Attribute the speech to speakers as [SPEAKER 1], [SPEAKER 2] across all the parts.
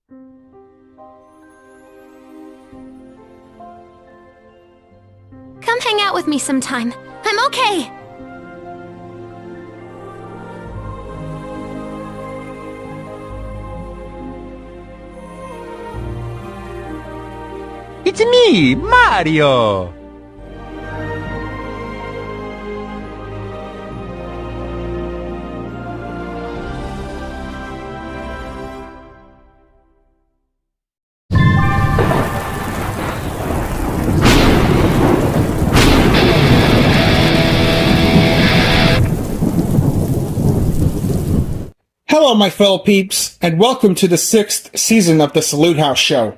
[SPEAKER 1] Come hang out with me sometime. I'm okay!
[SPEAKER 2] It's me, Mario!
[SPEAKER 3] Hello, my fellow peeps, and welcome to the 6th season of the Salute House Show.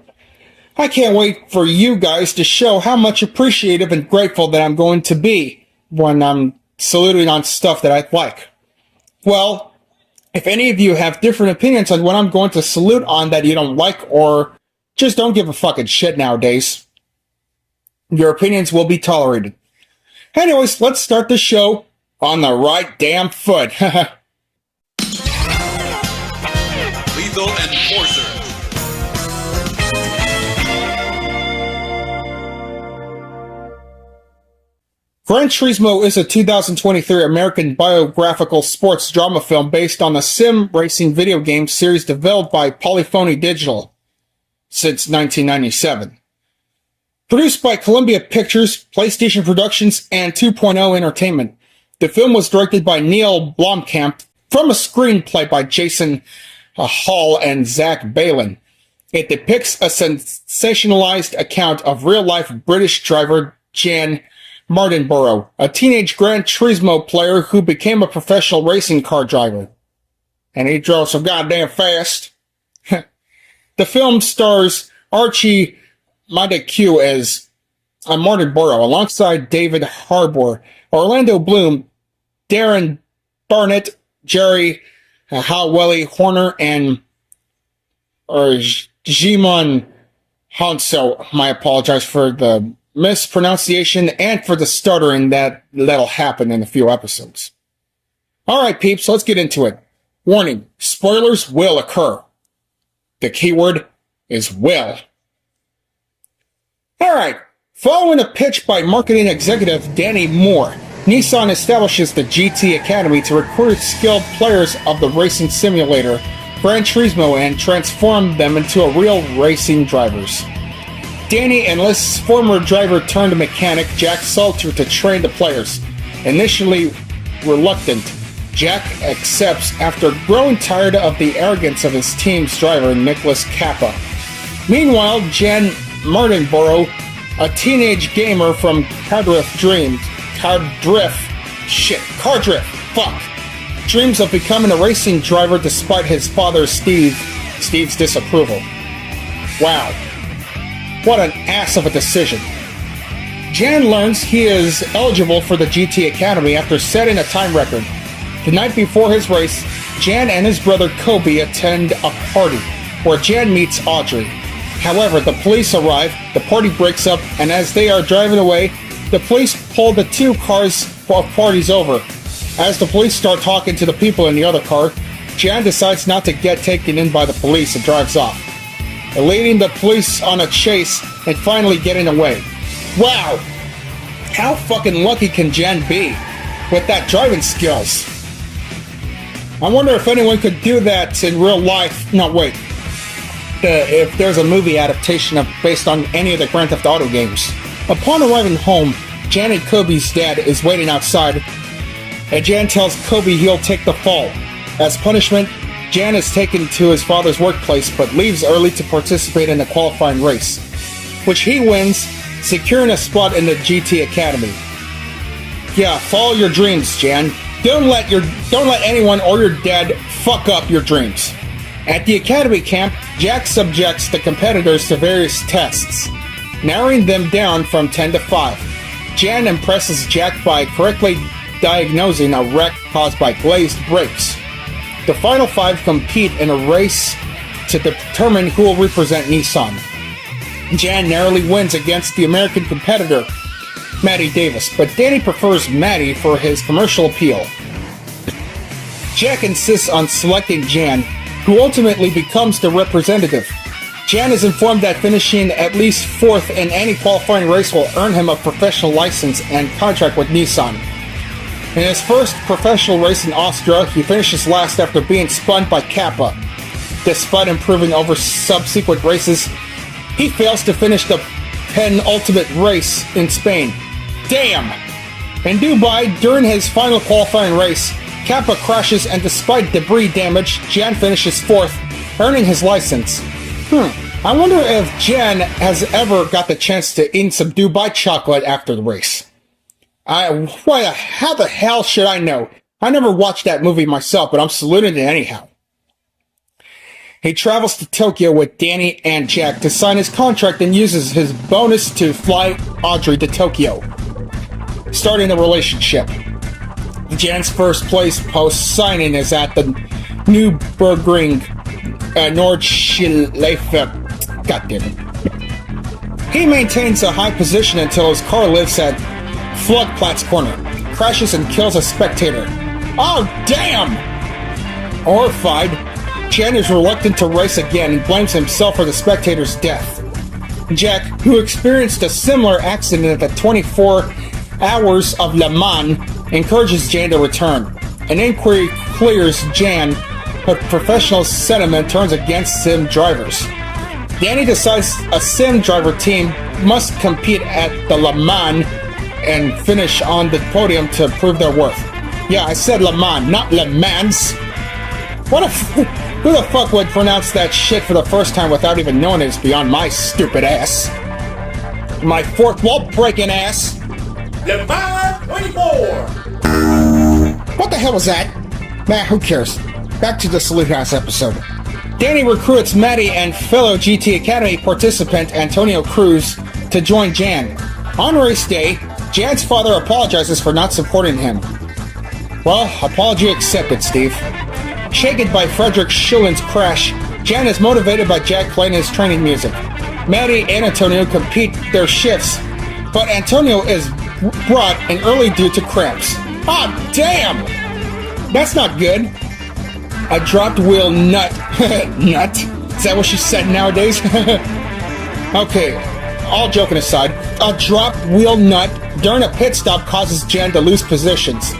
[SPEAKER 3] I can't wait for you guys to show how much appreciative and grateful that I'm going to be when I'm saluting on stuff that I like. Well, if any of you have different opinions on what I'm going to salute on that you don't like or just don't give a fucking shit nowadays, your opinions will be tolerated. Anyways, let's start the show on the right damn foot.
[SPEAKER 4] Lethal Enforcer.
[SPEAKER 3] Gran Turismo is a 2023 American biographical sports drama film based on the sim racing video game series developed by Polyphony Digital since 1997. Produced by Columbia Pictures, PlayStation Productions, and 2.0 Entertainment, the film was directed by Neil Blomkamp from a screenplay by Jason Hall and Zach Balin. It depicts a sensationalized account of real-life British driver Jan Martinborough, a teenage Gran Turismo player who became a professional racing car driver. And he drove so goddamn fast. The film stars Archie Madekwe as Martinborough, alongside David Harbour, Orlando Bloom, Darren Barnett, Jerry Howelly Horner, and Jimon Hanso. I apologize for the mispronunciation and for the stuttering that'll happen in a few episodes. Alright peeps, let's get into it. Warning, spoilers will occur. The keyword is will. Alright, following a pitch by marketing executive Danny Moore, Nissan establishes the GT Academy to recruit skilled players of the racing simulator Gran Turismo and transform them into real racing drivers. Danny enlists former driver turned mechanic Jack Salter to train the players. Initially reluctant, Jack accepts after growing tired of the arrogance of his team's driver Nicholas Kappa. Meanwhile, Jan Martinborough, a teenage gamer from Cardriff, dreams of becoming a racing driver despite his father Steve's disapproval. Wow. What an ass of a decision. Jan learns he is eligible for the GT Academy after setting a time record. The night before his race, Jan and his brother Kobe attend a party, where Jan meets Audrey. However, the police arrive, the party breaks up, and as they are driving away, the police pull the two cars of parties over. As the police start talking to the people in the other car, Jan decides not to get taken in by the police and drives off, leading the police on a chase and finally getting away. Wow! How fucking lucky can Jan be with that driving skills? I wonder if anyone could do that in real life. No, wait. If there's a movie adaptation based on any of the Grand Theft Auto games. Upon arriving home, Jan and Kobe's dad is waiting outside, and Jan tells Kobe he'll take the fall. As punishment, Jan is taken to his father's workplace but leaves early to participate in a qualifying race, which he wins, securing a spot in the GT Academy. Yeah, follow your dreams, Jan. Don't let anyone or your dad fuck up your dreams. At the Academy camp, Jack subjects the competitors to various tests, narrowing them down from 10 to 5. Jan impresses Jack by correctly diagnosing a wreck caused by glazed brakes. The final 5 compete in a race to determine who will represent Nissan. Jan narrowly wins against the American competitor, Matty Davis, but Danny prefers Matty for his commercial appeal. Jack insists on selecting Jan, who ultimately becomes the representative. Jan is informed that finishing at least 4th in any qualifying race will earn him a professional license and contract with Nissan. In his first professional race in Austria, he finishes last after being spun by Kappa. Despite improving over subsequent races, he fails to finish the penultimate race in Spain. Damn! In Dubai, during his final qualifying race, Kappa crashes and despite debris damage, Jan finishes 4th, earning his license. I wonder if Jan has ever got the chance to eat some Dubai chocolate after the race. How the hell should I know? I never watched that movie myself, but I'm saluting it anyhow. He travels to Tokyo with Danny and Jack to sign his contract and uses his bonus to fly Audrey to Tokyo, starting a relationship. Jan's first place post-signing is at the Nürburgring Nordschleife. God damn it. He maintains a high position until his car lives at Floodplatz Corner, crashes and kills a spectator. Oh, damn! Horrified, Jan is reluctant to race again and blames himself for the spectator's death. Jack, who experienced a similar accident at the 24 Hours of Le Mans, encourages Jan to return. An inquiry clears Jan, but professional sentiment turns against sim drivers. Danny decides a sim driver team must compete at the Le Mans and finish on the podium to prove their worth. Yeah, I said Le Mans, not Le Mans. Who the fuck would pronounce that shit for the first time without even knowing it is beyond my stupid ass. My fourth wall breaking ass.
[SPEAKER 4] Le Mans 24!
[SPEAKER 3] What the hell was that? Nah, who cares? Back to the Salute House episode. Danny recruits Maddie and fellow GT Academy participant Antonio Cruz to join Jan. On race day, Jan's father apologizes for not supporting him. Well, apology accepted, Steve. Shaken by Frederick Schillen's crash, Jan is motivated by Jack playing his training music. Maddie and Antonio compete their shifts, but Antonio is brought in early due to cramps. Ah, damn! That's not good. A dropped wheel nut. Nut? Is that what she said nowadays? Okay, all joking aside, a dropped wheel nut during a pit stop causes Jan to lose positions.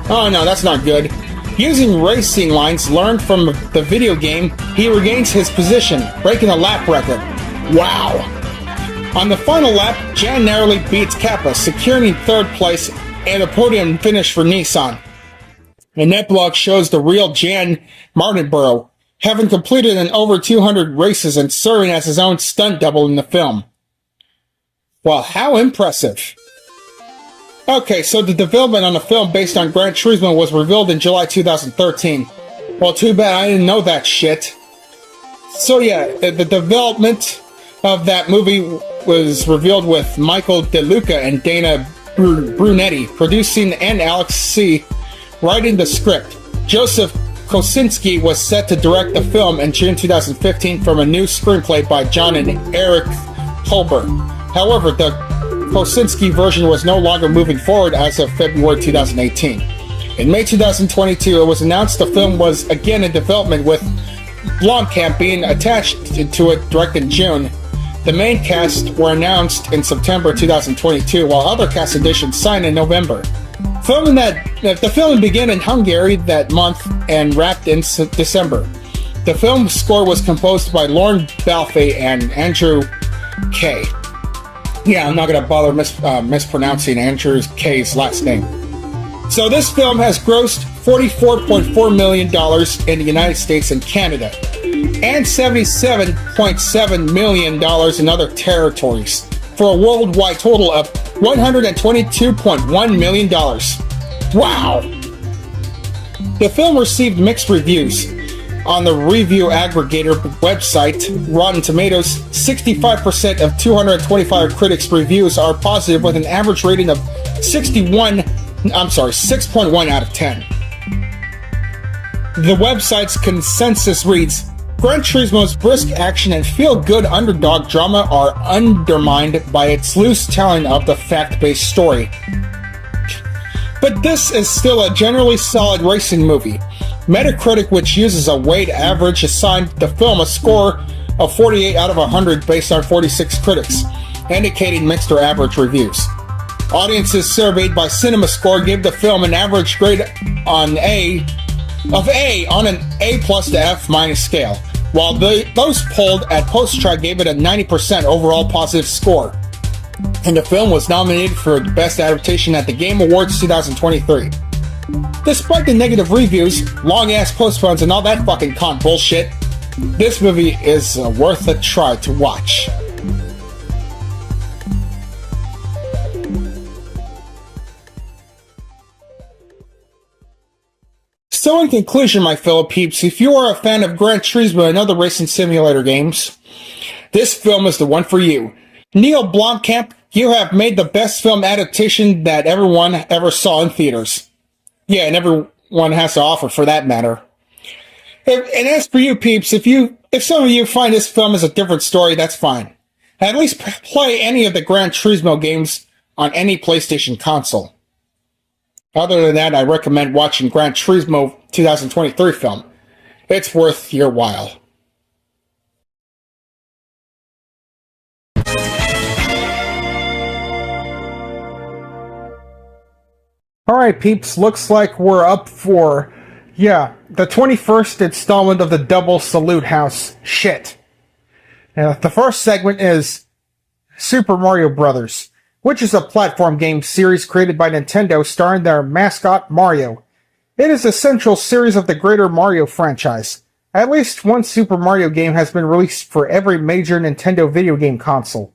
[SPEAKER 3] Oh no, that's not good. Using racing lines learned from the video game, he regains his position, breaking a lap record. Wow! On the final lap, Jan narrowly beats Kappa, securing 3rd place and a podium finish for Nissan. The netblog shows the real Jan Martinborough, having completed in over 200 races and serving as his own stunt double in the film. Well, how impressive. Okay, so the development on the film based on Gran Turismo was revealed in July 2013. Well, too bad I didn't know that shit. So yeah, the development of that movie was revealed with Michael DeLuca and Dana Brunetti producing and Alex C. writing the script. Joseph Kosinski was set to direct the film in June 2015 from a new screenplay by John and Eric Holber. However, the Kosinski version was no longer moving forward as of February 2018. In May 2022, it was announced the film was again in development with Blomkamp being attached to it direct in June. The main cast were announced in September 2022, while other cast additions signed in November. The film began in Hungary that month and wrapped in December. The film's score was composed by Lauren Balfe and Andrew Kay. Yeah, I'm not going to bother mispronouncing Andrew Kay's last name. So this film has grossed $44.4 million in the United States and Canada, and $77.7 million in other territories, for a worldwide total of $122.1 million. Wow! The film received mixed reviews. On the review aggregator website, Rotten Tomatoes, 65% of 225 critics' reviews are positive with an average rating of 6.1 out of 10. The website's consensus reads, Gran Turismo's brisk action and feel-good underdog drama are undermined by its loose telling of the fact-based story. But this is still a generally solid racing movie. Metacritic, which uses a weighted average, assigned the film a score a 48 out of 100 based on 46 critics, indicating mixed or average reviews. Audiences surveyed by CinemaScore gave the film an average grade on A on an A+ to F- scale, while those polled at post-track gave it a 90% overall positive score. And the film was nominated for Best Adaptation at the Game Awards 2023. Despite the negative reviews, long-ass postpones, and all that fucking con bullshit, this movie is worth a try to watch. So in conclusion, my fellow peeps, if you are a fan of Gran Turismo and other racing simulator games, this film is the one for you. Neil Blomkamp, you have made the best film adaptation that everyone ever saw in theaters. Yeah, and everyone has to offer for that matter. And as for you peeps, if some of you find this film as a different story, that's fine. At least play any of the Gran Turismo games on any PlayStation console. Other than that, I recommend watching Gran Turismo 2023 film. It's worth your while. Alright peeps, looks like we're up for, the 21st installment of the Double Salute House shit. The first segment is Super Mario Bros., which is a platform game series created by Nintendo starring their mascot Mario. It is a central series of the greater Mario franchise. At least one Super Mario game has been released for every major Nintendo video game console.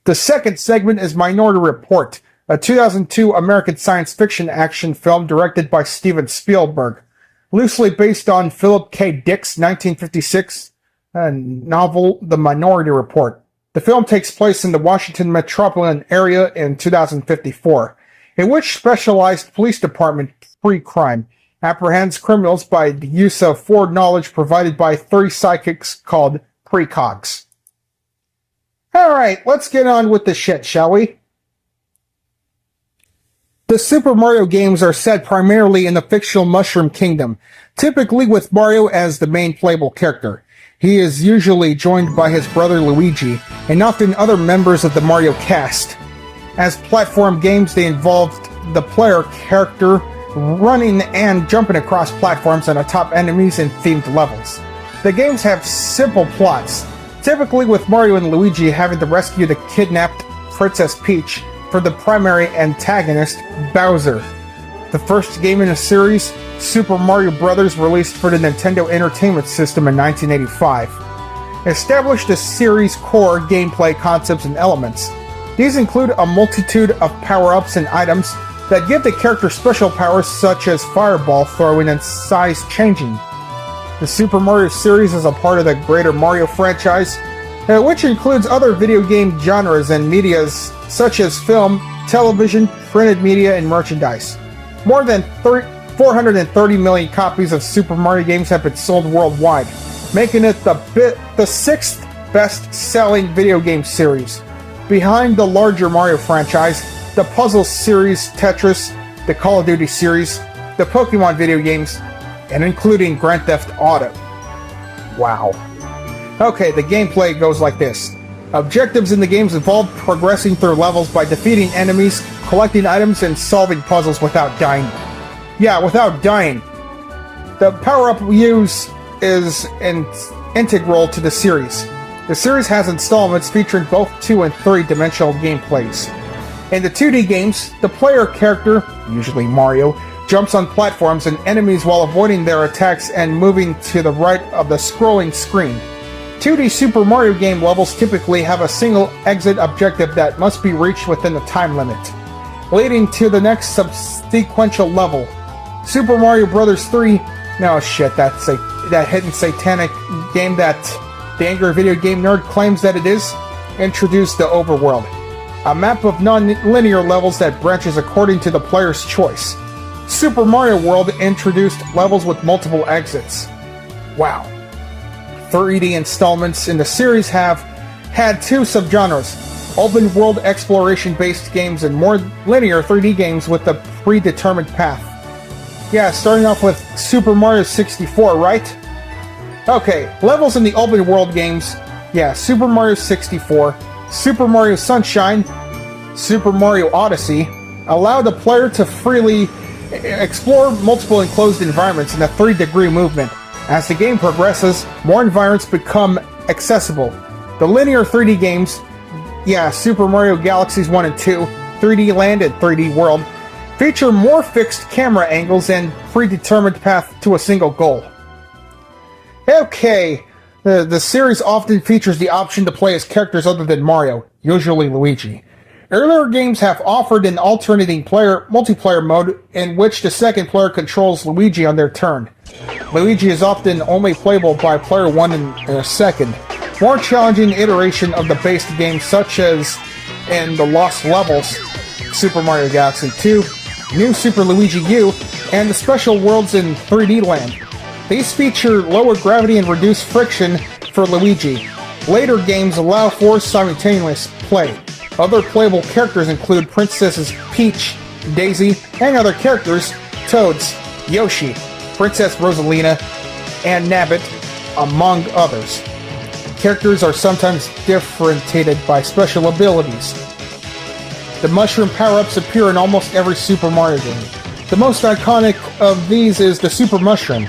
[SPEAKER 3] The second segment is Minority Report, a 2002 American science fiction action film directed by Steven Spielberg, loosely based on Philip K. Dick's 1956 novel The Minority Report. The film takes place in the Washington metropolitan area in 2054, in which specialized police department pre-crime apprehends criminals by the use of foreknowledge provided by 3 psychics called precogs. Alright, let's get on with the shit, shall we? The Super Mario games are set primarily in the fictional Mushroom Kingdom, typically with Mario as the main playable character. He is usually joined by his brother Luigi, and often other members of the Mario cast. As platform games, they involved the player character running and jumping across platforms and atop enemies in themed levels. The games have simple plots, typically with Mario and Luigi having to rescue the kidnapped Princess Peach for the primary antagonist, Bowser. The first game in the series, Super Mario Bros., released for the Nintendo Entertainment System in 1985, established the series' core gameplay concepts and elements. These include a multitude of power-ups and items that give the character special powers such as fireball throwing and size changing. The Super Mario series is a part of the greater Mario franchise, which includes other video game genres and medias such as film, television, printed media, and merchandise. More than 430 million copies of Super Mario games have been sold worldwide, making it the 6th best-selling video game series, behind the larger Mario franchise, the puzzle series Tetris, the Call of Duty series, the Pokemon video games, and including Grand Theft Auto. Wow. Okay, the gameplay goes like this. Objectives in the games involve progressing through levels by defeating enemies, collecting items, and solving puzzles without dying. Yeah, without dying. The power-up we use is integral to the series. The series has installments featuring both 2- and 3-dimensional gameplays. In the 2D games, the player character, usually Mario, jumps on platforms and enemies while avoiding their attacks and moving to the right of the scrolling screen. 2D Super Mario game levels typically have a single exit objective that must be reached within the time limit, leading to the next subsequential level. Super Mario Bros. 3, no shit, that hidden satanic game that the angry video game nerd claims that it is, introduced the overworld, a map of non-linear levels that branches according to the player's choice. Super Mario World introduced levels with multiple exits. Wow. 3D installments in the series have had 2 subgenres, open world exploration based games and more linear 3D games with a predetermined path. Yeah, starting off with Super Mario 64, right? Okay, levels in the open world games Yeah, Super Mario 64, Super Mario Sunshine, Super Mario Odyssey allow the player to freely explore multiple enclosed environments in a 3-degree movement. As the game progresses, more environments become accessible. The linear 3D games, Super Mario Galaxies 1 and 2, 3D Land and 3D World, feature more fixed camera angles and predetermined path to a single goal. Okay, the series often features the option to play as characters other than Mario, usually Luigi. Earlier games have offered an alternating multiplayer mode in which the second player controls Luigi on their turn. Luigi is often only playable by player 1 and a second. More challenging iteration of the base game, such as in the Lost Levels, Super Mario Galaxy 2, New Super Luigi U, and the special worlds in 3D Land. These feature lower gravity and reduced friction for Luigi. Later games allow for simultaneous play. Other playable characters include Princesses Peach, Daisy, and other characters, Toads, Yoshi, Princess Rosalina, and Nabbit, among others. Characters are sometimes differentiated by special abilities. The mushroom power-ups appear in almost every Super Mario game. The most iconic of these is the Super Mushroom.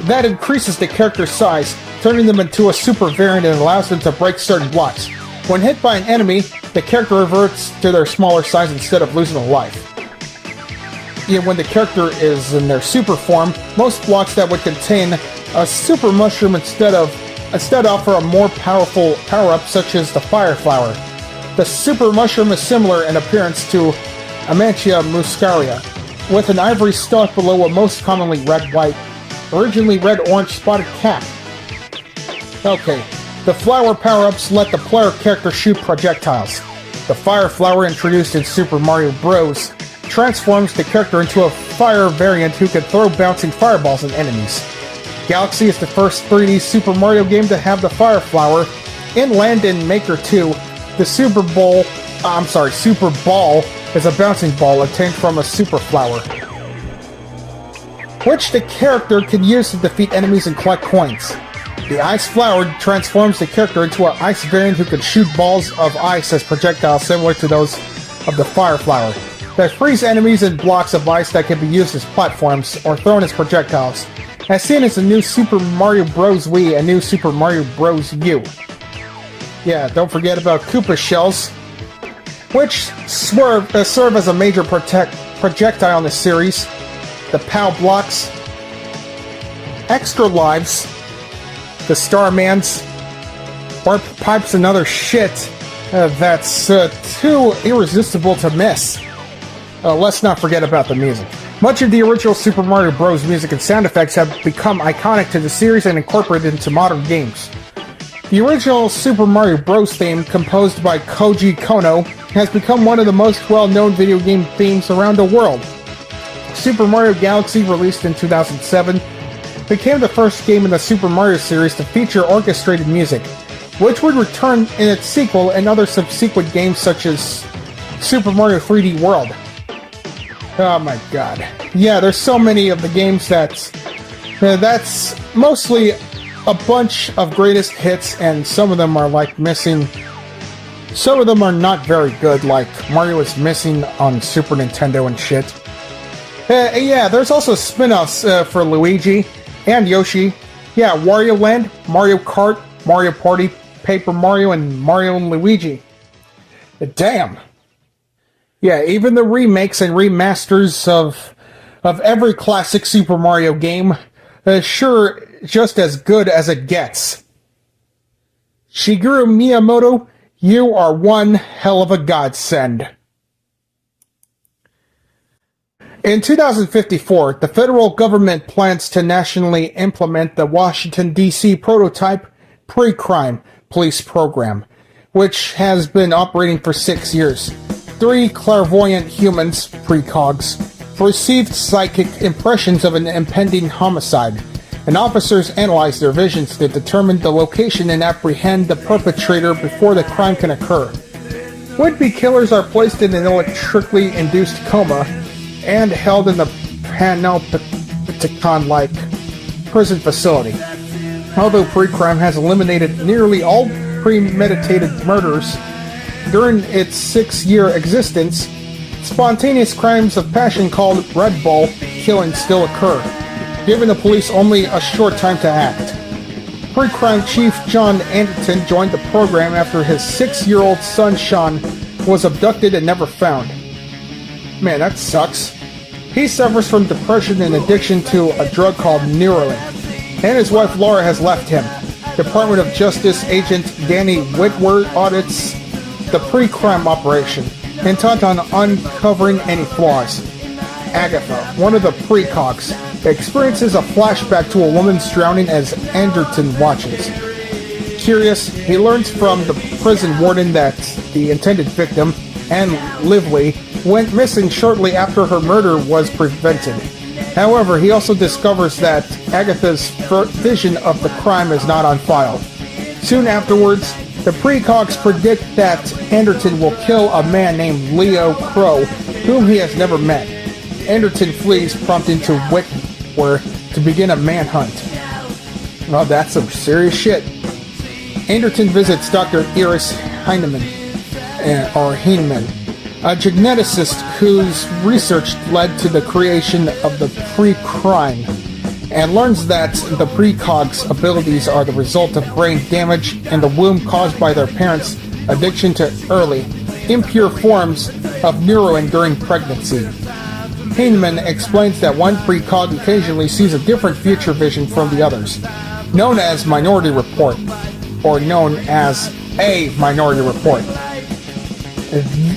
[SPEAKER 3] That increases the character's size, turning them into a super variant and allows them to break certain blocks. When hit by an enemy, the character reverts to their smaller size instead of losing a life. When the character is in their super form, most blocks that would contain a Super Mushroom instead offer a more powerful power-up such as the Fire Flower. The Super Mushroom is similar in appearance to Amantia muscaria, with an ivory stalk below a most commonly red-white, originally red-orange spotted cap. Okay, the flower power-ups let the player character shoot projectiles. The Fire Flower, introduced in Super Mario Bros., transforms the character into a fire variant who can throw bouncing fireballs at enemies. Galaxy is the first 3D Super Mario game to have the Fire Flower. In Land and Maker 2, the Super Ball is a bouncing ball obtained from a Super Flower, which the character can use to defeat enemies and collect coins. The Ice Flower transforms the character into an ice variant who can shoot balls of ice as projectiles similar to those of the Fire Flower, that freeze enemies and blocks of ice that can be used as platforms or thrown as projectiles, as seen as the new Super Mario Bros. Wii and new Super Mario Bros. U. Don't forget about Koopa Shells, which serve as a major projectile in the series. The POW blocks, extra lives, the Starmans, warp pipes, and other shit that's too irresistible to miss. Let's not forget about the music. Much of the original Super Mario Bros. Music and sound effects have become iconic to the series and incorporated into modern games. The original Super Mario Bros. Theme, composed by Koji Kono, has become one of the most well-known video game themes around the world. Super Mario Galaxy, released in 2007, became the first game in the Super Mario series to feature orchestrated music, which would return in its sequel and other subsequent games such as Super Mario 3D World. Oh my god. There's so many of the games that's mostly a bunch of greatest hits, and some of them are like missing. Some of them are not very good, like Mario is missing on Super Nintendo and shit. There's also spin-offs for Luigi and Yoshi. Wario Land, Mario Kart, Mario Party, Paper Mario, and Mario and Luigi. Damn. Even the remakes and remasters of every classic Super Mario game, sure, just as good as it gets. Shigeru Miyamoto, you are one hell of a godsend. In 2054, the federal government plans to nationally implement the Washington, D.C. prototype pre-crime police program, which has been operating for 6 years. 3 clairvoyant humans, precogs, received psychic impressions of an impending homicide, and officers analyzed their visions to determine the location and apprehend the perpetrator before the crime can occur. Would-be killers are placed in an electrically induced coma and held in the panopticon-like prison facility. Although pre-crime has eliminated nearly all premeditated murders. During its 6-year existence, spontaneous crimes of passion called Red Bull killing still occur, giving the police only a short time to act. Pre-crime chief John Anderton joined the program after his 6-year-old son Sean was abducted and never found. Man, that sucks. He suffers from depression and addiction to a drug called Neuralin, and his wife Laura has left him. Department of Justice agent Danny Whitworth audits the pre-crime operation, intent on uncovering any flaws. Agatha, one of the precogs, experiences a flashback to a woman's drowning as Anderton watches. Curious, he learns from the prison warden that the intended victim, Anne Lively, went missing shortly after her murder was prevented. However, he also discovers that Agatha's vision of the crime is not on file. Soon afterwards, the precogs predict that Anderton will kill a man named Leo Crow, whom he has never met. Anderton flees, prompting to Whitworth to begin a manhunt. Well, that's some serious shit. Anderton visits Dr. Iris Heinemann, a geneticist whose research led to the creation of the pre-crime, and learns that the precogs' abilities are the result of brain damage in the womb caused by their parents' addiction to early, impure forms of Neuralin during pregnancy. Heinemann explains that one precog occasionally sees a different future vision from the others, known as Minority Report, or known as a Minority Report.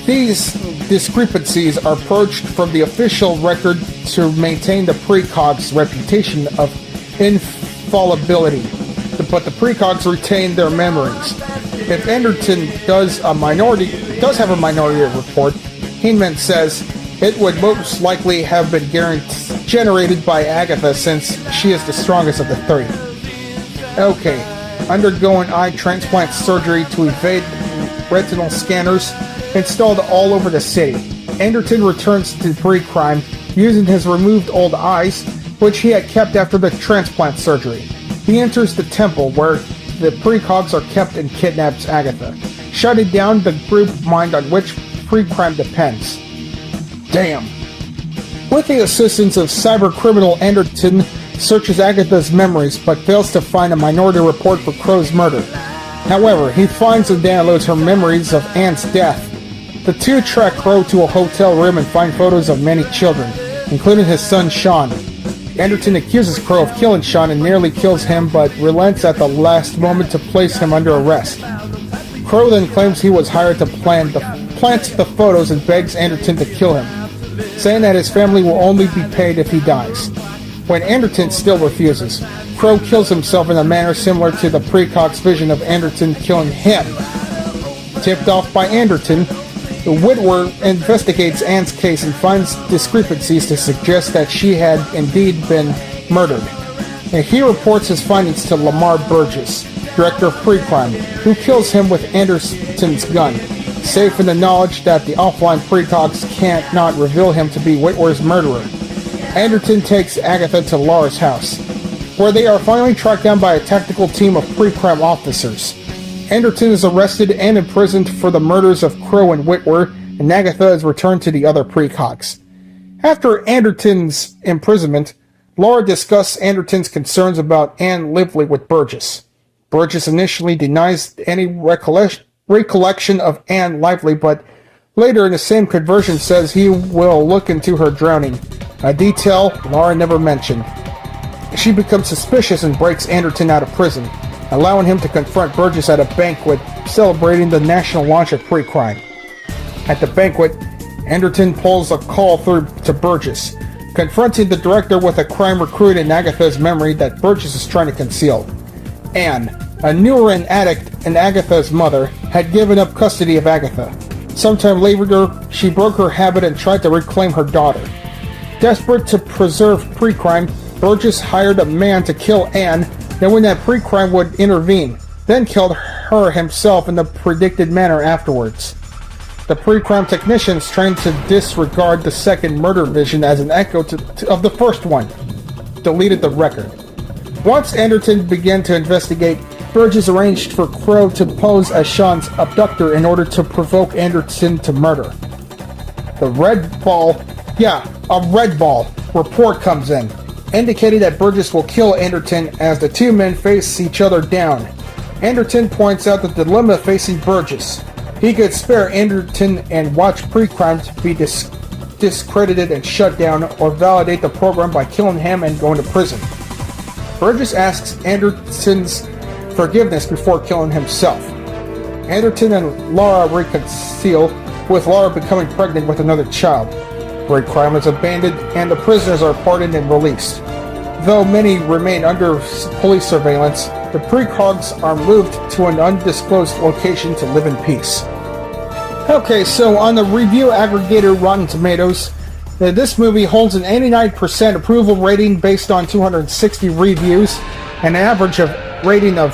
[SPEAKER 3] These discrepancies are approached from the official record to maintain the precog's reputation of infallibility, but the precogs retain their memories. If Anderton does have a minority report, Heinemann says it would most likely have been generated by Agatha since she is the strongest of the three. Okay, undergoing eye transplant surgery to evade retinal scanners installed all over the city. Anderton returns to pre-crime using his removed old eyes, which he had kept after the transplant surgery. He enters the temple where the precogs are kept and kidnaps Agatha, shutting down the group mind on which pre-crime depends. Damn. With the assistance of cyber-criminal Anderton searches Agatha's memories but fails to find a minority report for Crow's murder. However, he finds and downloads her memories of Anne's death. The two track Crow to a hotel room and find photos of many children, including his son Sean. Anderton accuses Crow of killing Sean and nearly kills him, but relents at the last moment to place him under arrest. Crow then claims he was hired to plant the photos and begs Anderton to kill him, saying that his family will only be paid if he dies. When Anderton still refuses, Crow kills himself in a manner similar to the precog's vision of Anderton killing him. Tipped off by Anderton, Whitworth investigates Anne's case and finds discrepancies to suggest that she had indeed been murdered. And he reports his findings to Lamar Burgess, director of pre-crime, who kills him with Anderton's gun, safe in the knowledge that the offline precogs can't not reveal him to be Whitworth's murderer. Anderton takes Agatha to Laura's house, where they are finally tracked down by a tactical team of pre-crime officers. Anderton is arrested and imprisoned for the murders of Crow and Whitworth, and Agatha is returned to the other precogs. After Anderton's imprisonment, Laura discusses Anderton's concerns about Anne Lively with Burgess. Burgess initially denies any recollection of Anne Lively, but later in the same conversion says he will look into her drowning, a detail Laura never mentioned. She becomes suspicious and breaks Anderton out of prison, allowing him to confront Burgess at a banquet celebrating the national launch of pre-crime. At the banquet, Anderton pulls a call through to Burgess, confronting the director with a crime recruit in Agatha's memory that Burgess is trying to conceal. Anne, a Neuralin addict and Agatha's mother, had given up custody of Agatha. Sometime later, she broke her habit and tried to reclaim her daughter. Desperate to preserve pre-crime, Burgess hired a man to kill Anne, knowing that pre-crime would intervene, then killed her himself in the predicted manner afterwards. The pre-crime technicians trained to disregard the second murder vision as an echo of the first one, deleted the record. Once Anderton began to investigate Burgess arranged for Crow to pose as Sean's abductor in order to provoke Anderton to murder. A red ball report comes in, indicating that Burgess will kill Anderton as the two men face each other down. Anderton points out the dilemma facing Burgess. He could spare Anderton and watch pre-crime to be discredited and shut down, or validate the program by killing him and going to prison. Burgess asks Anderton's forgiveness before killing himself. Anderton and Laura reconcile, with Laura becoming pregnant with another child. Great crime is abandoned and the prisoners are pardoned and released. Though many remain under police surveillance, the precogs are moved to an undisclosed location to live in peace. Okay, so on the review aggregator Rotten Tomatoes, this movie holds an 89% approval rating based on 260 reviews, and an average rating of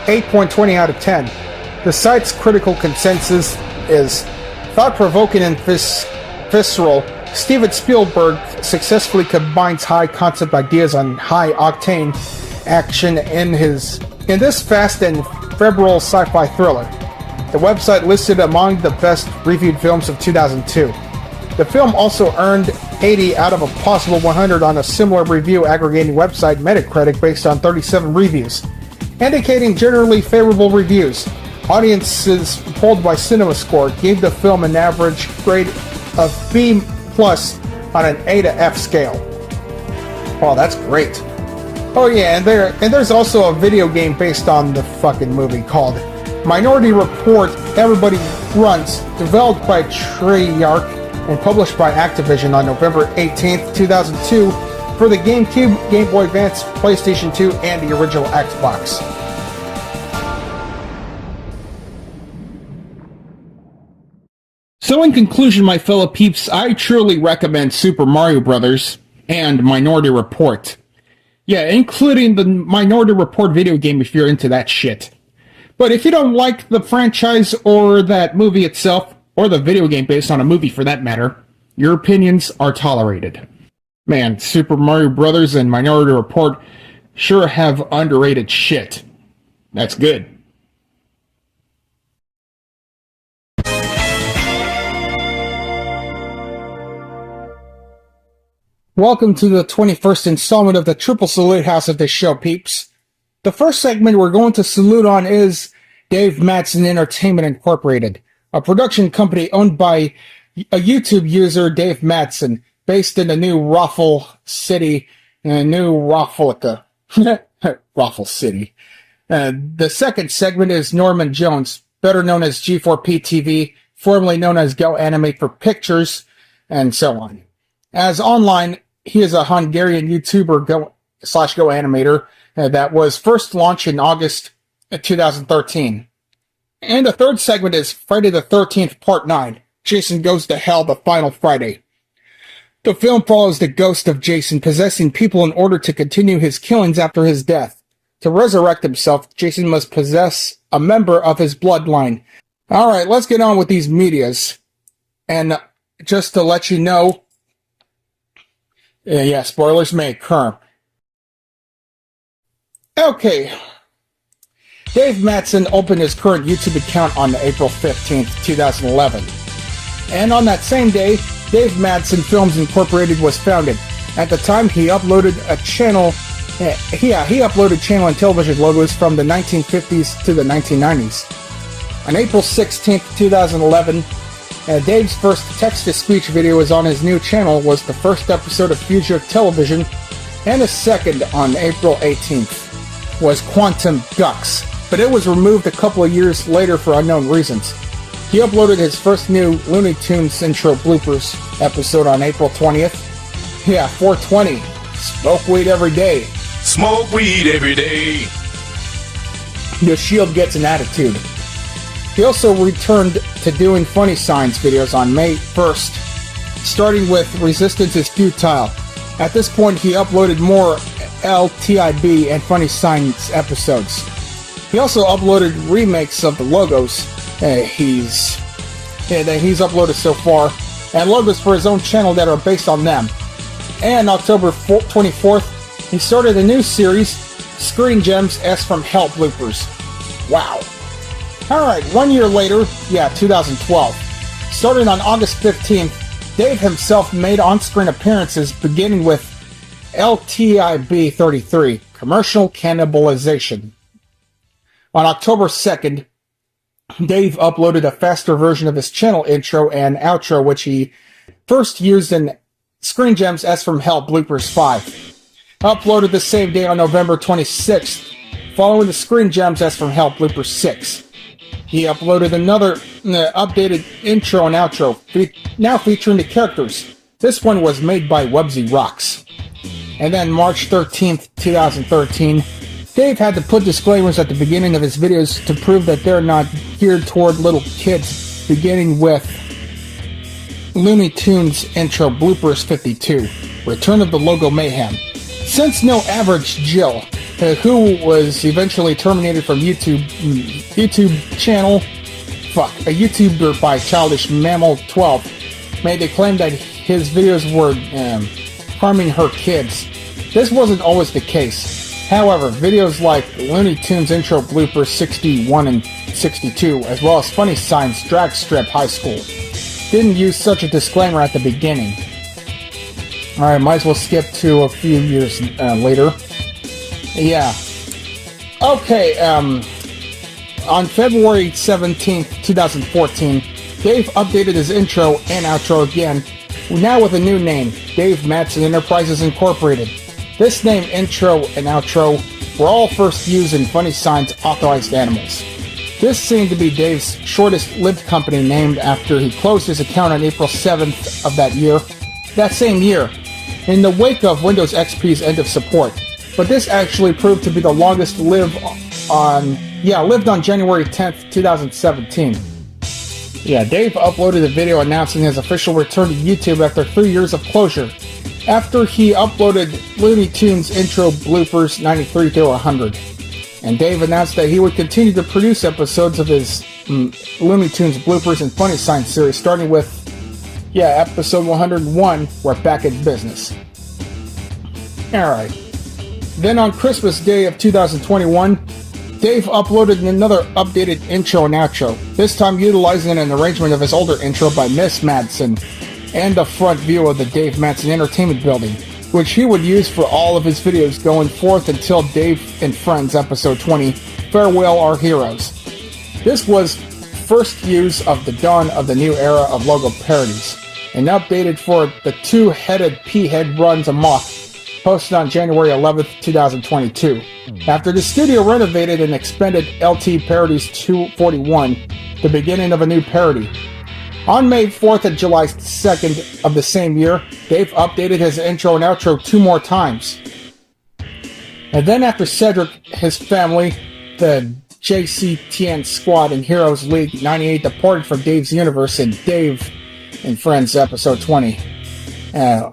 [SPEAKER 3] 8.20 out of 10. The site's critical consensus is thought-provoking and visceral. Steven Spielberg successfully combines high-concept ideas on high-octane action in this fast and febrile sci-fi thriller. The website listed among the best reviewed films of 2002. The film also earned 80 out of a possible 100 on a similar review aggregating website Metacritic based on 37 reviews, indicating generally favorable reviews. Audiences polled by CinemaScore gave the film an average grade of B+ on an A to F scale. Oh, that's great. Oh yeah, and there's also a video game based on the fucking movie called Minority Report Everybody Runs, developed by Treyarch and published by Activision on November 18th, 2002 for the GameCube, Game Boy Advance, PlayStation 2, and the original Xbox. So in conclusion, my fellow peeps, I truly recommend Super Mario Bros. And Minority Report. Yeah, including the Minority Report video game if you're into that shit. But if you don't like the franchise or that movie itself, or the video game based on a movie for that matter, your opinions are tolerated. Man, Super Mario Bros. And Minority Report sure have underrated shit. That's good. Welcome to the 21st installment of the Triple Salute House of this show, peeps. The first segment we're going to salute on is Dave Mattson Entertainment Incorporated, a production company owned by a YouTube user, Dave Mattson, based in the New Raffle City, New Raffleica. Raffle City. The second segment is Norman Jones, better known as G4P TV, formerly known as Go Animate for Pictures, and so on. As online, he is a Hungarian YouTuber Go animator that was first launched in August 2013. And the third segment is Friday the 13th Part 9, Jason Goes to Hell the Final Friday. The film follows the ghost of Jason possessing people in order to continue his killings after his death. To resurrect himself, Jason must possess a member of his bloodline. Alright, let's get on with these medias. And just to let you know, yeah, spoilers may occur. Okay. Dave Mattson opened his current YouTube account on April 15th, 2011. And on that same day, Dave Mattson Films Incorporated was founded. At the time, he uploaded a channel. He uploaded channel and television logos from the 1950s to the 1990s. On April 16th, 2011, Dave's first text-to-speech video was on his new channel was the first episode of Fugitive Television, and the second on April 18th was Quantum Ducks, but it was removed a couple of years later for unknown reasons. He uploaded his first new Looney Tunes intro bloopers episode on April 20th. Yeah, 420. Smoke weed every day.
[SPEAKER 4] Smoke weed every day.
[SPEAKER 3] The Shield gets an attitude. He also returned to doing funny signs videos on May 1st, starting with Resistance is Futile. At this point, he uploaded more LTIB and funny signs episodes. He also uploaded remakes of the logos he's uploaded so far, and logos for his own channel that are based on them. And October 24th, he started a new series, Screen Gems S from Hell Bloopers. Wow. Alright, 1 year later, 2012. Starting on August 15th, Dave himself made on-screen appearances beginning with LTIB 33, Commercial Cannibalization. On October 2nd, Dave uploaded a faster version of his channel intro and outro, which he first used in Screen Gems S From Hell Bloopers 5. Uploaded the same day on November 26th, following the Screen Gems S From Hell Bloopers 6. He uploaded another updated intro and outro, now featuring the characters. This one was made by Websy Rocks. And then March 13th, 2013, Dave had to put disclaimers at the beginning of his videos to prove that they're not geared toward little kids, beginning with Looney Tunes intro Bloopers 52, Return of the Logo Mayhem. Since no average Jill, who was eventually terminated from YouTube channel, a YouTuber by Childish Mammal 12, made the claim that his videos were harming her kids. This wasn't always the case. However, videos like Looney Tunes intro bloopers 61 and 62, as well as Funny Sign's Drag Strip High School, didn't use such a disclaimer at the beginning. Alright, might as well skip to a few years later. Yeah. Okay, on February 17th, 2014, Dave updated his intro and outro again, now with a new name, Dave Mattson Enterprises Incorporated. This name, intro, and outro were all first used in Funny Sign's Authorized Animals. This seemed to be Dave's shortest-lived company, named after he closed his account on April 7th of that same year, in the wake of Windows XP's end of support. But this actually proved to be the longest lived on January 10th, 2017. Dave uploaded a video announcing his official return to YouTube after 3 years of closure, after he uploaded Looney Tunes intro bloopers 93 to 100. And Dave announced that he would continue to produce episodes of his Looney Tunes bloopers and Funny Sign series, starting with, episode 101, we're back in business. Alright. Then on Christmas Day of 2021, Dave uploaded another updated intro and outro, this time utilizing an arrangement of his older intro by Miss Madsen, and the front view of the Dave Mattson Entertainment Building, which he would use for all of his videos going forth until Dave and Friends episode 20, Farewell Our Heroes. This was first use of the dawn of the new era of logo parodies, and updated for the two-headed P-head runs amok, posted on January 11th, 2022. After the studio renovated and expanded LT Parodies 241, the beginning of a new parody. On May 4th and July 2nd of the same year, Dave updated his intro and outro 2 more times. And then after Cedric, his family, the JCTN Squad and Heroes League 98 departed from Dave's universe in Dave and Friends episode 20.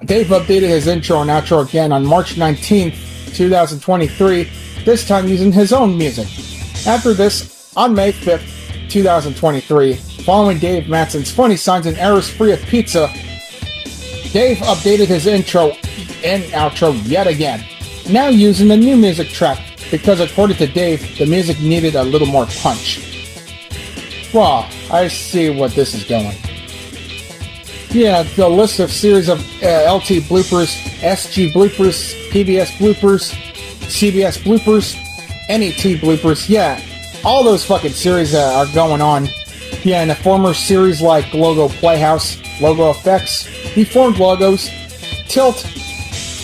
[SPEAKER 3] Dave updated his intro and outro again on March 19th, 2023, this time using his own music. After this, on May 5th, 2023, following Dave Mattson's Funny Signs and Errors Free of Pizza, Dave updated his intro and outro yet again, now using a new music track, because according to Dave, the music needed a little more punch. Well, I see what this is going. The list of series of LT bloopers, SG bloopers, PBS bloopers, CBS bloopers, NET bloopers, all those fucking series are going on. In the former series like Logo Playhouse, Logo Effects, Deformed Logos, Tilt,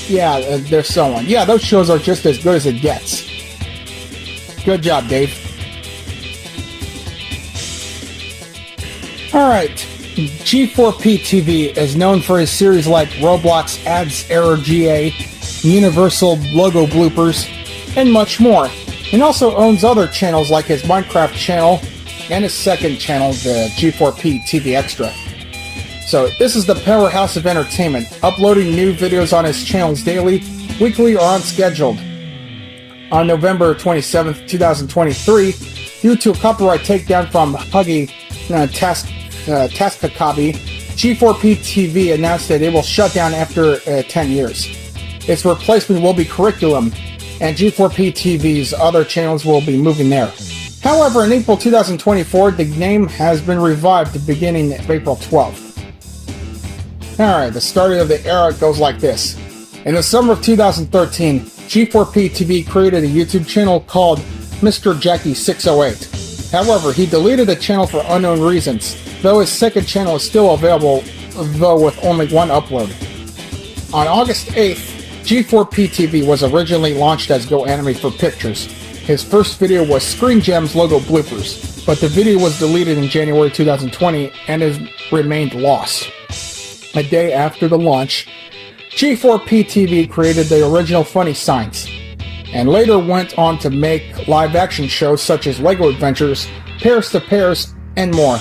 [SPEAKER 3] there's so on. Those shows are just as good as it gets. Good job, Dave. Alright. G4P TV is known for his series like Roblox Ads Error GA, Universal Logo Bloopers, and much more. And also owns other channels like his Minecraft channel and his second channel, the G4P TV Extra. So this is the powerhouse of entertainment, uploading new videos on his channels daily, weekly, or unscheduled. On November 27th, 2023, due to a copyright takedown from Huggy Taskakabi, G4P TV announced that it will shut down after 10 years. Its replacement will be Curriculum, and G4P TV's other channels will be moving there. However, in April 2024, the name has been revived beginning April 12th. Alright, the start of the era goes like this. In the summer of 2013, G4P TV created a YouTube channel called Mr. Jackie 608. However, he deleted the channel for unknown reasons, though his second channel is still available, though with only one upload. On August 8th, G4P TV was originally launched as Go Anime for Pictures. His first video was Screen Gems logo bloopers, but the video was deleted in January 2020 and has remained lost. A day after the launch, G4P TV created the original Funny Signs, and later went on to make live-action shows such as Lego Adventures, Paris to Paris, and more.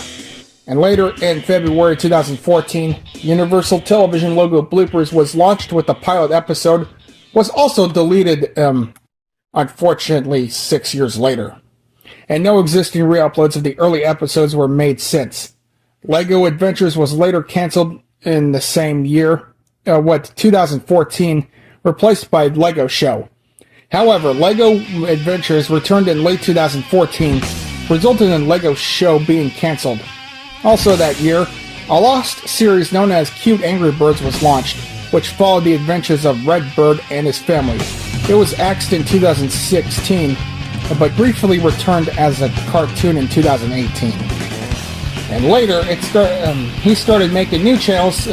[SPEAKER 3] And later in February 2014, Universal Television logo bloopers was launched with the pilot episode, was also deleted, unfortunately 6 years later. And no existing re-uploads of the early episodes were made since. Lego Adventures was later cancelled in the same year, 2014, replaced by Lego Show. However, Lego Adventures returned in late 2014, resulting in Lego Show being cancelled. Also that year, a lost series known as Cute Angry Birds was launched, which followed the adventures of Red Bird and his family. It was axed in 2016, but briefly returned as a cartoon in 2018. And later, he started making new channels,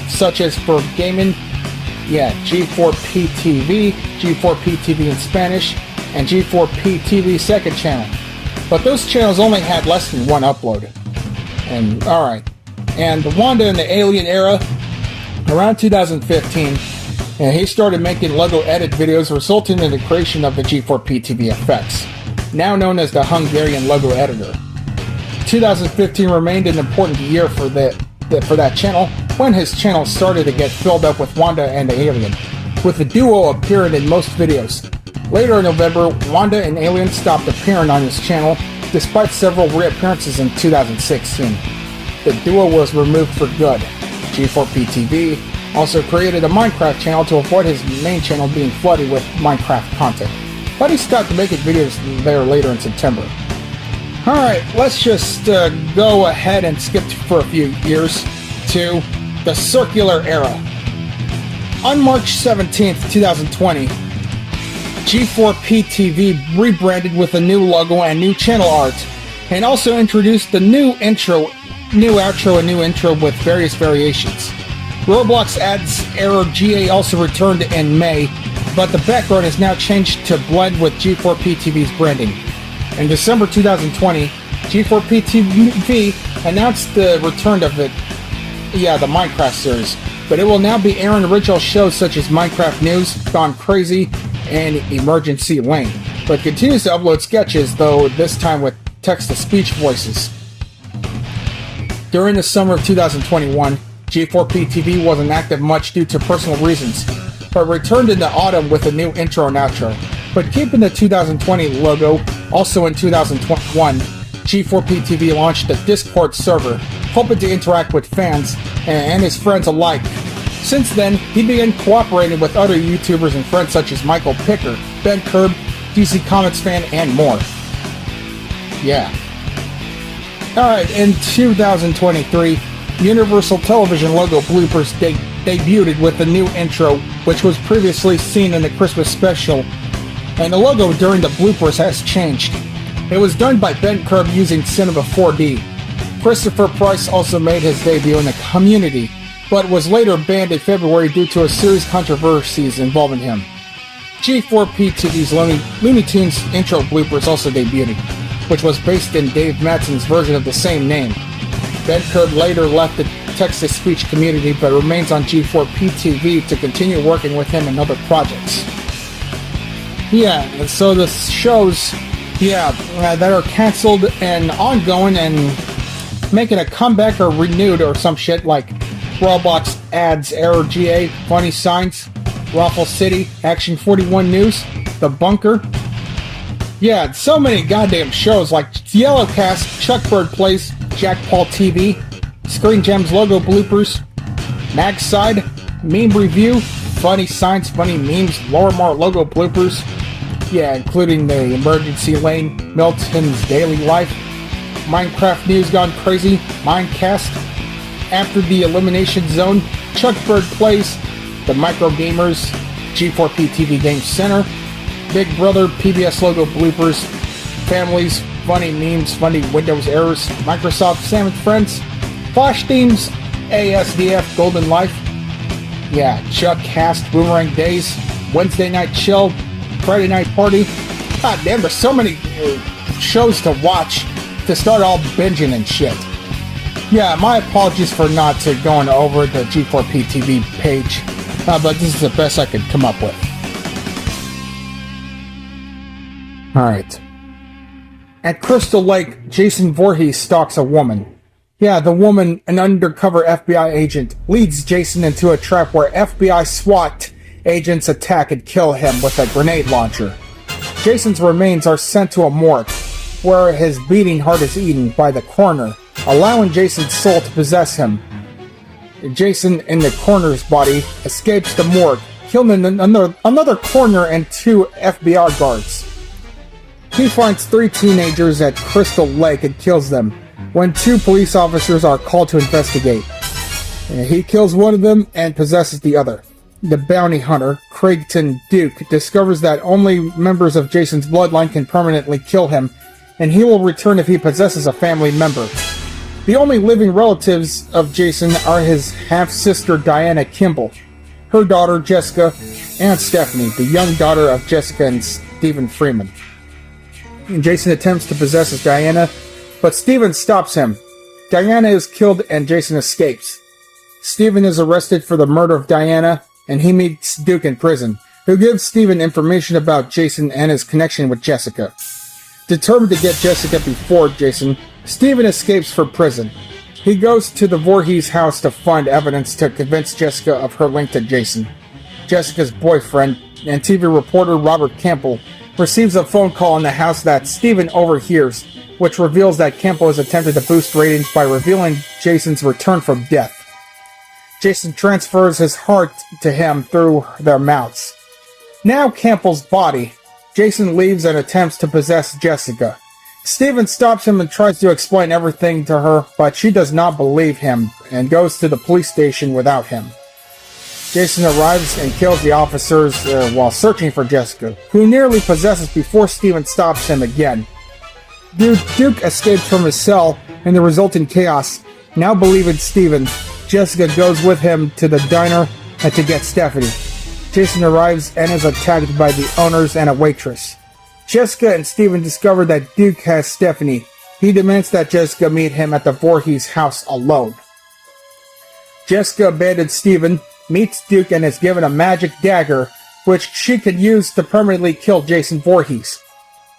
[SPEAKER 3] such as for gaming, G4P TV, G4P TV in Spanish, and G4P TV second channel. But those channels only had less than one upload. And alright. And the Wanda and the Alien era, around 2015, and he started making Lego edit videos, resulting in the creation of the G4P TV effects, now known as the Hungarian Lego editor. 2015 remained an important year for that channel, when his channel started to get filled up with Wanda and the Alien, with the duo appearing in most videos. Later in November, Wanda and Alien stopped appearing on his channel, despite several reappearances in 2016. The duo was removed for good. G4P TV also created a Minecraft channel to avoid his main channel being flooded with Minecraft content, but he stopped making videos there later in September. Alright, let's just go ahead and skip for a few years to the Circular Era. On March 17th, 2020, G4P TV rebranded with a new logo and new channel art, and also introduced the new intro, new outro, and new intro with various variations. Roblox Ads Error GA also returned in May, but the background is now changed to blend with G4P TV's branding. In December 2020, G4P TV announced the return of the Minecraft series, but it will now be airing original shows such as Minecraft News, Gone Crazy, and Emergency Lane, but continues to upload sketches, though this time with text-to-speech voices. During the summer of 2021, G4P TV wasn't active much due to personal reasons, but returned in the autumn with a new intro and outro. But keeping the 2020 logo, also in 2021, G4P TV launched a Discord server, hoping to interact with fans and his friends alike. Since then, he began cooperating with other YouTubers and friends such as Michael Picker, Ben Curb, DC Comics fan, and more. Alright, in 2023, Universal Television logo bloopers debuted with a new intro, which was previously seen in the Christmas special, and the logo during the bloopers has changed. It was done by Ben Curb using Cinema 4D. Christopher Price also made his debut in the community, but was later banned in February due to a series of controversies involving him. G4P TV's Looney Tunes intro bloopers also debuted, which was based in Dave Madsen's version of the same name. Ben Curb later left the text-to-speech community, but remains on G4P TV to continue working with him in other projects. So the shows, that are cancelled and ongoing and making a comeback or renewed or some shit like Roblox Ads Error GA, Funny Signs, Raffle City, Action 41 News, The Bunker. So many goddamn shows like Yellowcast, Chuck Bird Plays, Jack Paul TV, Screen Gems logo bloopers, Magside, Meme Review, Funny Signs, Funny Memes, Lorimar logo bloopers, Yeah, including the Emergency Lane, Milton's Daily Life, Minecraft News Gone Crazy, Minecast, After the Elimination Zone, Chuck Bird Plays, The Micro Gamers, G4P TV Game Center, Big Brother PBS logo bloopers, Families, Funny Memes, Funny Windows Errors, Microsoft Sam and Friends, Flash Themes, ASDF Golden Life, yeah, Chuck Cast, Boomerang Days, Wednesday Night Chill, Friday Night Party. God damn, there's so many shows to watch to start all binging and shit. Yeah, my apologies for not going over the G4P TV page, but this is the best I could come up with. Alright. At Crystal Lake, Jason Voorhees stalks a woman. Yeah, the woman, an undercover FBI agent, leads Jason into a trap where FBI SWAT agents attack and kill him with a grenade launcher. Jason's remains are sent to a morgue, where his beating heart is eaten by the coroner, allowing Jason's soul to possess him. Jason, in the coroner's body, escapes the morgue, killing another coroner and 2 FBI guards. He finds 3 teenagers at Crystal Lake and kills them, when 2 police officers are called to investigate. He kills one of them and possesses the other. The bounty hunter, Craigton Duke, discovers that only members of Jason's bloodline can permanently kill him, and he will return if he possesses a family member. The only living relatives of Jason are his half-sister Diana Kimball, her daughter Jessica, and Stephanie, the young daughter of Jessica and Stephen Freeman. Jason attempts to possess Diana, but Stephen stops him. Diana is killed and Jason escapes. Stephen is arrested for the murder of Diana, and he meets Duke in prison, who gives Stephen information about Jason and his connection with Jessica. Determined to get Jessica before Jason, Stephen escapes from prison. He goes to the Voorhees house to find evidence to convince Jessica of her link to Jason. Jessica's boyfriend and TV reporter Robert Campbell receives a phone call in the house that Stephen overhears, which reveals that Campbell has attempted to boost ratings by revealing Jason's return from death. Jason transfers his heart to him through their mouths. Now Campbell's body, Jason leaves and attempts to possess Jessica. Stephen stops him and tries to explain everything to her, but she does not believe him and goes to the police station without him. Jason arrives and kills the officers while searching for Jessica, who nearly possesses before Stephen stops him again. Duke escapes from his cell in the resulting chaos. Now believing Stephen, Jessica goes with him to the diner to get Stephanie. Jason arrives and is attacked by the owners and a waitress. Jessica and Stephen discover that Duke has Stephanie. He demands that Jessica meet him at the Voorhees house alone. Jessica abandons Stephen, meets Duke, and is given a magic dagger, which she can use to permanently kill Jason Voorhees.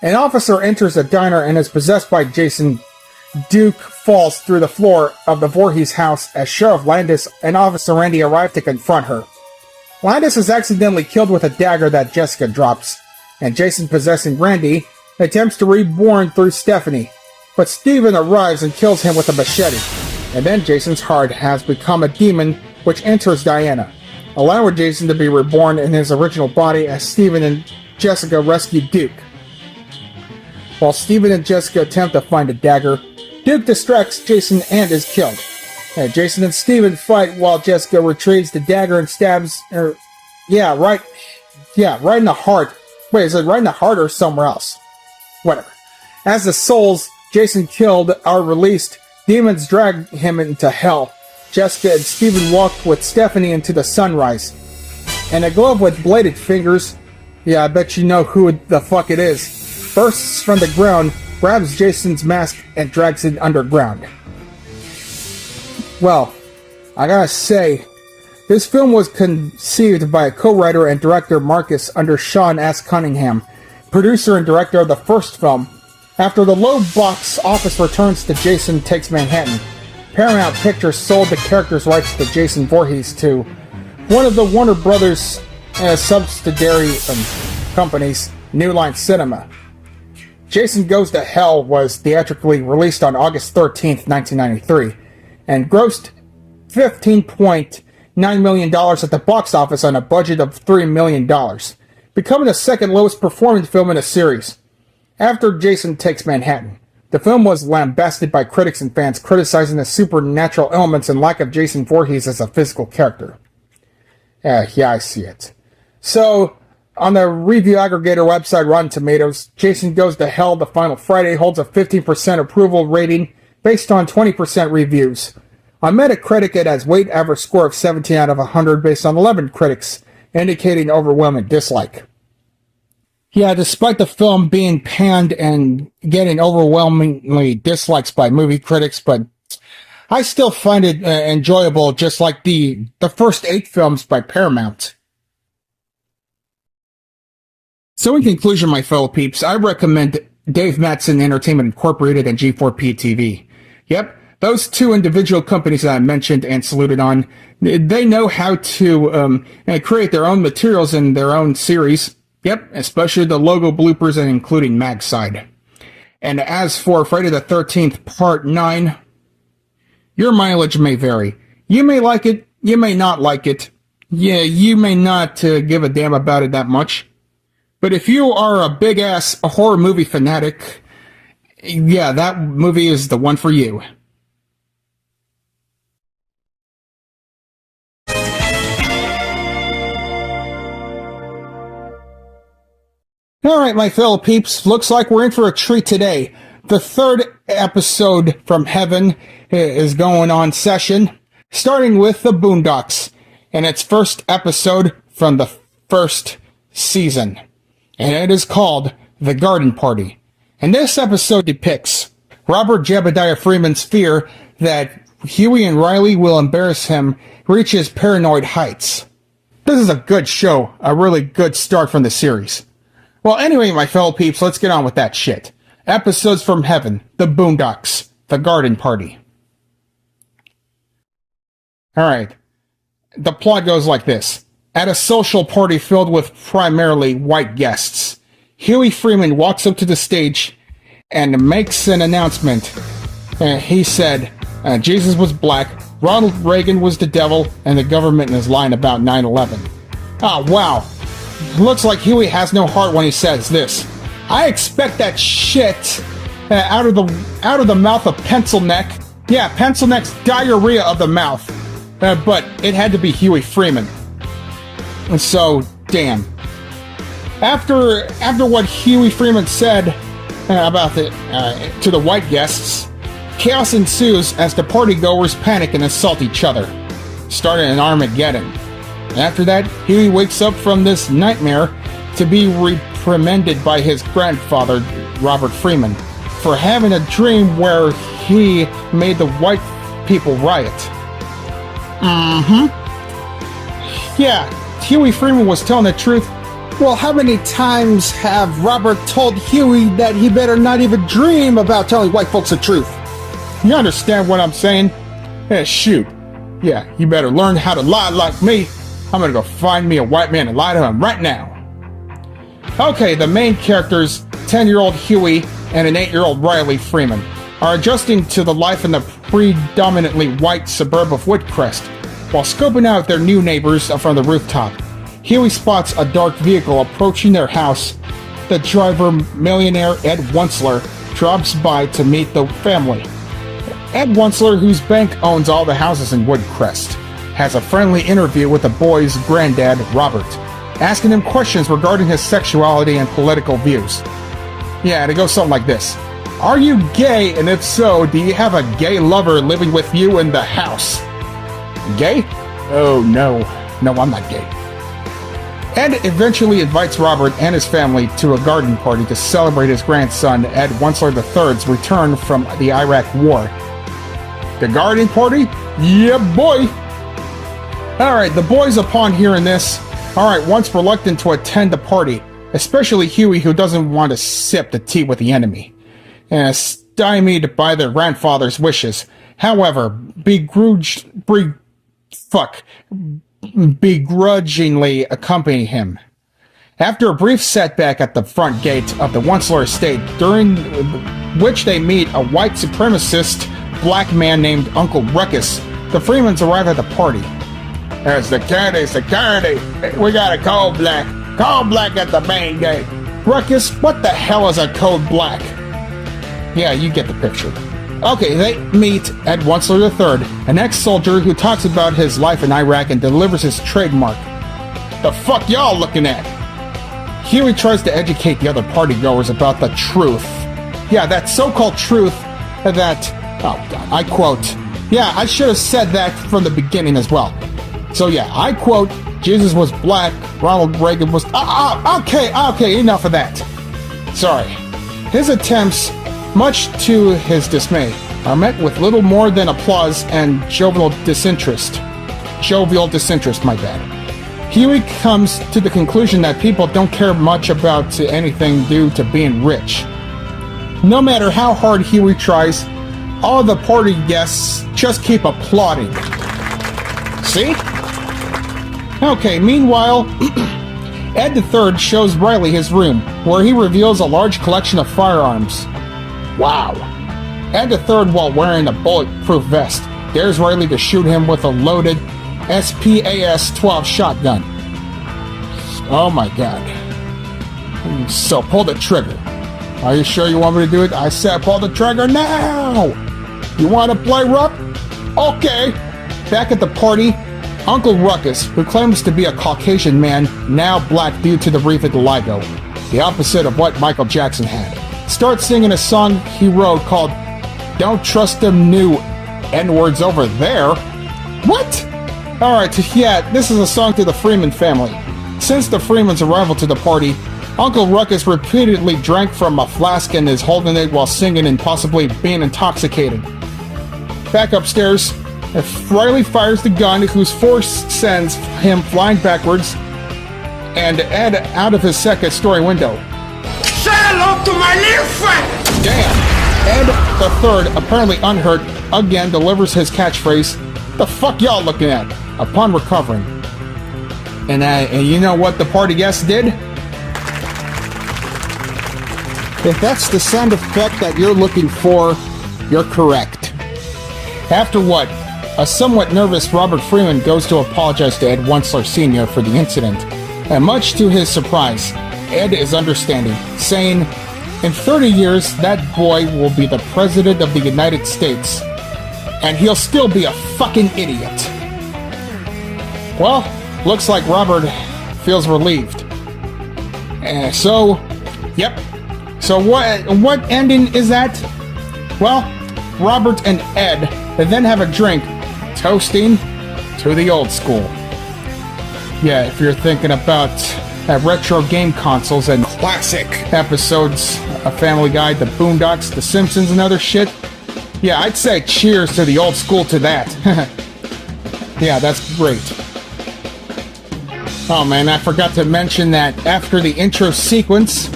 [SPEAKER 3] An officer enters the diner and is possessed by Jason. Duke falls through the floor of the Voorhees house as Sheriff Landis and Officer Randy arrive to confront her. Landis is accidentally killed with a dagger that Jessica drops, and Jason, possessing Randy, attempts to reborn through Stephanie, but Stephen arrives and kills him with a machete, and then Jason's heart has become a demon which enters Diana, allowing Jason to be reborn in his original body as Stephen and Jessica rescue Duke. While Stephen and Jessica attempt to find a dagger, Duke distracts Jason and is killed. Jason and Stephen fight while Jessica retrieves the dagger and stabs her. Right in the heart. Wait, is it right in the heart or somewhere else? Whatever. As the souls Jason killed are released, demons drag him into hell. Jessica and Stephen walk with Stephanie into the sunrise. And a glove with bladed fingers, I bet you know who the fuck it is, bursts from the ground, grabs Jason's mask, and drags it underground. Well, I gotta say, this film was conceived by co-writer and director Marcus under Sean S. Cunningham, producer and director of the first film. After the low box office returns to Jason Takes Manhattan, Paramount Pictures sold the character's rights to Jason Voorhees to one of the Warner Brothers subsidiary companies, New Line Cinema. Jason Goes to Hell was theatrically released on August 13th, 1993, and grossed $15.9 million at the box office on a budget of $3 million. becoming the second lowest performing film in the series, after Jason Takes Manhattan. The film was lambasted by critics and fans, criticizing the supernatural elements and lack of Jason Voorhees as a physical character. Yeah, I see it. So, on the review aggregator website Rotten Tomatoes, Jason Goes to Hell The Final Friday holds a 15% approval rating based on 20% reviews. On Metacritic, it has weighted average score of 17 out of 100 based on 11 critics, indicating overwhelming dislike. Yeah, despite the film being panned and getting overwhelmingly dislikes by movie critics, but I still find it enjoyable, just like the first 8 films by Paramount. So in conclusion, my fellow peeps, I recommend Dave Mattson Entertainment Incorporated and G4P TV. Yep, those 2 individual companies that I mentioned and saluted on, they know how to create their own materials in their own series. Yep, especially the logo bloopers and including Magside. And as for Friday the 13th Part 9, your mileage may vary. You may like it, you may not like it. Yeah, you may not give a damn about it that much. But if you are a big-ass horror movie fanatic, yeah, that movie is the one for you. Alright, my fellow peeps, looks like we're in for a treat today. The 3rd episode from Heaven is going on session, starting with The Boondocks, and its first episode from the first season. And it is called The Garden Party. And this episode depicts Robert Jebediah Freeman's fear that Huey and Riley will embarrass him, reach his paranoid heights. This is a good show, a really good start from the series. Well, anyway, my fellow peeps, let's get on with that shit. Episodes from Heaven, The Boondocks, The Garden Party. Alright, the plot goes like this. At a social party filled with primarily white guests, Huey Freeman walks up to the stage and makes an announcement. He said, Jesus was black, Ronald Reagan was the devil, and the government is lying about 9/11. Oh, wow. Looks like Huey has no heart when he says this. I expect that shit out of the mouth of Pencil Neck. Yeah, Pencil Neck's diarrhea of the mouth. But it had to be Huey Freeman. And so, damn. After what Huey Freeman said about to the white guests, chaos ensues as the partygoers panic and assault each other, starting an Armageddon. After that, Huey wakes up from this nightmare to be reprimanded by his grandfather, Robert Freeman, for having a dream where he made the white people riot. Yeah, Huey Freeman was telling the truth. Well, how many times have Robert told Huey that he better not even dream about telling white folks the truth? You understand what I'm saying? Yeah, shoot. Yeah, you better learn how to lie like me. I'm gonna go find me a white man and lie to him right now. Okay, the main characters, 10-year-old Huey and an 8-year-old Riley Freeman, are adjusting to the life in the predominantly white suburb of Woodcrest. While scoping out their new neighbors from the rooftop, Huey spots a dark vehicle approaching their house. The driver, millionaire Ed Wunsler, drops by to meet the family. Ed Wunsler, whose bank owns all the houses in Woodcrest, has a friendly interview with the boy's granddad, Robert, asking him questions regarding his sexuality and political views. Yeah, it goes something like this. Are you gay? And if so, do you have a gay lover living with you in the house? Gay? Oh, no. No, I'm not gay. Ed eventually invites Robert and his family to a garden party to celebrate his grandson, Ed Wunsler III's return from the Iraq War. The garden party? Yeah, boy! Alright, the boys, upon hearing this, once reluctant to attend the party, especially Huey, who doesn't want to sip the tea with the enemy, stymied by their grandfather's wishes. However, begrudgingly accompany him. After a brief setback at the front gate of the Wunsler estate, during which they meet a white supremacist black man named Uncle Ruckus, the Freemans arrive at the party. Security! We got a call, Black. Call black at the main gate. Ruckus, what the hell is a code black? Yeah, you get the picture. Okay, they meet Ed Wensler III, an ex-soldier who talks about his life in Iraq and delivers his trademark. The fuck y'all looking at? Huey tries to educate the other partygoers about the truth. Yeah, that so-called truth that... Oh, God, I quote... Yeah, I should have said that from the beginning as well. So yeah, I quote, Jesus was black, Ronald Reagan was... Okay, enough of that. Sorry. His attempts, much to his dismay, are met with little more than applause and jovial disinterest. Jovial disinterest, my bad. Huey comes to the conclusion that people don't care much about anything due to being rich. No matter how hard Huey tries, all the party guests just keep applauding. See? Okay, meanwhile, Ed III shows Riley his room, where he reveals a large collection of firearms. Wow. Ed III, while wearing a bulletproof vest, dares Riley to shoot him with a loaded SPAS-12 shotgun. Oh my god. So pull the trigger. Are you sure you want me to do it? I said pull the trigger now! You want to play rough? Okay. Back at the party, Uncle Ruckus, who claims to be a Caucasian man, now black due to the revitiligo, the opposite of what Michael Jackson had, starts singing a song he wrote called Don't Trust Them New N-Words Over There. What? Alright, yeah, this is a song to the Freeman family. Since the Freeman's arrival to the party, Uncle Ruckus repeatedly drank from a flask and is holding it while singing and possibly being intoxicated. Back upstairs, Riley fires the gun whose force sends him flying backwards and Ed out of his second-story window.
[SPEAKER 5] Say hello to my little friend!
[SPEAKER 3] Damn! Ed the Third, apparently unhurt, again delivers his catchphrase, "The fuck y'all looking at?" upon recovering. And you know what the party guests did? If that's the sound effect that you're looking for, you're correct. After what? A somewhat nervous Robert Freeman goes to apologize to Ed Wensler Sr. for the incident, and much to his surprise, Ed is understanding, saying, "In 30 years, that boy will be the President of the United States, and he'll still be a fucking idiot." Well, looks like Robert feels relieved. Yep. So what ending is that? Well, Robert and Ed then have a drink, toasting to the old school. Yeah, if you're thinking about retro game consoles and classic episodes of Family Guy, The Boondocks, The Simpsons, and other shit, yeah, I'd say cheers to the old school to that. Yeah, that's great. Oh man, I forgot to mention that after the intro sequence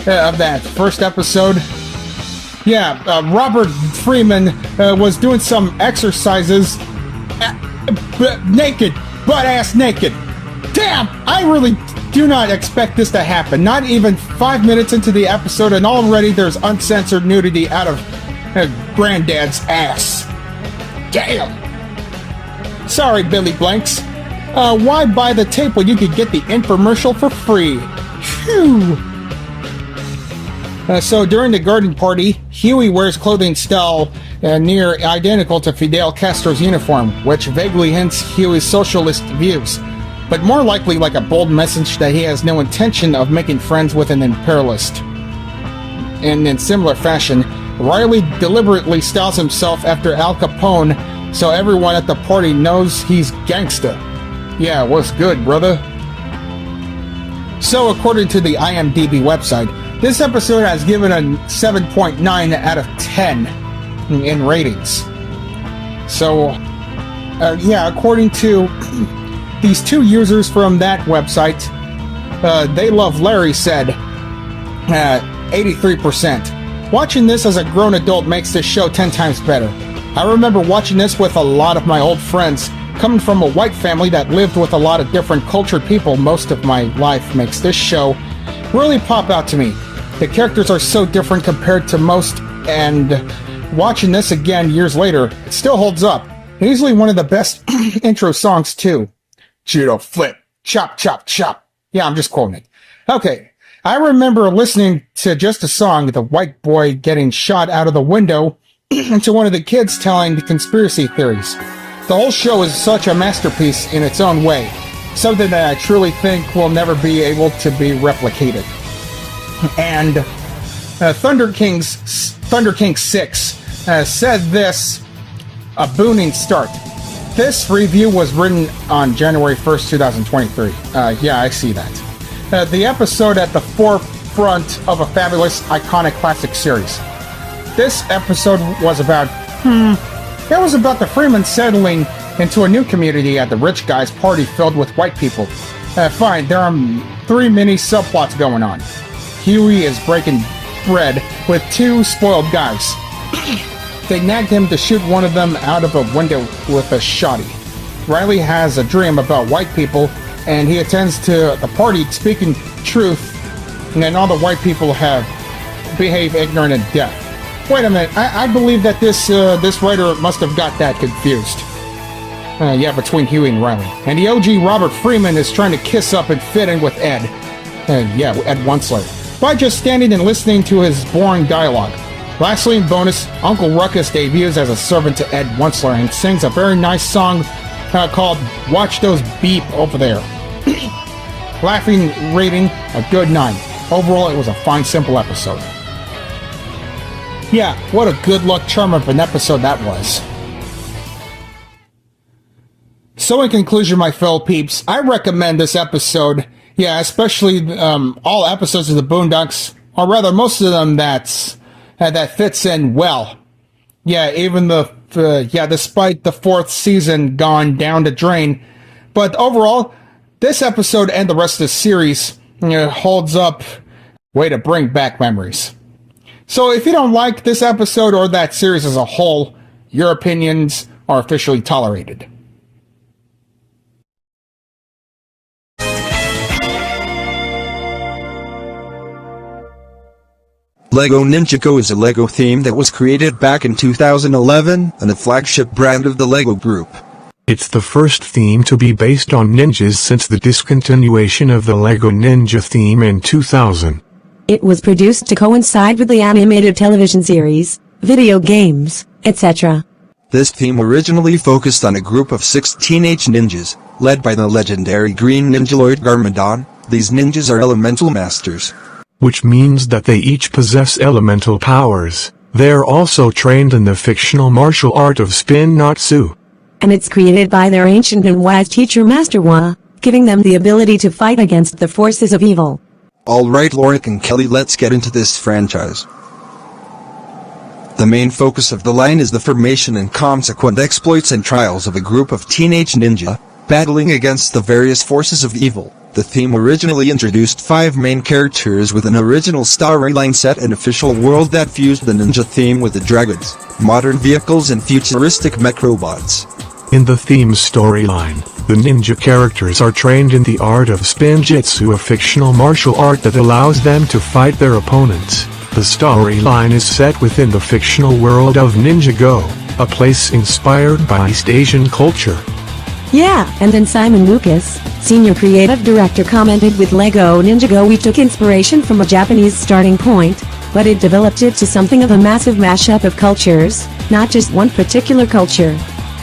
[SPEAKER 3] of that first episode, yeah, Robert Freeman was doing some exercises naked, butt-ass naked. Damn, I really do not expect this to happen. Not even 5 minutes into the episode and already there's uncensored nudity out of Granddad's ass. Damn. Sorry, Billy Blanks. Why buy the tape when you could get the infomercial for free? Phew. So during the garden party, Huey wears clothing style near identical to Fidel Castro's uniform, which vaguely hints Huey's socialist views, but more likely like a bold message that he has no intention of making friends with an imperialist. And in similar fashion, Riley deliberately styles himself after Al Capone so everyone at the party knows he's gangsta. Yeah, what's good, brother? So according to the IMDb website, this episode has given a 7.9 out of 10 in ratings. So, yeah, according to these two users from that website, They Love Larry said 83%. Watching this as a grown adult makes this show 10 times better. I remember watching this with a lot of my old friends. Coming from a white family that lived with a lot of different cultured people most of my life makes this show really pop out to me. The characters are so different compared to most, and watching this again years later, it still holds up. Easily one of the best intro songs too. Judo flip, chop chop chop. Yeah, I'm just quoting it. Okay. I remember listening to just a song, the white boy getting shot out of the window, to one of the kids telling conspiracy theories. The whole show is such a masterpiece in its own way, something that I truly think will never be able to be replicated. And Thunder King 6 said this, a booming start. This review was written on January 1st, 2023. Yeah, I see that. The episode at the forefront of a fabulous, iconic classic series. This episode was about, it was about the Freeman settling into a new community at the rich guy's party filled with white people. Fine, there are 3 mini subplots going on. Huey is breaking bread with 2 spoiled guys. They nagged him to shoot one of them out of a window with a shotty. Riley has a dream about white people, and he attends to the party speaking truth, and all the white people behave ignorant and deaf. Wait a minute, I believe that this writer must have got that confused. Yeah, between Huey and Riley. And the OG Robert Freeman is trying to kiss up and fit in with Ed. Yeah, Ed Wunsler. By just standing and listening to his boring dialogue. Lastly, in bonus, Uncle Ruckus debuts as a servant to Ed Wunsler and sings a very nice song called Watch Those Beep Over There. Laughing rating, a good 9. Overall, it was a fine, simple episode. Yeah, what a good luck charm of an episode that was. So in conclusion, my fellow peeps, I recommend this episode. Yeah, especially all episodes of the Boondocks, or rather most of them that fits in well. Yeah, even despite the 4th season gone down the drain. But overall, this episode and the rest of the series holds up. Way to bring back memories. So if you don't like this episode or that series as a whole, your opinions are officially tolerated.
[SPEAKER 6] LEGO Ninjago is a LEGO theme that was created back in 2011 and a flagship brand of the LEGO Group.
[SPEAKER 7] It's the first theme to be based on ninjas since the discontinuation of the LEGO Ninja theme in 2000.
[SPEAKER 8] It was produced to coincide with the animated television series, video games, etc.
[SPEAKER 6] This theme originally focused on a group of 6 teenage ninjas, led by the legendary Green Ninja Lord Garmadon. These ninjas are elemental masters,
[SPEAKER 7] which means that they each possess elemental powers. They're also trained in the fictional martial art of Spinjitzu.
[SPEAKER 8] And it's created by their ancient and wise teacher Master Wa, giving them the ability to fight against the forces of evil.
[SPEAKER 6] Alright Lorik and Kelly, let's get into this franchise. The main focus of the line is the formation and consequent exploits and trials of a group of teenage ninja, battling against the various forces of evil. The theme originally introduced 5 main characters with an original storyline set and official world that fused the ninja theme with the dragons, modern vehicles and futuristic mech robots.
[SPEAKER 7] In the theme's storyline, the ninja characters are trained in the art of Spinjitzu, a fictional martial art that allows them to fight their opponents. The storyline is set within the fictional world of Ninjago, a place inspired by East Asian culture.
[SPEAKER 8] Yeah, and then Simon Lucas, senior creative director, commented, with LEGO Ninjago we took inspiration from a Japanese starting point, but it developed it to something of a massive mashup of cultures, not just one particular culture.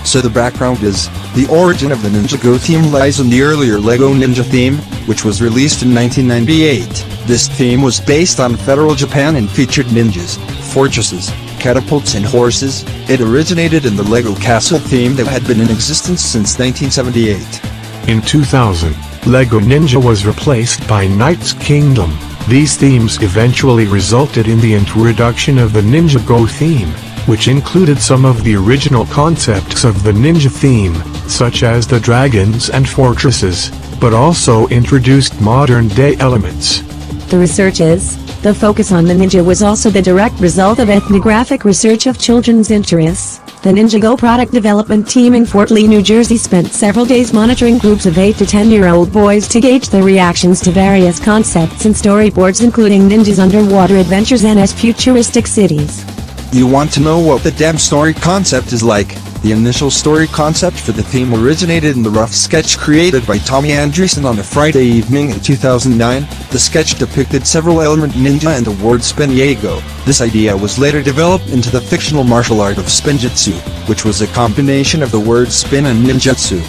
[SPEAKER 6] So the background is, the origin of the Ninjago theme lies in the earlier LEGO Ninja theme, which was released in 1998. This theme was based on feudal Japan and featured ninjas, fortresses, catapults and horses. It originated in the LEGO Castle theme that had been in existence since 1978.
[SPEAKER 7] In 2000, LEGO Ninja was replaced by Knight's Kingdom. These themes eventually resulted in the introduction of the Ninjago theme, which included some of the original concepts of the ninja theme, such as the dragons and fortresses, but also introduced modern-day elements.
[SPEAKER 8] The research is, the focus on the ninja was also the direct result of ethnographic research of children's interests. The Ninjago product development team in Fort Lee, New Jersey spent several days monitoring groups of 8 to 10-year-old boys to gauge their reactions to various concepts and storyboards, including ninjas' underwater adventures and futuristic cities.
[SPEAKER 6] You want to know what the damn story concept is like? The initial story concept for the theme originated in the rough sketch created by Tommy Andreessen on a Friday evening in 2009. The sketch depicted several element ninja and the word Spinjitzu. This idea was later developed into the fictional martial art of Spinjitzu, which was a combination of the words spin and ninjutsu.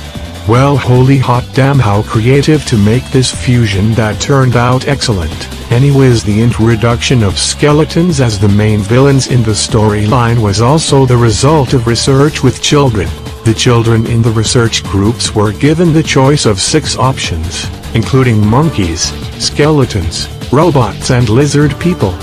[SPEAKER 7] Well, holy hot damn, how creative to make this fusion that turned out excellent. Anyways, the introduction of skeletons as the main villains in the storyline was also the result of research with children. The children in the research groups were given the choice of 6 options, including monkeys, skeletons, robots and lizard people.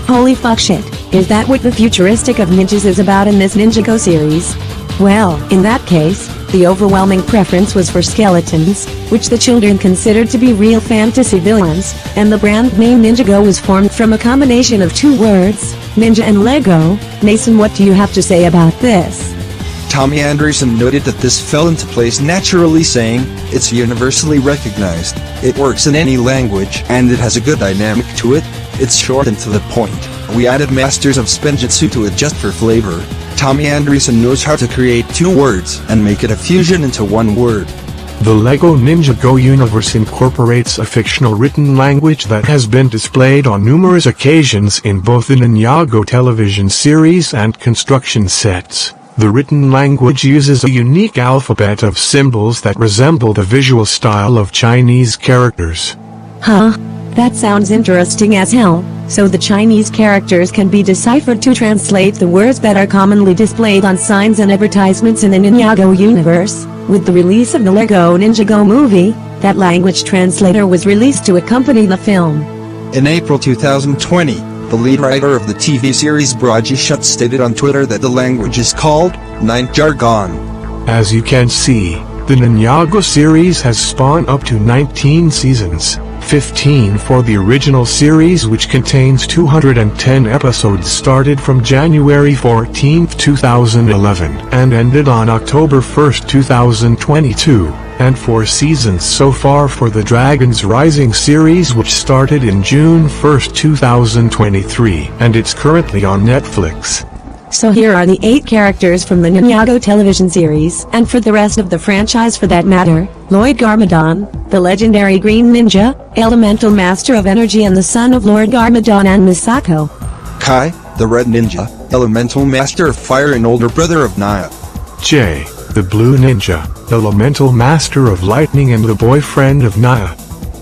[SPEAKER 8] Holy fuck shit, is that what the futuristic of ninjas is about in this Ninjago series? Well, in that case, the overwhelming preference was for skeletons, which the children considered to be real fantasy villains, and the brand name Ninjago was formed from a combination of 2 words, ninja and Lego. Mason, what do you have to say about this?
[SPEAKER 6] Tommy Andreessen noted that this fell into place naturally, saying, "It's universally recognized, it works in any language, and it has a good dynamic to it. It's short and to the point. We added Masters of Spinjitzu to it just for flavor." Tommy Andreessen knows how to create 2 words and make it a fusion into 1 word.
[SPEAKER 7] The LEGO Ninjago universe incorporates a fictional written language that has been displayed on numerous occasions in both the Ninjago television series and construction sets. The written language uses a unique alphabet of symbols that resemble the visual style of Chinese characters.
[SPEAKER 8] Huh? That sounds interesting as hell. So the Chinese characters can be deciphered to translate the words that are commonly displayed on signs and advertisements in the Ninjago universe. With the release of the LEGO Ninjago movie, that language translator was released to accompany the film.
[SPEAKER 6] In April 2020, the lead writer of the TV series Braji Shut stated on Twitter that the language is called Ninjago.
[SPEAKER 7] As you can see, the Ninjago series has spawned up to 19 seasons. 15 for the original series, which contains 210 episodes, started from January 14, 2011 and ended on October 1, 2022, and 4 seasons so far for the Dragons Rising series, which started in June 1, 2023, and it's currently on Netflix.
[SPEAKER 8] So here are the 8 characters from the Ninjago television series, and for the rest of the franchise for that matter: Lloyd Garmadon, the legendary Green Ninja, Elemental Master of Energy and the son of Lord Garmadon and Misako.
[SPEAKER 6] Kai, the Red Ninja, Elemental Master of Fire and older brother of Naya.
[SPEAKER 7] Jay, the Blue Ninja, Elemental Master of Lightning and the boyfriend of Naya.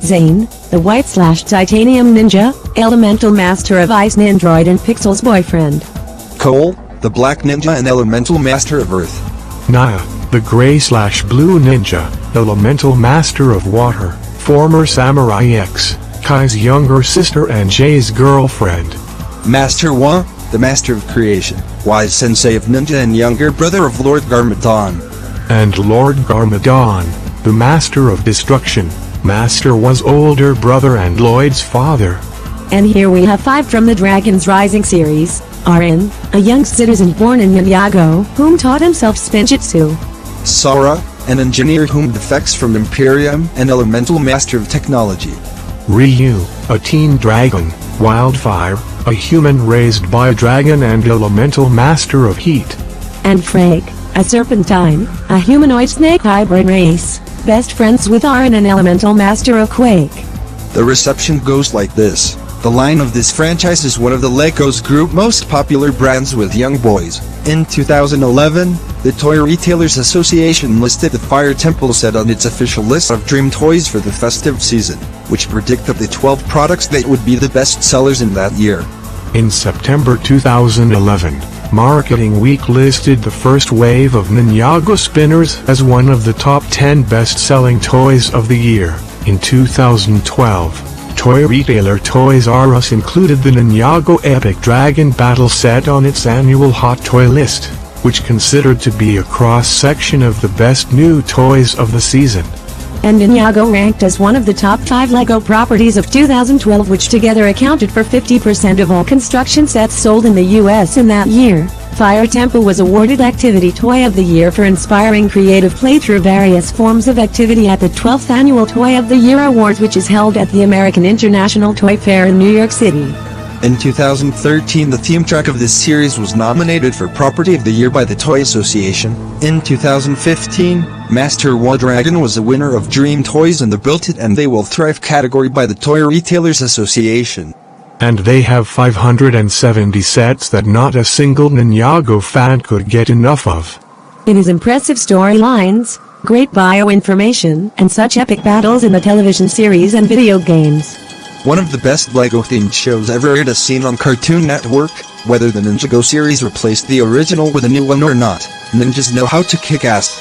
[SPEAKER 8] Zane, the White/Titanium Ninja, Elemental Master of Ice Nandroid and Pixel's boyfriend.
[SPEAKER 6] Cole, the Black Ninja and Elemental Master of Earth.
[SPEAKER 7] Naya, the Gray/Blue Ninja, Elemental Master of Water, former Samurai X, Kai's younger sister and Jay's girlfriend.
[SPEAKER 6] Master Wa, the Master of Creation, wise sensei of Ninja and younger brother of Lord Garmadon.
[SPEAKER 7] And Lord Garmadon, the Master of Destruction, Master Wa's older brother and Lloyd's father.
[SPEAKER 8] And here we have 5 from the Dragons Rising series. Arin, a young citizen born in Ninjago, whom taught himself Spinjitzu.
[SPEAKER 6] Sora, an engineer whom defects from Imperium and Elemental Master of Technology.
[SPEAKER 7] Ryu, a teen dragon, Wildfire, a human raised by a dragon and Elemental Master of Heat.
[SPEAKER 8] And Frag, a serpentine, a humanoid snake hybrid race, best friends with Arin and Elemental Master of Quake.
[SPEAKER 6] The reception goes like this. The line of this franchise is one of the LEGO's group most popular brands with young boys. In 2011, the Toy Retailers Association listed the Fire Temple set on its official list of dream toys for the festive season, which predicted the 12 products that would be the best sellers in that year.
[SPEAKER 7] In September 2011, Marketing Week listed the first wave of Ninjago spinners as one of the top 10 best-selling toys of the year. In 2012, toy retailer Toys R Us included the Ninjago Epic Dragon Battle set on its annual Hot Toy list, which considered to be a cross-section of the best new toys of the season.
[SPEAKER 8] And Ninjago ranked as one of the top 5 LEGO properties of 2012, which together accounted for 50% of all construction sets sold in the US in that year. Fire Temple was awarded Activity Toy of the Year for inspiring creative play through various forms of activity at the 12th Annual Toy of the Year Awards, which is held at the American International Toy Fair in New York City.
[SPEAKER 6] In 2013, the theme track of this series was nominated for Property of the Year by the Toy Association. In 2015, Master Wa Dragon was a winner of Dream Toys in the Built It and They Will Thrive category by the Toy Retailers Association.
[SPEAKER 7] And they have 570 sets that not a single Ninjago fan could get enough of.
[SPEAKER 8] It is impressive storylines, great bio-information, and such epic battles in the television series and video games.
[SPEAKER 6] One of the best LEGO-themed shows ever aired as seen on Cartoon Network. Whether the Ninjago series replaced the original with a new one or not, ninjas know how to kick ass.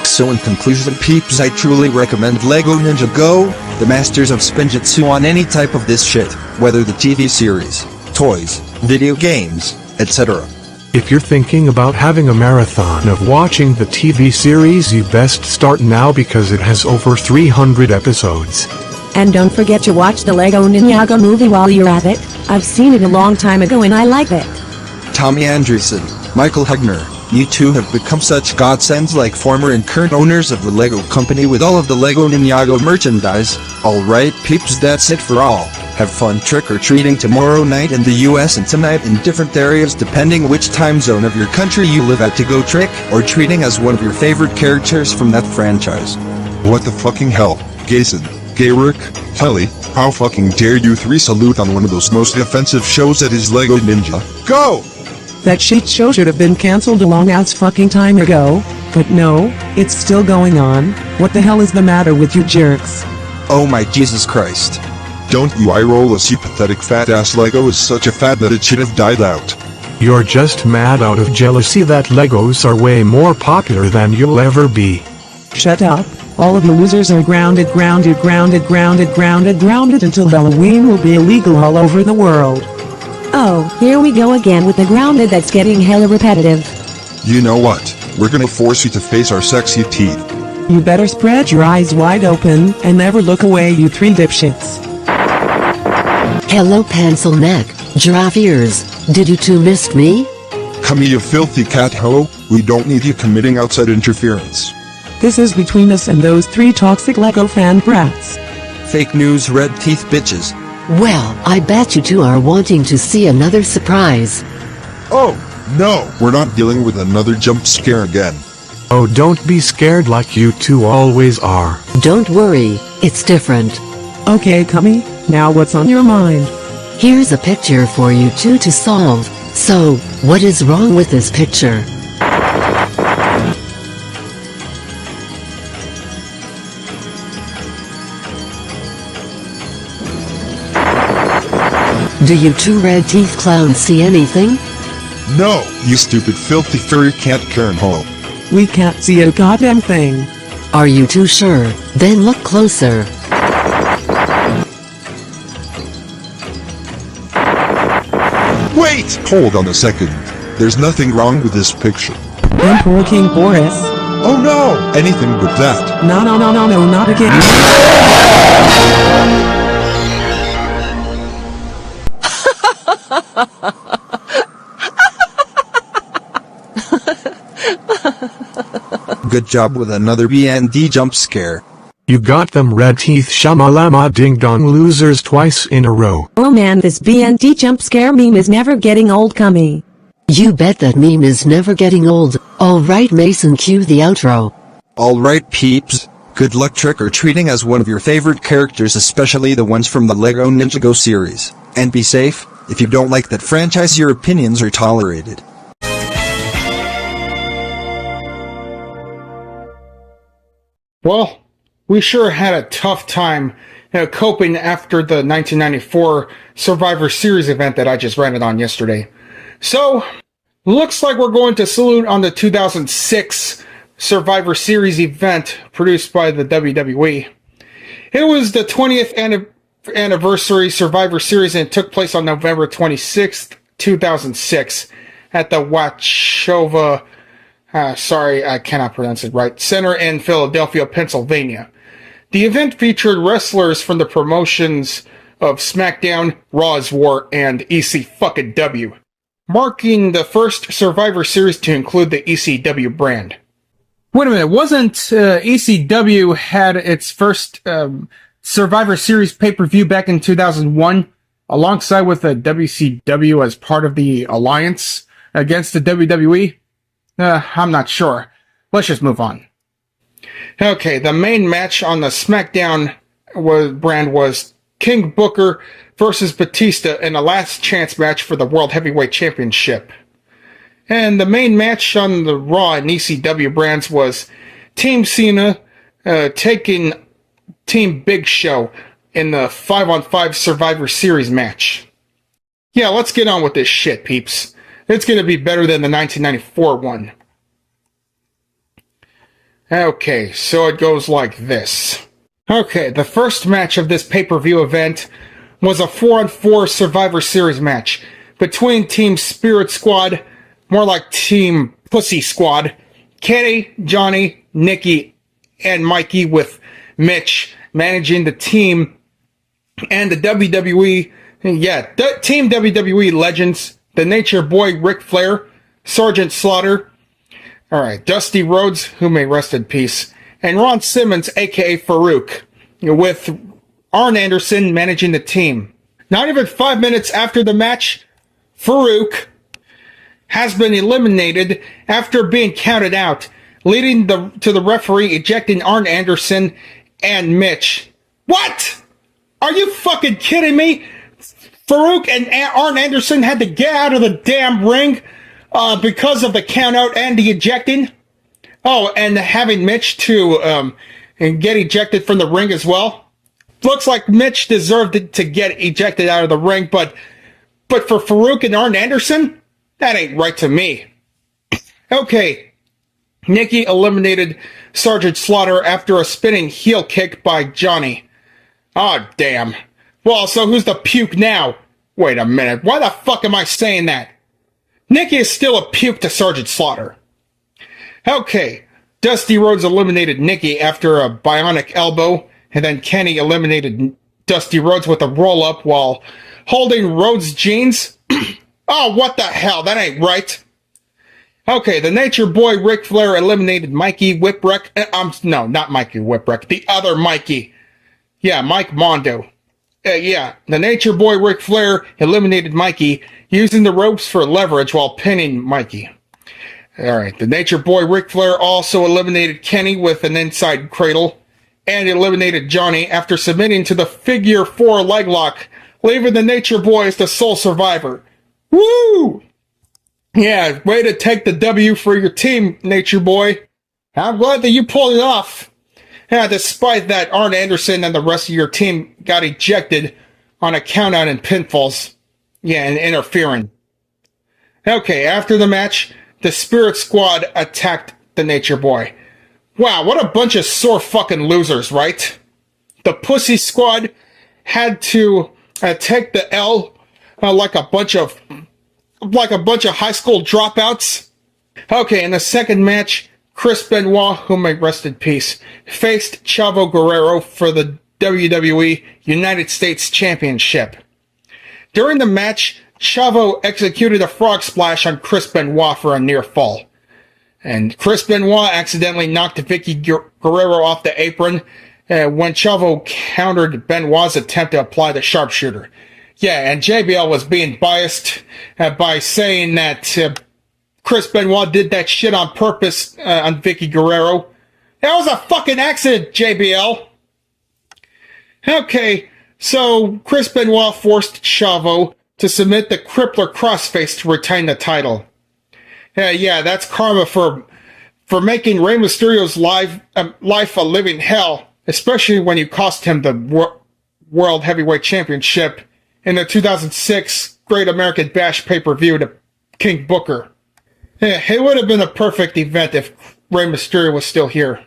[SPEAKER 6] So in conclusion peeps, I truly recommend LEGO Ninjago, the masters of Spinjitzu on any type of this shit, whether the TV series, toys, video games, etc.
[SPEAKER 7] If you're thinking about having a marathon of watching the TV series, you best start now because it has over 300 episodes.
[SPEAKER 8] And don't forget to watch the LEGO Ninjago movie while you're at it. I've seen it a long time ago and I like it.
[SPEAKER 6] Tommy Andreessen, Michael Hegner, you two have become such godsends like former and current owners of the LEGO company with all of the LEGO Ninjago merchandise. Alright peeps, that's it for all. Have fun trick-or-treating tomorrow night in the US and tonight in different areas depending which time zone of your country you live at to go trick-or-treating as one of your favorite characters from that franchise.
[SPEAKER 9] What the fucking hell, Jason, Gayrick, Kelly, how fucking dare you three salute on one of those most offensive shows that is LEGO Ninja. Go!
[SPEAKER 10] That shit show should have been cancelled a long ass fucking time ago, but no, it's still going on. What the hell is the matter with you jerks?
[SPEAKER 6] Oh my Jesus Christ.
[SPEAKER 9] Don't you eye roll as you pathetic fat ass. LEGO is such a fad that it should have died out.
[SPEAKER 7] You're just mad out of jealousy that Legos are way more popular than you'll ever be.
[SPEAKER 10] Shut up. All of the losers are grounded until Halloween will be illegal all over the world.
[SPEAKER 8] Oh, here we go again with the grounded that's getting hella repetitive.
[SPEAKER 9] You know what? We're gonna force you to face our sexy teeth.
[SPEAKER 10] You better spread your eyes wide open and never look away, you three dipshits.
[SPEAKER 11] Hello pencil neck, giraffe ears, did you two miss me?
[SPEAKER 9] Come here you filthy cat ho, we don't need you committing outside interference.
[SPEAKER 10] This is between us and those three toxic LEGO fan brats.
[SPEAKER 6] Fake news red teeth bitches.
[SPEAKER 11] Well, I bet you two are wanting to see another surprise.
[SPEAKER 9] Oh, no, we're not dealing with another jump scare again.
[SPEAKER 7] Oh, don't be scared like you two always are.
[SPEAKER 11] Don't worry, it's different.
[SPEAKER 10] Okay, Cummy, now what's on your mind?
[SPEAKER 11] Here's a picture for you two to solve. So, what is wrong with this picture? Do you two red teeth clowns see anything?
[SPEAKER 9] No, you stupid filthy furry cat Karen ho.
[SPEAKER 10] We can't see a goddamn thing.
[SPEAKER 11] Are you too sure? Then look closer.
[SPEAKER 9] Wait! Hold on a second. There's nothing wrong with this picture.
[SPEAKER 10] Emperor King Boris.
[SPEAKER 9] Oh no! Anything but that.
[SPEAKER 10] No, not again.
[SPEAKER 6] Good job with another BND jump scare.
[SPEAKER 7] You got them red teeth shamalama ding dong losers twice in a row.
[SPEAKER 8] Oh man, this BND jump scare meme is never getting old, Cummy.
[SPEAKER 11] You bet that meme is never getting old. Alright Mason, cue the outro.
[SPEAKER 6] Alright peeps, good luck trick-or-treating as one of your favorite characters, especially the ones from the LEGO Ninjago series. And be safe, if you don't like that franchise your opinions are tolerated.
[SPEAKER 3] Well, we sure had a tough time coping after the 1994 Survivor Series event that I just ranted on yesterday. So, looks like we're going to salute on the 2006 Survivor Series event produced by the WWE. It was the 20th anniversary Survivor Series and it took place on November 26th, 2006 at the Wachova, sorry, I cannot pronounce it right, Center in Philadelphia, Pennsylvania. The event featured wrestlers from the promotions of SmackDown, Raw's War, and ECW, marking the first Survivor Series to include the ECW brand. Wait a minute, wasn't ECW had its first Survivor Series pay-per-view back in 2001, alongside with the WCW as part of the alliance against the WWE? I'm not sure. Let's just move on. Okay, the main match on the SmackDown brand was King Booker versus Batista in a last chance match for the World Heavyweight Championship. And the main match on the Raw and ECW brands was Team Cena taking Team Big Show in the 5-on-5 Survivor Series match. Yeah, let's get on with this shit, peeps. It's gonna be better than the 1994 one. Okay, so it goes like this. Okay, the first match of this pay-per-view event was a 4-on-4 Survivor Series match between Team Spirit Squad, more like Team Pussy Squad, Kenny, Johnny, Nikki, and Mikey, with Mitch managing the team, and the WWE, Team WWE legends, the Nature Boy Ric Flair, Sergeant Slaughter, alright, Dusty Rhodes, who may rest in peace, and Ron Simmons, aka Farouk, with Arn Anderson managing the team. Not even 5 minutes after the match, Farouk has been eliminated after being counted out, leading to the referee ejecting Arn Anderson and Mitch. What? Are you fucking kidding me? Farouk and Arn Anderson had to get out of the damn ring because of the countout and the ejecting. Oh, and having Mitch to get ejected from the ring as well. Looks like Mitch deserved to get ejected out of the ring, but for Farouk and Arn Anderson, that ain't right to me. Okay, Nikki eliminated Sergeant Slaughter after a spinning heel kick by Johnny. Oh, damn. Well, so who's the puke now? Wait a minute, why the fuck am I saying that? Nikki is still a puke to Sergeant Slaughter. Okay, Dusty Rhodes eliminated Nikki after a bionic elbow, and then Kenny eliminated Dusty Rhodes with a roll-up while holding Rhodes' jeans. Oh, what the hell, that ain't right. Okay, the Nature Boy Ric Flair eliminated Mikey Whipwreck. No, not Mikey Whipwreck, the other Mikey. Yeah, Mike Mondo. The Nature Boy Ric Flair eliminated Mikey, using the ropes for leverage while pinning Mikey. Alright, the Nature Boy Ric Flair also eliminated Kenny with an inside cradle, and eliminated Johnny after submitting to the figure 4 leg lock, leaving the Nature Boy as the sole survivor. Woo! Yeah, way to take the W for your team, Nature Boy. I'm glad that you pulled it off. Yeah, despite that, Arn Anderson and the rest of your team got ejected on a countout and pinfalls. Yeah, and interfering. Okay, after the match, the Spirit Squad attacked the Nature Boy. Wow, what a bunch of sore fucking losers, right? The Pussy Squad had to take the L like a bunch of high school dropouts. Okay, in the second match, Chris Benoit, who may rest in peace, faced Chavo Guerrero for the WWE United States Championship. During the match, Chavo executed a frog splash on Chris Benoit for a near fall. And Chris Benoit accidentally knocked Vicky Guerrero off the apron when Chavo countered Benoit's attempt to apply the sharpshooter. Yeah, and JBL was being biased by saying that Chris Benoit did that shit on purpose on Vicky Guerrero. That was a fucking accident, JBL. Okay, so Chris Benoit forced Chavo to submit the Crippler Crossface to retain the title. Yeah, that's karma for making Rey Mysterio's life a living hell, especially when you cost him the World Heavyweight Championship in the 2006 Great American Bash pay-per-view to King Booker. Yeah, it would have been a perfect event if Rey Mysterio was still here.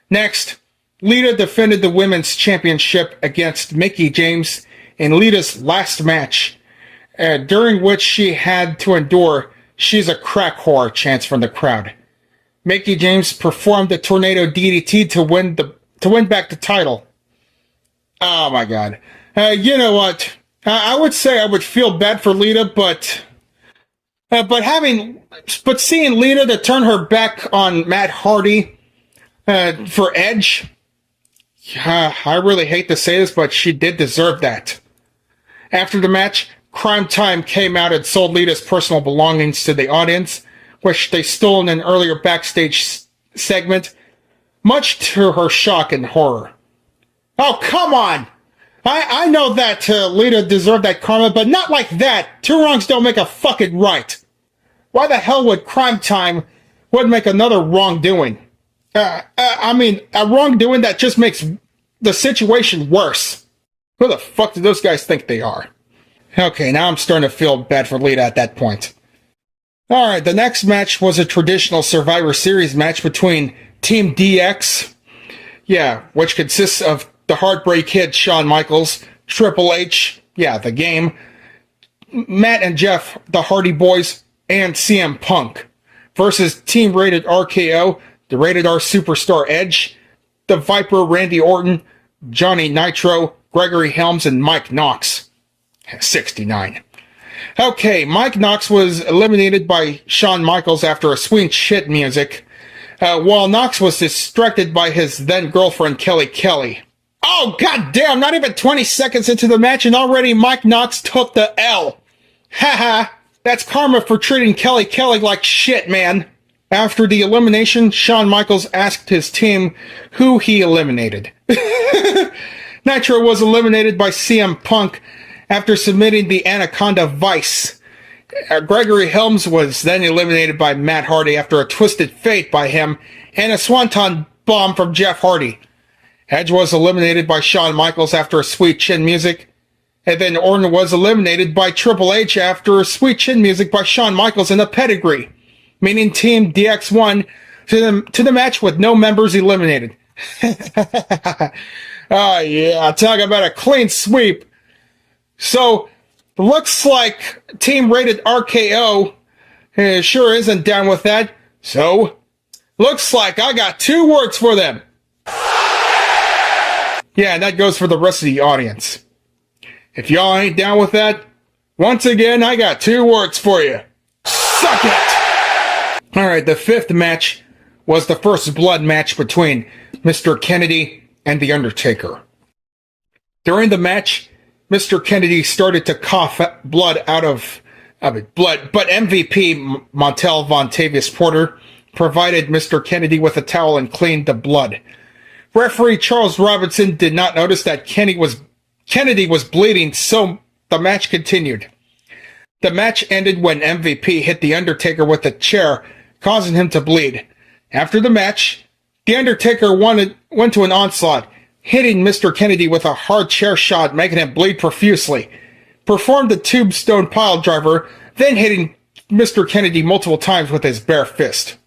[SPEAKER 3] Next, Lita defended the Women's Championship against Mickie James in Lita's last match, during which she had to endure "She's a crack whore" chants from the crowd. Mickie James performed the Tornado DDT to win back the title. Oh my god. You know what? I would say I would feel bad for Lita, but seeing Lita to turn her back on Matt Hardy for Edge, Yeah, I really hate to say this, but she did deserve that. After the match, Crime Time came out and sold Lita's personal belongings to the audience, which they stole in an earlier backstage segment, much to her shock and horror. Oh, come on! I know that Lita deserved that karma, but not like that. Two wrongs don't make a fucking right. Why the hell would Crime Time would make another wrongdoing? I mean, a wrongdoing that just makes the situation worse. Who the fuck do those guys think they are? Okay, now I'm starting to feel bad for Lita at that point. Alright, the next match was a traditional Survivor Series match between Team DX, which consists of the Heartbreak Kid Shawn Michaels, Triple H, the game, Matt and Jeff, the Hardy Boys, and CM Punk, versus Team Rated RKO, the Rated R Superstar Edge, the Viper Randy Orton, Johnny Nitro, Gregory Helms, and Mike Knox. 69. Okay, Mike Knox was eliminated by Shawn Michaels after a sweet shit music, while Knox was distracted by his then-girlfriend Kelly Kelly. Oh, goddamn, not even 20 seconds into the match and already Mike Knox took the L. Haha, that's karma for treating Kelly Kelly like shit, man. After the elimination, Shawn Michaels asked his team who he eliminated. Nitro was eliminated by CM Punk after submitting the Anaconda Vice. Gregory Helms was then eliminated by Matt Hardy after a Twisted Fate by him and a Swanton Bomb from Jeff Hardy. Edge was eliminated by Shawn Michaels after a Sweet Chin Music, and then Orton was eliminated by Triple H after a Sweet Chin Music by Shawn Michaels and a Pedigree, meaning Team DX won to the match with no members eliminated. Oh yeah, talk about a clean sweep. So, looks like Team Rated RKO sure isn't down with that. So, looks like I got 2 words for them. Yeah, and that goes for the rest of the audience. If y'all ain't down with that, once again, I got 2 words for you. Suck it! Alright, the 5th match was the first blood match between Mr. Kennedy and The Undertaker. During the match, Mr. Kennedy started to cough blood out of blood, but MVP Montel Vontavious Porter provided Mr. Kennedy with a towel and cleaned the blood. Referee Charles Robinson did not notice that Kennedy was bleeding, so the match continued. The match ended when MVP hit The Undertaker with a chair, causing him to bleed. After the match, The Undertaker went to an onslaught, hitting Mr. Kennedy with a hard chair shot, making him bleed profusely. Performed the tombstone pile driver, then hitting Mr. Kennedy multiple times with his bare fist.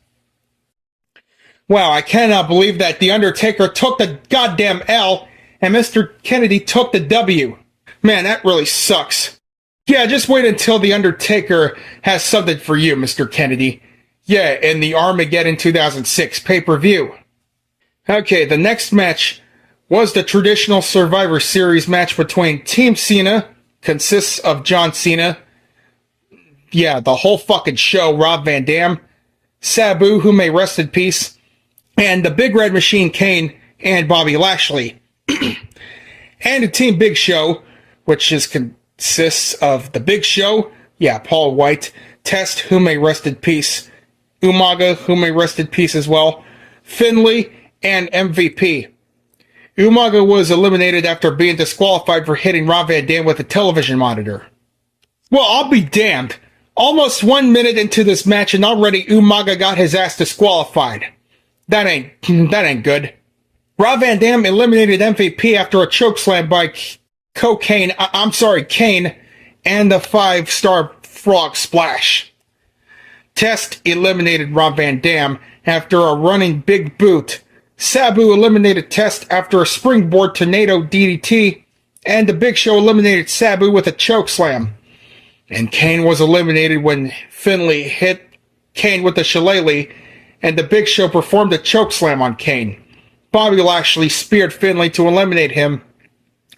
[SPEAKER 3] Wow, I cannot believe that The Undertaker took the goddamn L and Mr. Kennedy took the W. Man, that really sucks. Yeah, just wait until The Undertaker has something for you, Mr. Kennedy. Yeah, in the Armageddon 2006 pay-per-view. Okay, the next match was the traditional Survivor Series match between Team Cena, consists of John Cena, the whole fucking show, Rob Van Dam, Sabu, who may rest in peace, and the Big Red Machine Kane and Bobby Lashley. And a Team Big Show, which consists of the Big Show, Paul White, Test, who may rest in peace, Umaga, who may rest in peace as well, Finlay, and MVP. Umaga was eliminated after being disqualified for hitting Rob Van Dam with a television monitor. Well, I'll be damned. Almost 1 minute into this match and already Umaga got his ass disqualified. That ain't good. Rob Van Dam eliminated MVP after a chokeslam by Kane, and the 5-star frog splash. Test eliminated Rob Van Dam after a running big boot. Sabu eliminated Test after a springboard tornado DDT, and the Big Show eliminated Sabu with a chokeslam. And Kane was eliminated when Finlay hit Kane with a shillelagh, and the Big Show performed a chokeslam on Kane. Bobby Lashley speared Finlay to eliminate him.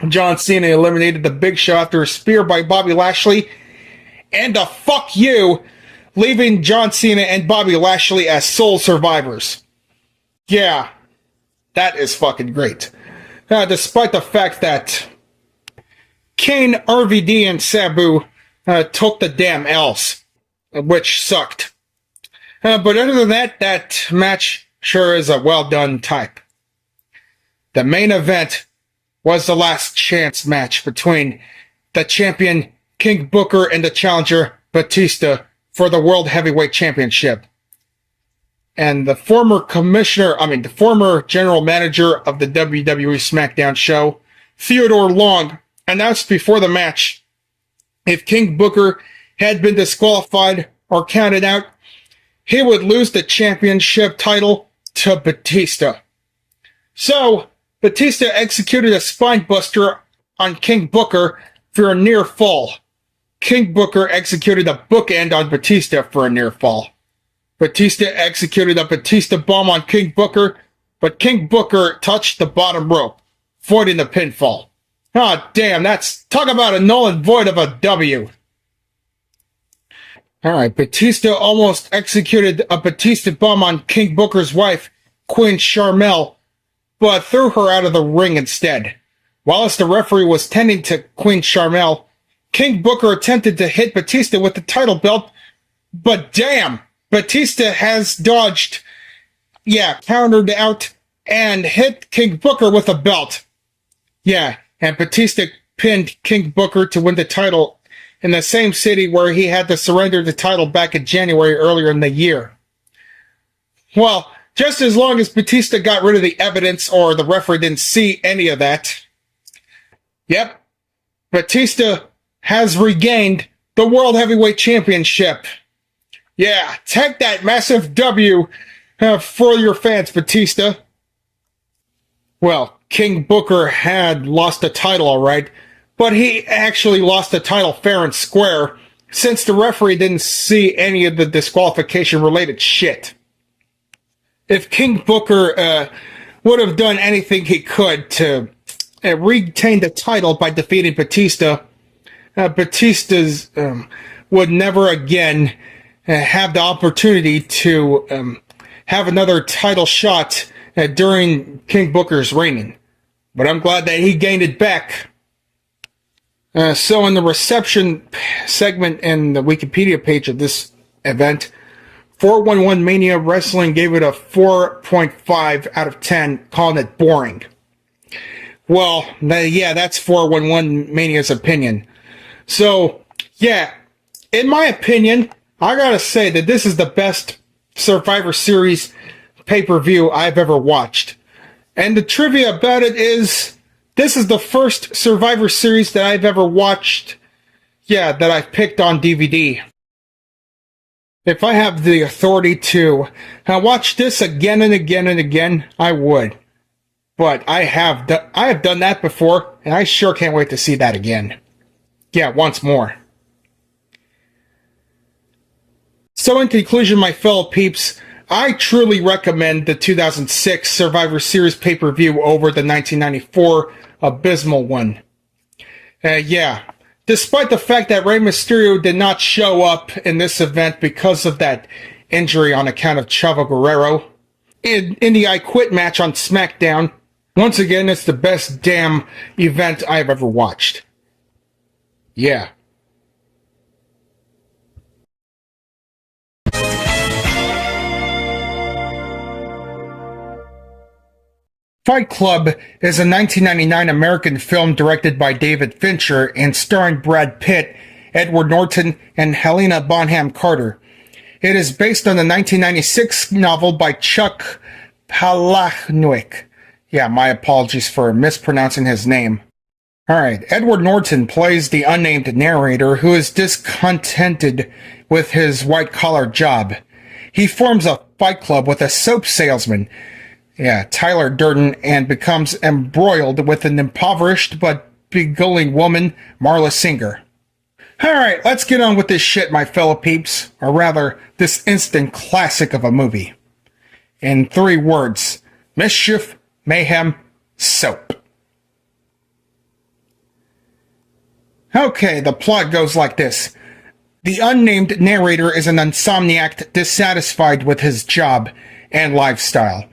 [SPEAKER 3] John Cena eliminated the Big Show after a spear by Bobby Lashley, and a fuck you, leaving John Cena and Bobby Lashley as sole survivors. Yeah, that is fucking great. despite the fact that Kane, RVD, and Sabu took the damn L's, which sucked. But other than that, that match sure is a well-done type. The main event was the last chance match between the champion King Booker and the challenger Batista for the World Heavyweight Championship. And the former general manager of the WWE SmackDown show, Theodore Long, announced before the match if King Booker had been disqualified or counted out, he would lose the championship title to Batista. So, Batista executed a spine buster on King Booker for a near fall. King Booker executed a bookend on Batista for a near fall. Batista executed a Batista bomb on King Booker, but King Booker touched the bottom rope, voiding the pinfall. Ah, damn, talk about a null and void of a W. Alright, Batista almost executed a Batista bomb on King Booker's wife, Queen Sharmell, but threw her out of the ring instead. Whilst the referee was tending to Queen Sharmell, King Booker attempted to hit Batista with the title belt, but damn, Batista has dodged, countered out, and hit King Booker with a belt. Yeah, and Batista pinned King Booker to win the title in the same city where he had to surrender the title back in January earlier in the year. Well, just as long as Batista got rid of the evidence or the referee didn't see any of that. Yep, Batista has regained the World Heavyweight Championship. Yeah, take that massive W for your fans, Batista. Well, King Booker had lost the title, alright, but he actually lost the title fair and square since the referee didn't see any of the disqualification-related shit. If King Booker would have done anything he could to retain the title by defeating Batista, Batista's would never again have the opportunity to have another title shot during King Booker's reigning. But I'm glad that he gained it back. So in the reception segment in the Wikipedia page of this event, 411 Mania Wrestling gave it a 4.5 out of 10, calling it boring. Well, that's 411 Mania's opinion. So, in my opinion, I gotta say that this is the best Survivor Series pay-per-view I've ever watched. And the trivia about it is, this is the first Survivor Series that I've ever watched, that I've picked on DVD. If I have the authority to watch this again and again and again, I would. But I have done that before, and I sure can't wait to see that again. Once more. So in conclusion, my fellow peeps, I truly recommend the 2006 Survivor Series pay-per-view over the 1994 abysmal one. Despite the fact that Rey Mysterio did not show up in this event because of that injury on account of Chavo Guerrero, in the I Quit match on SmackDown, once again, it's the best damn event I've ever watched. Fight Club is a 1999 American film directed by David Fincher and starring Brad Pitt, Edward Norton, and Helena Bonham Carter. It is based on the 1996 novel by Chuck Palahniuk. My apologies for mispronouncing his name. Alright, Edward Norton plays the unnamed narrator who is discontented with his white-collar job. He forms a fight club with a soap salesman, Tyler Durden, and becomes embroiled with an impoverished but beguiling woman, Marla Singer. Alright, let's get on with this shit, my fellow peeps, or rather, this instant classic of a movie. In 3 words, mischief, mayhem, soap. Okay, the plot goes like this. The unnamed narrator is an insomniac dissatisfied with his job and lifestyle.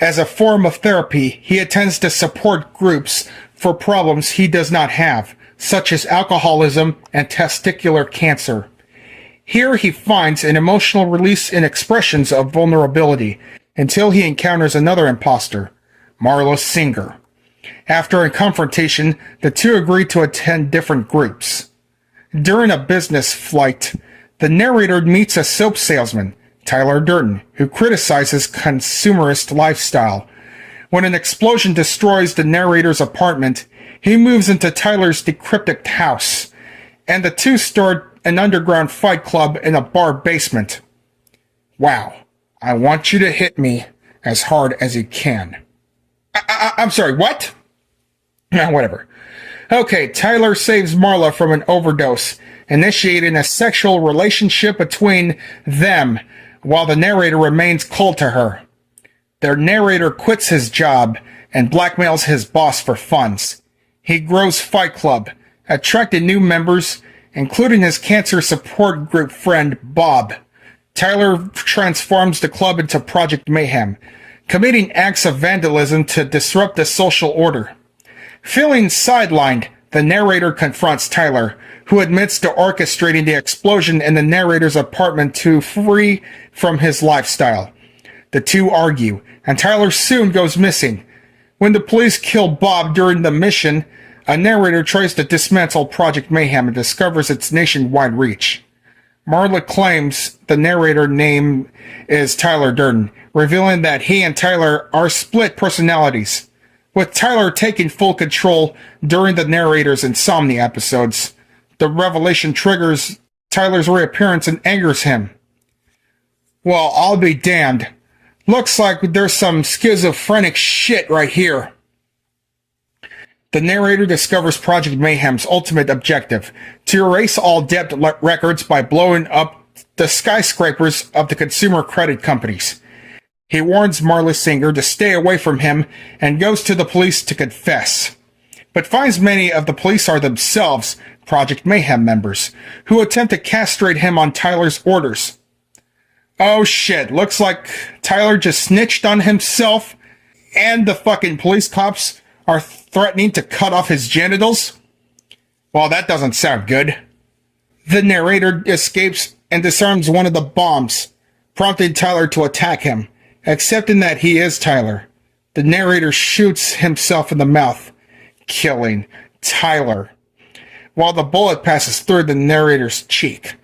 [SPEAKER 3] As a form of therapy, he attends to support groups for problems he does not have, such as alcoholism and testicular cancer. Here he finds an emotional release in expressions of vulnerability until he encounters another imposter, Marla Singer. After a confrontation, the two agree to attend different groups. During a business flight, the narrator meets a soap salesman, Tyler Durden, who criticizes consumerist lifestyle. When an explosion destroys the narrator's apartment, he moves into Tyler's decrepit house, and the two start an underground fight club in a bar basement. Wow, I want you to hit me as hard as you can. I'm sorry, what? Whatever. Okay, Tyler saves Marla from an overdose, initiating a sexual relationship between them, while the narrator remains cold to her. The narrator quits his job and blackmails his boss for funds. He grows Fight Club, attracting new members, including his cancer support group friend, Bob. Tyler transforms the club into Project Mayhem, committing acts of vandalism to disrupt the social order. Feeling sidelined, the narrator confronts Tyler, who admits to orchestrating the explosion in the narrator's apartment to free from his lifestyle. The two argue, and Tyler soon goes missing. When the police kill Bob during the mission, a narrator tries to dismantle Project Mayhem and discovers its nationwide reach. Marla claims the narrator name is Tyler Durden, revealing that he and Tyler are split personalities. With Tyler taking full control during the narrator's insomnia episodes, the revelation triggers Tyler's reappearance and angers him. Well, I'll be damned. Looks like there's some schizophrenic shit right here. The narrator discovers Project Mayhem's ultimate objective, to erase all debt records by blowing up the skyscrapers of the consumer credit companies. He warns Marla Singer to stay away from him and goes to the police to confess, but finds many of the police are themselves Project Mayhem members, who attempt to castrate him on Tyler's orders. Oh shit, looks like Tyler just snitched on himself, and the fucking police cops are threatening to cut off his genitals? Well, that doesn't sound good. The narrator escapes and disarms one of the bombs, prompting Tyler to attack him. Accepting that he is Tyler, the narrator shoots himself in the mouth, killing Tyler, while the bullet passes through the narrator's cheek.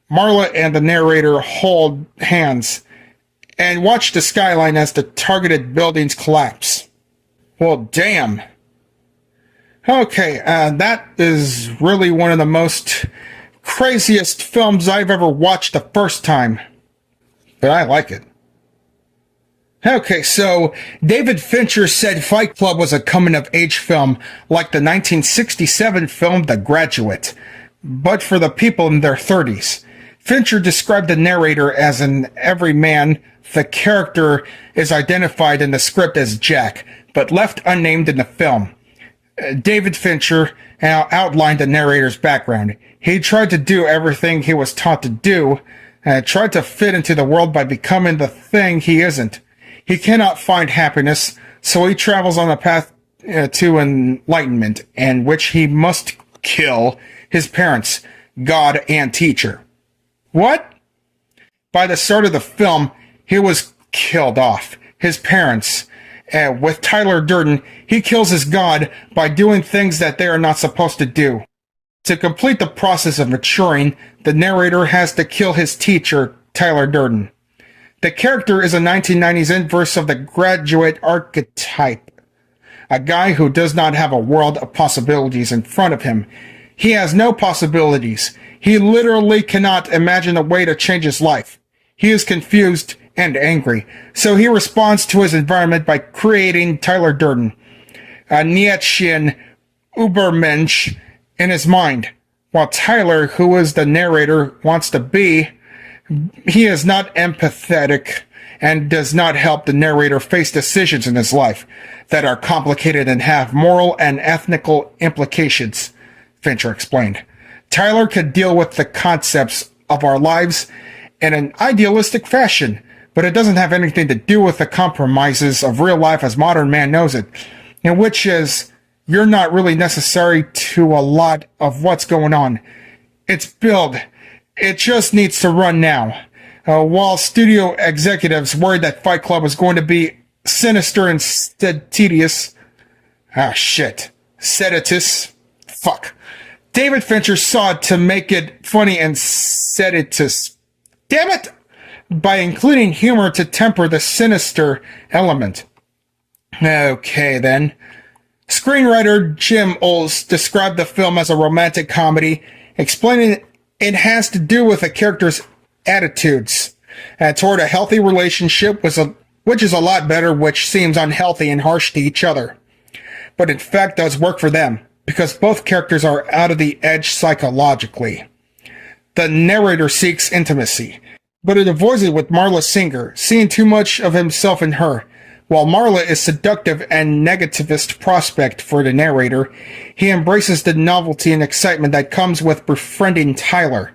[SPEAKER 3] Marla and the narrator hold hands and watch the skyline as the targeted buildings collapse. Well, damn. Okay, that is really one of the most craziest films I've ever watched the first time. But I like it. Okay, so David Fincher said Fight Club was a coming-of-age film like the 1967 film The Graduate, but for the people in their 30s. Fincher described the narrator as an everyman. The character is identified in the script as Jack, but left unnamed in the film. David Fincher outlined the narrator's background. He tried to do everything he was taught to do, and tried to fit into the world by becoming the thing he isn't. He cannot find happiness, so he travels on a path to enlightenment, in which he must kill his parents, God, and teacher. What? By the start of the film, he was killed off. His parents. With Tyler Durden, he kills his God by doing things that they are not supposed to do. To complete the process of maturing, the narrator has to kill his teacher, Tyler Durden. The character is a 1990s inverse of the graduate archetype. A guy who does not have a world of possibilities in front of him. He has no possibilities. He literally cannot imagine a way to change his life. He is confused and angry, so he responds to his environment by creating Tyler Durden, a Nietzschean Ubermensch in his mind, while Tyler, who is the narrator, wants to be. He is not empathetic and does not help the narrator face decisions in his life that are complicated and have moral and ethical implications, Fincher explained. Tyler could deal with the concepts of our lives in an idealistic fashion, but it doesn't have anything to do with the compromises of real life as modern man knows it, in which is you're not really necessary to a lot of what's going on. It's build. It just needs to run now. While studio executives worried that Fight Club was going to be sinister instead tedious. Ah, shit. Seditous. Fuck. David Fincher saw it to make it funny and seditous. Damn it! By including humor to temper the sinister element. Okay, then. Screenwriter Jim Olds described the film as a romantic comedy, explaining it has to do with a character's attitudes toward a healthy relationship, which is a lot better, which seems unhealthy and harsh to each other. But in fact does work for them, because both characters are out of the edge psychologically. The narrator seeks intimacy, but it avoids it with Marla Singer, seeing too much of himself in her. While Marla is seductive and negativist prospect for the narrator, he embraces the novelty and excitement that comes with befriending Tyler.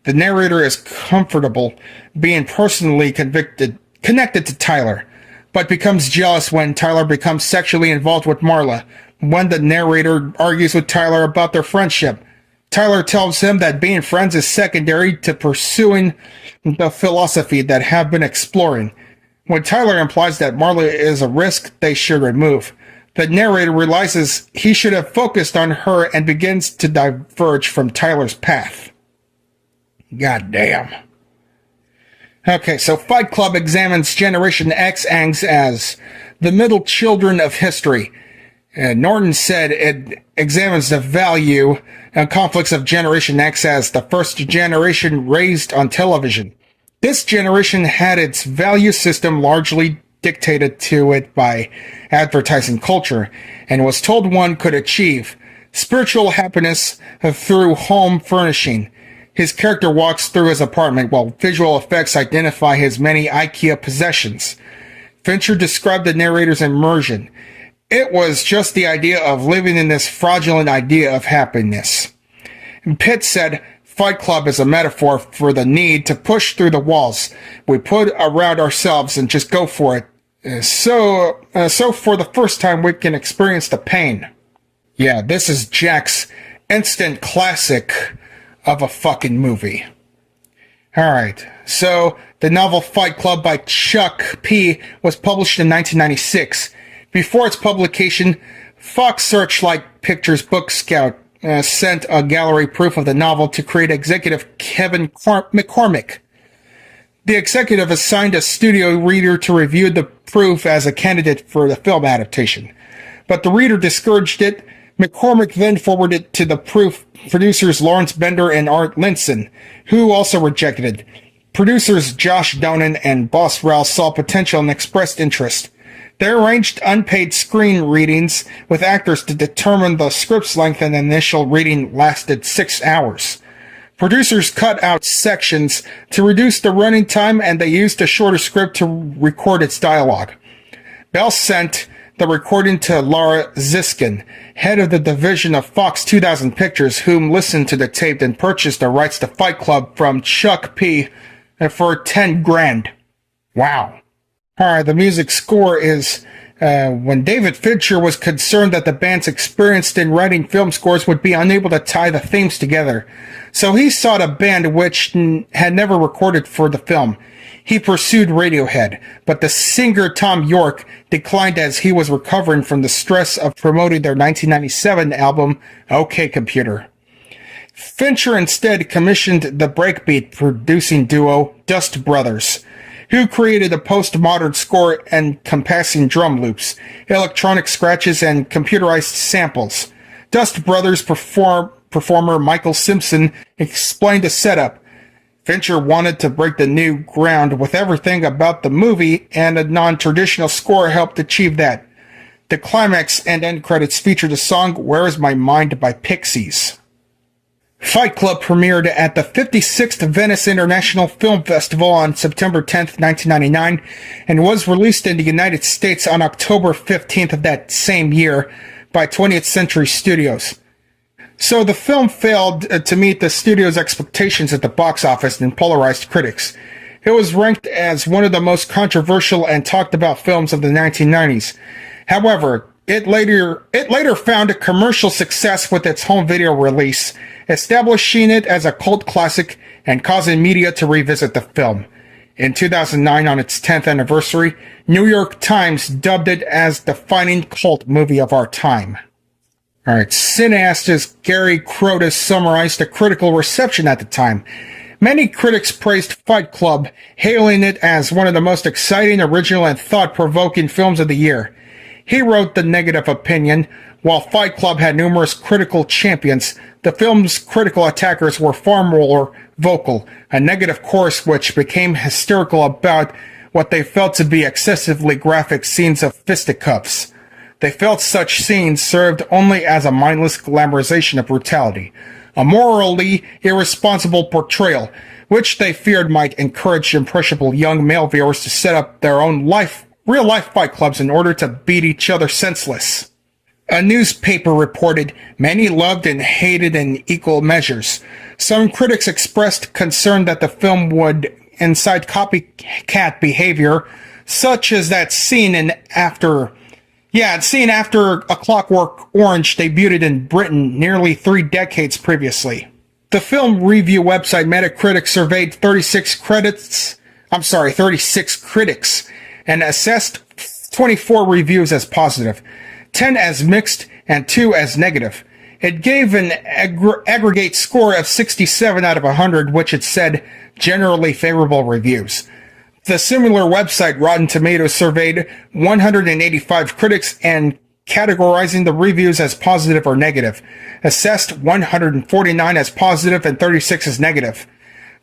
[SPEAKER 3] The narrator is comfortable being personally connected to Tyler, but becomes jealous when Tyler becomes sexually involved with Marla. When the narrator argues with Tyler about their friendship, Tyler tells him that being friends is secondary to pursuing the philosophy that have been exploring. When Tyler implies that Marla is a risk they should remove, the narrator realizes he should have focused on her and begins to diverge from Tyler's path. God damn. Okay, so Fight Club examines Generation X angst as the middle children of history. Norton said it examines the value and conflicts of Generation X as the first generation raised on television. This generation had its value system largely dictated to it by advertising culture, and was told one could achieve spiritual happiness through home furnishing. His character walks through his apartment while visual effects identify his many IKEA possessions. Fincher described the narrator's immersion. It was just the idea of living in this fraudulent idea of happiness. And Pitt said, Fight Club is a metaphor for the need to push through the walls we put around ourselves and just go for it. So for the first time we can experience the pain. Yeah, this is Jack's instant classic of a fucking movie. Alright, so the novel Fight Club by Chuck P. was published in 1996. Before its publication, Fox Searchlight Pictures Book Scout sent a gallery proof of the novel to creative executive Kevin McCormick. The executive assigned a studio reader to review the proof as a candidate for the film adaptation, but the reader discouraged it. McCormick then forwarded it to the proof producers Lawrence Bender and Art Linson, who also rejected it. Producers Josh Donen and Boss Ralph saw potential and expressed interest. They arranged unpaid screen readings with actors to determine the script's length, and the initial reading lasted 6 hours. Producers cut out sections to reduce the running time, and they used a shorter script to record its dialogue. Bell sent the recording to Laura Ziskin, head of the division of Fox 2000 Pictures, whom listened to the tape and purchased the rights to Fight Club from Chuck P. for $10,000. Wow. Alright, the music score is, when David Fincher was concerned that the band's experienced in writing film scores would be unable to tie the themes together, so he sought a band which had never recorded for the film. He pursued Radiohead, but the singer Tom York declined as he was recovering from the stress of promoting their 1997 album, OK Computer. Fincher instead commissioned the breakbeat producing duo Dust Brothers, who created a postmodern score encompassing drum loops, electronic scratches, and computerized samples. Dust Brothers performer Michael Simpson explained the setup. Fincher wanted to break the new ground with everything about the movie, and a non-traditional score helped achieve that. The climax and end credits featured the song Where Is My Mind by Pixies. Fight Club premiered at the 56th Venice International Film Festival on September 10th, 1999, and was released in the United States on October 15th of that same year by 20th Century Studios. So the film failed to meet the studio's expectations at the box office and polarized critics. It was ranked as one of the most controversial and talked about films of the 1990s. However, it later found a commercial success with its home video release, establishing it as a cult classic and causing media to revisit the film. In 2009, on its 10th anniversary, New York Times dubbed it as the defining cult movie of our time. Alright, cineast Gary Crotus summarized the critical reception at the time. Many critics praised Fight Club, hailing it as one of the most exciting, original, and thought-provoking films of the year. He wrote the negative opinion. While Fight Club had numerous critical champions, the film's critical attackers were far more vocal, a negative chorus which became hysterical about what they felt to be excessively graphic scenes of fisticuffs. They felt such scenes served only as a mindless glamorization of brutality, a morally irresponsible portrayal, which they feared might encourage impressionable young male viewers to set up their own real-life fight clubs in order to beat each other senseless. A newspaper reported, many loved and hated in equal measures. Some critics expressed concern that the film would incite copycat behavior, such as that scene after A Clockwork Orange debuted in Britain nearly 3 decades previously. The film review website Metacritic surveyed 36 critics and assessed 24 reviews as positive, 10 as mixed, and 2 as negative. It gave an aggregate score of 67 out of 100, which it said generally favorable reviews. The similar website Rotten Tomatoes surveyed 185 critics and categorizing the reviews as positive or negative, assessed 149 as positive and 36 as negative.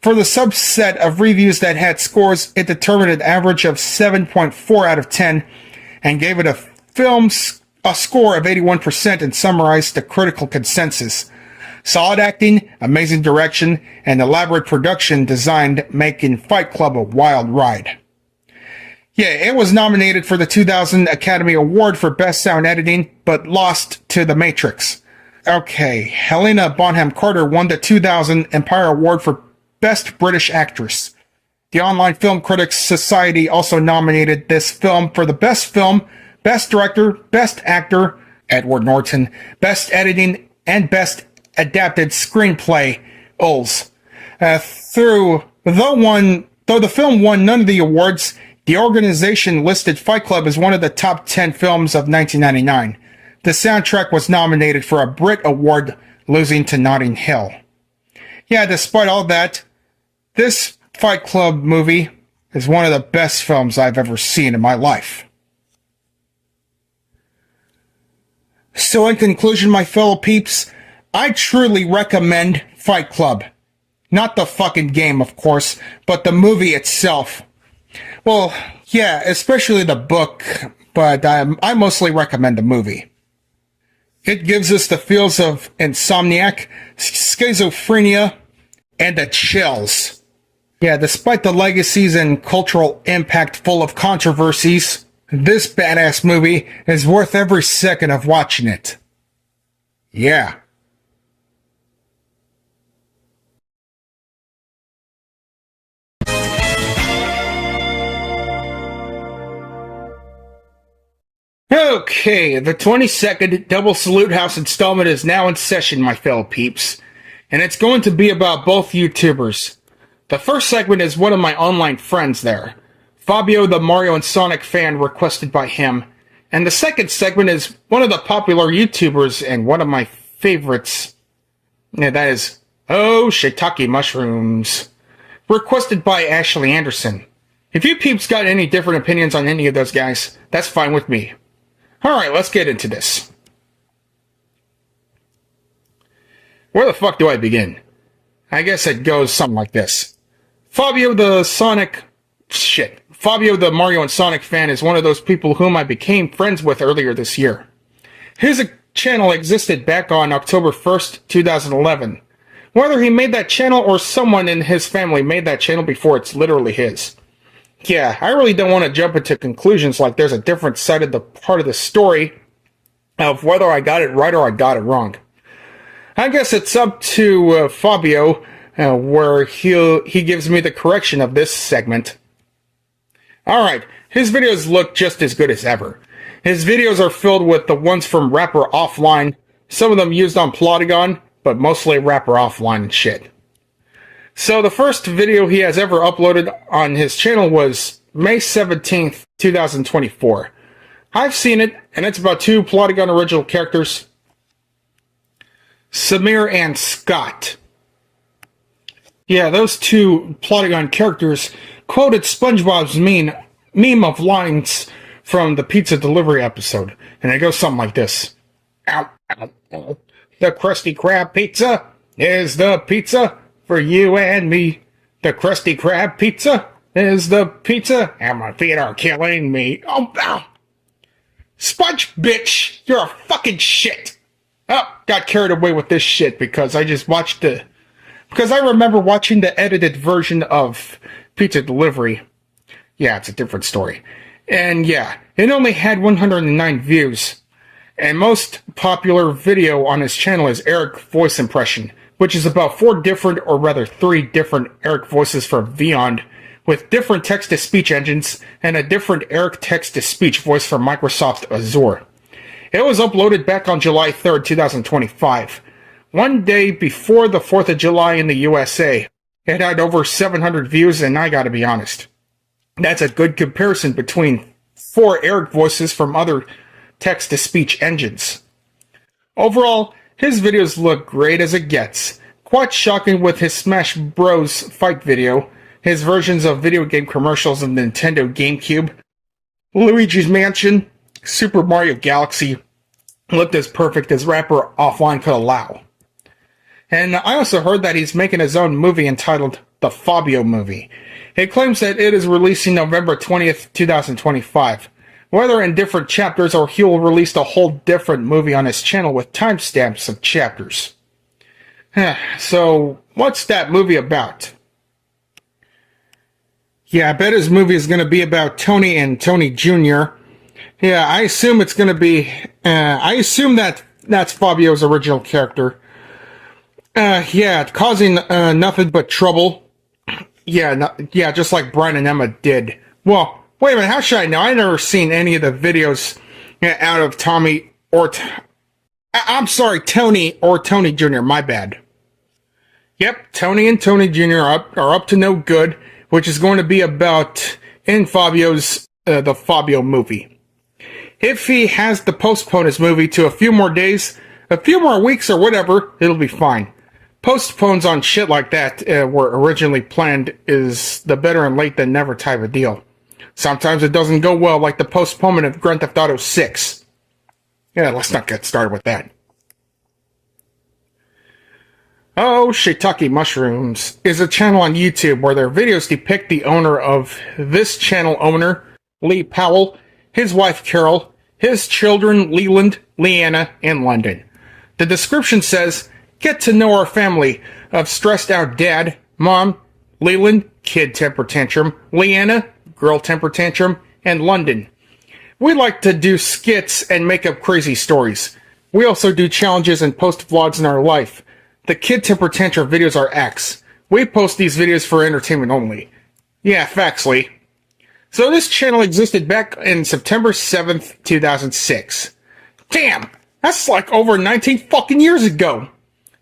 [SPEAKER 3] For the subset of reviews that had scores, it determined an average of 7.4 out of 10 and gave it a score of 81% and summarized the critical consensus. Solid acting, amazing direction, and elaborate production design making Fight Club a wild ride. Yeah, it was nominated for the 2000 Academy Award for Best Sound Editing, but lost to The Matrix. Okay, Helena Bonham Carter won the 2000 Empire Award for Best British Actress. The Online Film Critics Society also nominated this film for the Best Film, Best Director, Best Actor, Edward Norton, Best Editing, and Best Adapted Screenplay, ULS. Though the film won none of the awards, the organization listed Fight Club as one of the top 10 films of 1999. The soundtrack was nominated for a Brit Award, losing to Notting Hill. Yeah, despite all that, this Fight Club movie is one of the best films I've ever seen in my life. So in conclusion, my fellow peeps, I truly recommend Fight Club. Not the fucking game, of course, but the movie itself. Well, yeah, especially the book, but I mostly recommend the movie. It gives us the feels of insomniac, schizophrenia, and the chills. Yeah, despite the legacies and cultural impact full of controversies, this badass movie is worth every second of watching it. Yeah. Okay, the 22nd Double Salute House installment is now in session, my fellow peeps, and it's going to be about both YouTubers. The first segment is one of my online friends there, Fabio the Mario and Sonic fan requested by him, and the second segment is one of the popular YouTubers and one of my favorites, yeah, that is, Oh Shiitake Mushrooms, requested by Ashley Anderson. If you peeps got any different opinions on any of those guys, that's fine with me. Alright, let's get into this. Where the fuck do I begin? I guess it goes something like this. Fabio the Mario and Sonic fan is one of those people whom I became friends with earlier this year. His channel existed back on October 1st, 2011. Whether he made that channel or someone in his family made that channel before it's literally his. Yeah, I really don't want to jump into conclusions like there's a different side of the part of the story of whether I got it right or I got it wrong. I guess it's up to Fabio where he gives me the correction of this segment. Alright, his videos look just as good as ever. His videos are filled with the ones from Rapper Offline, some of them used on Plotagon, but mostly Rapper Offline and shit. So the first video he has ever uploaded on his channel was May 17th, 2024. I've seen it, and it's about two Plotagon original characters, Samir and Scott. Yeah, those two Plotagon characters quoted SpongeBob's meme of lines from the pizza delivery episode, and it goes something like this. Ow, ow, ow. The Krusty Krab pizza is the pizza for you and me. The Krusty Krab pizza is the pizza, and my feet are killing me. Oh, ow. Sponge, bitch, you're a fucking shit. Oh, got carried away with this shit because I just watched because I remember watching the edited version of Pizza Delivery. Yeah, it's a different story. And yeah, it only had 109 views. And most popular video on his channel is Eric voice impression, which is about 3 different Eric voices from Beyond, with different text-to-speech engines and a different Eric text-to-speech voice from Microsoft Azure. It was uploaded back on July 3rd, 2025. One day before the 4th of July in the USA. It had over 700 views, and I gotta be honest, that's a good comparison between 4 Eric voices from other text-to-speech engines. Overall, his videos look great as it gets. Quite shocking with his Smash Bros. Fight video, his versions of video game commercials of Nintendo GameCube, Luigi's Mansion, Super Mario Galaxy looked as perfect as Rapper Offline could allow. And I also heard that he's making his own movie entitled The Fabio Movie. It claims that it is releasing November 20th, 2025. Whether in different chapters or he'll release a whole different movie on his channel with timestamps of chapters. So, what's that movie about? Yeah, I bet his movie is going to be about Tony and Tony Jr. Yeah, I assume it's going to be... I assume that's Fabio's original character. Yeah, causing nothing but trouble. Yeah, just like Brian and Emma did. Well, wait a minute, how should I know? I've never seen any of the videos out of Tommy or... I'm sorry, Tony or Tony Jr., my bad. Yep, Tony and Tony Jr. are up to no good, which is going to be about in Fabio's the Fabio movie. If he has to postpone his movie to a few more days, a few more weeks or whatever, it'll be fine. Postpones on shit like that were originally planned is the better and late than never type of deal. Sometimes it doesn't go well, like the postponement of Grand Theft Auto 6. Yeah, let's not get started with that. Oh, Shiitake Mushrooms is a channel on YouTube where their videos depict the owner of this channel owner, Lee Powell, his wife Carol, his children Leland, Leanna, and London. The description says, get to know our family of stressed out dad, mom, Leland, kid temper tantrum, Leanna, girl temper tantrum, and London. We like to do skits and make up crazy stories. We also do challenges and post vlogs in our life. The kid temper tantrum videos are X. We post these videos for entertainment only. Yeah, facts, Lee. So this channel existed back in September 7th, 2006. Damn, that's like over 19 fucking years ago.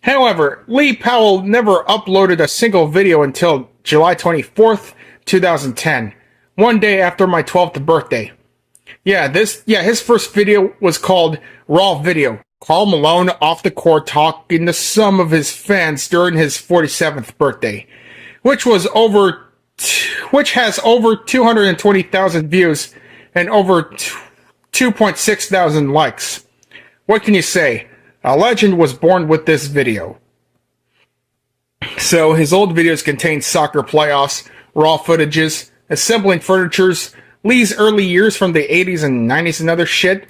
[SPEAKER 3] However, Lee Powell never uploaded a single video until July 24th, 2010. One day after my 12th birthday. His first video was called Raw Video. Karl Malone off the court talking to some of his fans during his 47th birthday, which has over 220,000 views and over 2.6 thousand likes. What can you say? A legend was born with this video. So his old videos contain soccer playoffs, raw footages, assembling furnitures, Lee's early years from the 80s and 90s and other shit.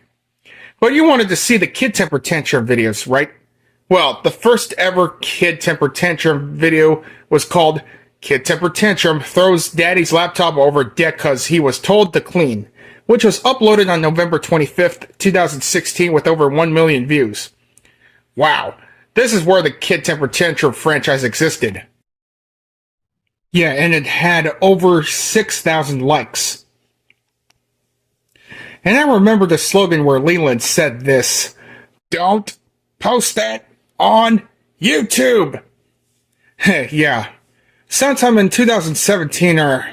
[SPEAKER 3] But you wanted to see the kid temper tantrum videos, right? Well, the first ever kid temper tantrum video was called Kid Temper Tantrum Throws Daddy's Laptop Over Deck Cause He Was Told to Clean, which was uploaded on November 25th, 2016 with over 1 million views. Wow, this is where the Kid Temper Tantrum franchise existed. Yeah, and it had over 6,000 likes. And I remember the slogan where Leland said this, "Don't post that on YouTube." Yeah. Sometime in 2017 or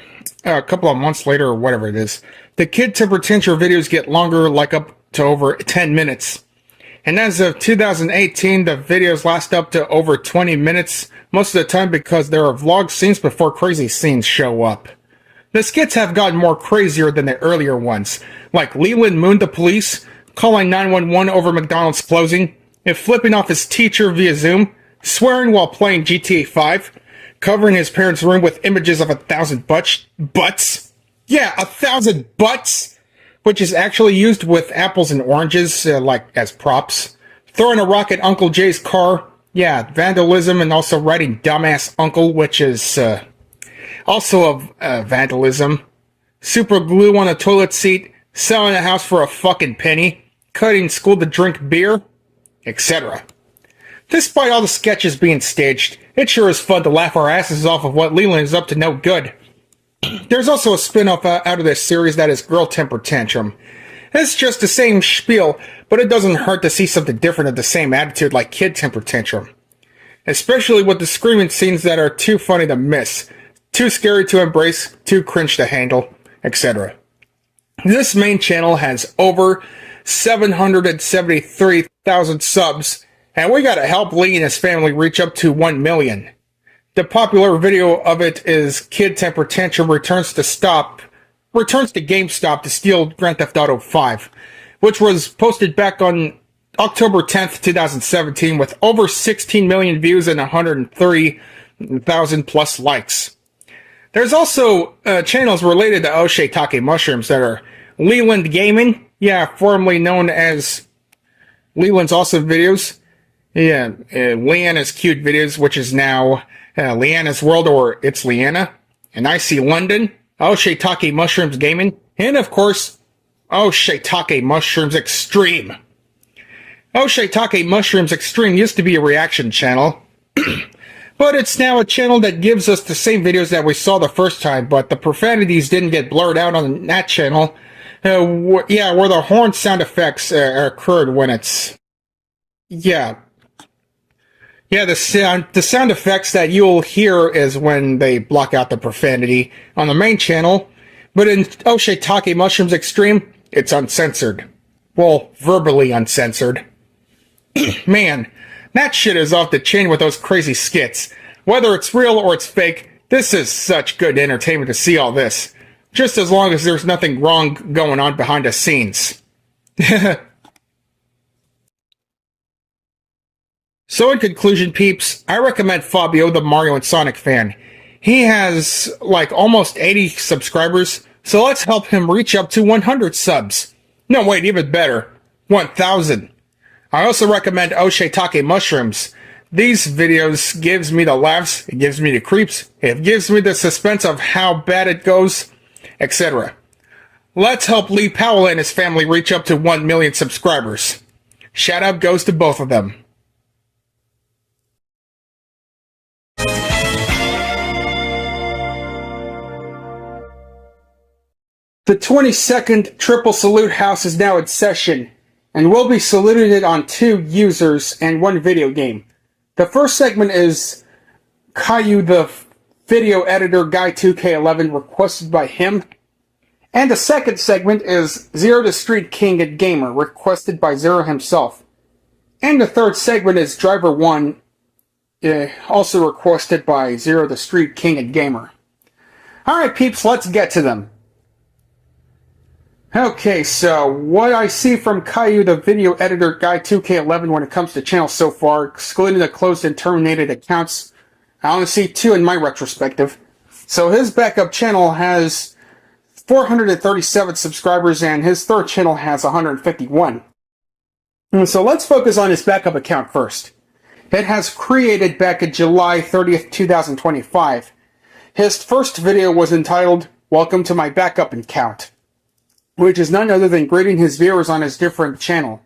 [SPEAKER 3] a couple of months later or whatever it is, the Kid Temper Tantrum videos get longer, like up to over 10 minutes. And as of 2018, the videos last up to over 20 minutes, most of the time because there are vlog scenes before crazy scenes show up. The skits have gotten more crazier than the earlier ones, like Leland mooned the police, calling 911 over McDonald's closing, and flipping off his teacher via Zoom, swearing while playing GTA 5, covering his parents' room with images of 1,000 butts. Yeah, 1,000 butts! Which is actually used with apples and oranges, like as props. Throwing a rock at Uncle Jay's car. Yeah, vandalism, and also writing dumbass uncle, which is also vandalism. Super glue on a toilet seat. Selling a house for a fucking penny. Cutting school to drink beer. Etc. Despite all the sketches being staged, it sure is fun to laugh our asses off of what Leland is up to no good. There's also a spin-off out of this series that is Girl Temper Tantrum. It's just the same spiel, but it doesn't hurt to see something different of the same attitude like Kid Temper Tantrum. Especially with the screaming scenes that are too funny to miss, too scary to embrace, too cringe to handle, etc. This main channel has over 773,000 subs, and we gotta help Lee and his family reach up to 1 million. The popular video of it is Kid Temper Tantrum returns to GameStop to steal Grand Theft Auto 5, which was posted back on October 10th, 2017 with over 16 million views and 130,000 plus likes. There's also channels related to Oshitake Mushrooms that are Leland Gaming, yeah, formerly known as Leland's Awesome Videos, yeah, Leanna's Cute Videos, which is now Leanna's World, or It's Leanna, and I See London, Oshitake Mushrooms Gaming, and of course, Oshitake Mushrooms Extreme. Oshitake Mushrooms Extreme used to be a reaction channel, but it's now a channel that gives us the same videos that we saw the first time, but the profanities didn't get blurred out on that channel, where the horn sound effects occurred when it's... Yeah, the sound effects that you'll hear is when they block out the profanity on the main channel, but in Oshitake Mushrooms Extreme, it's uncensored. Well, verbally uncensored. Man, that shit is off the chain with those crazy skits. Whether it's real or it's fake, this is such good entertainment to see all this. Just as long as there's nothing wrong going on behind the scenes. So in conclusion, peeps, I recommend Fabio, the Mario and Sonic fan. He has, like, almost 80 subscribers, so let's help him reach up to 100 subs. No, wait, even better. 1,000. I also recommend Oshitake Mushrooms. These videos gives me the laughs, it gives me the creeps, it gives me the suspense of how bad it goes, etc. Let's help Lee Powell and his family reach up to 1 million subscribers. Shout out goes to both of them. The 22nd Triple Salute House is now in session, and will be saluted on 2 users and 1 video game. The first segment is Caillou the Video Editor Guy 2K11, requested by him. And the second segment is Zero the Street King and Gamer, requested by Zero himself. And the third segment is Driver 1, also requested by Zero the Street King and Gamer. Alright peeps, let's get to them. Okay, so what I see from Caillou the Video Editor Guy 2K11 when it comes to channels so far, excluding the closed and terminated accounts, I only see 2 in my retrospective. So his backup channel has 437 subscribers and his third channel has 151. And so let's focus on his backup account first. It has created back in July 30th, 2025. His first video was entitled, Welcome to my backup account, which is none other than greeting his viewers on his different channel.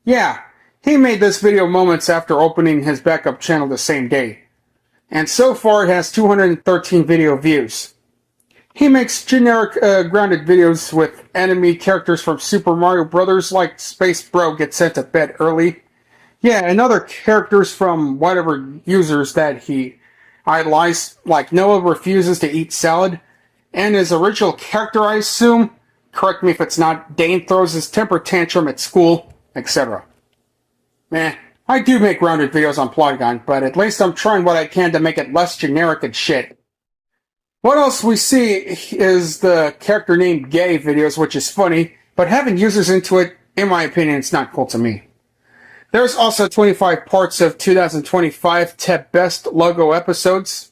[SPEAKER 3] Yeah, he made this video moments after opening his backup channel the same day. and so far it has 213 video views. He makes generic grounded videos with anime characters from Super Mario Bros. Like Space Bro gets sent to bed early. Yeah, and other characters from whatever users that he idolized, like Noah refuses to eat salad, and his original character, I assume, correct me if it's not, Dane throws his temper tantrum at school, etc. I do make grounded videos on Polygon, but at least I'm trying what I can to make it less generic and shit. What else we see is the character named Gay videos, which is funny, but having users into it, in my opinion, it's not cool to me. There's also 25 parts of 2025 TEB Best logo episodes.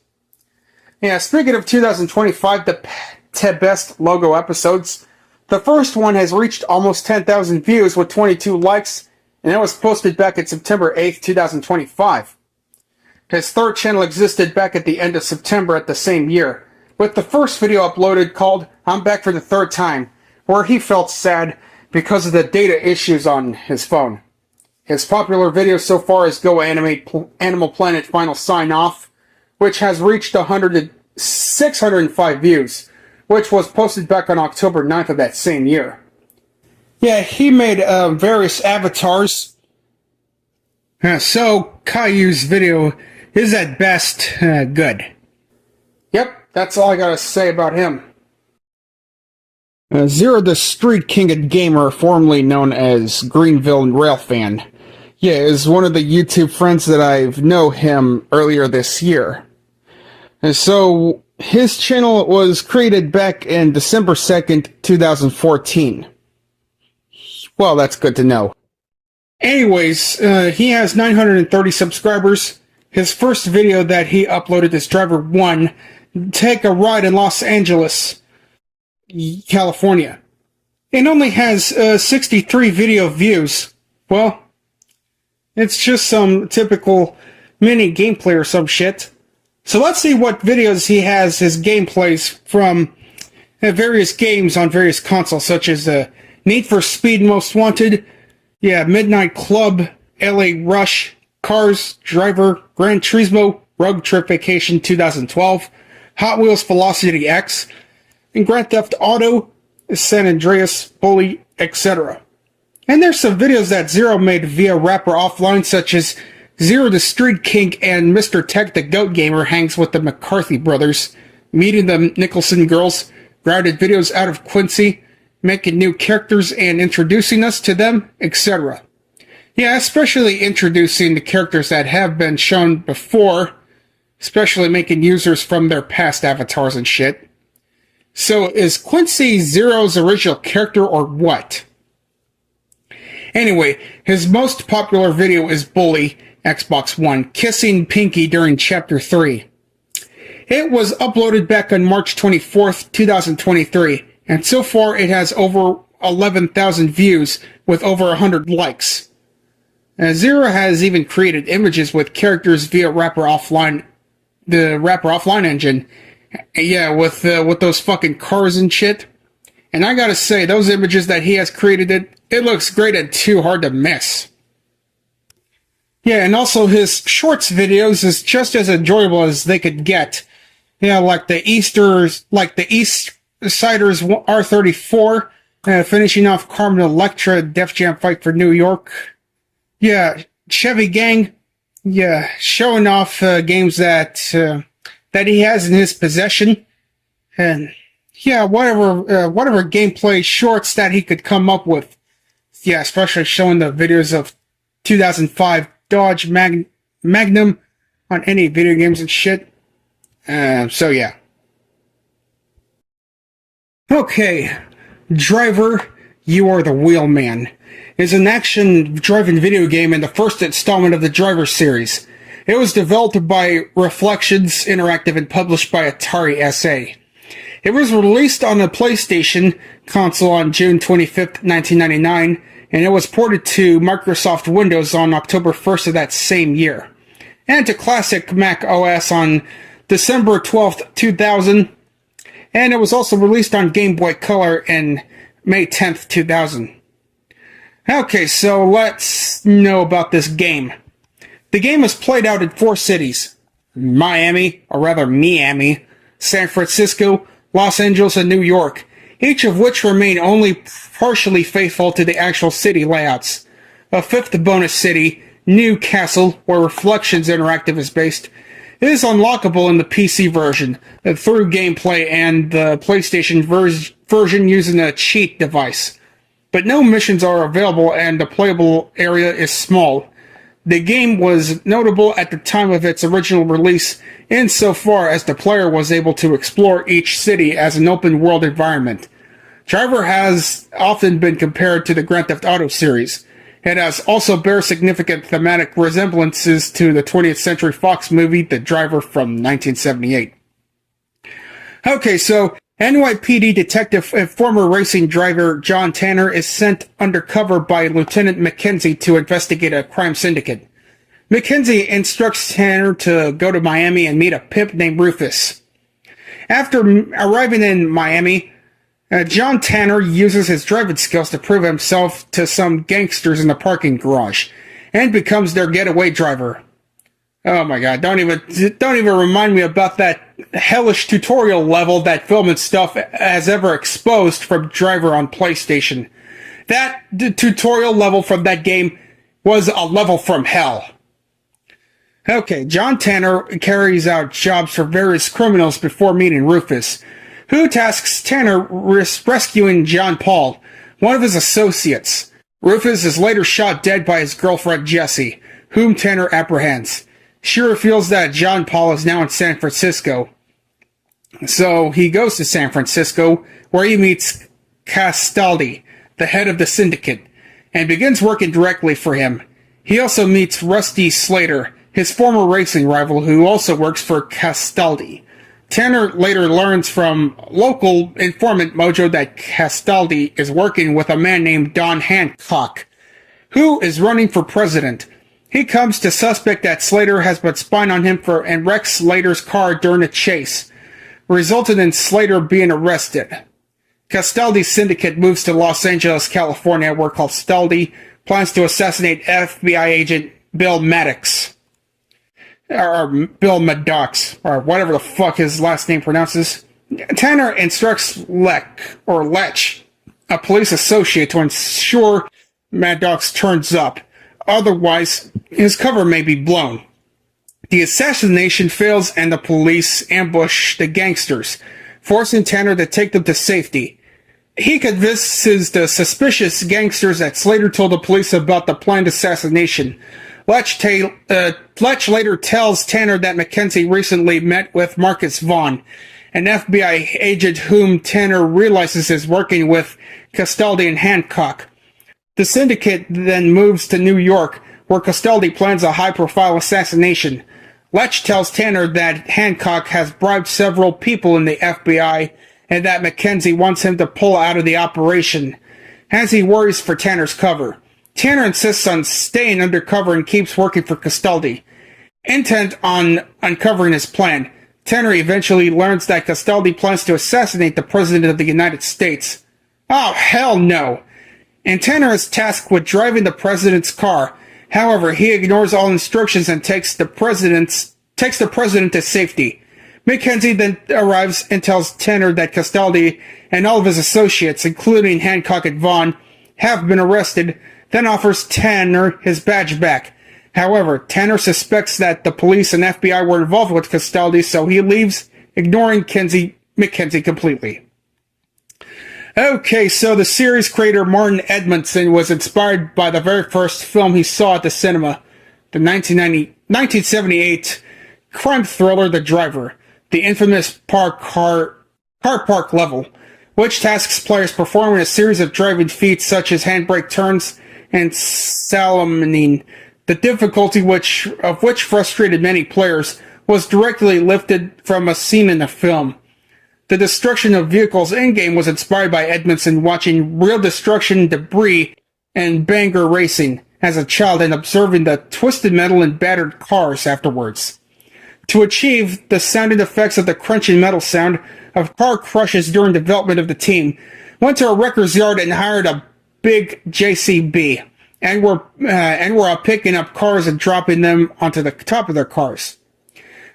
[SPEAKER 3] Yeah, speaking of 2025, the TEB Best logo episodes, the first one has reached almost 10,000 views with 22 likes, and it was posted back at September 8th, 2025. His third channel existed back at the end of September at the same year, with the first video uploaded called I'm Back for the Third Time, where he felt sad because of the data issues on his phone. His popular video so far is Go Animate Animal Planet Final Sign Off, which has reached 605 views, which was posted back on October 9th of that same year. Yeah, he made various avatars, so Caillou's video is at best good. Yep, that's all I gotta say about him. Zero the Street King and Gamer, formerly known as Greenville Railfan, is one of the YouTube friends that I know him earlier this year. And so, his channel was created back in December 2nd, 2014. Well, that's good to know. Anyways, he has 930 subscribers. His first video that he uploaded is Driver 1, Take a Ride in Los Angeles, California. It only has 63 video views. Well, it's just some typical mini gameplay or some shit. So let's see what videos he has, his gameplays from various games on various consoles, such as Need for Speed Most Wanted, Midnight Club, LA Rush, Cars, Driver, Gran Turismo, Road Trip Vacation 2012, Hot Wheels Velocity X, and Grand Theft Auto, San Andreas, Bully, etc. And there's some videos that Zero made via Rapper Offline, such as Zero the Street King and Mr. Tech the Goat Gamer hangs with the McCarthy brothers, meeting the Nicholson girls, grounded videos out of Quincy, making new characters and introducing us to them, etc. Yeah, especially introducing the characters that have been shown before, especially making users from their past avatars and shit. So, is Quincy Zero's original character or what? Anyway, his most popular video is Bully, Xbox One, kissing Pinky during Chapter 3. It was uploaded back on March 24th, 2023, and so far it has over 11,000 views with over 100 likes. Zero has even created images with characters via Rapper Offline, the Rapper Offline engine. Yeah, with those fucking cars and shit. And I gotta say, those images that he has created, it looks great and too hard to miss. Yeah, and also his shorts videos is just as enjoyable as they could get. Like the Eastsiders R34, finishing off Carmen Electra, Def Jam Fight for New York. Yeah, Chevy Gang. Yeah, showing off games that he has in his possession. And yeah, whatever gameplay shorts that he could come up with. Yeah, especially showing the videos of 2005 Dodge Magnum on any video games and shit. So yeah. Okay, Driver, You Are the Wheelman is an action-driven video game and the first installment of the Driver series. It was developed by Reflections Interactive and published by Atari SA. It was released on a PlayStation console on June 25th, 1999, and it was ported to Microsoft Windows on October 1st of that same year, and to classic Mac OS on December 12th, 2000, and it was also released on Game Boy Color in May 10th, 2000. Okay, so let's know about this game. The game is played out in 4 cities. Miami, or rather Miami, San Francisco, Los Angeles, and New York, each of which remain only partially faithful to the actual city layouts. A fifth bonus city, Newcastle, where Reflections Interactive is based, is unlockable in the PC version through gameplay and the PlayStation version using a cheat device. But no missions are available and the playable area is small. The game was notable at the time of its original release insofar as the player was able to explore each city as an open-world environment. Driver has often been compared to the Grand Theft Auto series. It has also bears significant thematic resemblances to the 20th Century Fox movie The Driver from 1978. Okay, so NYPD detective and former racing driver John Tanner is sent undercover by Lieutenant McKenzie to investigate a crime syndicate. McKenzie instructs Tanner to go to Miami and meet a pimp named Rufus. After arriving in Miami, John Tanner uses his driving skills to prove himself to some gangsters in the parking garage, and becomes their getaway driver. Oh my god, don't even remind me about that hellish tutorial level that Film and Stuff has ever exposed from Driver on PlayStation. That tutorial level from that game was a level from hell. Okay, John Tanner carries out jobs for various criminals before meeting Rufus, who tasks Tanner rescuing John Paul, one of his associates. Rufus is later shot dead by his girlfriend Jessie, whom Tanner apprehends. She reveals that John Paul is now in San Francisco. So he goes to San Francisco, where he meets Castaldi, the head of the syndicate, and begins working directly for him. He also meets Rusty Slater, his former racing rival, who also works for Castaldi. Tanner later learns from local informant Mojo that Castaldi is working with a man named Don Hancock, who is running for president. He comes to suspect that Slater has been spying on him and wrecks Slater's car during a chase, resulting in Slater being arrested. Castaldi's syndicate moves to Los Angeles, California, where Castaldi plans to assassinate FBI agent Bill Maddox. Or Bill Maddox, or whatever the fuck his last name pronounces. Tanner instructs Lech, a police associate, to ensure Maddox turns up. Otherwise, his cover may be blown. The assassination fails and the police ambush the gangsters, forcing Tanner to take them to safety. He convinces the suspicious gangsters that Slater told the police about the planned assassination. Lech later tells Tanner that Mackenzie recently met with Marcus Vaughn, an FBI agent whom Tanner realizes is working with Castaldi and Hancock. The syndicate then moves to New York, where Castaldi plans a high-profile assassination. Lech tells Tanner that Hancock has bribed several people in the FBI and that Mackenzie wants him to pull out of the operation, as he worries for Tanner's cover. Tanner insists on staying undercover and keeps working for Castaldi. Intent on uncovering his plan, Tanner eventually learns that Castaldi plans to assassinate the President of the United States. Oh, hell no! And Tanner is tasked with driving the President's car. However, he ignores all instructions and takes the President to safety. Mackenzie then arrives and tells Tanner that Castaldi and all of his associates, including Hancock and Vaughn, have been arrested, then offers Tanner his badge back. However, Tanner suspects that the police and FBI were involved with Castaldi, so he leaves, ignoring Mackenzie completely. Okay, so the series creator Martin Edmondson was inspired by the very first film he saw at the cinema, the 1978 crime thriller The Driver, the infamous car park level, which tasks players performing a series of driving feats such as handbrake turns and salamaning. The difficulty of which frustrated many players was directly lifted from a scene in the film. The destruction of vehicles in-game was inspired by Edmondson watching real destruction, debris, and banger racing as a child and observing the twisted metal and battered cars afterwards. To achieve the sounding effects of the crunching metal sound of car crushes during development of the team, went to a wrecker's yard and hired a big JCB, and were picking up cars and dropping them onto the top of their cars.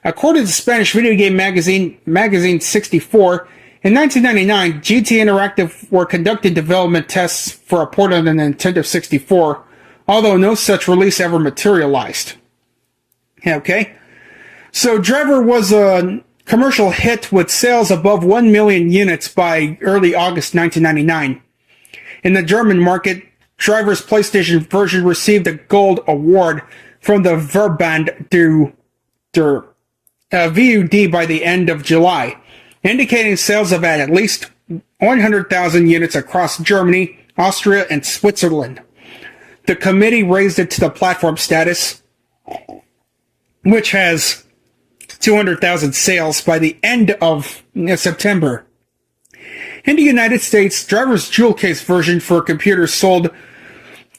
[SPEAKER 3] According to Spanish video game magazine 64, in 1999, GT Interactive were conducting development tests for a port on the Nintendo 64, although no such release ever materialized. Okay, so Driver was a commercial hit with sales above 1 million units by early August 1999. In the German market, Driver's PlayStation version received a gold award from the Verband der VUD by the end of July, indicating sales of at least 100,000 units across Germany, Austria, and Switzerland. The committee raised it to the platform status, which has 200,000 sales by the end of September. In the United States, Driver's jewel case version for computers sold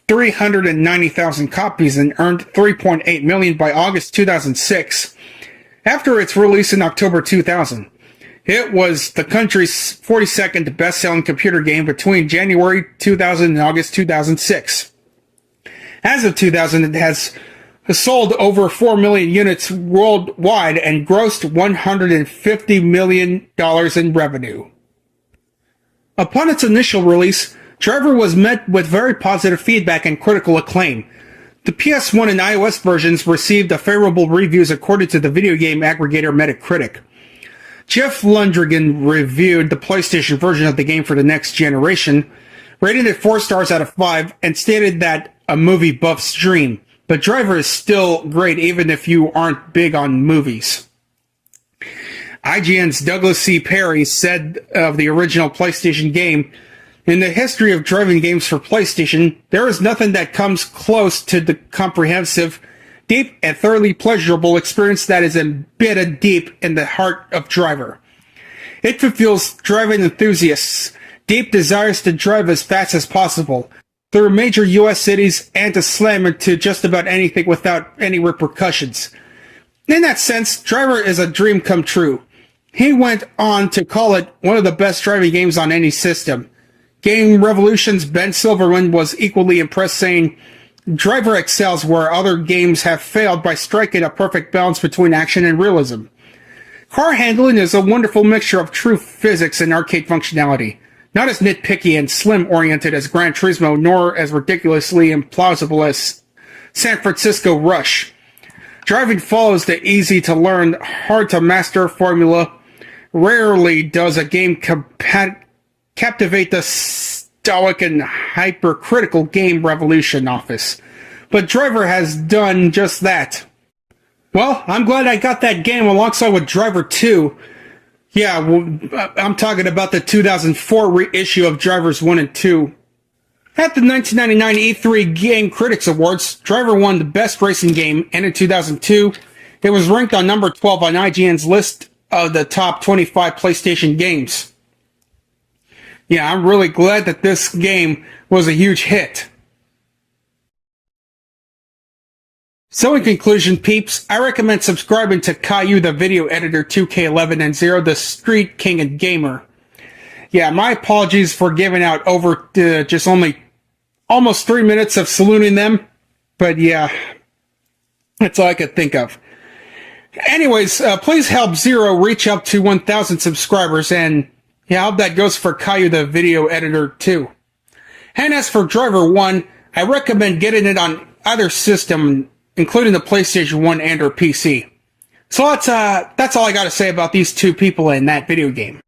[SPEAKER 3] 390,000 copies and earned $3.8 million by August 2006. After its release in October 2000, it was the country's 42nd best-selling computer game between January 2000 and August 2006. As of 2000, it has sold over 4 million units worldwide and grossed $150 million in revenue. Upon its initial release, Driver was met with very positive feedback and critical acclaim. The PS1 and iOS versions received favorable reviews according to the video game aggregator Metacritic. Jeff Lundgren reviewed the PlayStation version of the game for the next generation, rated it 4 stars out of 5, and stated that a movie buff's dream. But Driver is still great even if you aren't big on movies. IGN's Douglas C. Perry said of the original PlayStation game, "In the history of driving games for PlayStation, there is nothing that comes close to the comprehensive, deep, and thoroughly pleasurable experience that is embedded deep in the heart of Driver. It fulfills driving enthusiasts' deep desires to drive as fast as possible through major U.S. cities and to slam into just about anything without any repercussions. In that sense, Driver is a dream come true." He went on to call it one of the best driving games on any system. Game Revolution's Ben Silverman was equally impressed, saying, "Driver excels where other games have failed by striking a perfect balance between action and realism. Car handling is a wonderful mixture of true physics and arcade functionality. Not as nitpicky and slim-oriented as Gran Turismo, nor as ridiculously implausible as San Francisco Rush. Driving follows the easy-to-learn, hard-to-master formula. Rarely does a game captivate the stoic and hypercritical Game Revolution office, but Driver has done just that. Well, I'm glad I got that game alongside with Driver 2. Yeah, well, I'm talking about the 2004 reissue of Drivers 1 and 2. At the 1999 E3 Game Critics Awards, Driver won the Best Racing Game, and in 2002, it was ranked on number 12 on IGN's list of the top 25 PlayStation games. Yeah, I'm really glad that this game was a huge hit. So in conclusion, peeps, I recommend subscribing to Caillou the Video Editor 2K11 and Zero the Street King and Gamer. Yeah, my apologies for giving out over just only almost 3 minutes of saluting them, but yeah, that's all I could think of. Anyways, please help Zero reach up to 1,000 subscribers, and yeah, I hope that goes for Caillou the Video Editor too. And as for Driver 1, I recommend getting it on either system, including the PlayStation 1 and or PC. So that's all I gotta say about these two people in that video game.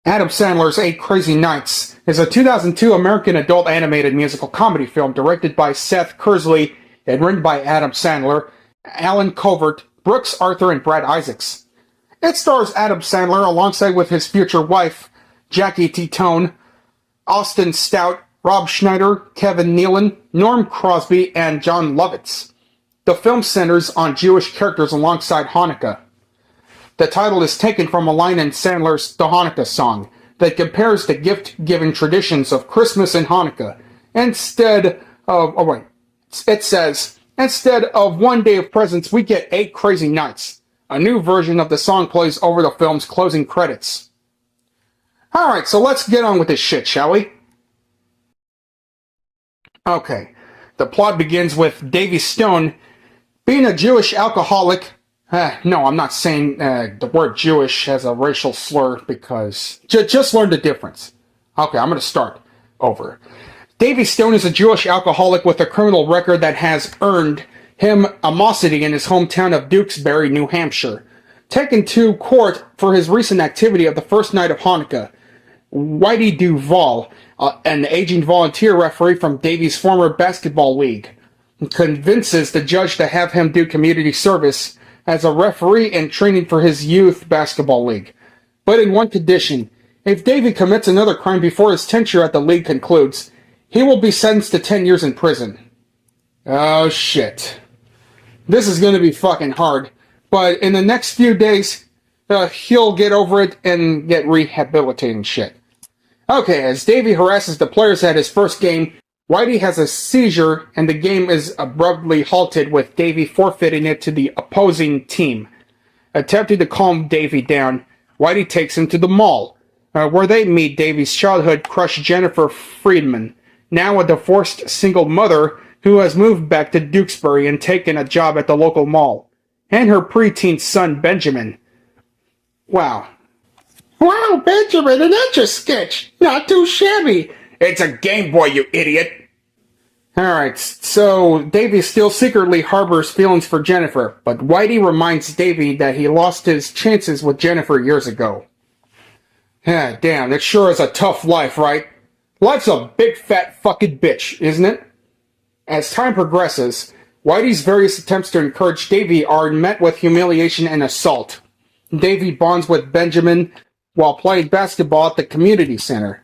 [SPEAKER 3] Adam Sandler's 8 Crazy Nights is a 2002 American adult animated musical comedy film directed by Seth Kersley and written by Adam Sandler, Alan Covert, Brooks Arthur, and Brad Isaacs. It stars Adam Sandler alongside with his future wife, Jackie Titone, Austin Stout, Rob Schneider, Kevin Nealon, Norm Crosby, and John Lovitz. The film centers on Jewish characters alongside Hanukkah. The title is taken from a line in Sandler's The Hanukkah Song that compares the gift-giving traditions of Christmas and Hanukkah. It says, "Instead of one day of presents, we get 8 crazy nights." A new version of the song plays over the film's closing credits. Alright, so let's get on with this shit, shall we? Okay, the plot begins with Davy Stone being a Jewish alcoholic. No, I'm not saying the word Jewish as a racial slur because... just learn the difference. Okay, I'm going to start over. Davy Stone is a Jewish alcoholic with a criminal record that has earned him animosity in his hometown of Dewsbury, New Hampshire. Taken to court for his recent activity of the first night of Hanukkah, Whitey Duvall, an aging volunteer referee from Davy's former basketball league, convinces the judge to have him do community service as a referee in training for his youth basketball league. But in one condition: if Davy commits another crime before his tenure at the league concludes, he will be sentenced to 10 years in prison. Oh shit. This is gonna be fucking hard, but in the next few days, he'll get over it and get rehabilitated and shit. Okay, as Davy harasses the players at his first game, Whitey has a seizure and the game is abruptly halted with Davy forfeiting it to the opposing team. Attempting to calm Davy down, Whitey takes him to the mall, where they meet Davy's childhood crush Jennifer Friedman, now a divorced single mother who has moved back to Dewsbury and taken a job at the local mall, and her preteen son Benjamin. Wow.
[SPEAKER 5] Wow, Benjamin, an Etch-a-Sketch. Not too shabby. It's a Game Boy, you idiot.
[SPEAKER 3] Alright, so Davy still secretly harbors feelings for Jennifer, but Whitey reminds Davy that he lost his chances with Jennifer years ago. Damn, it sure is a tough life, right? Life's a big fat fucking bitch, isn't it? As time progresses, Whitey's various attempts to encourage Davy are met with humiliation and assault. Davy bonds with Benjamin while playing basketball at the community center,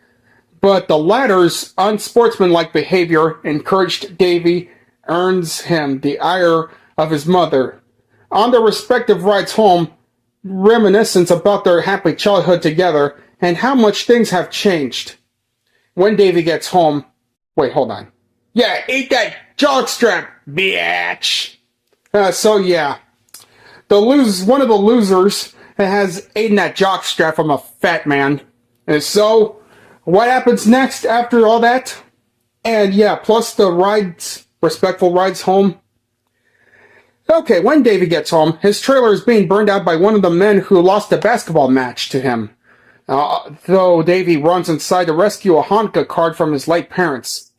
[SPEAKER 3] but the latter's unsportsmanlike behavior encouraged Davy earns him the ire of his mother. On their respective rides home, reminiscence about their happy childhood together and how much things have changed. When Davy gets home... Wait, hold on.
[SPEAKER 5] Yeah, eat that jockstrap, bitch!
[SPEAKER 3] So yeah. One of the losers has eaten that jockstrap from a fat man. And so, what happens next after all that? And yeah, plus the rides, respectful rides home. Okay, when Davy gets home, his trailer is being burned out by one of the men who lost a basketball match to him. Though Davy runs inside to rescue a Hanukkah card from his late parents.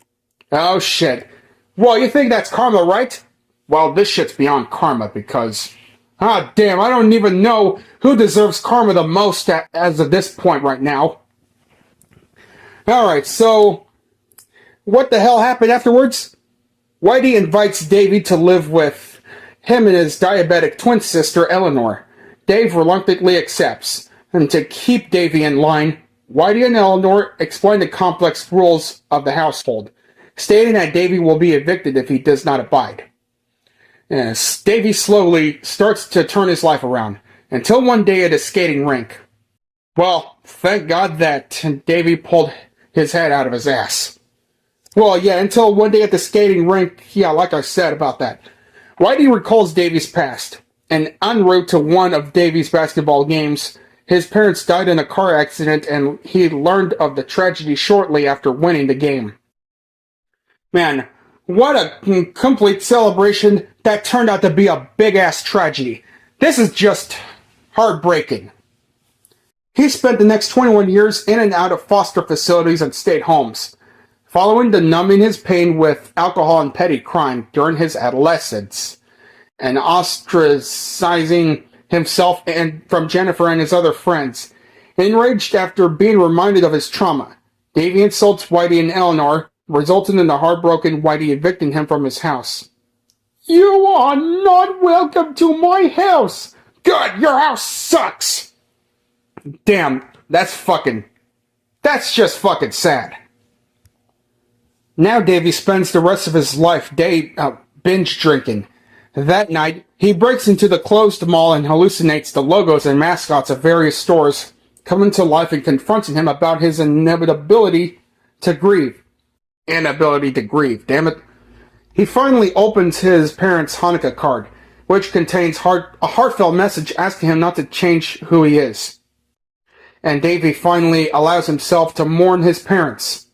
[SPEAKER 3] Oh shit. Well, you think that's karma, right? Well, this shit's beyond karma because... damn, I don't even know who deserves karma the most as of this point right now. Alright, so... what the hell happened afterwards? Whitey invites Davy to live with him and his diabetic twin sister, Eleanor. Dave reluctantly accepts. And to keep Davy in line, Whitey and Eleanor explain the complex rules of the household, stating that Davy will be evicted if he does not abide. Yes, Davy slowly starts to turn his life around, until one day at a skating rink. Well, thank God that Davy pulled his head out of his ass. Well, yeah, until one day at the skating rink, yeah, like I said about that. Whitey recalls Davy's past, and en route to one of Davy's basketball games, his parents died in a car accident and he learned of the tragedy shortly after winning the game. Man, what a complete celebration that turned out to be a big-ass tragedy. This is just heartbreaking. He spent the next 21 years in and out of foster facilities and state homes, following to numbing his pain with alcohol and petty crime during his adolescence, and ostracizing himself from Jennifer and his other friends. Enraged after being reminded of his trauma, Davy insults Whitey and Eleanor, resulting in the heartbroken Whitey evicting him from his house.
[SPEAKER 5] You are not welcome to my house! Good, your house sucks!
[SPEAKER 3] Damn, that's just fucking sad. Now Davy spends the rest of his life binge drinking. That night, he breaks into the closed mall and hallucinates the logos and mascots of various stores coming to life and confronting him about his inability to grieve, damn it. He finally opens his parents' Hanukkah card, which contains a heartfelt message asking him not to change who he is. And Davy finally allows himself to mourn his parents.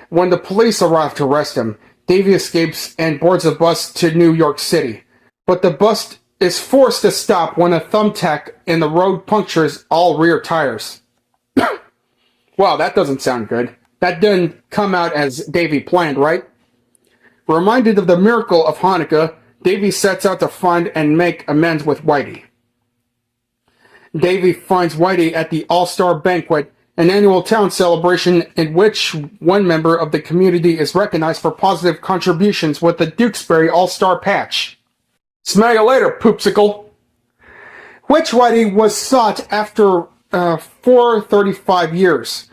[SPEAKER 3] When the police arrive to arrest him, Davy escapes and boards a bus to New York City. But the bus is forced to stop when a thumbtack in the road punctures all rear tires. Wow, that doesn't sound good. That didn't come out as Davy planned, right? Reminded of the miracle of Hanukkah, Davy sets out to find and make amends with Whitey. Davy finds Whitey at the All-Star Banquet, an annual town celebration in which one member of the community is recognized for positive contributions with the Dukesbury All-Star patch. Smell you later, poopsicle. Which Whitey was sought after 435 years.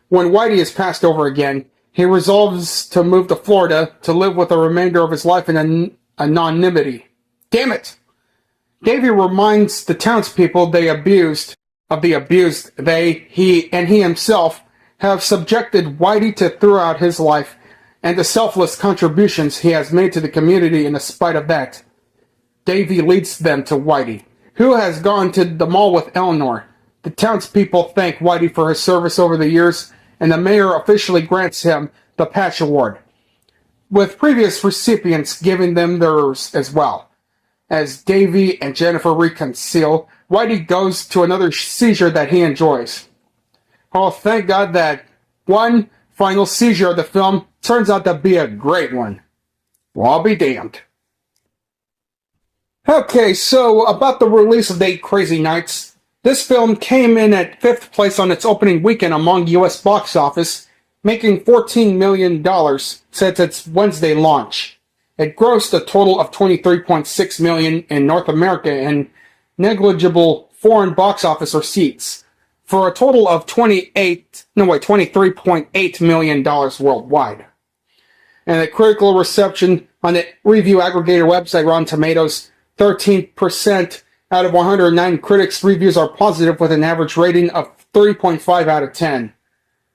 [SPEAKER 3] When Whitey is passed over again, he resolves to move to Florida to live with the remainder of his life in anonymity. Damn it! Davy reminds the townspeople they abused of the abuse he himself have subjected Whitey to throughout his life and the selfless contributions he has made to the community in spite of that. Davy leads them to Whitey, who has gone to the mall with Eleanor. The townspeople thank Whitey for his service over the years, and the mayor officially grants him the Patch Award, with previous recipients giving them theirs as well. As Davy and Jennifer reconcile, Whitey goes to another seizure that he enjoys. Oh, thank God that one final seizure of the film turns out to be a great one. Well, I'll be damned. Okay, so about the release of 8 Crazy Nights. This film came in at 5th place on its opening weekend among U.S. box office, making $14 million since its Wednesday launch. It grossed a total of $23.6 million in North America and negligible foreign box office receipts, for a total of $23.8 million worldwide. And the critical reception on the review aggregator website Rotten Tomatoes, 13% out of 109 critics' reviews are positive with an average rating of 3.5 out of 10.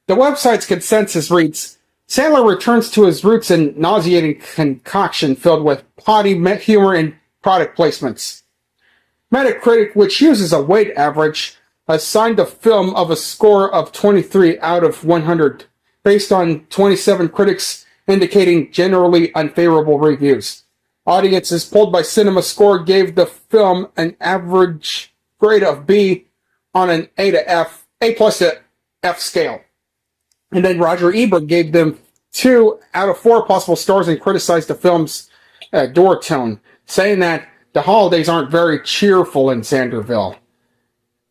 [SPEAKER 3] The website's consensus reads, Sandler returns to his roots in nauseating concoction filled with potty humor and product placements. Metacritic, which uses a weight average, assigned the film of a score of 23 out of 100, based on 27 critics indicating generally unfavorable reviews. Audiences polled by CinemaScore gave the film an average grade of B on an A plus to F scale. And then Roger Ebert gave them 2 out of 4 possible stars and criticized the film's door tone, saying that the holidays aren't very cheerful in Sanderville.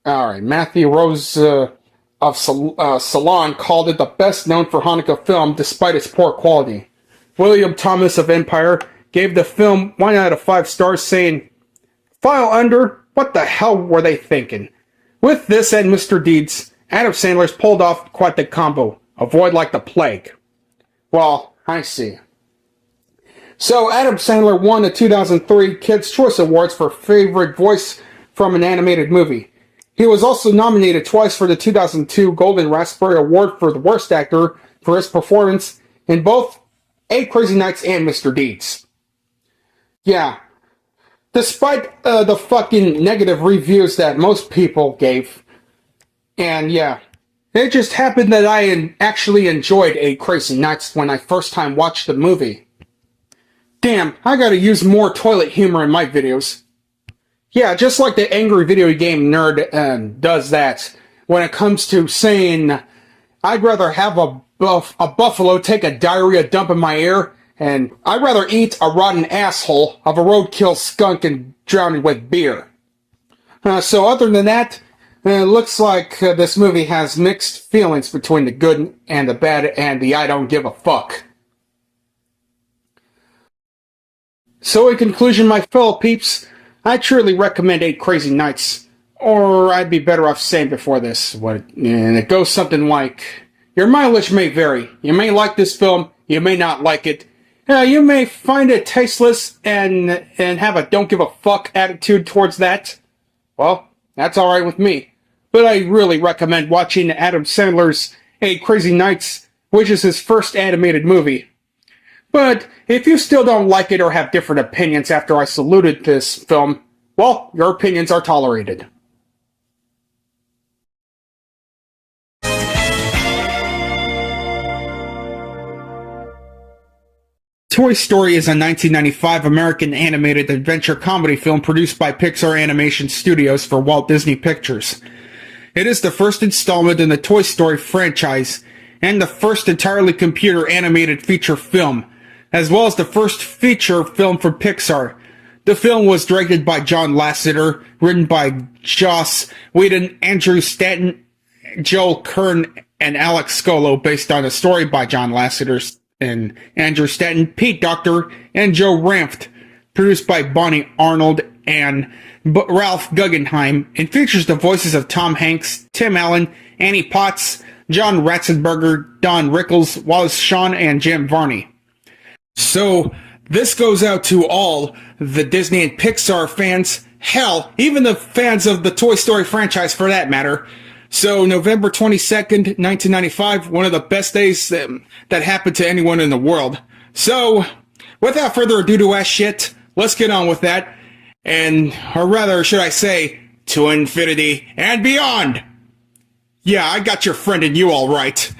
[SPEAKER 3] Alright, Matthew Rose of Salon called it the best known for Hanukkah film despite its poor quality. William Thomas of Empire gave the film 1 out of 5 stars, saying, File under, what the hell were they thinking? With this and Mr. Deeds, Adam Sandler's pulled off quite the combo. Avoid like the plague. Well, I see. So, Adam Sandler won the 2003 Kids' Choice Awards for Favorite Voice from an Animated Movie. He was also nominated twice for the 2002 Golden Raspberry Award for the Worst Actor for his performance in both 8 Crazy Nights and Mr. Deeds. Yeah. Despite the fucking negative reviews that most people gave. And yeah. It just happened that I actually enjoyed 8 Crazy Nights when I first time watched the movie. Damn, I gotta use more toilet humor in my videos. Yeah, just like the angry video game nerd does that when it comes to saying, I'd rather have a buffalo take a diarrhea dump in my ear, and I'd rather eat a rotten asshole of a roadkill skunk and drown it with beer. So other than that, it looks like this movie has mixed feelings between the good and the bad and the I don't give a fuck. So in conclusion, my fellow peeps, I truly recommend 8 Crazy Nights. Or I'd be better off saying before this, and it goes something like, your mileage may vary. You may like this film, you may not like it. You may find it tasteless and have a don't give a fuck attitude towards that. Well, that's alright with me. But I really recommend watching Adam Sandler's 8 Crazy Nights, which is his first animated movie. But if you still don't like it or have different opinions after I saluted this film, well, your opinions are tolerated. Toy Story is a 1995 American animated adventure comedy film produced by Pixar Animation Studios for Walt Disney Pictures. It is the first installment in the Toy Story franchise, and the first entirely computer animated feature film, as well as the first feature film for Pixar. The film was directed by John Lasseter, written by Joss Whedon, Andrew Stanton, Joel Kern, and Alex Scolo, based on a story by John Lasseter and Andrew Stanton, Pete Docter, and Joe Ranft, produced by Bonnie Arnold and Ralph Guggenheim, and features the voices of Tom Hanks, Tim Allen, Annie Potts, John Ratzenberger, Don Rickles, Wallace Shawn, and Jim Varney. So, this goes out to all the Disney and Pixar fans, hell, even the fans of the Toy Story franchise for that matter. So, November 22nd, 1995, one of the best days that happened to anyone in the world. So, without further ado to ass shit, let's get on with that. Or rather, should I say, to infinity and beyond. Yeah, I got your friend in you all right.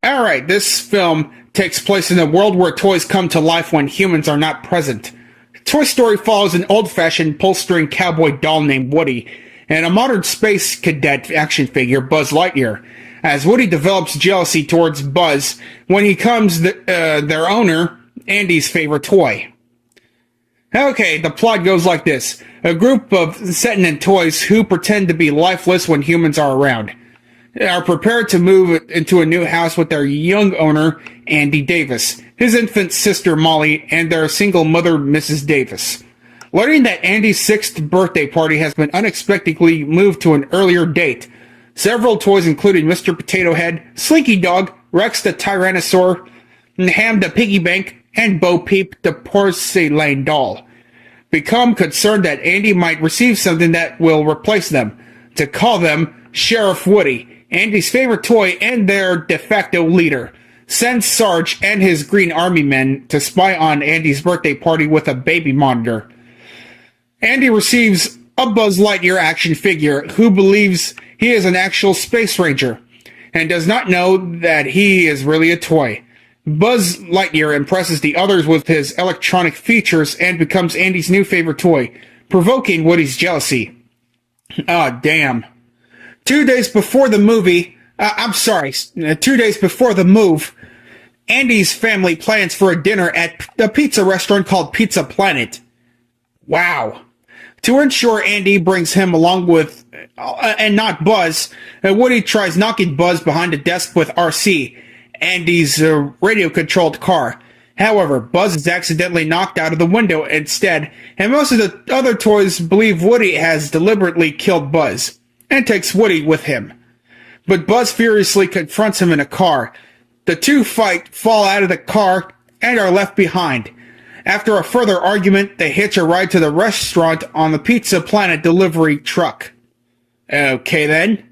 [SPEAKER 3] Alright, this film takes place in a world where toys come to life when humans are not present. Toy Story follows an old-fashioned pull-string cowboy doll named Woody and a modern space cadet action figure, Buzz Lightyear, as Woody develops jealousy towards Buzz when he becomes their owner, Andy's favorite toy. Okay, the plot goes like this. A group of sentient toys who pretend to be lifeless when humans are around are prepared to move into a new house with their young owner, Andy Davis, his infant sister Molly, and their single mother, Mrs. Davis. Learning that Andy's 6th birthday party has been unexpectedly moved to an earlier date, several toys including Mr. Potato Head, Slinky Dog, Rex the Tyrannosaur, Ham the Piggy Bank, and Bo Peep the porcelain doll become concerned that Andy might receive something that will replace them, to call them Sheriff Woody, Andy's favorite toy and their de facto leader, sends Sarge and his Green Army men to spy on Andy's birthday party with a baby monitor. Andy receives a Buzz Lightyear action figure who believes he is an actual space ranger and does not know that he is really a toy. Buzz Lightyear impresses the others with his electronic features and becomes Andy's new favorite toy, provoking Woody's jealousy. Ah, damn. 2 days before the movie, 2 days before the move, Andy's family plans for a dinner at a pizza restaurant called Pizza Planet. Wow. To ensure Andy brings him along with, and not Buzz, Woody tries knocking Buzz behind the desk with RC, Andy's radio-controlled car. However, Buzz is accidentally knocked out of the window instead, and most of the other toys believe Woody has deliberately killed Buzz, and takes Woody with him. But Buzz furiously confronts him in a car. The two fight, fall out of the car, and are left behind. After a further argument, they hitch a ride to the restaurant on the Pizza Planet delivery truck. Okay then.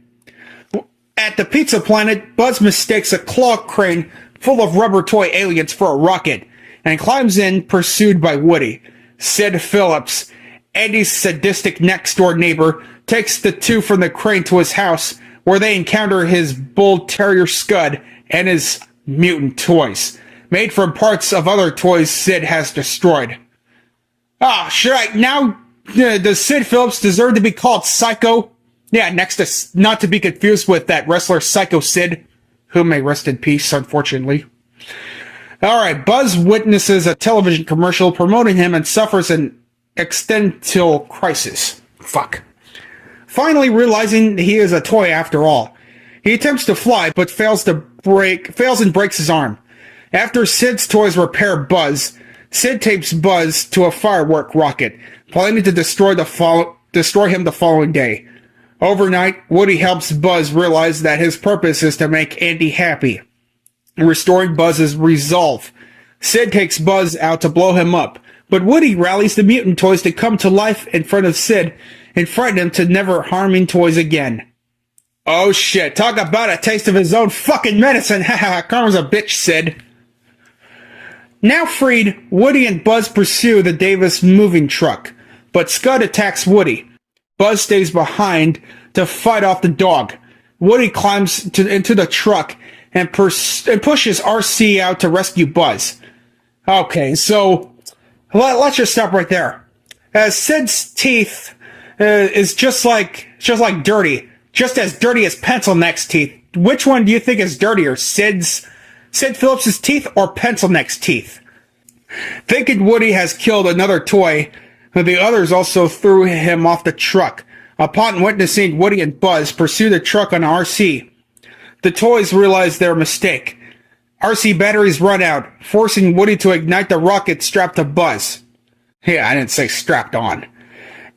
[SPEAKER 3] At the Pizza Planet, Buzz mistakes a claw crane full of rubber toy aliens for a rocket, and climbs in, pursued by Woody. Sid Phillips, Andy's sadistic next-door neighbor, takes the two from the crane to his house, where they encounter his bull terrier Scud and his mutant toys, made from parts of other toys Sid has destroyed. Does Sid Phillips deserve to be called Psycho? Yeah, next to, not to be confused with that wrestler Psycho Sid, who may rest in peace, unfortunately. Alright, Buzz witnesses a television commercial promoting him and suffers an existential crisis. Fuck. Finally realizing he is a toy after all. He attempts to fly, but fails and breaks his arm. After Sid's toys repair Buzz, Sid tapes Buzz to a firework rocket, planning to destroy him the following day. Overnight, Woody helps Buzz realize that his purpose is to make Andy happy, restoring Buzz's resolve. Sid takes Buzz out to blow him up, but Woody rallies the mutant toys to come to life in front of Sid and frighten him to never harming toys again. Oh shit, talk about a taste of his own fucking medicine. Haha, karma's a bitch, Sid. Now freed, Woody and Buzz pursue the Davis moving truck, but Scud attacks Woody. Buzz stays behind to fight off the dog. Woody climbs into the truck and pushes RC out to rescue Buzz. Okay, so let's just stop right there. Sid's teeth is just like dirty, just as dirty as Pencil Neck's teeth. Which one do you think is dirtier, Sid Phillips' teeth or Pencil Neck's teeth? Thinking Woody has killed another toy, the others also threw him off the truck. Upon witnessing Woody and Buzz pursue the truck on RC, the toys realize their mistake. RC batteries run out, forcing Woody to ignite the rocket strapped to Buzz. Yeah, I didn't say strapped on.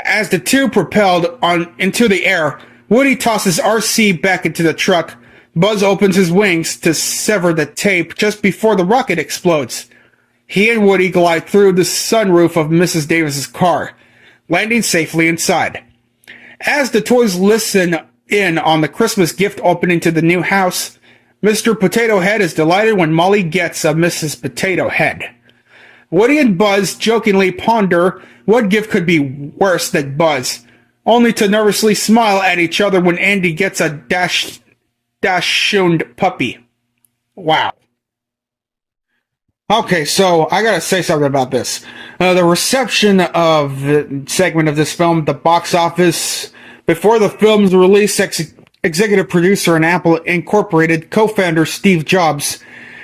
[SPEAKER 3] As the two propelled into the air, Woody tosses RC back into the truck. Buzz opens his wings to sever the tape just before the rocket explodes. He and Woody glide through the sunroof of Mrs. Davis's car, landing safely inside. As the toys listen in on the Christmas gift opening to the new house, Mr. Potato Head is delighted when Molly gets a Mrs. Potato Head. Woody and Buzz jokingly ponder what gift could be worse than Buzz, only to nervously smile at each other when Andy gets a Dachshund puppy. Wow. Okay, so I gotta say something about this. The reception of the segment of this film, the box office, before the film's release, executive producer and Apple Incorporated co-founder Steve Jobs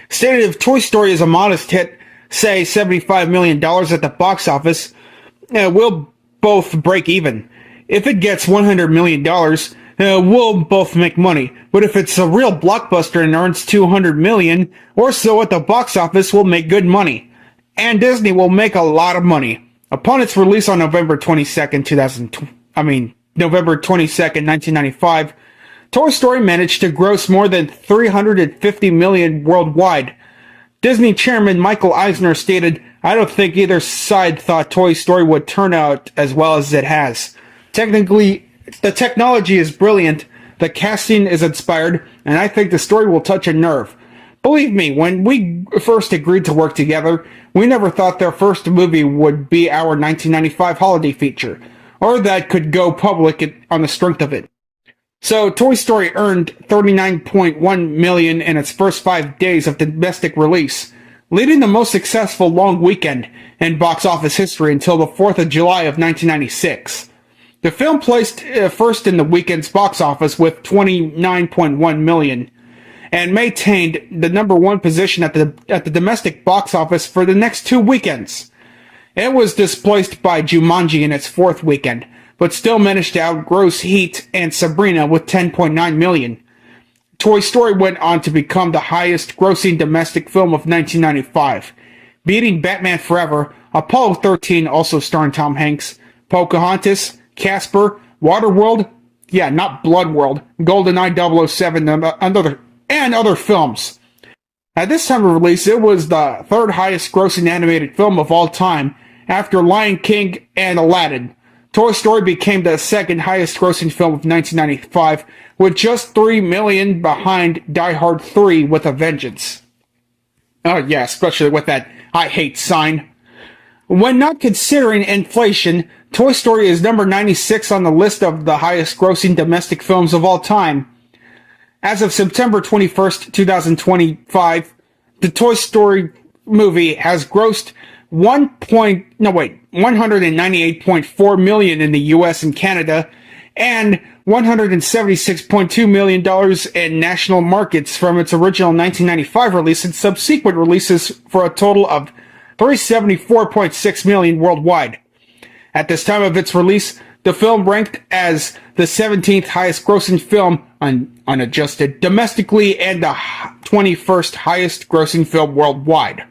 [SPEAKER 3] stated if Toy Story is a modest hit, say $75 million at the box office, we'll both break even. If it gets $100 million, we'll both make money. But if it's a real blockbuster and earns $200 million or so at the box office, we'll make good money. And Disney will make a lot of money. Upon its release on November 22nd, 1995, Toy Story managed to gross more than $350 million worldwide. Disney chairman Michael Eisner stated, "I don't think either side thought Toy Story would turn out as well as it has. Technically, the technology is brilliant, the casting is inspired, and I think the story will touch a nerve. Believe me, when we first agreed to work together, we never thought their first movie would be our 1995 holiday feature, or that could go public on the strength of it." So, Toy Story earned $39.1 million in its first 5 days of domestic release, leading the most successful long weekend in box office history until the 4th of July of 1996. The film placed first in the weekend's box office with $29.1 million, and maintained the number one position at the domestic box office for the next 2 weekends. It was displaced by Jumanji in its fourth weekend, but still managed to outgross Heat and Sabrina with $10.9 million. Toy Story went on to become the highest-grossing domestic film of 1995, beating Batman Forever, Apollo 13, also starring Tom Hanks, Pocahontas, Casper, Waterworld, yeah, not Bloodworld, GoldenEye 007, and other films. At this time of release, it was the third highest-grossing animated film of all time, after Lion King and Aladdin. Toy Story became the second highest-grossing film of 1995, with just $3 million behind Die Hard 3 with a Vengeance. Oh yeah, especially with that I hate sign. When not considering inflation, Toy Story is number 96 on the list of the highest-grossing domestic films of all time. As of September 21st, 2025, the Toy Story movie has grossed $198.4 million in the US and Canada, and $176.2 million in national markets from its original 1995 release and subsequent releases, for a total of $374.6 million worldwide. At this time of its release, the film ranked as the 17th highest grossing film unadjusted domestically and the 21st highest grossing film worldwide.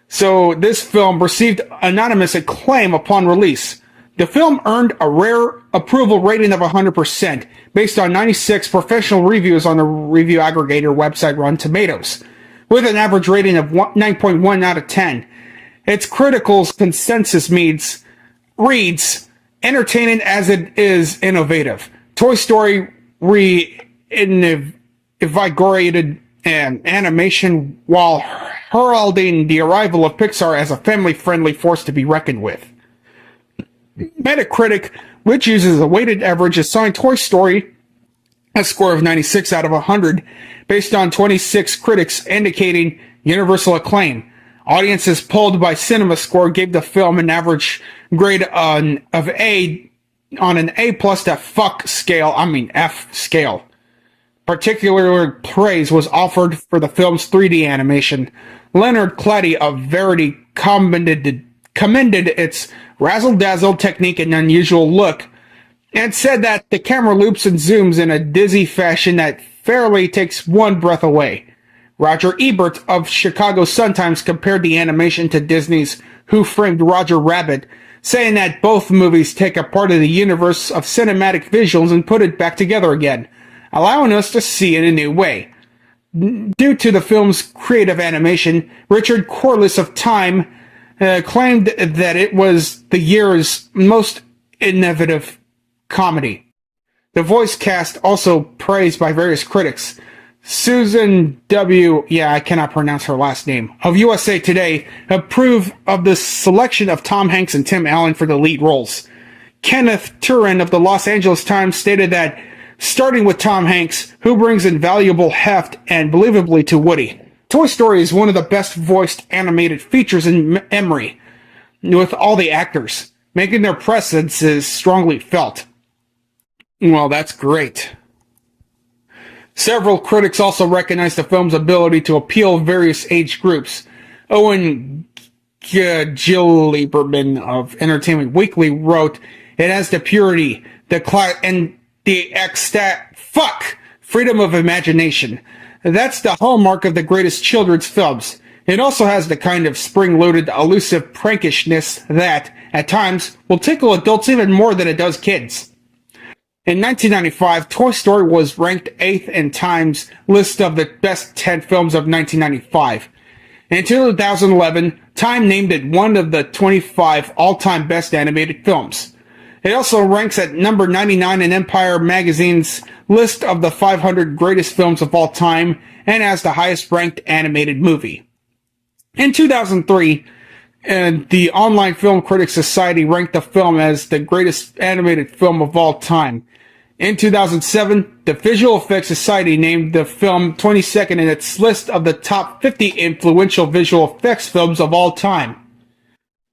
[SPEAKER 3] So this film received anonymous acclaim upon release. The film earned a rare approval rating of 100%, based on 96 professional reviews on the review aggregator website Rotten Tomatoes, with an average rating of 9.1 out of 10. Its criticals' consensus reads, entertaining as it is innovative. Toy Story reinvigorated animation while heralding the arrival of Pixar as a family-friendly force to be reckoned with. Metacritic, which uses a weighted average, assigned Toy Story a score of 96 out of 100, based on 26 critics indicating universal acclaim. Audiences polled by CinemaScore gave the film an average grade of A on an A plus to F scale. Particular praise was offered for the film's 3D animation. Leonard Klady of Variety commended its razzle-dazzle technique and unusual look, and said that the camera loops and zooms in a dizzy fashion that fairly takes one breath away. Roger Ebert of Chicago Sun-Times compared the animation to Disney's Who Framed Roger Rabbit, saying that both movies take a part of the universe of cinematic visuals and put it back together again, allowing us to see it in a new way. Due to the film's creative animation, Richard Corliss of Time claimed that it was the year's most innovative comedy. The voice cast also praised by various critics. Susan W. I cannot pronounce her last name, of USA Today, approved of the selection of Tom Hanks and Tim Allen for the lead roles. Kenneth Turan of the Los Angeles Times stated that, starting with Tom Hanks, who brings invaluable heft and believably to Woody, Toy Story is one of the best voiced animated features in memory, with all the actors, making their presences strongly felt. Well, that's great. Several critics also recognized the film's ability to appeal various age groups. Owen Gilliberman of Entertainment Weekly wrote, "It has the purity, the freedom of imagination. That's the hallmark of the greatest children's films. It also has the kind of spring-loaded, elusive prankishness that, at times, will tickle adults even more than it does kids." In 1995, Toy Story was ranked 8th in Time's list of the best 10 films of 1995. In 2011, Time named it one of the 25 all-time best animated films. It also ranks at number 99 in Empire magazine's list of the 500 greatest films of all time, and as the highest-ranked animated movie. In 2003, the Online Film Critics Society ranked the film as the greatest animated film of all time. In 2007, the Visual Effects Society named the film 22nd in its list of the top 50 influential visual effects films of all time.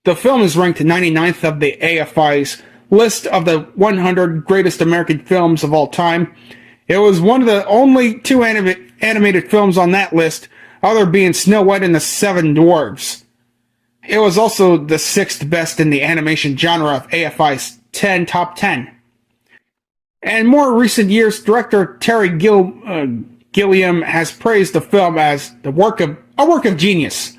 [SPEAKER 3] The film is ranked 99th of the AFI's list of the 100 greatest American films of all time. It was one of the only two animated films on that list, other being Snow White and the Seven Dwarfs. It was also the 6th best in the animation genre of AFI's 10 Top 10. In more recent years, director Terry Gilliam has praised the film as a work of genius.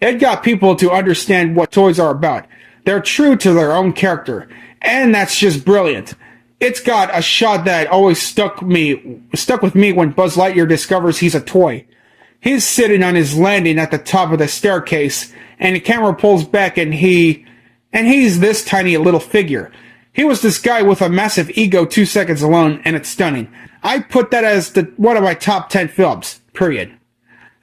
[SPEAKER 3] It got people to understand what toys are about. They're true to their own character, and that's just brilliant. It's got a shot that always stuck with me when Buzz Lightyear discovers he's a toy. He's sitting on his landing at the top of the staircase, and the camera pulls back, and he's this tiny little figure. He was this guy with a massive ego 2 seconds alone, and it's stunning. I put that as one of my top 10 films, period.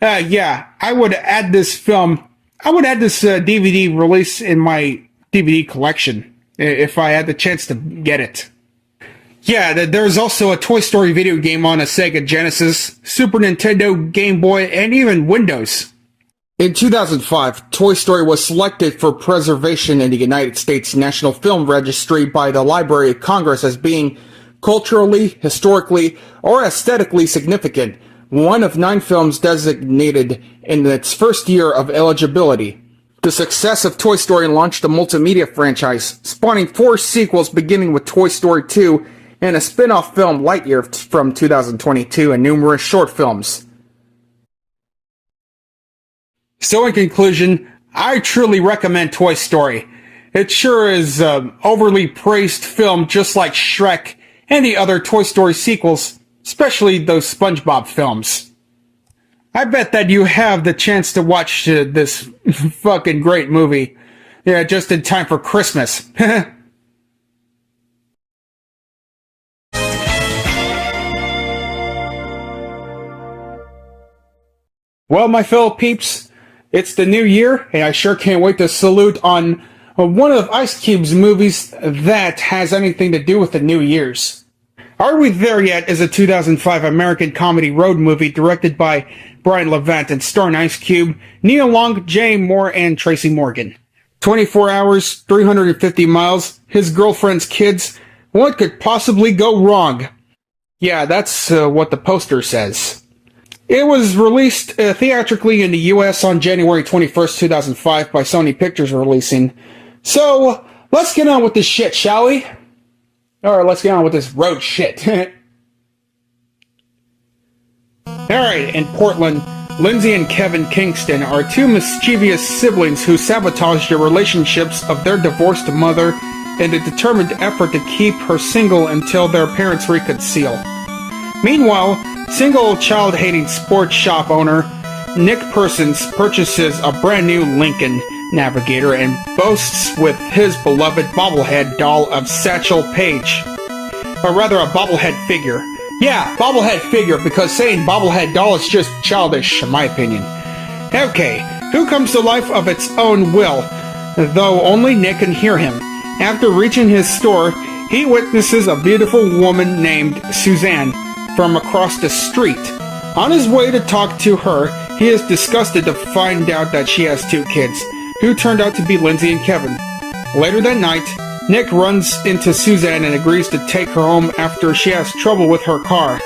[SPEAKER 3] I would add this DVD release in my DVD collection, if I had the chance to get it. There's also a Toy Story video game on a Sega Genesis, Super Nintendo, Game Boy, and even Windows. In 2005, Toy Story was selected for preservation in the United States National Film Registry by the Library of Congress as being culturally, historically, or aesthetically significant, one of 9 films designated in its first year of eligibility. The success of Toy Story launched a multimedia franchise, spawning 4 sequels beginning with Toy Story 2 and a spin-off film Lightyear from 2022 and numerous short films. So in conclusion, I truly recommend Toy Story. It sure is an overly praised film just like Shrek and the other Toy Story sequels, especially those SpongeBob films. I bet that you have the chance to watch this fucking great movie. Just in time for Christmas. Well, my fellow peeps, it's the new year, and I sure can't wait to salute on one of Ice Cube's movies that has anything to do with the New Year's. Are We There Yet is a 2005 American comedy road movie directed by Brian Levant and starring Ice Cube, Neil Long, Jay Moore, and Tracy Morgan. 24 hours, 350 miles, his girlfriend's kids. What could possibly go wrong? Yeah, that's what the poster says. It was released theatrically in the US on January 21st, 2005 by Sony Pictures Releasing. So, let's get on with this shit, shall we? Or let's get on with this road shit. Alright, in Portland, Lindsay and Kevin Kingston are two mischievous siblings who sabotage the relationships of their divorced mother in a determined effort to keep her single until their parents reconcile. Meanwhile, single child-hating sports shop owner Nick Persons purchases a brand new Lincoln Navigator and boasts with his beloved bobblehead doll of Satchel Paige. Or rather, a bobblehead figure. Yeah, bobblehead figure, because saying bobblehead doll is just childish, in my opinion. Okay, who comes to life of its own will, though only Nick can hear him. After reaching his store, he witnesses a beautiful woman named Suzanne from across the street. On his way to talk to her, he is disgusted to find out that she has two kids, who turned out to be Lindsay and Kevin. Later that night, Nick runs into Suzanne and agrees to take her home after she has trouble with her car.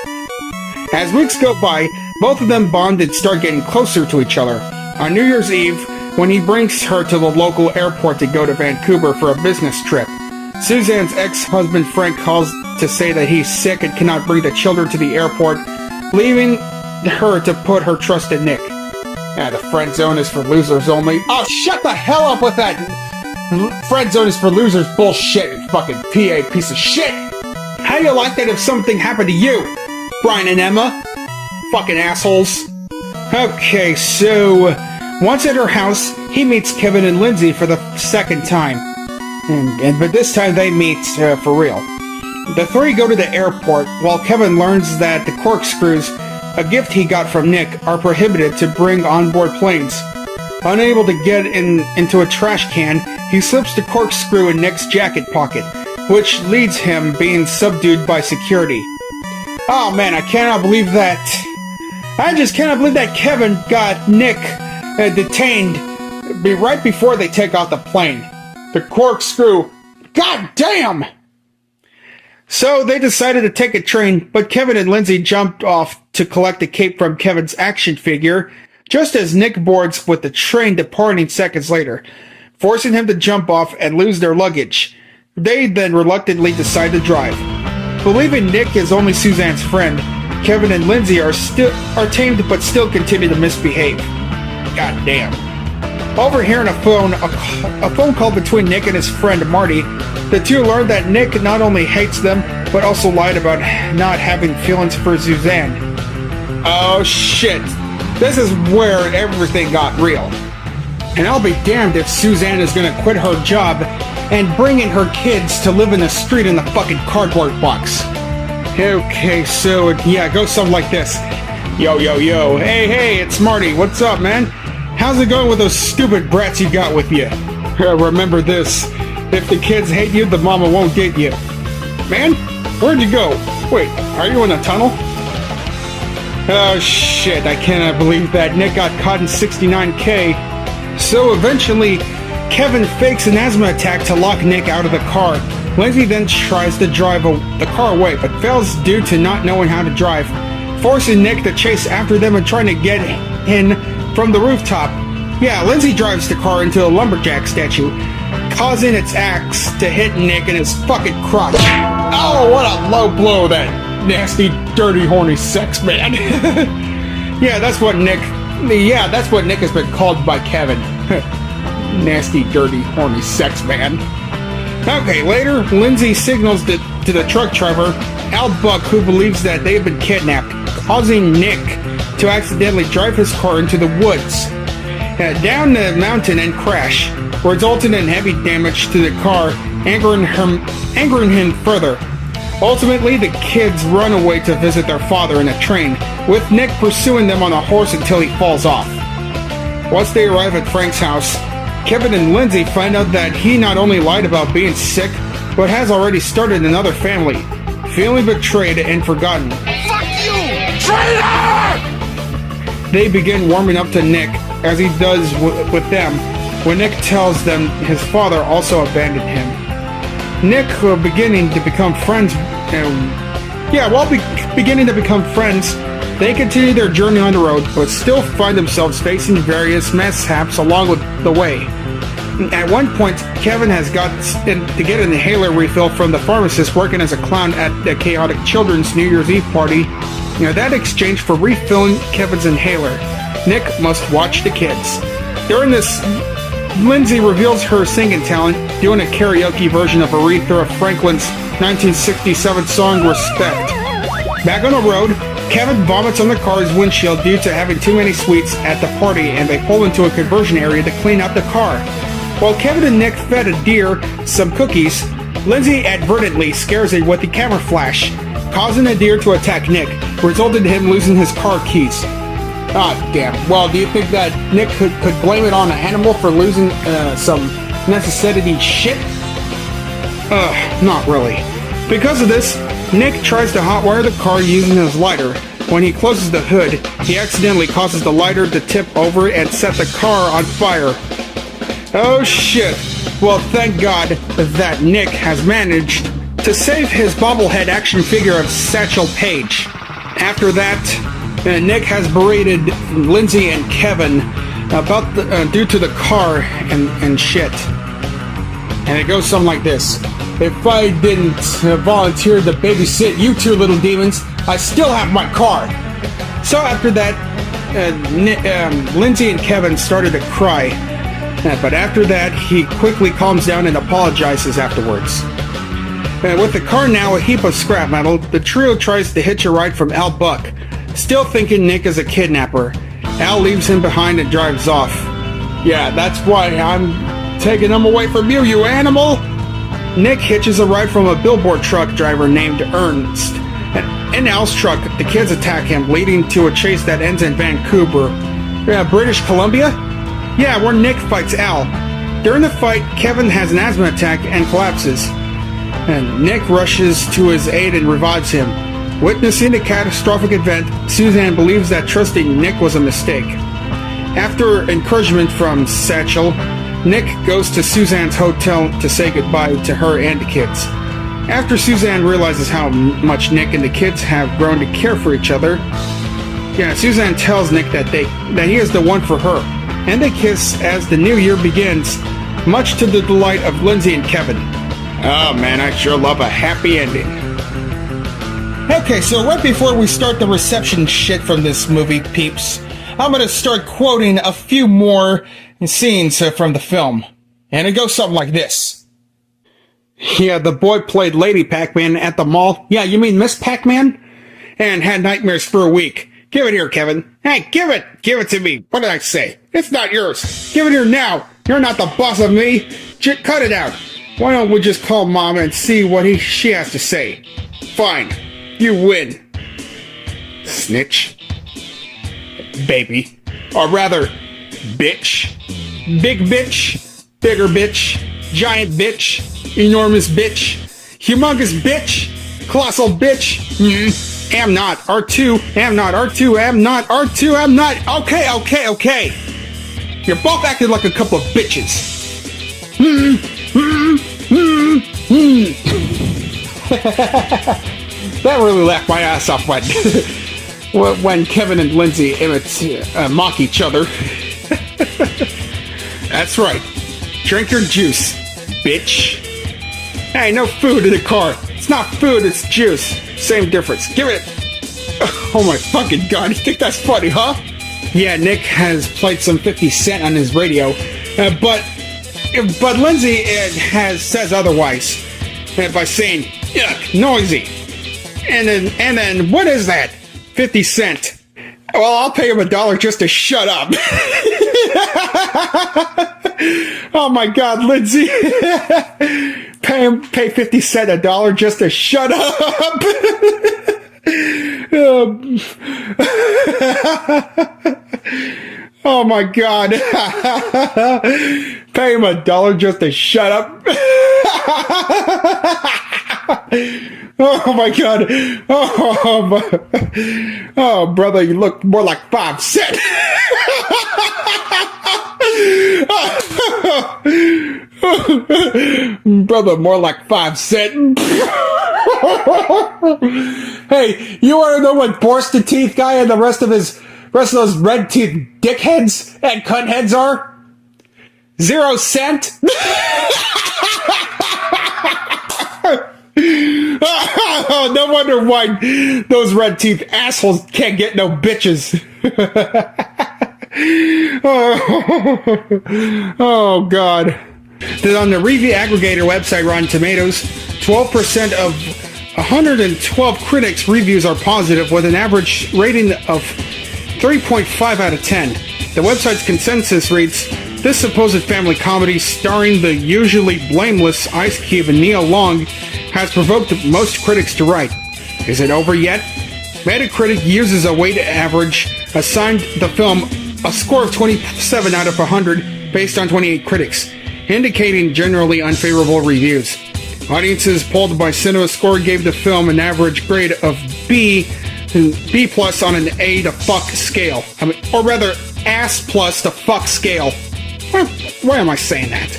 [SPEAKER 3] As weeks go by, both of them bond and start getting closer to each other. On New Year's Eve, when he brings her to the local airport to go to Vancouver for a business trip, Suzanne's ex-husband Frank calls to say that he's sick and cannot bring the children to the airport, leaving her to put her trust in Nick. The friend zone is for losers only. Oh, shut the hell up with that! Friend zone is for losers bullshit, you fucking PA piece of shit! How do you like that if something happened to you, Brian and Emma? Fucking assholes. Okay, so once at her house, he meets Kevin and Lindsay for the second time. But this time they meet for real. The three go to the airport while Kevin learns that the corkscrews, a gift he got from Nick, are prohibited to bring on board planes. Unable to get into a trash can, he slips the corkscrew in Nick's jacket pocket, which leads him being subdued by security. Oh man, I cannot believe that. I just cannot believe that Kevin got Nick detained right before they take off the plane. The corkscrew. God damn! So they decided to take a train, but Kevin and Lindsay jumped off to collect a cape from Kevin's action figure, just as Nick boards with the train departing seconds later, forcing him to jump off and lose their luggage. They then reluctantly decide to drive. Believing Nick is only Suzanne's friend, Kevin and Lindsay are tamed but still continue to misbehave. God damn. Overhearing a phone call between Nick and his friend Marty, the two learn that Nick not only hates them, but also lied about not having feelings for Suzanne. Oh shit. This is where everything got real. And I'll be damned if Suzanne is gonna quit her job and bring in her kids to live in the street in a fucking cardboard box. Okay, so yeah, it goes something like this. Yo, yo, yo. Hey, it's Marty. What's up, man? How's it going with those stupid brats you got with you? Remember this. If the kids hate you, the mama won't get you. Man, where'd you go? Wait, are you in a tunnel? Oh shit, I cannot believe that. Nick got caught in 69K. So eventually, Kevin fakes an asthma attack to lock Nick out of the car. Lindsay then tries to drive the car away, but fails due to not knowing how to drive, forcing Nick to chase after them and trying to get in from the rooftop. Yeah, Lindsay drives the car into a lumberjack statue, causing its axe to hit Nick in his fucking crotch. Oh, what a low blow, that nasty, dirty, horny sex man. Yeah, that's what Nick has been called by Kevin. Nasty, dirty, horny sex man. Okay, later, Lindsay signals to the truck driver, Al Buck, who believes that they have been kidnapped, causing Nick to accidentally drive his car into the woods, down the mountain and crash, resulting in heavy damage to the car, angering him further. Ultimately, the kids run away to visit their father in a train, with Nick pursuing them on a horse until he falls off. Once they arrive at Frank's house, Kevin and Lindsay find out that he not only lied about being sick, but has already started another family. feeling betrayed and forgotten.
[SPEAKER 4] Fuck you, traitor!
[SPEAKER 3] They begin warming up to Nick, as he does with them, when Nick tells them his father also abandoned him. Nick, beginning to become friends, beginning to become friends, they continue their journey on the road, but still find themselves facing various mishaps along with the way. At one point, Kevin has got to get an inhaler refill from the pharmacist working as a clown at the chaotic children's New Year's Eve party. That exchange for refilling Kevin's inhaler, Nick must watch the kids. During this, Lindsay reveals her singing talent, doing a karaoke version of Aretha Franklin's 1967 song Respect. Back on the road, Kevin vomits on the car's windshield due to having too many sweets at the party, and they pull into a conversion area to clean out the car. While Kevin and Nick fed a deer some cookies, Lindsay advertently scares it with the camera flash, causing the deer to attack Nick, resulting in him losing his car keys. Ah, damn. Well, do you think that Nick could blame it on an animal for losing some necessity shit? Not really. Because of this, Nick tries to hotwire the car using his lighter. When he closes the hood, he accidentally causes the lighter to tip over and set the car on fire. Oh shit. Well, thank God that Nick has managed to save his bobblehead action figure of Satchel Paige. After that, Nick has berated Lindsay and Kevin about due to the car and shit. And it goes something like this. If I didn't volunteer to babysit you two little demons, I still have my car. So after that, Lindsay and Kevin started to cry. But after that, he quickly calms down and apologizes afterwards. With the car now a heap of scrap metal, the trio tries to hitch a ride from Al Buck, still thinking Nick is a kidnapper. Al leaves him behind and drives off. Yeah, that's why I'm taking him away from you, you animal! Nick hitches a ride from a billboard truck driver named Ernst. In Al's truck, the kids attack him, leading to a chase that ends in Vancouver. British Columbia? Yeah, where Nick fights Al. During the fight, Kevin has an asthma attack and collapses. And Nick rushes to his aid and revives him. Witnessing the catastrophic event, Suzanne believes that trusting Nick was a mistake. After encouragement from Satchel, Nick goes to Suzanne's hotel to say goodbye to her and the kids. After Suzanne realizes how much Nick and the kids have grown to care for each other, Suzanne tells Nick that he is the one for her, and they kiss as the new year begins, much to the delight of Lindsay and Kevin. Oh man, I sure love a happy ending. Okay, so right before we start the reception shit from this movie, peeps, I'm gonna start quoting a few more scenes from the film. And it goes something like this. Yeah, the boy played Lady Pac-Man at the mall. Yeah, you mean Miss Pac-Man? And had nightmares for a week. Give it here, Kevin. Hey, give it to me. What did I say? It's not yours. Give it here now. You're not the boss of me. Cut it out. Why don't we just call Mom and see what she has to say? Fine. You win. Snitch. Baby. Or rather, bitch. Big bitch. Bigger bitch. Giant bitch. Enormous bitch. Humongous bitch. Colossal bitch. Am not. R2. Am not. R2. Am not. R2. Am not. Okay. You're both acting like a couple of bitches. That really laughed my ass off when Kevin and Lindsay mock each other. That's right. Drink your juice, bitch. Hey, no food in the car. It's not food, it's juice. Same difference. Give it. Oh my fucking god, you think that's funny, huh? Yeah, Nick has played some 50 Cent on his radio, but Lindsay says otherwise by saying, yuck, noisy. And then, what is that? 50 Cent. Well, I'll pay him $1 just to shut up. Oh my god, Lindsay. Pay 50 Cent $1 just to shut up. Oh my god. Pay him $1 just to shut up. Oh my god. Oh, brother, you look more like 5 cent. Brother, more like 5 cent. Hey, you want to know what Borsted Teeth guy and the rest of those red teeth dickheads and cuntheads are? 0 cent. Oh, no wonder why those red teeth assholes can't get no bitches. Oh God. On the review aggregator website Rotten Tomatoes, 12% of 112 critics' reviews are positive, with an average rating of 3.5 out of 10. The website's consensus reads, "This supposed family comedy starring the usually blameless Ice Cube and Nia Long has provoked most critics to write. Is it over yet?" Metacritic uses a weighted average, assigned the film a score of 27 out of 100 based on 28 critics, indicating generally unfavorable reviews. Audiences polled by CinemaScore gave the film an average grade of B plus on an A to fuck scale. Or rather, ass plus to fuck scale. Why am I saying that?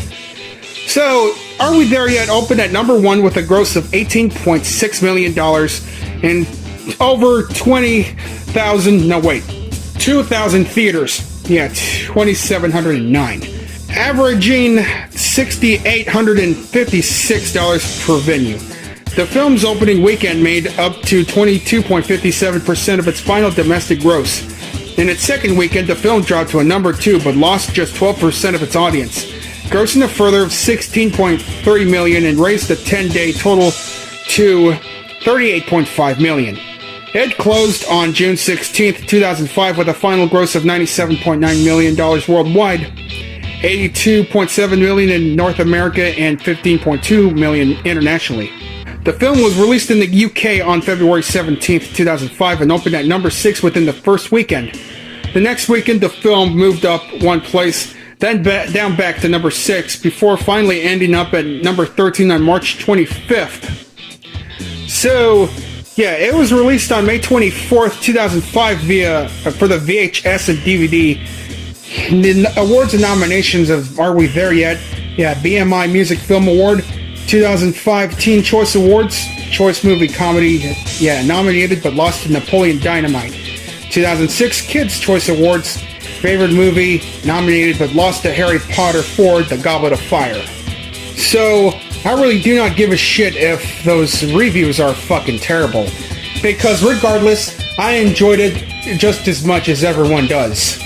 [SPEAKER 3] So, Are We There Yet opened at number 1 with a gross of $18.6 million and over 2,000 theaters. Yeah, 2,709. Averaging $6,856 per venue. The film's opening weekend made up to 22.57% of its final domestic gross. In its second weekend, the film dropped to a number 2, but lost just 12% of its audience, grossing a further $16.3 million and raised the 10-day total to $38.5 million. It closed on June 16, 2005 with a final gross of $97.9 million worldwide, $82.7 million in North America and $15.2 million internationally. The film was released in the UK on February 17, 2005 and opened at number 6 within the first weekend. The next weekend the film moved up one place, then down back to number 6, before finally ending up at number 13 on March 25th. So, yeah, it was released on May 24th, 2005 for the VHS and DVD. The awards and nominations of Are We There Yet? Yeah, BMI Music Film Award, 2005 Teen Choice Awards, Choice Movie Comedy, yeah, nominated but lost to Napoleon Dynamite. 2006 Kids Choice Awards, Favorite Movie, nominated but lost to Harry Potter 4, The Goblet of Fire. So, I really do not give a shit if those reviews are fucking terrible, because regardless, I enjoyed it just as much as everyone does.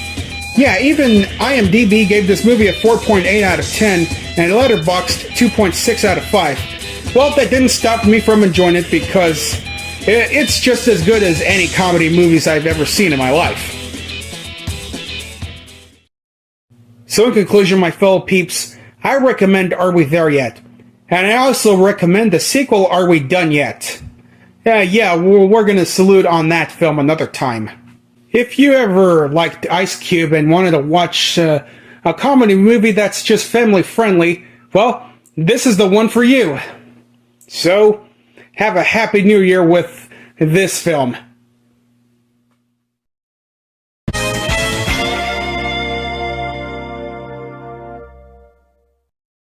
[SPEAKER 3] Yeah, even IMDb gave this movie a 4.8 out of 10, and Letterboxd 2.6 out of 5. Well, that didn't stop me from enjoying it, because it's just as good as any comedy movies I've ever seen in my life. So in conclusion, my fellow peeps, I recommend Are We There Yet? And I also recommend the sequel, Are We Done Yet? Yeah, we're gonna salute on that film another time. If you ever liked Ice Cube and wanted to watch a comedy movie that's just family friendly, well, this is the one for you. So, have a happy new year with this film.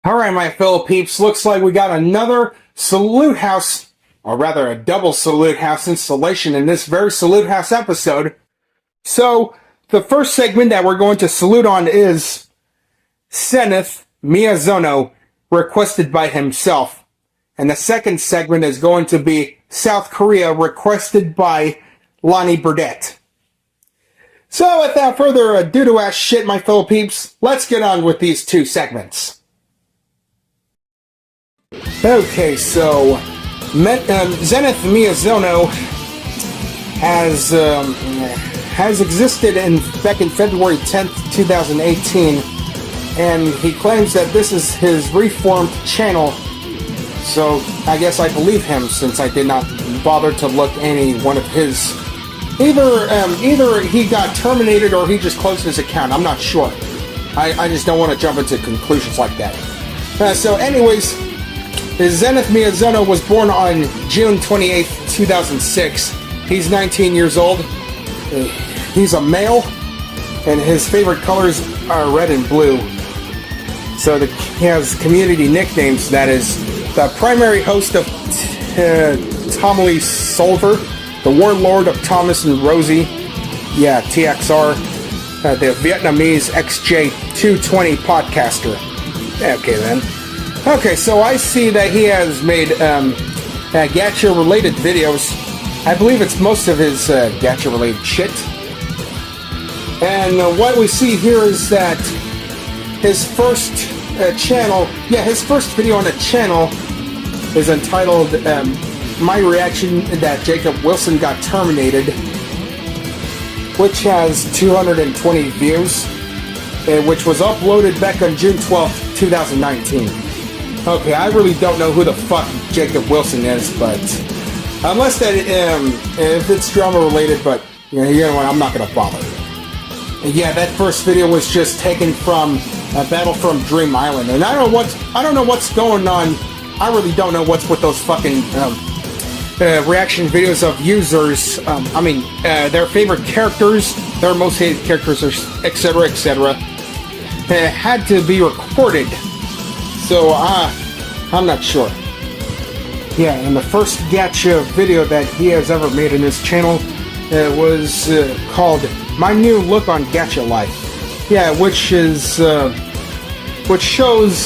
[SPEAKER 3] Alright, my fellow peeps, looks like we got another Salute House, or rather a double Salute House installation in this very Salute House episode. So, the first segment that we're going to salute on is Zenith Miyazono, requested by himself. And the second segment is going to be South Korea, requested by Lonnie Burdett. So, without further ado-to-ass shit, my fellow peeps, let's get on with these two segments. Okay, so Zenith Miyazono has existed back in February 10th, 2018, and he claims that this is his reformed channel. So I guess I believe him, since I did not bother to look any one of his. Either he got terminated or he just closed his account. I'm not sure. I just don't want to jump into conclusions like that. So anyways, Zenith Miyazono was born on June 28, 2006. He's 19 years old. He's a male, and his favorite colors are red and blue. So he has community nicknames. That is the primary host of Tomley Solver, the warlord of Thomas and Rosie, yeah, TXR, the Vietnamese XJ220 podcaster. Okay then. Okay, so I see that he has made gacha-related videos. I believe it's most of his gacha-related shit. And what we see here is that his first his first video on the channel is entitled My Reaction That Jacob Wilson Got Terminated, which has 220 views, which was uploaded back on June 12th, 2019. Okay, I really don't know who the fuck Jacob Wilson is, but unless that if it's drama related, but you know what, I'm not gonna bother. And yeah, that first video was just taken from Battle from Dream Island, and I don't know what's going on. I really don't know what's with those fucking reaction videos of users. Their favorite characters, their most hated characters, etc., etc. Had to be recorded. So, I'm not sure. Yeah, and the first gacha video that he has ever made in his channel was called My New Look on Gacha Life. Yeah, which shows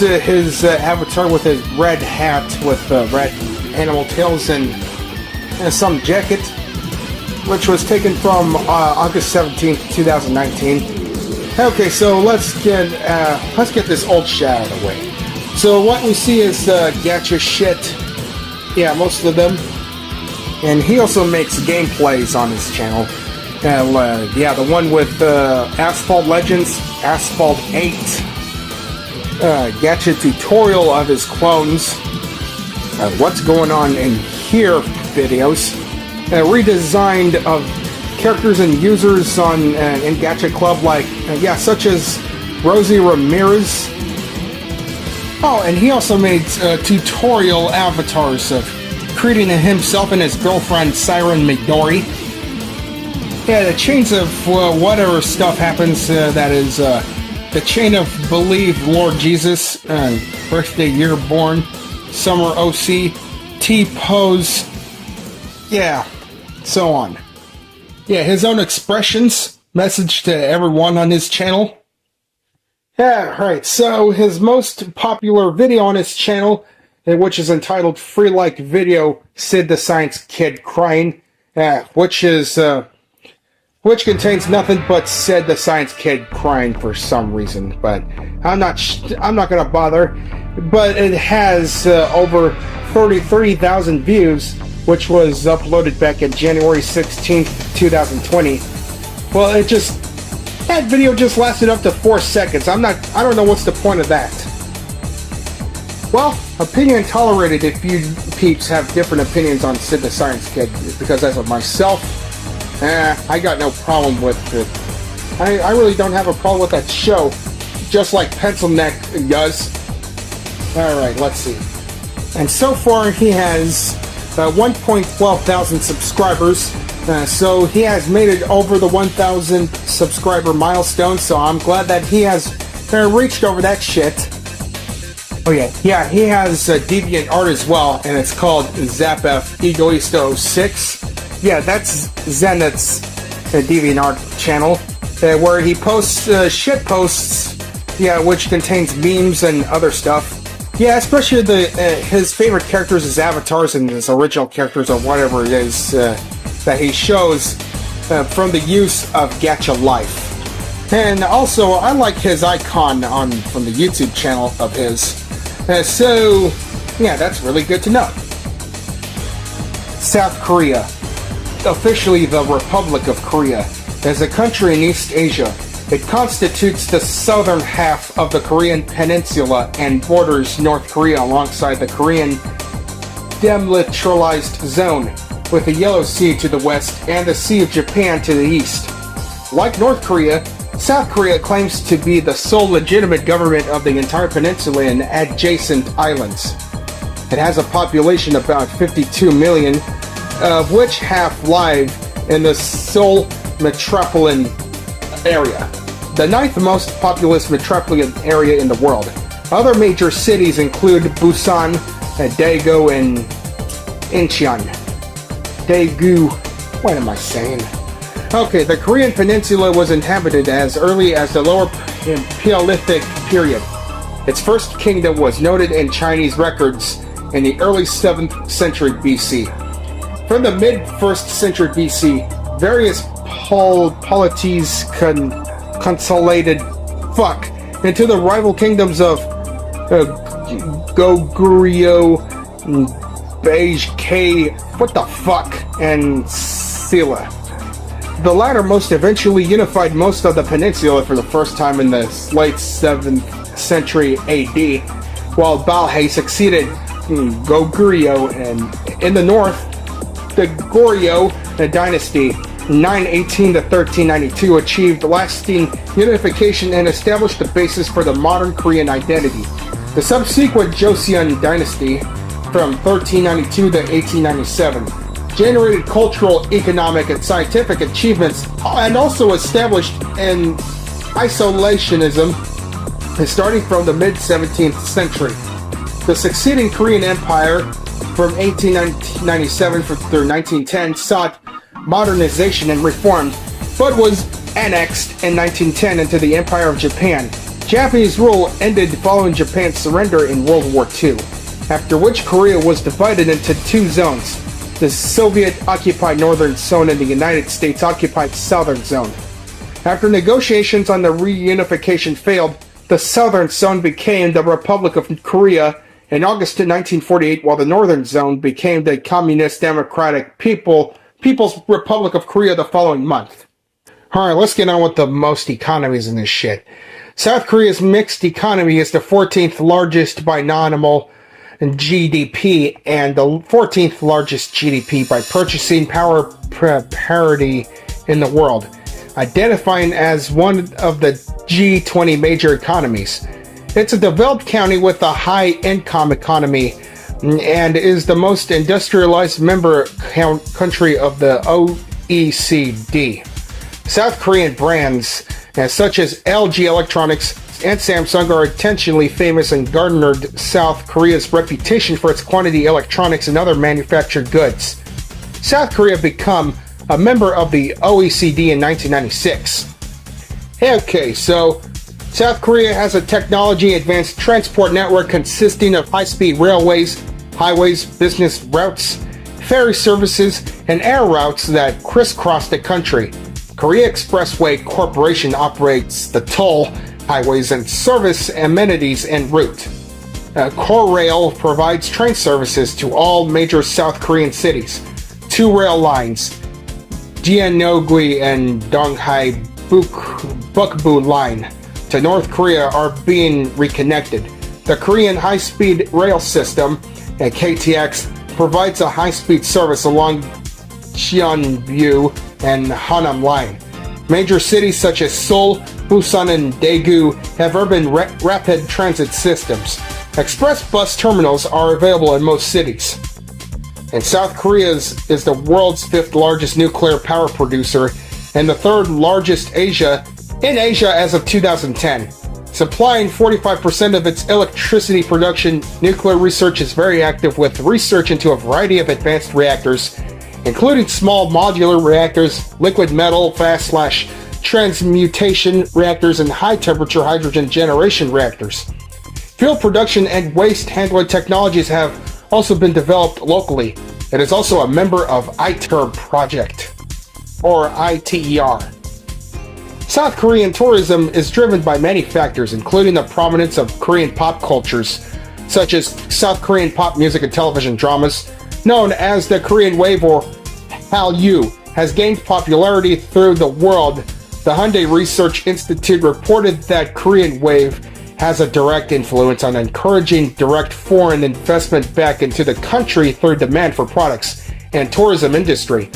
[SPEAKER 3] his avatar with his red hat with red animal tails and some jacket, which was taken from August 17th, 2019. Okay, so let's get this old shit out of the way. So what we see is gacha shit. Yeah, most of them. And he also makes gameplays on his channel. Yeah, the one with Asphalt Legends, Asphalt 8, gacha tutorial of his clones, what's going on in here videos, redesigned of characters and users on in Gacha Club, like such as Rosie Ramirez. Oh, and he also made tutorial avatars of creating himself and his girlfriend Siren Midori. Yeah, the chains of whatever stuff happens. That is the chain of Believe Lord Jesus, birthday year born, summer OC, T-pose. Yeah, so on. Yeah, his own expressions, message to everyone on his channel. Yeah, right, so his most popular video on his channel, which is entitled Free Like Video, Sid the Science Kid Crying, which contains nothing but Sid the Science Kid crying for some reason, but I'm not gonna bother. But it has over 30,000 views, which was uploaded back in January 16th, 2020. Well, that video just lasted up to 4 seconds. I don't know what's the point of that. Well, opinion tolerated if you peeps have different opinions on Sid the Science Kid, because as of myself, I got no problem with it. I really don't have a problem with that show, just like Pencil Neck does. Alright, let's see. And so far he has 1.12 thousand subscribers, so he has made it over the 1,000 subscriber milestone, so I'm glad that he has reached over that shit. Oh yeah, he has deviant art as well, and it's called ZapF Egoisto 6. Yeah, that's Zenith's deviant art channel, where he posts shit posts, yeah, which contains memes and other stuff. Yeah, especially his favorite characters, his avatars, and his original characters, or whatever it is that he shows from the use of Gacha Life. And also, I like his icon from the YouTube channel of his. So, yeah, that's really good to know. South Korea, officially the Republic of Korea, is a country in East Asia. It constitutes the southern half of the Korean peninsula and borders North Korea alongside the Korean demilitarized zone, with the Yellow Sea to the west and the Sea of Japan to the east. Like North Korea, South Korea claims to be the sole legitimate government of the entire peninsula and adjacent islands. It has a population of about 52 million, of which half live in the Seoul metropolitan area, the ninth most populous metropolitan area in the world. Other major cities include Busan, Daegu, and Incheon. Daegu, what am I saying? Okay, the Korean peninsula was inhabited as early as the Lower Paleolithic period. Its first kingdom was noted in Chinese records in the early 7th century BC. From the mid-1st century BC, various polities consolidated into the rival kingdoms of Goguryeo, Beige, and Silla. The latter most eventually unified most of the peninsula for the first time in the late 7th century AD, while Balhae succeeded Goguryeo, and in the north, the Goryeo dynasty, 918 to 1392, achieved lasting unification and established the basis for the modern Korean identity. The subsequent Joseon dynasty, from 1392 to 1897, generated cultural, economic, and scientific achievements, and also established an isolationism starting from the mid-17th century. The succeeding Korean Empire, from 1897 through 1910, sought modernization and reform, but was annexed in 1910 into the Empire of Japan. Japanese rule ended following Japan's surrender in World War II, after which Korea was divided into two zones: the Soviet-occupied Northern Zone and the United States-occupied Southern Zone. After negotiations on the reunification failed, the Southern Zone became the Republic of Korea in August 1948, while the Northern Zone became the Communist Democratic People's Republic of Korea the following month. Alright, let's get on with the most economies in this shit. South Korea's mixed economy is the 14th largest by nominal GDP and the 14th largest GDP by purchasing power parity in the world, identifying as one of the G20 major economies. It's a developed county with a high-income economy and is the most industrialized member country of the OECD. South Korean brands such as LG Electronics and Samsung are intentionally famous and garnered South Korea's reputation for its quantity electronics and other manufactured goods. South Korea became a member of the OECD in 1996. Okay, so South Korea has a technology-advanced transport network consisting of high-speed railways, highways, business routes, ferry services, and air routes that crisscross the country. Korea Expressway Corporation operates the toll highways and service amenities en route. Korail provides train services to all major South Korean cities. Two rail lines, Jeonnogui and Donghai Bukbu Line, to North Korea are being reconnected. The Korean high-speed rail system, KTX, provides a high-speed service along Cheonbyu and Hanam Line. Major cities such as Seoul, Busan, and Daegu have urban rapid transit systems. Express bus terminals are available in most cities. And South Korea is the world's 5th largest nuclear power producer and the 3rd largest in Asia as of 2010. Supplying 45% of its electricity production, nuclear research is very active with research into a variety of advanced reactors, including small modular reactors, liquid metal fast/transmutation reactors, and high-temperature hydrogen generation reactors. Fuel production and waste handling technologies have also been developed locally. It is also a member of ITER project, or ITER. South Korean tourism is driven by many factors, including the prominence of Korean pop cultures, such as South Korean pop music and television dramas, known as the Korean Wave or Hallyu, has gained popularity through the world. The Hyundai Research Institute reported that Korean Wave has a direct influence on encouraging direct foreign investment back into the country through demand for products and tourism industry.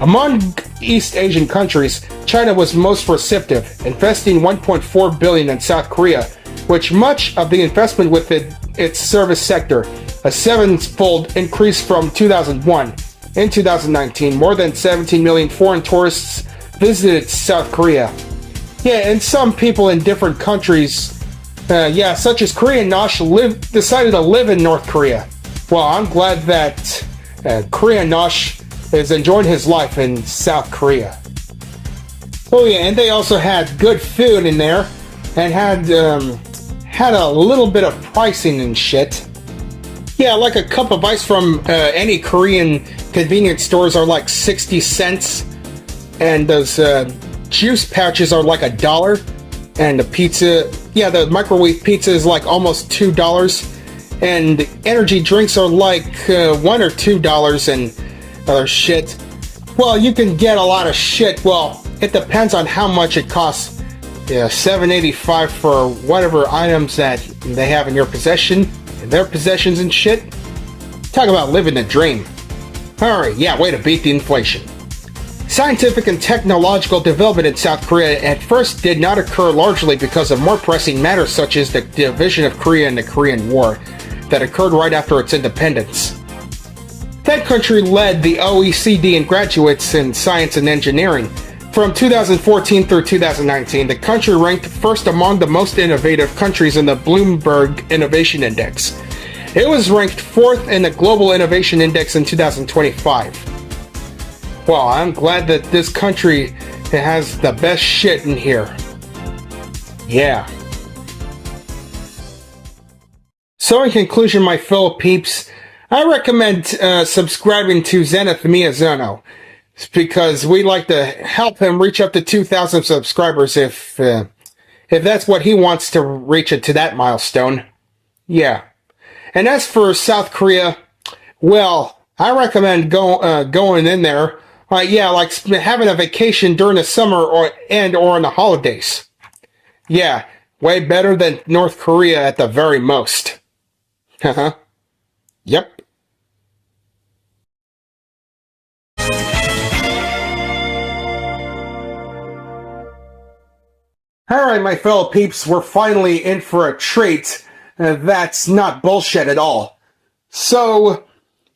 [SPEAKER 3] Among East Asian countries, China was most receptive, investing $1.4 billion in South Korea, which much of the investment within its service sector, a sevenfold increase from 2001. In 2019, more than 17 million foreign tourists visited South Korea. Yeah, and some people in different countries, such as Korean Nosh, decided to live in North Korea. Well, I'm glad that Korean Nosh is enjoying his life in South Korea. Oh yeah, and they also had good food in there, and had a little bit of pricing and shit. Yeah, like a cup of ice from any Korean convenience stores are like 60 cents, and those juice pouches are like $1, and the pizza, the microwave pizza is like almost $2, and energy drinks are like $1 or $2 and other shit. Well, you can get a lot of shit. Well, it depends on how much it costs. Yeah, $7.85 for whatever items that they have in your possession, in their possessions and shit. Talk about living the dream. Alright, way to beat the inflation. Scientific and technological development in South Korea at first did not occur largely because of more pressing matters such as the division of Korea and the Korean War that occurred right after its independence. That country led the OECD in graduates in science and engineering. From 2014 through 2019, the country ranked first among the most innovative countries in the Bloomberg Innovation Index. It was ranked 4th in the Global Innovation Index in 2025. Well, I'm glad that this country has the best shit in here. Yeah. So in conclusion, my fellow peeps, I recommend subscribing to Zenith Miyazono, because we'd like to help him reach up to 2,000 subscribers if that's what he wants to reach it to that milestone. Yeah. And as for South Korea, well, I recommend going in there, like having a vacation during the summer or on the holidays. Yeah, way better than North Korea at the very most. Haha. Yep. Alright, my fellow peeps, we're finally in for a treat that's not bullshit at all. So,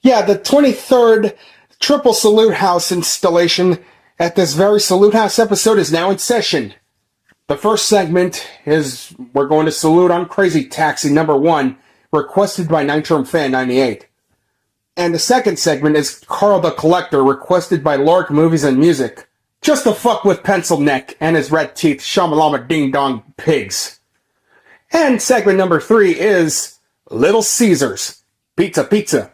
[SPEAKER 3] the 23rd Triple Salute House installation at this very Salute House episode is now in session. The first segment is we're going to salute on Crazy Taxi number 1, requested by Nitrum Fan 98. And the second segment is Carl the Collector, requested by Lark Movies and Music. Just to fuck with Pencil Neck and his red teeth shamalama ding dong pigs. And segment number 3 is Little Caesars. Pizza Pizza.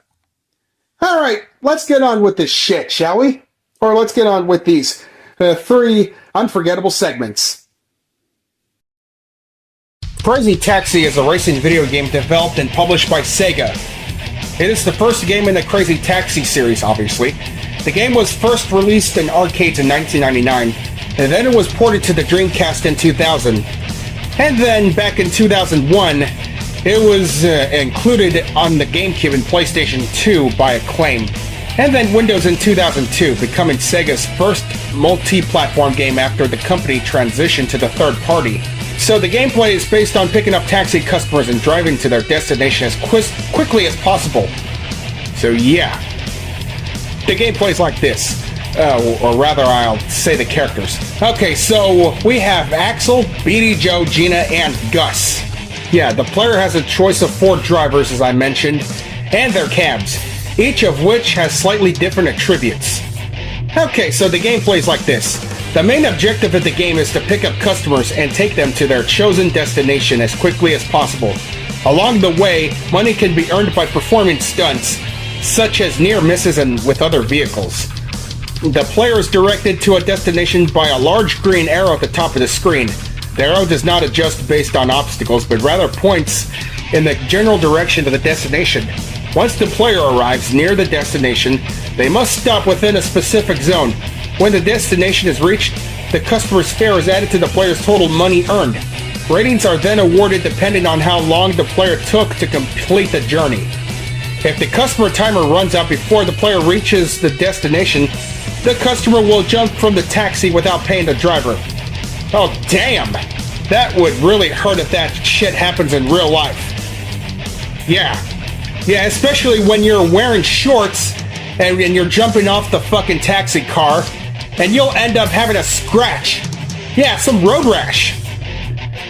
[SPEAKER 3] Alright, let's get on with this shit, shall we? Or let's get on with these 3 unforgettable segments. Crazy Taxi is a racing video game developed and published by Sega. It is the first game in the Crazy Taxi series, obviously. The game was first released in arcades in 1999, and then it was ported to the Dreamcast in 2000. And then, back in 2001, it was included on the GameCube and PlayStation 2 by Acclaim. And then Windows in 2002, becoming Sega's first multi-platform game after the company transitioned to the third party. So the gameplay is based on picking up taxi customers and driving to their destination as quickly as possible. So yeah. The gameplay is like this. Or rather, I'll say the characters. Okay, so we have Axel, Beatty Joe, Gina, and Gus. Yeah, the player has a choice of 4 drivers, as I mentioned, and their cabs, each of which has slightly different attributes. Okay, so the gameplay is like this. The main objective of the game is to pick up customers and take them to their chosen destination as quickly as possible. Along the way, money can be earned by performing stunts, such as near misses and with other vehicles. The player is directed to a destination by a large green arrow at the top of the screen. The arrow does not adjust based on obstacles, but rather points in the general direction of the destination. Once the player arrives near the destination, they must stop within a specific zone. When the destination is reached, the customer's fare is added to the player's total money earned. Ratings are then awarded depending on how long the player took to complete the journey. If the customer timer runs out before the player reaches the destination, the customer will jump from the taxi without paying the driver. Oh damn! That would really hurt if that shit happens in real life. Yeah. Yeah, especially when you're wearing shorts and you're jumping off the fucking taxi car, and you'll end up having a scratch. Yeah, some road rash.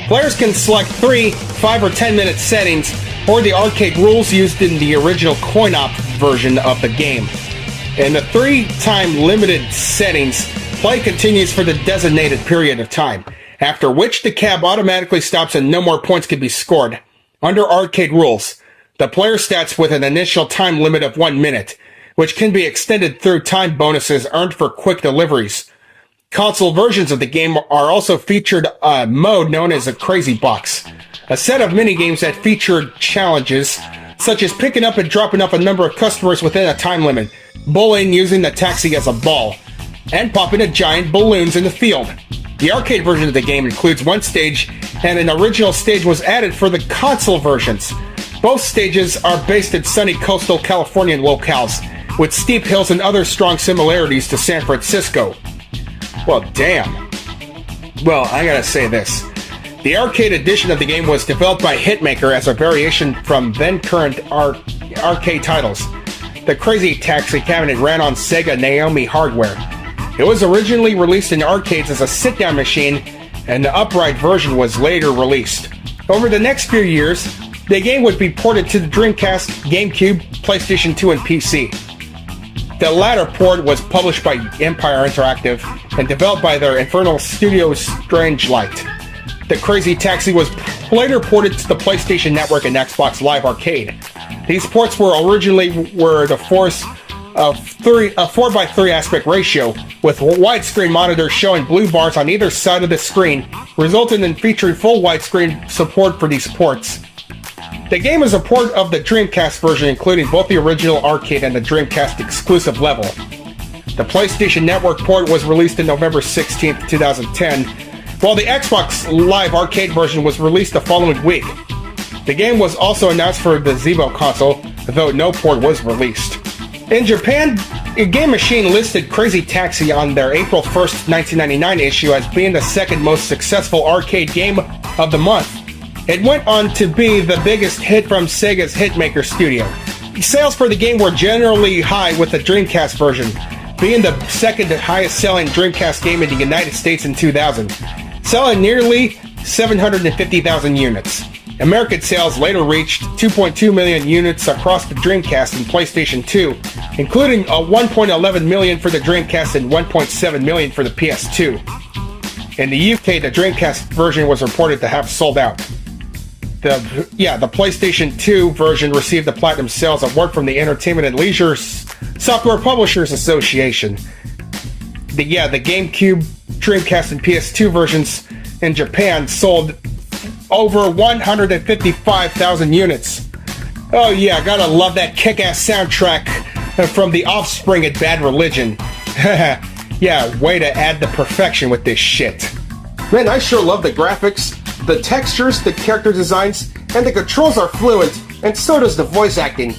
[SPEAKER 3] Players can select 3, 5, or 10-minute settings, or the arcade rules used in the original coin-op version of the game. In the 3-time limited settings, play continues for the designated period of time, after which the cab automatically stops and no more points can be scored. Under arcade rules, the player starts with an initial time limit of 1 minute, which can be extended through time bonuses earned for quick deliveries. Console versions of the game are also featured a mode known as a Crazy Box, a set of minigames that featured challenges, such as picking up and dropping off a number of customers within a time limit, bullying using the taxi as a ball, and popping a giant balloons in the field. The arcade version of the game includes 1 stage, and an original stage was added for the console versions. Both stages are based in sunny coastal Californian locales, with steep hills and other strong similarities to San Francisco. Well, damn. Well, I gotta say this. The arcade edition of the game was developed by Hitmaker as a variation from then-current arcade titles. The Crazy Taxi cabinet ran on Sega Naomi hardware. It was originally released in arcades as a sit-down machine, and the upright version was later released. Over the next few years, the game would be ported to the Dreamcast, GameCube, PlayStation 2, and PC. The latter port was published by Empire Interactive and developed by their infernal studio Strangelight. The Crazy Taxi was later ported to the PlayStation Network and Xbox Live Arcade. These ports were originally the force of a 4:3 aspect ratio, with widescreen monitors showing blue bars on either side of the screen, resulting in featuring full widescreen support for these ports. The game is a port of the Dreamcast version, including both the original arcade and the Dreamcast exclusive level. The PlayStation Network port was released on November 16, 2010, while the Xbox Live Arcade version was released the following week. The game was also announced for the Zeebo console, though no port was released. In Japan, Game Machine listed Crazy Taxi on their April 1st, 1999 issue as being the second most successful arcade game of the month. It went on to be the biggest hit from Sega's Hitmaker studio. Sales for the game were generally high, with the Dreamcast version being the second highest selling Dreamcast game in the United States in 2000, selling nearly 750,000 units. American sales later reached 2.2 million units across the Dreamcast and PlayStation 2, including a 1.11 million for the Dreamcast and 1.7 million for the PS2. In the UK, the Dreamcast version was reported to have sold out. The PlayStation 2 version received the Platinum Sales Award from the Entertainment and Leisure Software Publishers Association. The GameCube, Dreamcast, and PS2 versions in Japan sold over 155,000 units. Oh yeah, gotta love that kick-ass soundtrack from The Offspring and Bad Religion. Yeah, way to add the perfection with this shit. Man, I sure love the graphics, the textures, the character designs, and the controls are fluent, and so does the voice acting.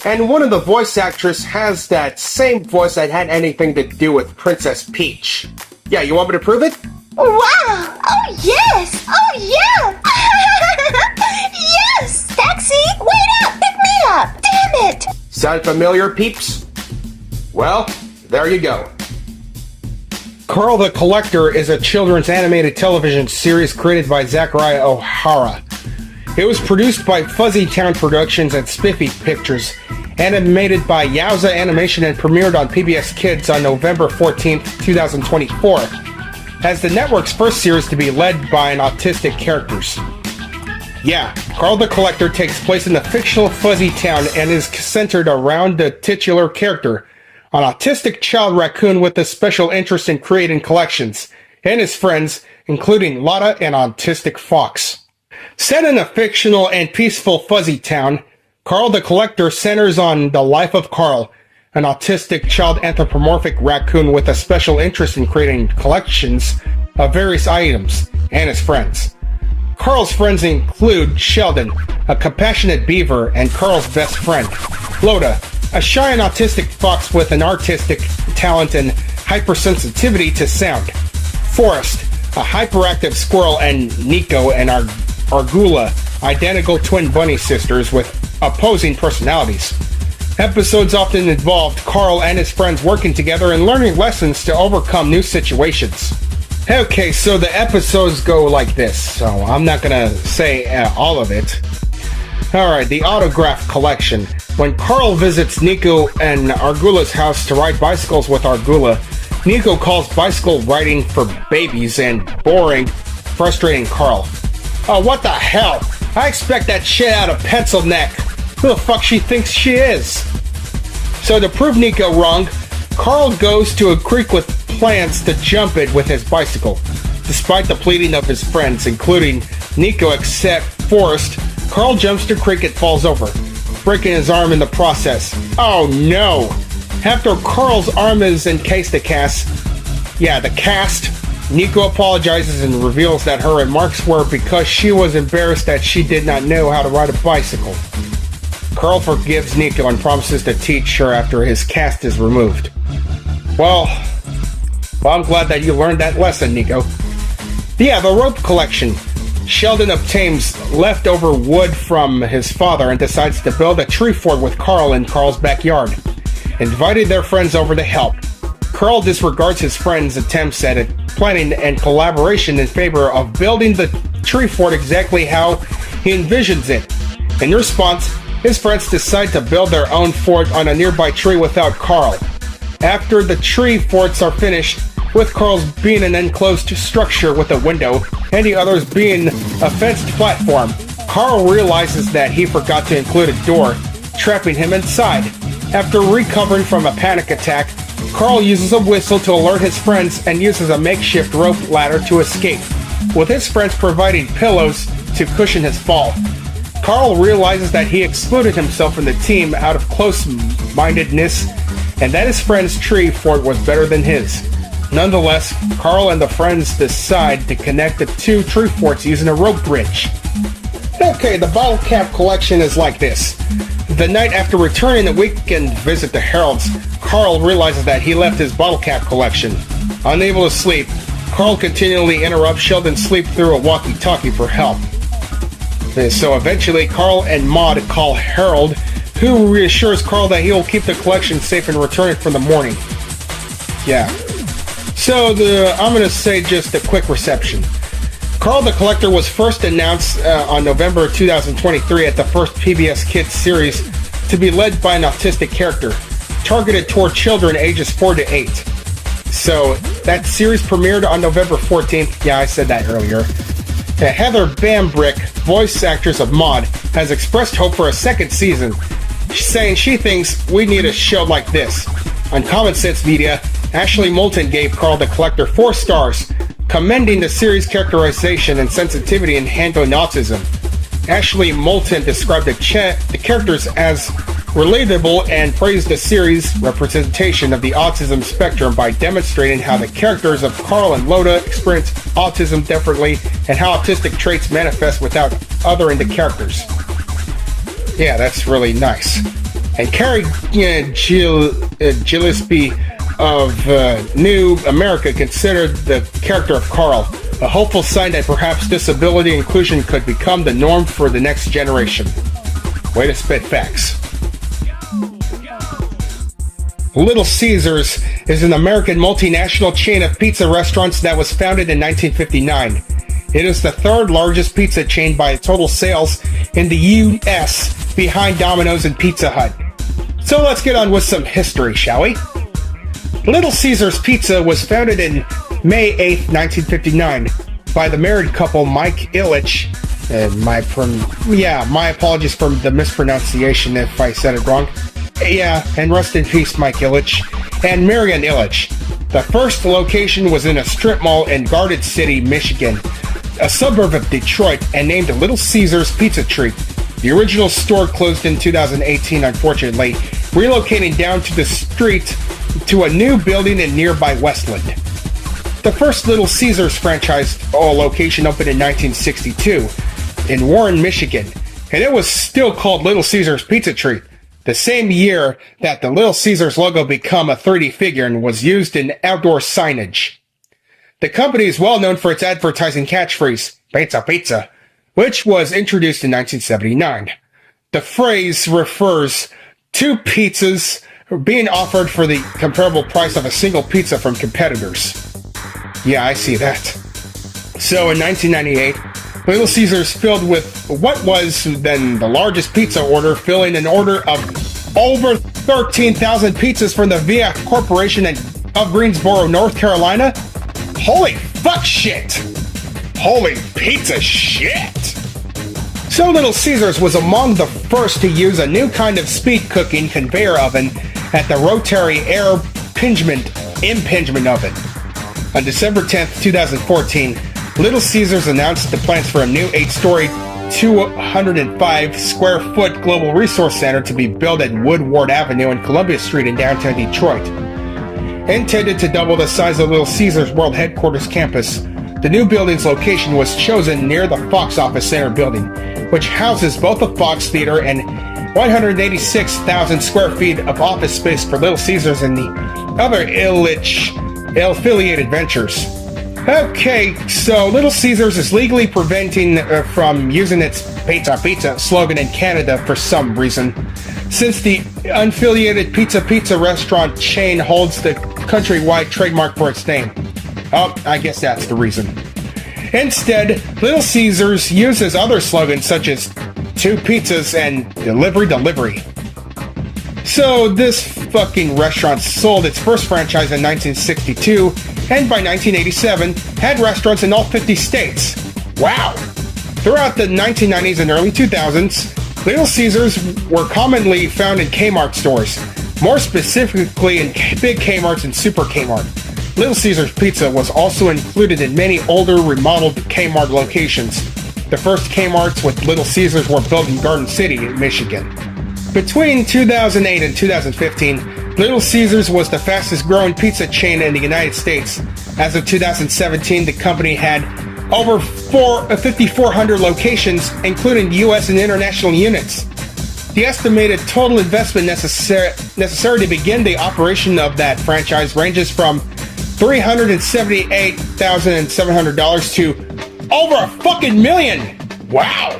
[SPEAKER 3] And one of the voice actors has that same voice that had anything to do with Princess Peach. Yeah, you want me to prove it?
[SPEAKER 12] Wow! Oh yes! Oh yeah! Yes! Taxi, wait up! Pick me up! Damn it!
[SPEAKER 5] Sound familiar, peeps? Well, there you go.
[SPEAKER 3] Carl the Collector is a children's animated television series created by Zachariah O'Hara. It was produced by Fuzzy Town Productions and Spiffy Pictures, animated by Yowza Animation, and premiered on PBS Kids on November 14, 2024, as the network's first series to be led by an autistic characters. Yeah, Carl the Collector takes place in the fictional Fuzzy Town and is centered around the titular character, an autistic child raccoon with a special interest in creating collections, and his friends, including Lotta and autistic fox. Set in a fictional and peaceful Fuzzy Town, Carl the Collector centers on the life of Carl, an autistic child anthropomorphic raccoon with a special interest in creating collections of various items, and his friends. Carl's friends include Sheldon, a compassionate beaver and Carl's best friend, Lotta, a shy and autistic fox with an artistic talent and hypersensitivity to sound, Forrest, a hyperactive squirrel, and Nico and Argula, identical twin bunny sisters with opposing personalities. Episodes often involved Carl and his friends working together and learning lessons to overcome new situations. Okay, so the episodes go like this, so I'm not gonna say all of it. Alright, the autograph collection. When Carl visits Nico and Argula's house to ride bicycles with Argula, Nico calls bicycle riding for babies and boring, frustrating Carl. Oh, what the hell? I expect that shit out of Pencil Neck. Who the fuck she thinks she is? So to prove Nico wrong, Carl goes to a creek with plans to jump it with his bicycle. Despite the pleading of his friends, including Nico except Forrest, Carl jumps the creek and falls over, breaking his arm in the process. Oh no! After Carl's arm is encased the cast, Nico apologizes and reveals that her remarks were because she was embarrassed that she did not know how to ride a bicycle. Carl forgives Nico and promises to teach her after his cast is removed. Well, I'm glad that you learned that lesson, Nico. Yeah, the rope collection. Sheldon obtains leftover wood from his father and decides to build a tree fort with Carl in Carl's backyard, inviting their friends over to help. Carl disregards his friends' attempts at planning and collaboration in favor of building the tree fort exactly how he envisions it. In response, his friends decide to build their own fort on a nearby tree without Carl. After the tree forts are finished, with Carl's being an enclosed structure with a window, and the others being a fenced platform, Carl realizes that he forgot to include a door, trapping him inside. After recovering from a panic attack, Carl uses a whistle to alert his friends and uses a makeshift rope ladder to escape, with his friends providing pillows to cushion his fall. Carl realizes that he excluded himself from the team out of close-mindedness, and that his friend's tree fort was better than his. Nonetheless, Carl and the friends decide to connect the two tree forts using a rope bridge. Okay, the bottle cap collection is like this. The night after returning a weekend visit to Harold's, Carl realizes that he left his bottle cap collection. Unable to sleep, Carl continually interrupts Sheldon's sleep through a walkie-talkie for help. So eventually, Carl and Maude call Harold, who reassures Carl that he will keep the collection safe and return it for the morning. Yeah. So I'm going to say just a quick reception. Carl the Collector was first announced on November 2023 at the first PBS Kids series to be led by an autistic character, targeted toward children ages 4 to 8. So that series premiered on November 14th. Yeah, I said that earlier. Heather Bambrick, voice actress of Maude, has expressed hope for a second season, saying she thinks we need a show like this. On Common Sense Media, Ashley Moulton gave Carl the Collector 4 stars, commending the series' characterization and sensitivity in handling autism. Ashley Moulton described the characters as relatable and praised the series' representation of the autism spectrum by demonstrating how the characters of Carl and Loda experience autism differently and how autistic traits manifest without othering the characters. Yeah, that's really nice. And Carrie Gillespie of New America considered the character of Carl a hopeful sign that perhaps disability inclusion could become the norm for the next generation. Way to spit facts. Little Caesars is an American multinational chain of pizza restaurants that was founded in 1959. It is the third largest pizza chain by total sales in the U.S. behind Domino's and Pizza Hut. So let's get on with some history, shall we? Little Caesars Pizza was founded in May 8, 1959 by the married couple Mike Ilitch, my apologies for the mispronunciation if I said it wrong. Yeah, and rest in peace, Mike Ilitch, and Marion Ilitch. The first location was in a strip mall in Garden City, Michigan, a suburb of Detroit, and named Little Caesars Pizza Treat. The original store closed in 2018, unfortunately, relocating down to the street to a new building in nearby Westland. The first Little Caesars franchise location opened in 1962 in Warren, Michigan, and it was still called Little Caesars Pizza Treat. The same year that the Little Caesars logo became a 3D figure and was used in outdoor signage. The company is well known for its advertising catchphrase, "Pizza Pizza," which was introduced in 1979. The phrase refers to pizzas being offered for the comparable price of a single pizza from competitors. Yeah, I see that. So in 1998, Little Caesars filled with what was then the largest pizza order, filling an order of over 13,000 pizzas from the Via Corporation of Greensboro, North Carolina. Holy fuck shit! Holy pizza shit! So Little Caesars was among the first to use a new kind of speed cooking conveyor oven at the rotary air impingement oven. On December 10th, 2014, Little Caesars announced the plans for a new 8-story, 205-square-foot global resource center to be built at Woodward Avenue and Columbia Street in downtown Detroit. Intended to double the size of Little Caesars World Headquarters campus, the new building's location was chosen near the Fox Office Center building, which houses both the Fox Theater and 186,000 square feet of office space for Little Caesars and the other ill-affiliated ventures. Okay, so Little Caesars is legally preventing from using its Pizza slogan in Canada for some reason, since the unaffiliated Pizza restaurant chain holds the countrywide trademark for its name. Oh, I guess that's the reason. Instead, Little Caesars uses other slogans such as 2 pizzas and delivery. So this fucking restaurant sold its first franchise in 1962, and by 1987, had restaurants in all 50 states. Wow! Throughout the 1990s and early 2000s, Little Caesars were commonly found in Kmart stores, more specifically in big Kmarts and Super Kmart. Little Caesars Pizza was also included in many older, remodeled Kmart locations. The first Kmarts with Little Caesars were built in Garden City, Michigan. Between 2008 and 2015, Little Caesars was the fastest growing pizza chain in the United States. As of 2017, the company had over 5,400 locations, including U.S. and international units. The estimated total investment necessary to begin the operation of that franchise ranges from $378,700 to over $1 million! Wow!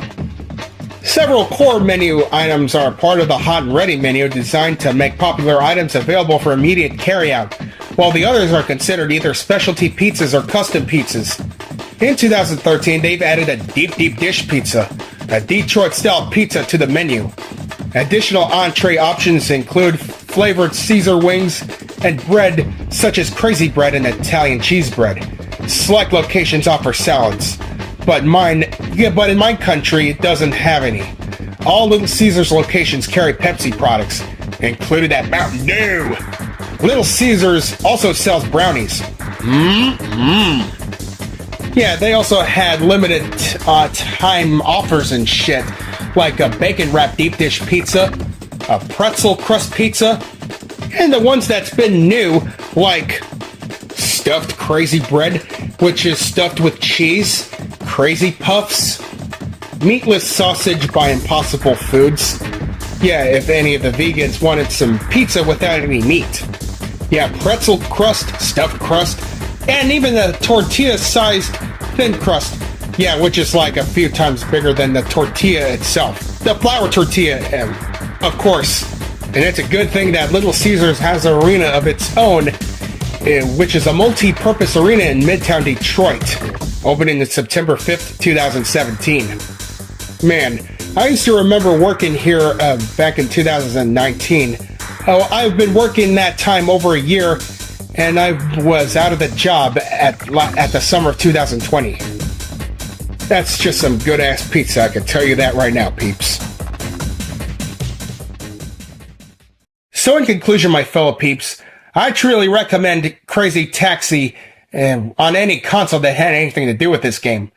[SPEAKER 3] Several core menu items are part of the Hot and Ready menu, designed to make popular items available for immediate carryout, while the others are considered either specialty pizzas or custom pizzas. In 2013, they've added a deep dish pizza, a Detroit-style pizza, to the menu. Additional entree options include flavored Caesar wings and bread such as crazy bread and Italian cheese bread. Select locations offer salads, but in my country it doesn't have any. All Little Caesars locations carry Pepsi products, including that Mountain Dew. Little Caesars also sells brownies. Yeah, they also had limited time offers and shit, like a bacon wrapped deep dish pizza, a pretzel crust pizza, and the ones that's been new, like stuffed crazy bread, which is stuffed with cheese, crazy puffs, meatless sausage by Impossible Foods. Yeah, if any of the vegans wanted some pizza without any meat. Yeah, pretzel crust, stuffed crust, and even the tortilla-sized thin crust. Yeah, which is like a few times bigger than the tortilla itself. The flour tortilla, of course. And it's a good thing that Little Caesars has an arena of its own, which is a multi-purpose arena in Midtown Detroit, opening on September 5th, 2017. Man, I used to remember working here back in 2019. Oh, I've been working that time over a year, and I was out of the job at the summer of 2020. That's just some good-ass pizza, I can tell you that right now, peeps. So in conclusion, my fellow peeps, I truly recommend Crazy Taxi on any console that had anything to do with this game.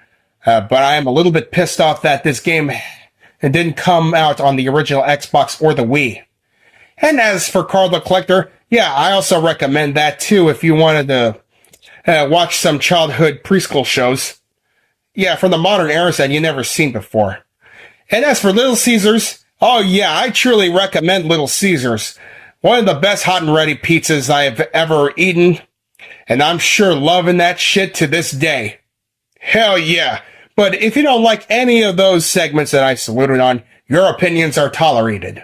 [SPEAKER 3] But I am a little bit pissed off that this game didn't come out on the original Xbox or the Wii. And as for Carl the Collector, yeah, I also recommend that too if you wanted to watch some childhood preschool shows. Yeah, from the modern eras that you never seen before. And as for Little Caesars, oh yeah, I truly recommend Little Caesars. One of the best hot and ready pizzas I have ever eaten. And I'm sure loving that shit to this day. Hell yeah. But if you don't like any of those segments that I saluted on, Your opinions are tolerated.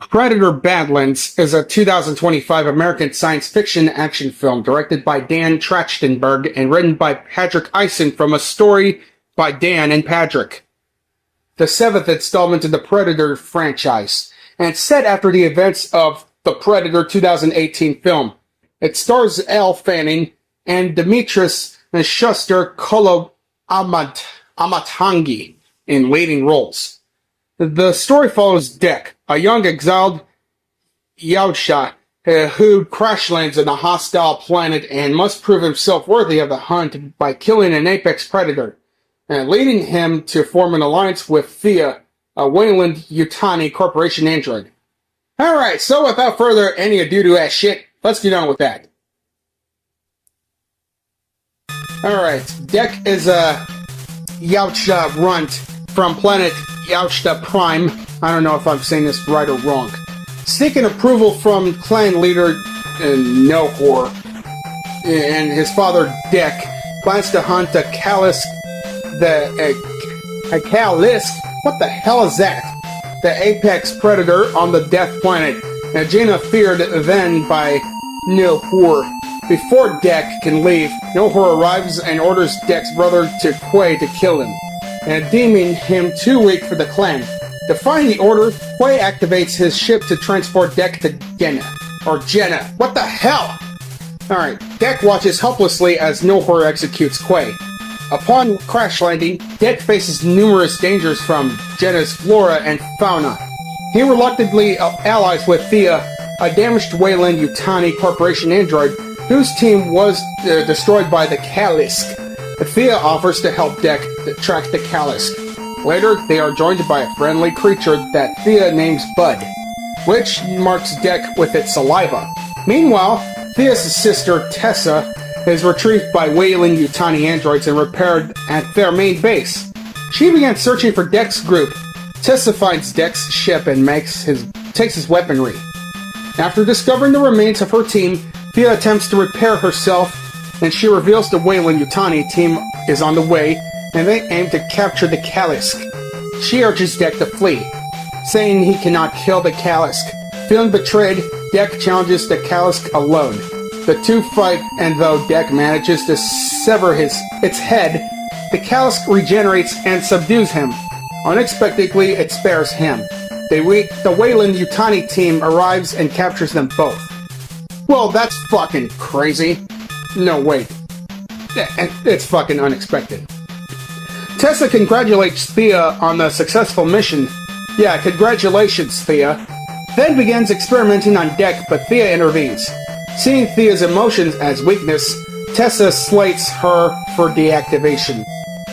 [SPEAKER 3] Predator Badlands is a 2025 American science fiction action film directed by Dan Trachtenberg and written by Patrick Eisen from a story by Dan and Patrick. The seventh installment in the Predator franchise, and set after the events of the Predator 2018 film. It stars Elle Fanning and Demetrius Schuster Kolo Amatangi in leading roles. The story follows Dek, a young exiled Yautja who crash lands on a hostile planet and must prove himself worthy of the hunt by killing an apex predator, and leading him to form an alliance with Thea, a Wayland Yutani Corporation android. Alright, so without further any ado ass shit, let's get on with that. Alright, Dek is a Yautja runt from planet Yautja Prime. I don't know if I'm saying this right or wrong. Seeking approval from clan leader Nohor and his father Dek, plans to hunt a Kalisk. A Kalisk? What the hell is that? The apex predator on the Death Planet. And Jaina feared then by Nohor. Before Dek can leave, Nohor arrives and orders Dek's brother to Quay to kill him, and deeming him too weak for the clan. Defying the order, Quay activates his ship to transport Dek to Jenna. What the hell? Alright, Dek watches helplessly as Nohor executes Quay. Upon crash landing, Dek faces numerous dangers from Jenna's flora and fauna. He reluctantly allies with Thea, a damaged Wayland Yutani Corporation android whose team was destroyed by the Kalisk. Thea offers to help Dek track the Kalisk. Later, they are joined by a friendly creature that Thea names Bud, which marks Dek with its saliva. Meanwhile, Thea's sister, Tessa, is retrieved by Wayland Yutani androids and repaired at their main base. She began searching for Dek's group. Tessa finds Dek's ship and takes his weaponry. After discovering the remains of her team, Thea attempts to repair herself, and she reveals the Wayland Yutani team is on the way, and they aim to capture the Kalisk. She urges Dek to flee, saying he cannot kill the Kalisk. Feeling betrayed, Dek challenges the Kalisk alone. The two fight, and though Dek manages to sever its head, the Kalisk regenerates and subdues him. Unexpectedly, it spares him. The Wayland Yutani team arrives and captures them both. Well, that's fucking crazy. No, wait. It's fucking unexpected. Tessa congratulates Thea on the successful mission. Yeah, congratulations, Thea. Then begins experimenting on Dek, but Thea intervenes. Seeing Thea's emotions as weakness, Tessa slates her for deactivation.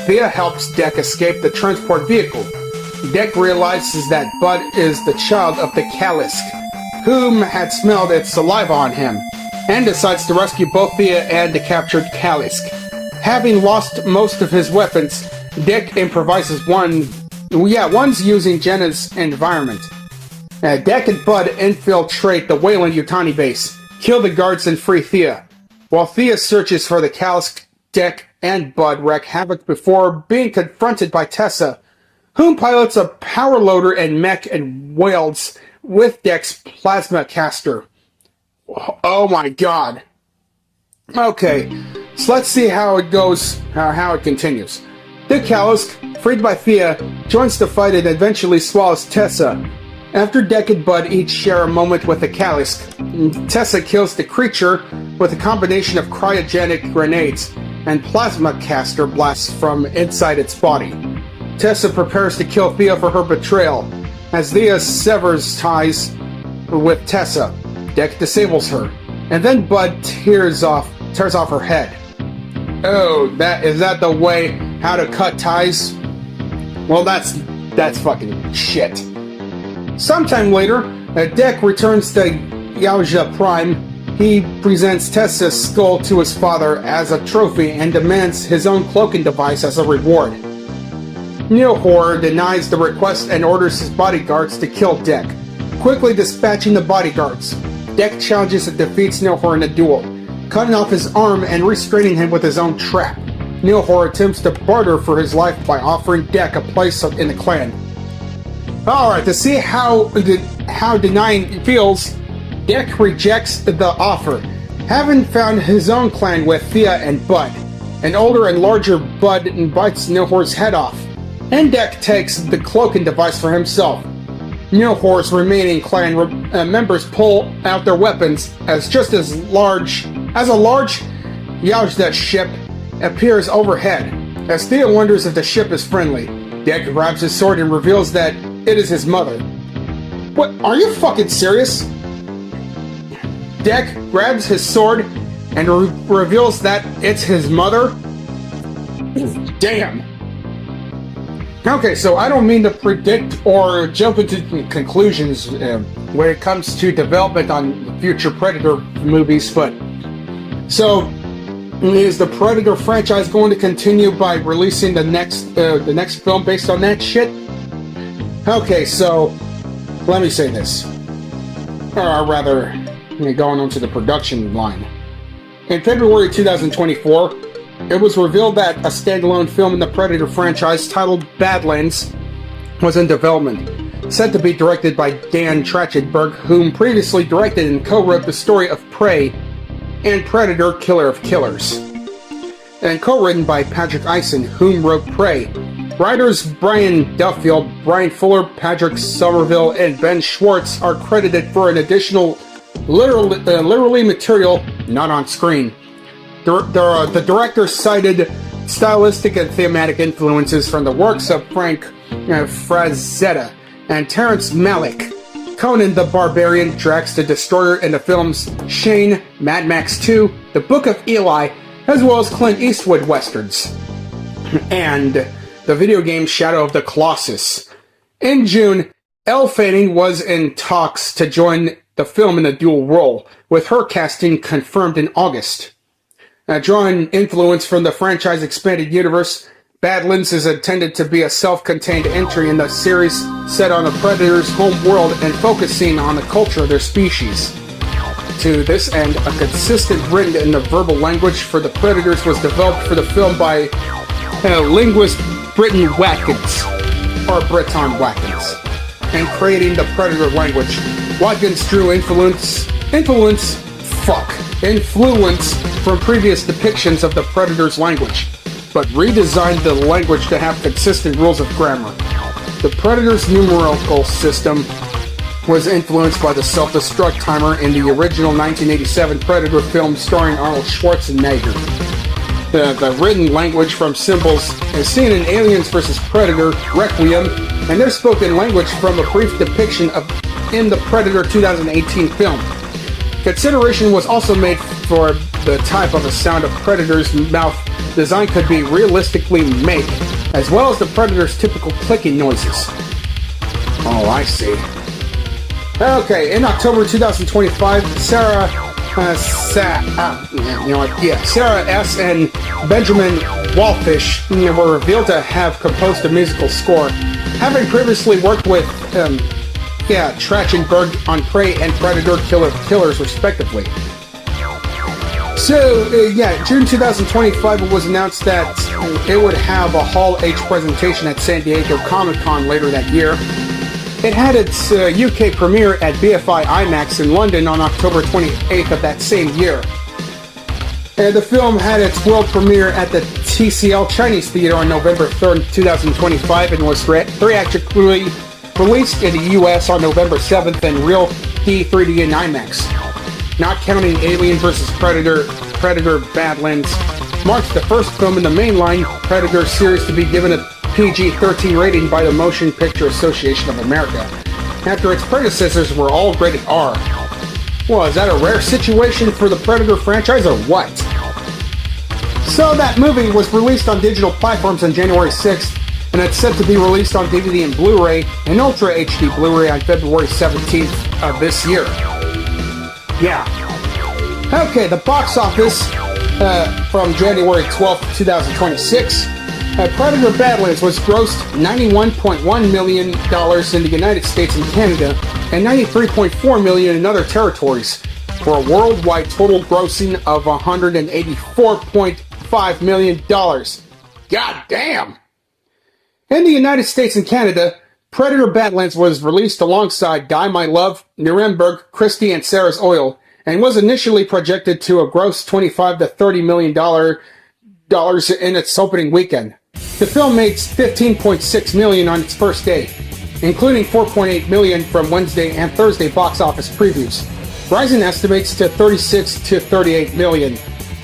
[SPEAKER 3] Thea helps Dek escape the transport vehicle. Dek realizes that Bud is the child of the Kalisk, whom had smelled its saliva on him, and decides to rescue both Thea and the captured Kalisk. Having lost most of his weapons, Dek improvises one's using Jenna's environment. Dek and Bud infiltrate the Wayland Yutani base, kill the guards and free Thea. While Thea searches for the Kalisk, Dek and Bud wreak havoc before being confronted by Tessa, whom pilots a power loader and mech and wields with Dek's plasma caster. Oh my god. Okay, so let's see how it goes, how it continues. The Kalisk, freed by Thea, joins the fight and eventually swallows Tessa. After Dek and Bud each share a moment with the Kalisk, Tessa kills the creature with a combination of cryogenic grenades and plasma caster blasts from inside its body. Tessa prepares to kill Thea for her betrayal. As Thea severs ties with Tessa, Dek disables her, and then Bud tears off her head. Oh, is that the way how to cut ties? Well, that's fucking shit. Sometime later, Dek returns to Yautja Prime. He presents Tessa's skull to his father as a trophy and demands his own cloaking device as a reward. Nohor denies the request and orders his bodyguards to kill Dek, quickly dispatching the bodyguards. Dek challenges and defeats Nohor in a duel. cutting off his arm and restraining him with his own trap. Nilhor attempts to barter for his life by offering Dek a place in the clan. Alright, to see how denying feels, Dek rejects the offer. Having found his own clan with Thea and Bud, an older and larger Bud bites Nilhor's head off, and Dek takes the cloaking device for himself. Nilhor's remaining clan members pull out their weapons as a large Yaujda ship appears overhead. As Thea wonders if the ship is friendly, Dek grabs his sword and reveals that it is his mother. What? Are you fucking serious? Dek grabs his sword and reveals that it's his mother? Damn. Okay, so I don't mean to predict or jump into conclusions when it comes to development on future Predator movies, but... So, is the Predator franchise going to continue by releasing the next film based on that shit? Okay, so let me say this. Or rather, going on to the production line. In February 2024, it was revealed that a standalone film in the Predator franchise titled Badlands was in development, set to be directed by Dan Trachtenberg, whom previously directed and co-wrote the story of Prey and Predator Killer of Killers, and co-written by Patrick Eisen, whom wrote Prey. Writers Brian Duffield, Brian Fuller, Patrick Somerville, and Ben Schwartz are credited for an additional literally material not on screen. The director cited stylistic and thematic influences from the works of Frank Frazetta and Terrence Malick, Conan the Barbarian, Drax the Destroyer, and the films Shane, Mad Max 2, The Book of Eli, as well as Clint Eastwood westerns, and the video game Shadow of the Colossus. In June, Elle Fanning was in talks to join the film in a dual role, with her casting confirmed in August. Drawing influence from the franchise expanded universe, Badlands is intended to be a self-contained entry in the series set on the Predator's home world and focusing on the culture of their species. To this end, a consistent written and the verbal language for the Predators was developed for the film by linguist Breton Watkins, and creating the Predator language. Watkins drew influence from previous depictions of the Predator's language, but redesigned the language to have consistent rules of grammar. The Predator's numerical system was influenced by the self-destruct timer in the original 1987 Predator film starring Arnold Schwarzenegger. The written language from symbols is seen in Aliens vs. Predator, Requiem, and their spoken language from a brief depiction in the Predator 2018 film. Consideration was also made for the type of a sound a Predator's mouth design could be realistically make, as well as the Predator's typical clicking noises. Oh, I see. Okay, in October 2025, Sarah S. and Benjamin Wallfish were revealed to have composed a musical score, having previously worked with Trachtenberg on Prey and Predator Killers respectively. So, June 2025 it was announced that it would have a Hall H presentation at San Diego Comic-Con later that year. It had its UK premiere at BFI IMAX in London on October 28th of that same year. And the film had its world premiere at the TCL Chinese Theater on November 3rd, 2025 and was theatrically released in the US on November 7th and Real D3D in IMAX. Not counting Alien vs. Predator Badlands marks the first film in the mainline Predator series to be given a PG-13 rating by the Motion Picture Association of America, after its predecessors were all rated R. Well, is that a rare situation for the Predator franchise or what? So that movie was released on digital platforms on January 6th, and it's set to be released on DVD and Blu-ray and Ultra HD Blu-ray on February 17th of this year. Yeah. Okay, the box office from January 12th, 2026. Predator Badlands was grossed $91.1 million in the United States and Canada, and $93.4 million in other territories, for a worldwide total grossing of $184.5 million. God damn! In the United States and Canada, Predator Badlands was released alongside Die My Love, Nuremberg, Christie, and Sarah's Oil, and was initially projected to a gross $25 to $30 million in its opening weekend. The film made $15.6 million on its first day, including $4.8 million from Wednesday and Thursday box office previews, rising estimates to $36 to $38 million,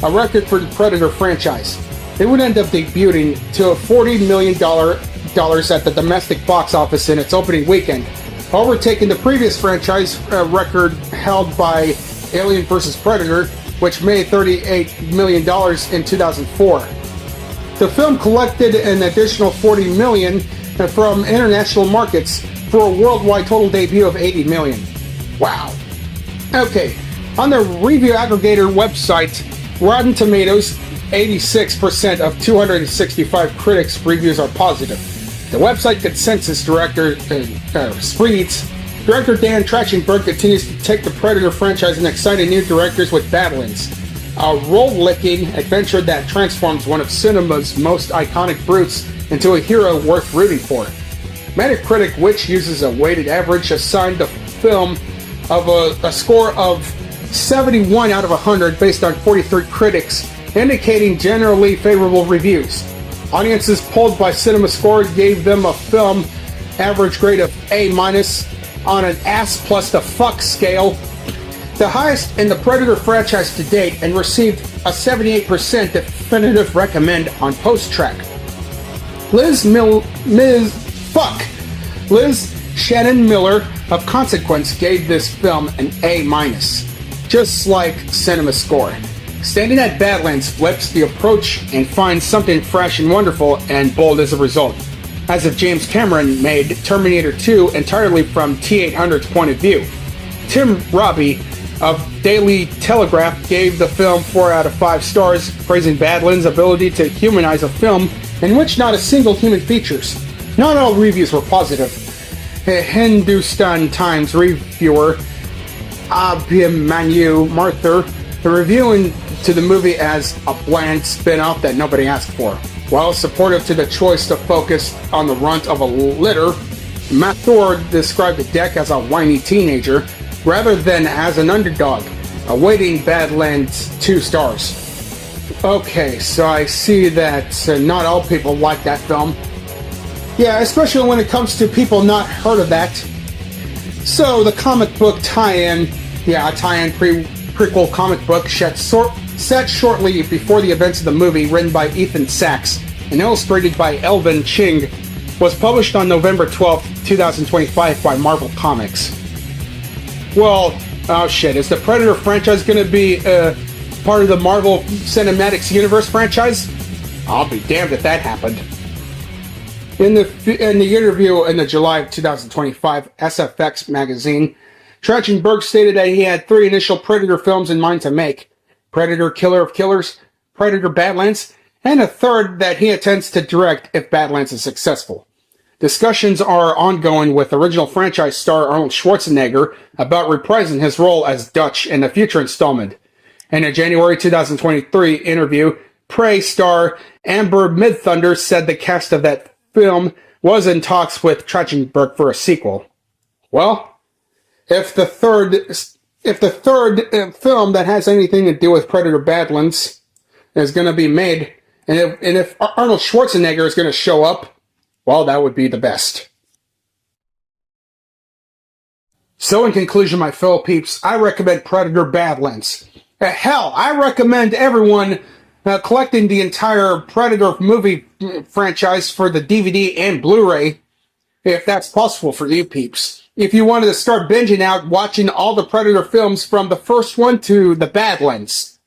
[SPEAKER 3] a record for the Predator franchise. It would end up debuting to a $40 million at the domestic box office in its opening weekend, overtaking the previous franchise record held by Alien vs. Predator, which made $38 million in 2004. The film collected an additional $40 million from international markets for a worldwide total debut of $80 million. Wow. Okay, on the review aggregator website, Rotten Tomatoes, 86% of 265 critics' reviews are positive. The website consensus director reads, Director Dan Trachtenberg continues to take the Predator franchise in exciting new directors with Badlands, a role-licking adventure that transforms one of cinema's most iconic brutes into a hero worth rooting for. Metacritic, which uses a weighted average, assigned the film of a score of 71 out of 100 based on 43 critics, indicating generally favorable reviews. Audiences polled by CinemaScore gave them a film average grade of A- on an ass plus the fuck scale, the highest in the Predator franchise to date, and received a 78% definitive recommend on PostTrack. Liz Shannon Miller of Consequence gave this film an A-, just like CinemaScore. Standing at Badlands flips the approach and finds something fresh and wonderful and bold as a result, as if James Cameron made Terminator 2 entirely from T-800's point of view. Tim Robbie of Daily Telegraph gave the film 4 out of 5 stars, praising Badlands' ability to humanize a film in which not a single human features. Not all reviews were positive. Hindustan Times reviewer Abhimanyu Mathur reviewing to the movie as a bland spin-off that nobody asked for. While supportive to the choice to focus on the runt of a litter, Mathur described the deck as a whiny teenager rather than as an underdog, awaiting Badlands 2 stars. Okay, so I see that not all people like that film. Yeah, especially when it comes to people not heard of that. So the comic book tie-in, prequel comic book set shortly before the events of the movie, written by Ethan Sachs and illustrated by Elvin Ching, was published on November 12th, 2025 by Marvel Comics. Well, oh shit, is the Predator franchise going to be part of the Marvel Cinematic Universe franchise? I'll be damned if that happened. In the interview in the July of 2025 SFX magazine, Trachtenberg stated that he had 3 initial Predator films in mind to make: Predator Killer of Killers, Predator Badlands, and a third that he intends to direct if Badlands is successful. Discussions are ongoing with original franchise star Arnold Schwarzenegger about reprising his role as Dutch in a future installment. In a January 2023 interview, Prey star Amber Midthunder said the cast of that film was in talks with Trachtenberg for a sequel. Well, if the third film that has anything to do with Predator Badlands is going to be made, and if Arnold Schwarzenegger is going to show up, well, that would be the best. So in conclusion, my fellow peeps, I recommend Predator Badlands. Hell, I recommend everyone collecting the entire Predator movie franchise for the DVD and Blu-ray, if that's possible for you peeps. If you wanted to start binging out watching all the Predator films from the first one to the Badlands.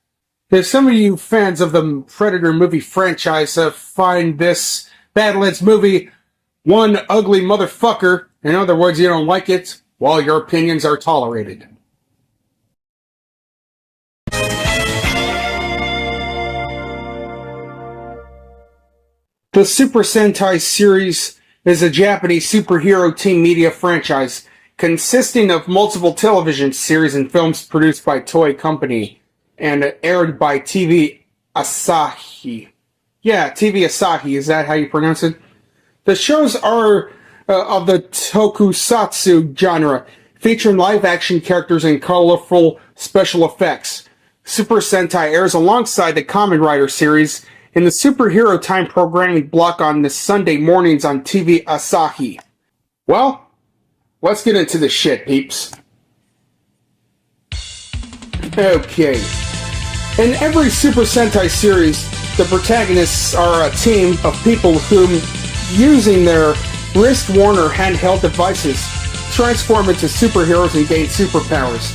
[SPEAKER 3] If some of you fans of the Predator movie franchise find this Badlands movie one ugly motherfucker, in other words, you don't like it, well, your opinions are tolerated. The Super Sentai series is a Japanese superhero team media franchise consisting of multiple television series and films produced by Toei Company and aired by TV Asahi. Yeah, TV Asahi, is that how you pronounce it? The shows are of the tokusatsu genre, featuring live-action characters and colorful special effects. Super Sentai airs alongside the Kamen Rider series in the Superhero Time programming block on the Sunday mornings on TV Asahi. Well, let's get into the shit, peeps. Okay. In every Super Sentai series, the protagonists are a team of people whom, using their wrist-worn or handheld devices, transform into superheroes and gain superpowers.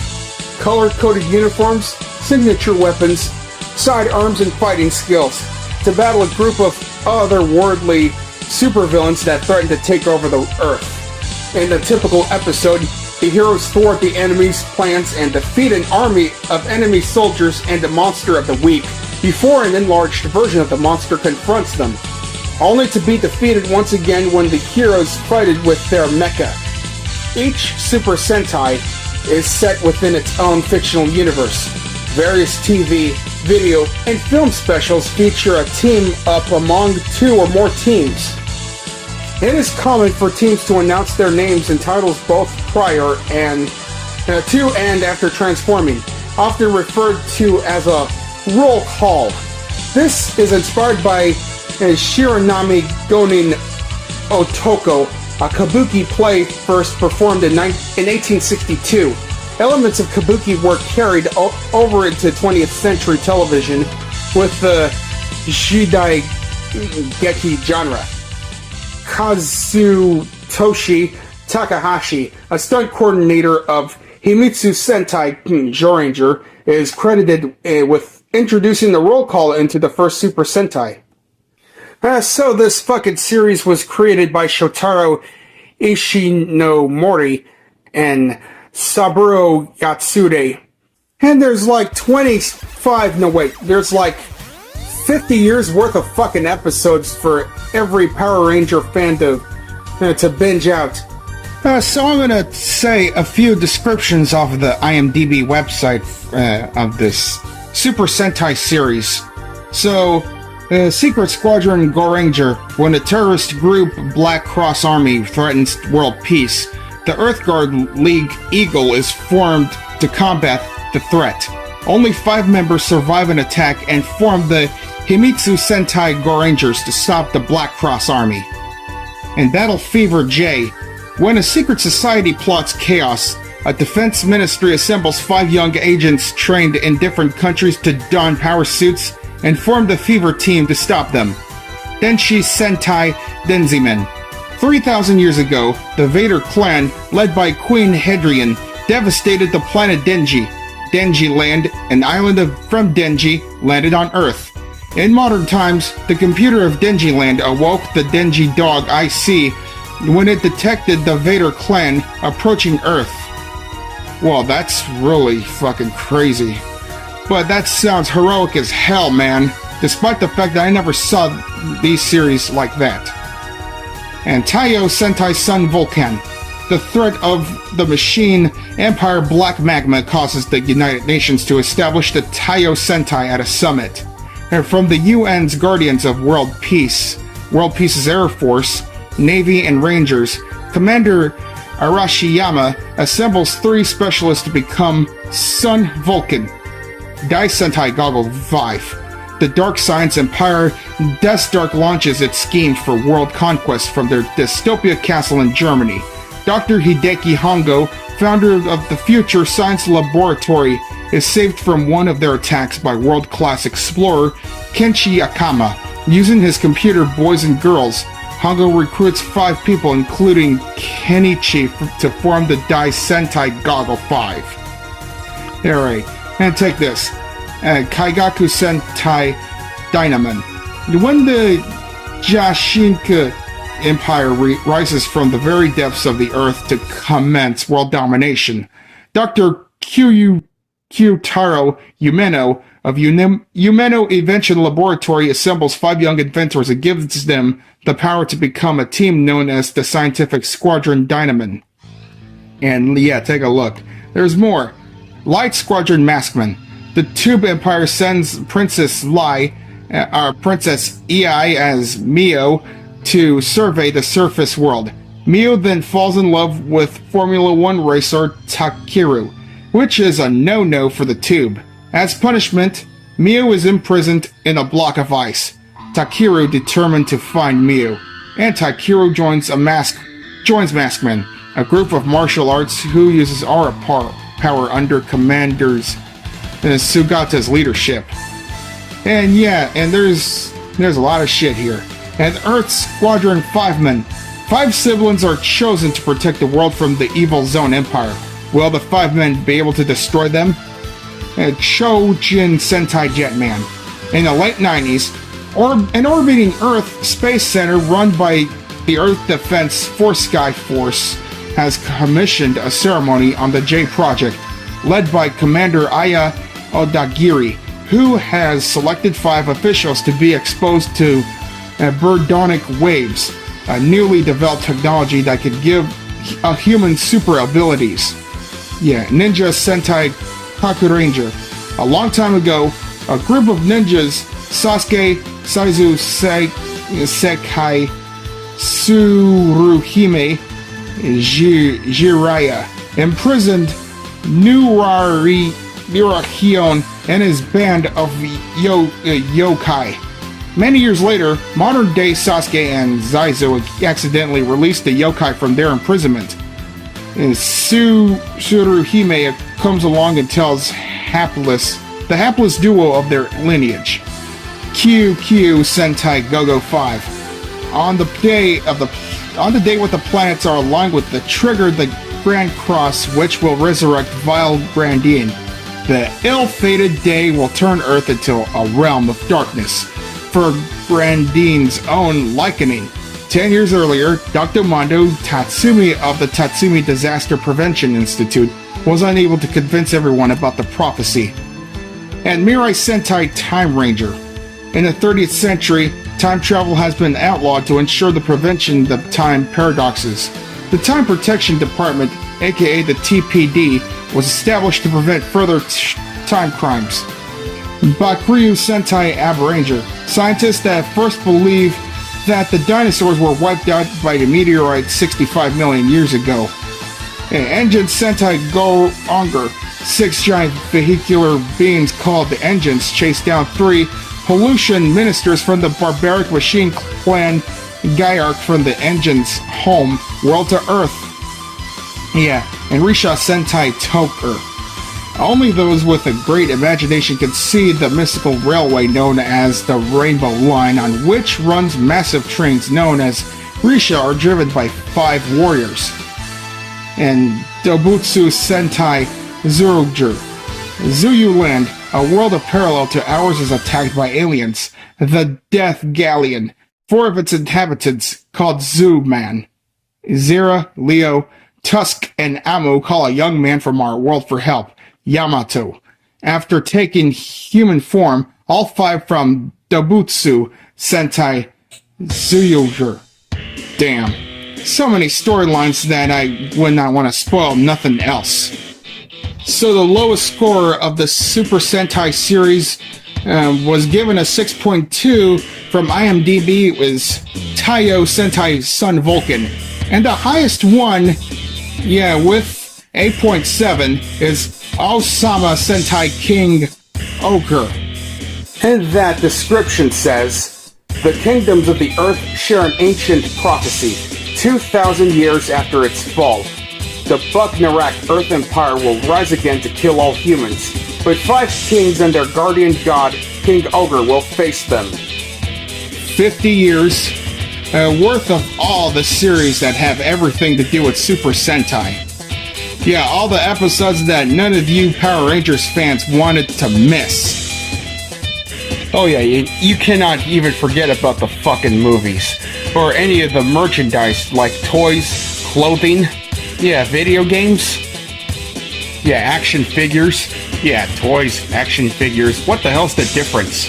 [SPEAKER 3] Color-coded uniforms, signature weapons, sidearms, and fighting skills to battle a group of otherworldly supervillains that threaten to take over the Earth. In the typical episode, the heroes thwart the enemy's plans and defeat an army of enemy soldiers and a monster of the week before an enlarged version of the monster confronts them, only to be defeated once again when the heroes fight it with their mecha. Each Super Sentai is set within its own fictional universe. Various TV, video, and film specials feature a team up among 2 or more teams. It is common for teams to announce their names and titles both prior and to and after transforming, often referred to as a roll call. This is inspired by Shiranami Gonin Otoko, a kabuki play first performed in 1862. Elements of kabuki were carried over into 20th century television with the Jidaigeki genre. Kazutoshi Takahashi, a stunt coordinator of Himitsu Sentai Joranger, is credited with introducing the roll call into the first Super Sentai. So this fucking series was created by Shotaro Ishinomori and Saburo Yatsude. And there's like 50 years worth of fucking episodes for every Power Ranger fan to binge out. So I'm gonna say a few descriptions off of the IMDb website of this Super Sentai series. So, Secret Squadron Goranger. When a terrorist group Black Cross Army threatens world peace, the Earthguard League Eagle is formed to combat the threat. Only 5 members survive an attack and form the Himitsu Sentai Gorangers to stop the Black Cross Army. In Battle Fever J, when a secret society plots chaos, a defense ministry assembles 5 young agents trained in different countries to don power suits and form the Fever Team to stop them. Denshi Sentai Denzimen. 3,000 years ago, the Vader clan, led by Queen Hedrian, devastated the planet Denji. Denji Land, an island from Denji, landed on Earth. In modern times, the computer of Denji Land awoke the Denji dog IC when it detected the Vader clan approaching Earth. Well, that's really fucking crazy. But that sounds heroic as hell, man, despite the fact that I never saw these series like that. And Taiyo Sentai Sun Vulcan. The threat of the Machine Empire Black Magma causes the United Nations to establish the Taiyo Sentai at a summit. And from the UN's Guardians of World Peace, World Peace's Air Force, Navy, and Rangers, Commander Arashiyama assembles 3 specialists to become Sun Vulcan. Dai Sentai Goggle 5. The Dark Science Empire Death Dark launches its scheme for world conquest from their dystopia castle in Germany. Dr. Hideki Hongo, founder of the Future Science Laboratory, is saved from one of their attacks by world-class explorer Kenshi Akama. Using his computer Boys and Girls, Hongo recruits 5 people, including Kenichi, to form the Dai Sentai Goggle 5. Alright, and take this. Kaigaku Sentai Dynaman. When the Jashinka Empire rises from the very depths of the earth to commence world domination, Dr. Kyutaro Umeno of Umeno Invention Laboratory assembles 5 young inventors and gives them the power to become a team known as the Scientific Squadron Dynaman. And yeah, take a look. There's more. Light Squadron Maskman. The Tube Empire sends Princess Princess Ei as Mio to survey the surface world. Mio then falls in love with Formula One racer Takeru, which is a no-no for the Tube. As punishment, Mio is imprisoned in a block of ice. Takeru determined to find Mio, and Takeru joins Maskman, a group of martial arts who uses aura power under Commanders Sugata's leadership. And yeah, and there's a lot of shit here. And Earth's Squadron 5-men. 5 siblings are chosen to protect the world from the evil Zone Empire. Will the 5 men be able to destroy them? Chojin Sentai Jetman. In the late 90s, an orbiting Earth Space Center run by the Earth Defense Force Sky Force has commissioned a ceremony on the J Project, led by Commander Aya Odagiri, who has selected 5 officials to be exposed to birdonic waves, a newly developed technology that could give a human super abilities. Yeah, Ninja Sentai Kakuranger. A long time ago, a group of ninjas, Sasuke, Saizu, Sekai, Tsuruhime, Jiraiya, imprisoned Nurahion and his band of yokai. Many years later, modern-day Sasuke and Saizu accidentally released the yokai from their imprisonment. Tsuruhime comes along and tells the hapless duo of their lineage, QQ Sentai Go-Go 5. On the day when the planets are aligned with the trigger the Grand Cross, which will resurrect Vile Grandine. The ill-fated day will turn Earth into a realm of darkness, for Grandine's own likening. 10 years earlier, Dr. Mondo Tatsumi of the Tatsumi Disaster Prevention Institute was unable to convince everyone about the prophecy. And Mirai Sentai Time Ranger. In the 30th century, time travel has been outlawed to ensure the prevention of time paradoxes. The Time Protection Department, aka the TPD, was established to prevent further time crimes. Bakuryu Sentai Abaranger. Scientists that first believed that the dinosaurs were wiped out by the meteorite 65 million years ago. Engine Sentai Go Onger. 6 giant vehicular beings called the Engines chase down 3 pollution ministers from the barbaric machine clan Gyark from the Engine's home world to Earth. Yeah, and Risha Sentai Toker. Only those with a great imagination can see the mystical railway known as the Rainbow Line, on which runs massive trains known as Risha are driven by 5 warriors. And Dobutsu Sentai Zurugger. Zuyuland, a world of parallel to ours, is attacked by aliens, the Death Galleon. 4 of its inhabitants, called Zoo-Man. Zera, Leo, Tusk, and Amu call a young man from our world for help, Yamato. After taking human form, all 5 from Dobutsu Sentai Zuyuger. Damn. So many storylines that I would not want to spoil nothing else. So the lowest score of the Super Sentai series was given a 6.2 from IMDb. It was Taiyo Sentai Sun Vulcan. And the highest one, with 8.7, is Osama Sentai King Ochre. And that description says, the kingdoms of the earth share an ancient prophecy. 2,000 years after its fall, the Buk-Narak Earth Empire will rise again to kill all humans, but 5 kings and their guardian god, King Ogre, will face them. 50 years worth of all the series that have everything to do with Super Sentai. Yeah, all the episodes that none of you Power Rangers fans wanted to miss. Oh yeah, you cannot even forget about the fucking movies, or any of the merchandise like toys, clothing, video games, action figures, toys, action figures, what the hell's the difference?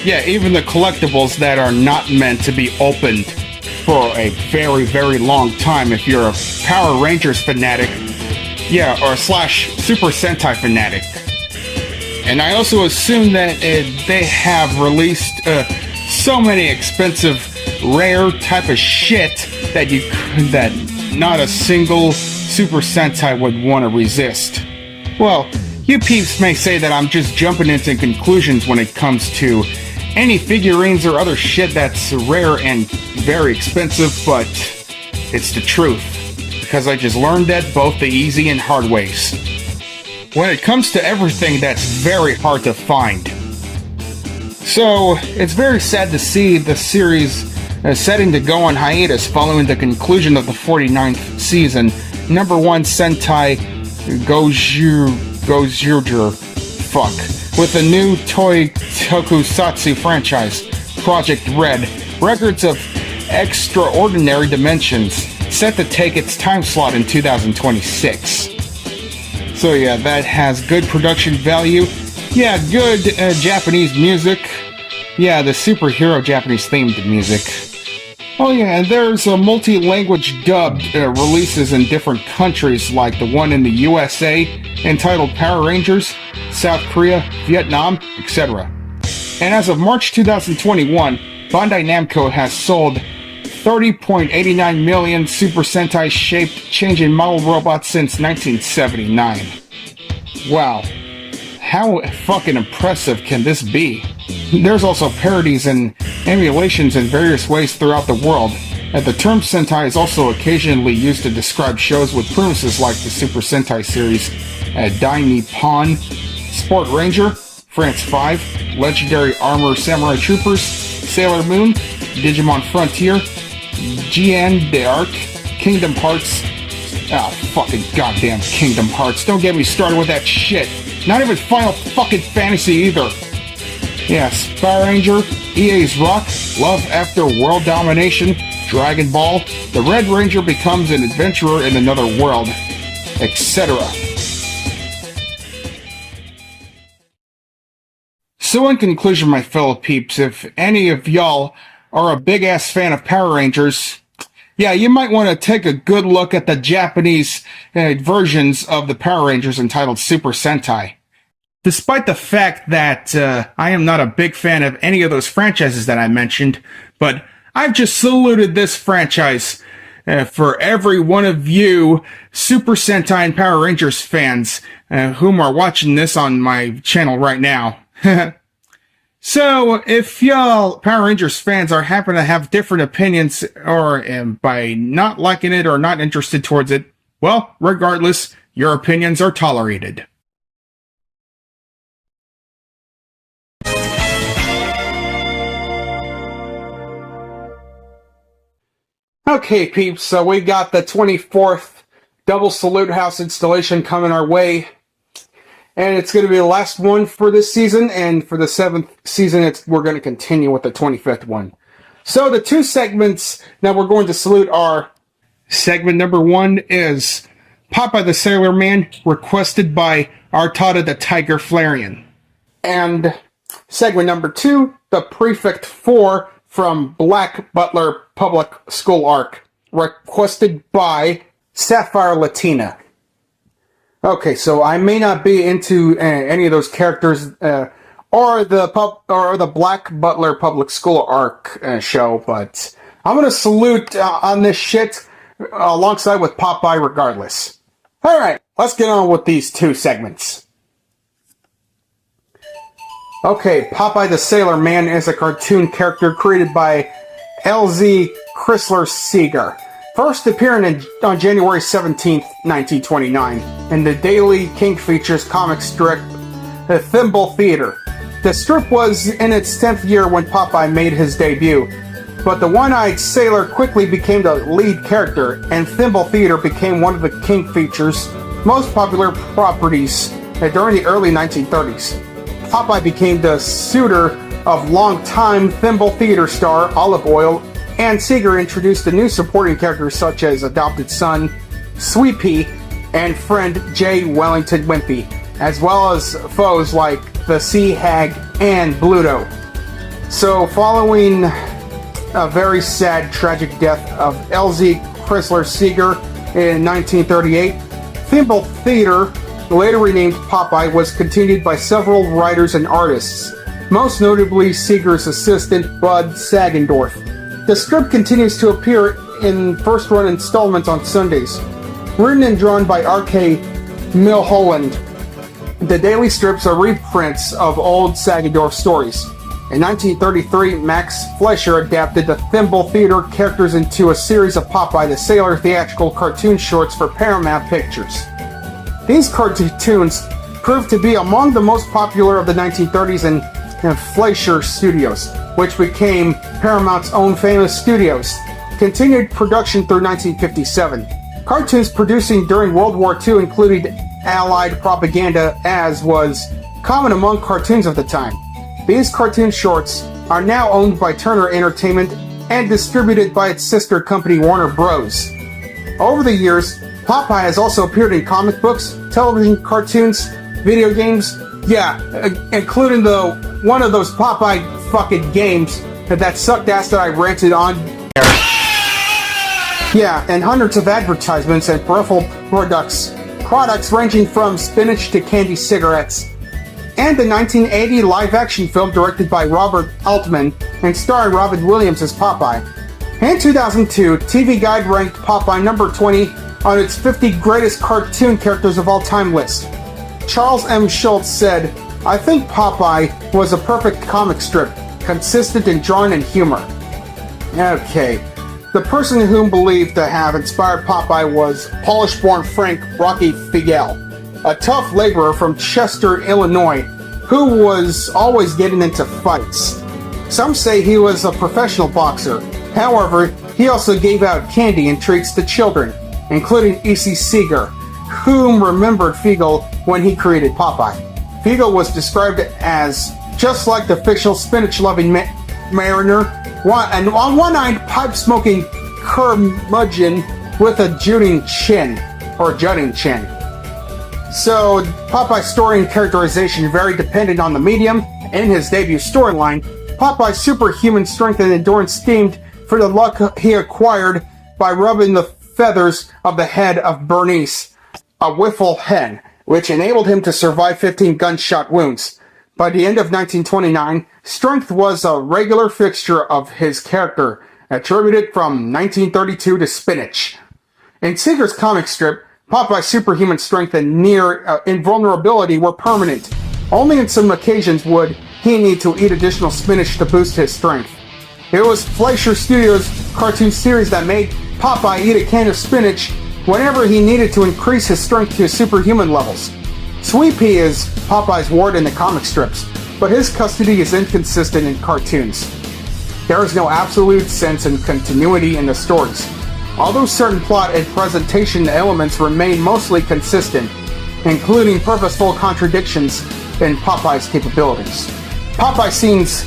[SPEAKER 3] Even the collectibles that are not meant to be opened. for a very, very long time if you're a Power Rangers fanatic, or slash Super Sentai fanatic. And I also assume that they have released so many expensive, rare type of shit that not a single Super Sentai would want to resist. Well, you peeps may say that I'm just jumping into conclusions when it comes to any figurines or other shit that's rare and very expensive, but it's the truth, because I just learned that both the easy and hard ways. When it comes to everything that's very hard to find. So, it's very sad to see the series setting to go on hiatus following the conclusion of the 49th season. Number 1 Sentai Gojira with the new Toy Tokusatsu franchise, Project Red, Records of Extraordinary Dimensions, set to take its time slot in 2026. So yeah, that has good production value. Yeah, good Japanese music. Yeah, the superhero Japanese themed music. Oh yeah, and there's a multi-language dubbed releases in different countries, like the one in the USA entitled Power Rangers, South Korea, Vietnam, etc. And as of March 2021, Bandai Namco has sold 30.89 million Super Sentai shaped changing model robots since 1979. Wow. How fucking impressive can this be? There's also parodies and emulations in various ways throughout the world, and the term Sentai is also occasionally used to describe shows with premises like the Super Sentai series, Dai Nippon, Sport Ranger, France 5, Legendary Armor Samurai Troopers, Sailor Moon, Digimon Frontier, Gian d'Arc, Kingdom Hearts. Fucking goddamn Kingdom Hearts. Don't get me started with that shit. Not even Final fucking Fantasy either. Yes, Power Ranger, EA's Rock, Love After World Domination, Dragon Ball, the Red Ranger becomes an adventurer in another world, etc. So in conclusion, my fellow peeps, if any of y'all are a big-ass fan of Power Rangers, yeah, you might want to take a good look at the Japanese versions of the Power Rangers entitled Super Sentai. Despite the fact that I am not a big fan of any of those franchises that I mentioned, but I've just saluted this franchise for every one of you Super Sentai and Power Rangers fans whom are watching this on my channel right now. So, if y'all Power Rangers fans are happen to have different opinions, or by not liking it or not interested towards it, well, regardless, your opinions are tolerated. Okay, peeps, so we got the 24th Double Salute House installation coming our way. And it's going to be the last one for this season, and for the 7th season, we're going to continue with the 25th one. So the two segments that we're going to salute are, segment number 1 is Popeye the Sailor Man, requested by Artada the Tiger Flareon. And segment number 2, the Prefect 4 from Black Butler Public School Arc, requested by Sapphire Latina. Okay, so I may not be into any of those characters or the Black Butler Public School Arc show, but I'm gonna salute on this shit alongside with Popeye regardless. All right, let's get on with these two segments. Okay, Popeye the Sailor Man is a cartoon character created by L.Z. Chrysler Seeger. First appearing on January 17th, 1929, in the Daily King Features comic strip, The Thimble Theater. The strip was in its 10th year when Popeye made his debut, but the one-eyed sailor quickly became the lead character, and Thimble Theater became one of the King Features' most popular properties during the early 1930s. Popeye became the suitor of longtime Thimble Theater star Olive Oyl, and Seeger introduced the new supporting characters such as adopted son, Sweet Pea, and friend J. Wellington Wimpy, as well as foes like the Sea Hag and Bluto. So following a very sad, tragic death of L.Z. Chrysler Seeger in 1938, Thimble Theater, later renamed Popeye, was continued by several writers and artists, most notably Seeger's assistant Bud Sagendorf. The strip continues to appear in first-run installments on Sundays. Written and drawn by R.K. Milholland, the daily strips are reprints of old Sagendorf stories. In 1933, Max Fleischer adapted the Thimble Theater characters into a series of Popeye the Sailor theatrical cartoon shorts for Paramount Pictures. These cartoons proved to be among the most popular of the 1930s in Fleischer Studios, which became Paramount's own famous studios. Continued production through 1957. Cartoons producing during World War II included Allied propaganda, as was common among cartoons of the time. These cartoon shorts are now owned by Turner Entertainment and distributed by its sister company Warner Bros. Over the years, Popeye has also appeared in comic books, television cartoons, video games, including one of those Popeye fucking games that sucked ass that I rented on. Yeah, and hundreds of advertisements and peripheral products ranging from spinach to candy cigarettes. And the 1980 live-action film directed by Robert Altman and starring Robin Williams as Popeye. In 2002, TV Guide ranked Popeye number 20 on its 50 greatest cartoon characters of all time list. Charles M. Schultz said, "I think Popeye was a perfect comic strip, consistent in drawing and humor." Okay. The person whom believed to have inspired Popeye was Polish-born Frank Rocky Figel, a tough laborer from Chester, Illinois, who was always getting into fights. Some say he was a professional boxer. However, he also gave out candy and treats to children, including E.C. Seeger, whom remembered Figel when he created Popeye. Figel was described as just like the fictional spinach-loving mariner, and on one-eyed, pipe-smoking curmudgeon with a jutting chin. So, Popeye's story and characterization vary dependent on the medium. In his debut storyline, Popeye's superhuman strength and endurance stemmed for the luck he acquired by rubbing the feathers of the head of Bernice, a wiffle hen, which enabled him to survive 15 gunshot wounds. By the end of 1929, strength was a regular fixture of his character, attributed from 1932 to spinach. In Seeger's comic strip, Popeye's superhuman strength and near invulnerability were permanent. Only in some occasions would he need to eat additional spinach to boost his strength. It was Fleischer Studios' cartoon series that made Popeye eat a can of spinach whenever he needed to increase his strength to superhuman levels. Sweet Pea is Popeye's ward in the comic strips, but his custody is inconsistent in cartoons. There is no absolute sense and continuity in the stories, although certain plot and presentation elements remain mostly consistent, including purposeful contradictions in Popeye's capabilities. Popeye seems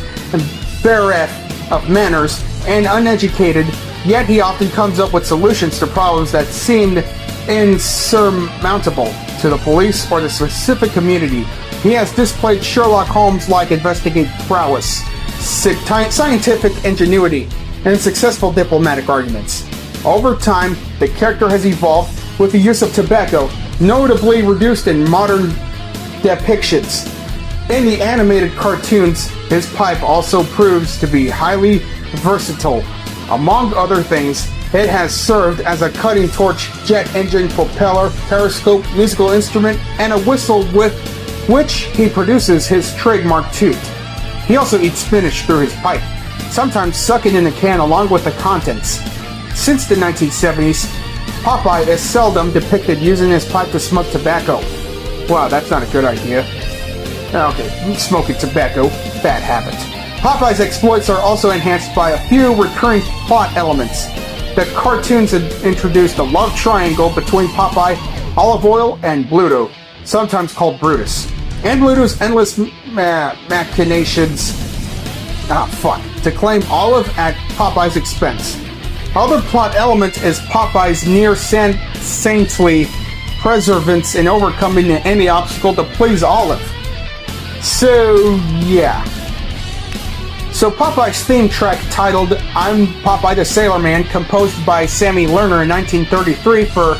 [SPEAKER 3] bereft of manners and uneducated, yet he often comes up with solutions to problems that seemed insurmountable to the police or the specific community. He has displayed Sherlock Holmes-like investigative prowess, scientific ingenuity, and successful diplomatic arguments. Over time, the character has evolved with the use of tobacco, notably reduced in modern depictions. In the animated cartoons, his pipe also proves to be highly versatile. Among other things, it has served as a cutting torch, jet engine, propeller, periscope, musical instrument, and a whistle with which he produces his trademark toot. He also eats spinach through his pipe, sometimes sucking in the can along with the contents. Since the 1970s, Popeye is seldom depicted using his pipe to smoke tobacco. Wow, that's not a good idea. Okay, smoking tobacco, bad habit. Popeye's exploits are also enhanced by a few recurring plot elements. The cartoons introduced a love triangle between Popeye, Olive Oil, and Bluto, sometimes called Brutus. And Bluto's endless machinations to claim Olive at Popeye's expense. Other plot element is Popeye's near saintly perseverance in overcoming any obstacle to please Olive. So So Popeye's theme track titled I'm Popeye the Sailor Man, composed by Sammy Lerner in 1933 for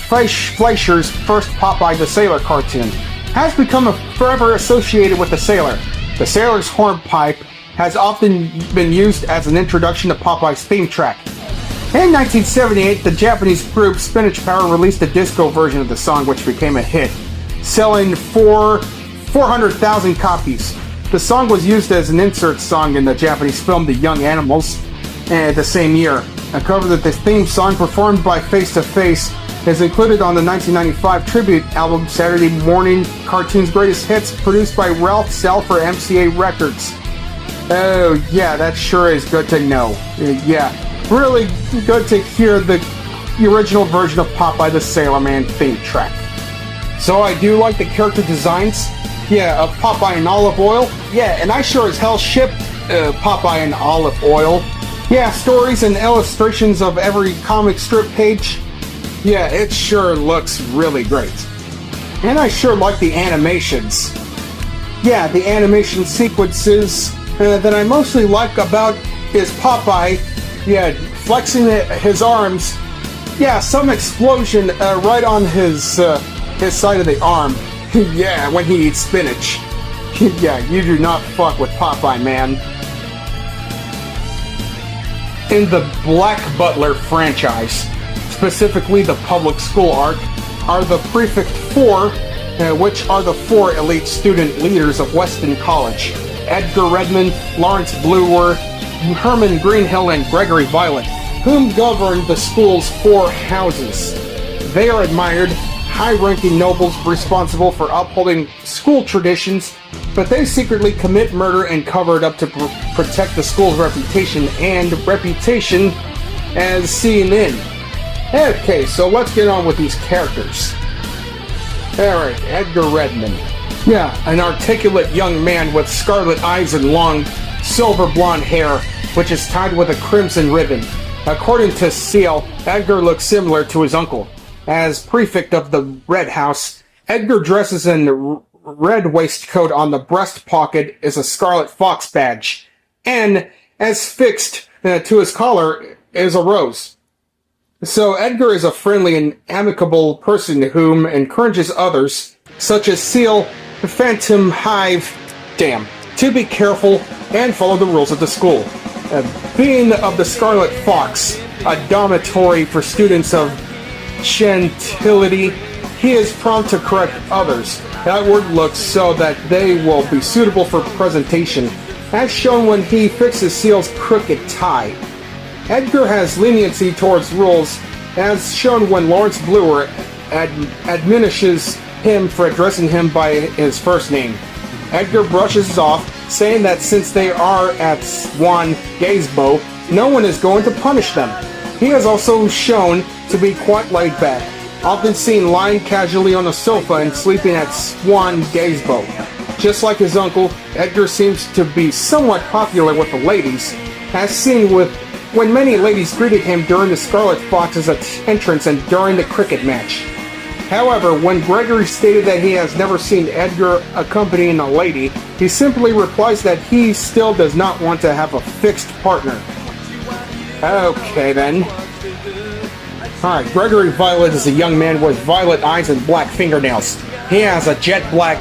[SPEAKER 3] Fleischer's first Popeye the Sailor cartoon, has become forever associated with the sailor. The sailor's hornpipe has often been used as an introduction to Popeye's theme track. In 1978, the Japanese group Spinach Power released a disco version of the song, which became a hit, selling 400,000 copies. The song was used as an insert song in the Japanese film The Young Animals the same year. A cover of the theme song performed by Face to Face is included on the 1995 tribute album Saturday Morning Cartoons Greatest Hits, produced by Ralph Sell for MCA Records. Oh yeah, that sure is good to know. Yeah, really good to hear the original version of Popeye the Sailor Man theme track. So I do like the character designs. Yeah, of Popeye in olive oil. Yeah, and I sure as hell ship Popeye in olive oil. Yeah, stories and illustrations of every comic strip page. Yeah, it sure looks really great. And I sure like the animations. Yeah, the animation sequences that I mostly like about is Popeye, yeah, flexing his arms. Yeah, some explosion right on his side of the arm. Yeah, when he eats spinach. Yeah, you do not fuck with Popeye, man. In the Black Butler franchise, specifically the public school arc, are the Prefect Four, which are the four elite student leaders of Weston College: Edgar Redmond, Lawrence Bluer, Herman Greenhill, and Gregory Violet, whom govern the school's four houses. They are admired, high-ranking nobles responsible for upholding school traditions, but they secretly commit murder and cover it up to protect the school's reputation as seen in. Okay, so let's get on with these characters. Alright, Edgar Redmond. Yeah, an articulate young man with scarlet eyes and long, silver blonde hair, which is tied with a crimson ribbon. According to Seal, Edgar looks similar to his uncle. As prefect of the Red House, Edgar dresses in a red waistcoat. On the breast pocket is a scarlet fox badge, and as fixed to his collar is a rose. So Edgar is a friendly and amicable person whom encourages others, such as Seal, Phantom Hive, to be careful and follow the rules of the school. Being of the Scarlet Fox, a dormitory for students of gentility, he is prompt to correct others' outward looks so that they will be suitable for presentation, as shown when he fixes Seal's crooked tie. Edgar has leniency towards rules, as shown when Lawrence Bluer admonishes him for addressing him by his first name. Edgar brushes off, saying that since they are at Swan Gazebo, no one is going to punish them. He is also shown to be quite laid back, often seen lying casually on a sofa and sleeping at Swan Gazebo. Just like his uncle, Edgar seems to be somewhat popular with the ladies, as seen when many ladies greeted him during the Scarlet Fox's entrance and during the cricket match. However, when Gregory stated that he has never seen Edgar accompanying a lady, he simply replies that he still does not want to have a fixed partner. Okay then. Alright, Gregory Violet is a young man with violet eyes and black fingernails. He has a jet black,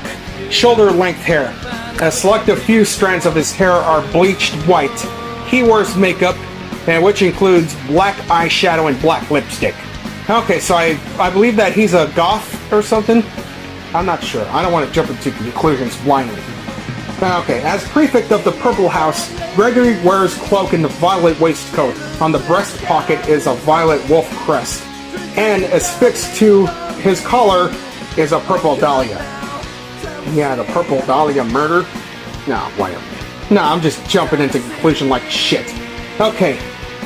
[SPEAKER 3] shoulder-length hair. A selective few strands of his hair are bleached white. He wears makeup, which includes black eyeshadow and black lipstick. Okay, so I believe that he's a goth or something? I'm not sure. I don't want to jump into conclusions blindly. Okay, as prefect of the Purple House, Gregory wears cloak and a violet waistcoat. On the breast pocket is a violet wolf crest. And as fixed to his collar is a purple dahlia. Yeah, the purple dahlia murder? No, whatever. No, I'm just jumping into conclusion like shit. Okay,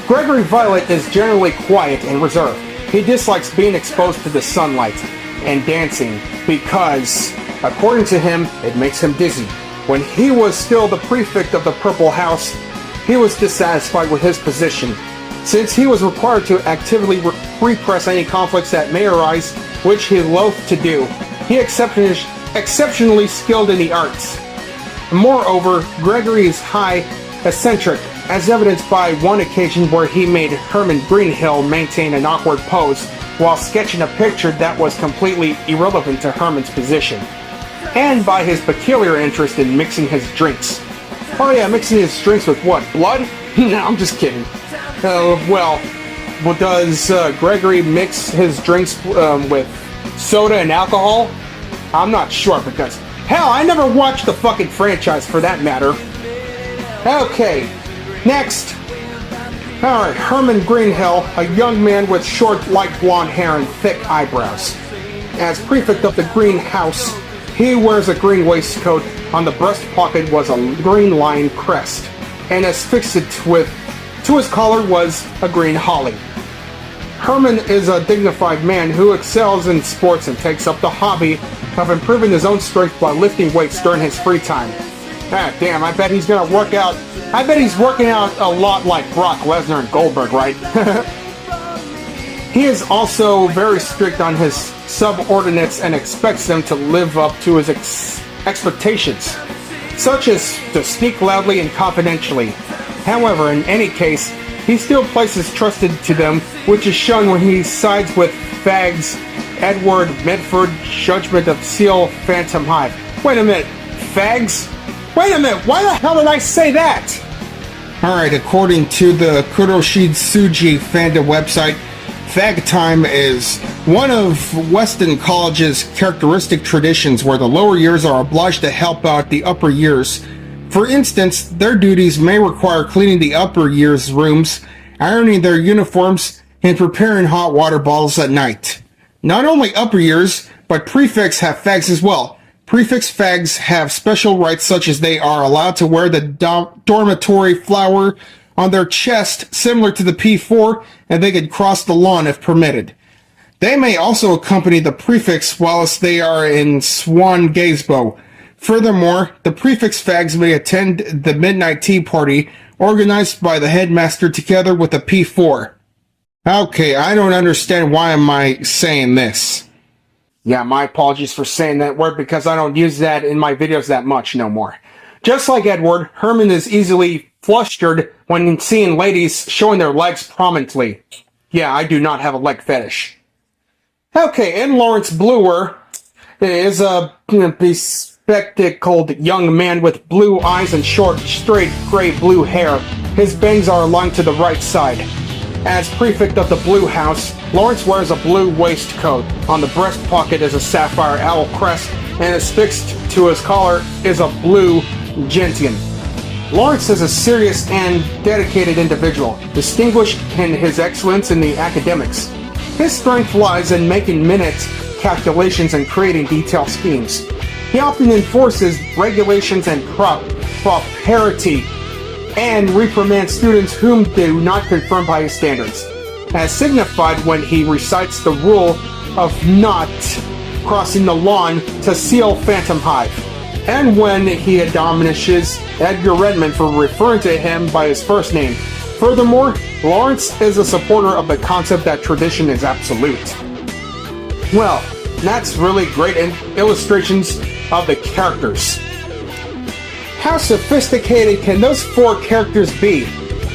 [SPEAKER 3] Gregory Violet is generally quiet and reserved. He dislikes being exposed to the sunlight and dancing because, according to him, it makes him dizzy. When he was still the prefect of the Purple House, he was dissatisfied with his position, since he was required to actively repress any conflicts that may arise, which he loathed to do. He exceptionally skilled in the arts. Moreover, Gregory is high eccentric, as evidenced by one occasion where he made Herman Greenhill maintain an awkward pose while sketching a picture that was completely irrelevant to Herman's position, and by his peculiar interest in mixing his drinks. Oh yeah, mixing his drinks with what? Blood? No, I'm just kidding. Well, does Gregory mix his drinks with soda and alcohol? I'm not sure, because hell, I never watched the fucking franchise for that matter. Okay, next. Alright, Herman Greenhill, a young man with short, light blonde hair and thick eyebrows. As prefect of the greenhouse, he wears a green waistcoat. On the breast pocket was a green lion crest, and affixed to his collar was a green holly. Herman is a dignified man who excels in sports and takes up the hobby of improving his own strength by lifting weights during his free time. Ah, damn, I bet he's gonna work out. I bet he's working out a lot like Brock Lesnar and Goldberg, right? He is also very strict on his subordinates and expects them to live up to his expectations, such as to speak loudly and confidentially. However, in any case, he still places trusted to them, which is shown when he sides with Fags, Edward Medford, Judgment of Seal, Phantom Hive. Wait a minute, Fags? Wait a minute, why the hell did I say that? Alright, according to the Kuroshige Tsuji fandom website, fag time is one of Weston College's characteristic traditions where the lower years are obliged to help out the upper years. For instance, their duties may require cleaning the upper years' rooms, ironing their uniforms, and preparing hot water bottles at night. Not only upper years, but prefects have fags as well. Prefix fags have special rights, such as they are allowed to wear the dormitory flower on their chest, similar to the P4, and they can cross the lawn if permitted. They may also accompany the prefix whilst they are in Swan Gazebo. Furthermore, the prefix fags may attend the midnight tea party organized by the headmaster together with the P4. Okay, I don't understand why am I saying this. Yeah, my apologies for saying that word because I don't use that in my videos that much no more. Just like Edward, Herman is easily flustered when seeing ladies showing their legs prominently. Yeah, I do not have a leg fetish. Okay, and Lawrence Bluer is a bespectacled young man with blue eyes and short, straight, gray blue hair. His bangs are aligned to the right side. As prefect of the Blue House, Lawrence wears a blue waistcoat. On the breast pocket is a sapphire owl crest, and affixed to his collar is a blue gentian. Lawrence is a serious and dedicated individual, distinguished in his excellence in the academics. His strength lies in making minute calculations and creating detailed schemes. He often enforces regulations and propriety, and reprimands students whom do not conform by his standards, as signified when he recites the rule of not crossing the lawn to seal Phantom Hive, and when he admonishes Edgar Redmond for referring to him by his first name. Furthermore, Lawrence is a supporter of the concept that tradition is absolute. Well, that's really great illustrations of the characters. How sophisticated can those four characters be,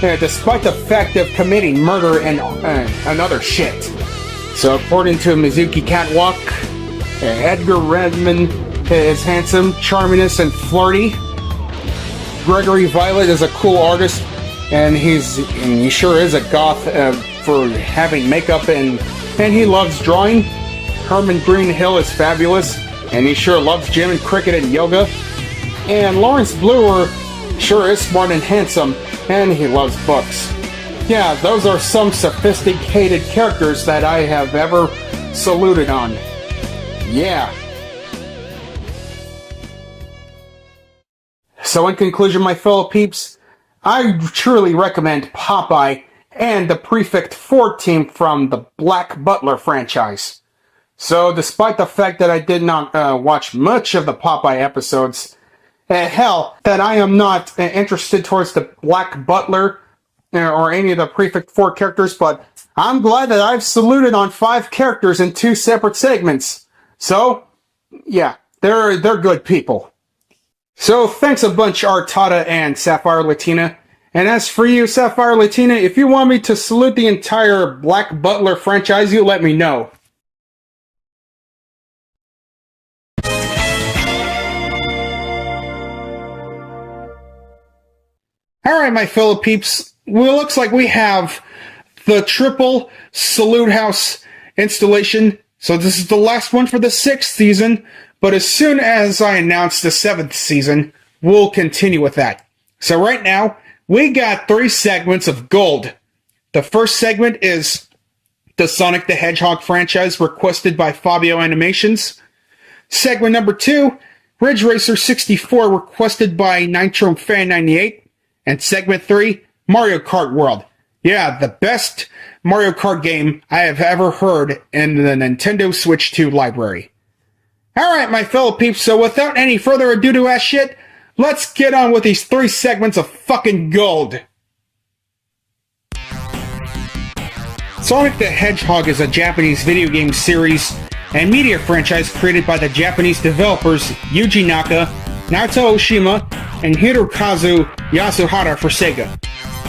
[SPEAKER 3] despite the fact of committing murder and other shit? So according to Mizuki Catwalk, Edgar Redmond is handsome, charming, and flirty. Gregory Violet is a cool artist, and he sure is a goth for having makeup, and he loves drawing. Herman Greenhill is fabulous, and he sure loves gym and cricket and yoga. And Lawrence Bluer sure is smart and handsome, and he loves books. Yeah, those are some sophisticated characters that I have ever saluted on. Yeah. So in conclusion, my fellow peeps, I truly recommend Popeye and the Prefect 4 team from the Black Butler franchise. So despite the fact that I did not watch much of the Popeye episodes, hell, that I am not interested towards the Black Butler or any of the Prefect 4 characters, but I'm glad that I've saluted on 5 characters in 2 separate segments. So, yeah, they're good people. So, thanks a bunch, Artada and Sapphire Latina. And as for you, Sapphire Latina, if you want me to salute the entire Black Butler franchise, you let me know. Alright, my fellow peeps, well, looks like we have the triple Salute House installation. So this is the last one for the 6th season, but as soon as I announce the 7th season, we'll continue with that. So right now, we got 3 segments of gold. The first segment is the Sonic the Hedgehog franchise requested by Fabio Animations. Segment number 2, Ridge Racer 64 requested by Nitro Fan 98. And segment 3, Mario Kart World. Yeah, the best Mario Kart game I have ever heard in the Nintendo Switch 2 library. Alright, my fellow peeps, so without any further ado to ass shit, let's get on with these 3 segments of fucking gold. Sonic the Hedgehog is a Japanese video game series and media franchise created by the Japanese developers Yuji Naka, Naoto Oshima, and Hirokazu Yasuhara for Sega.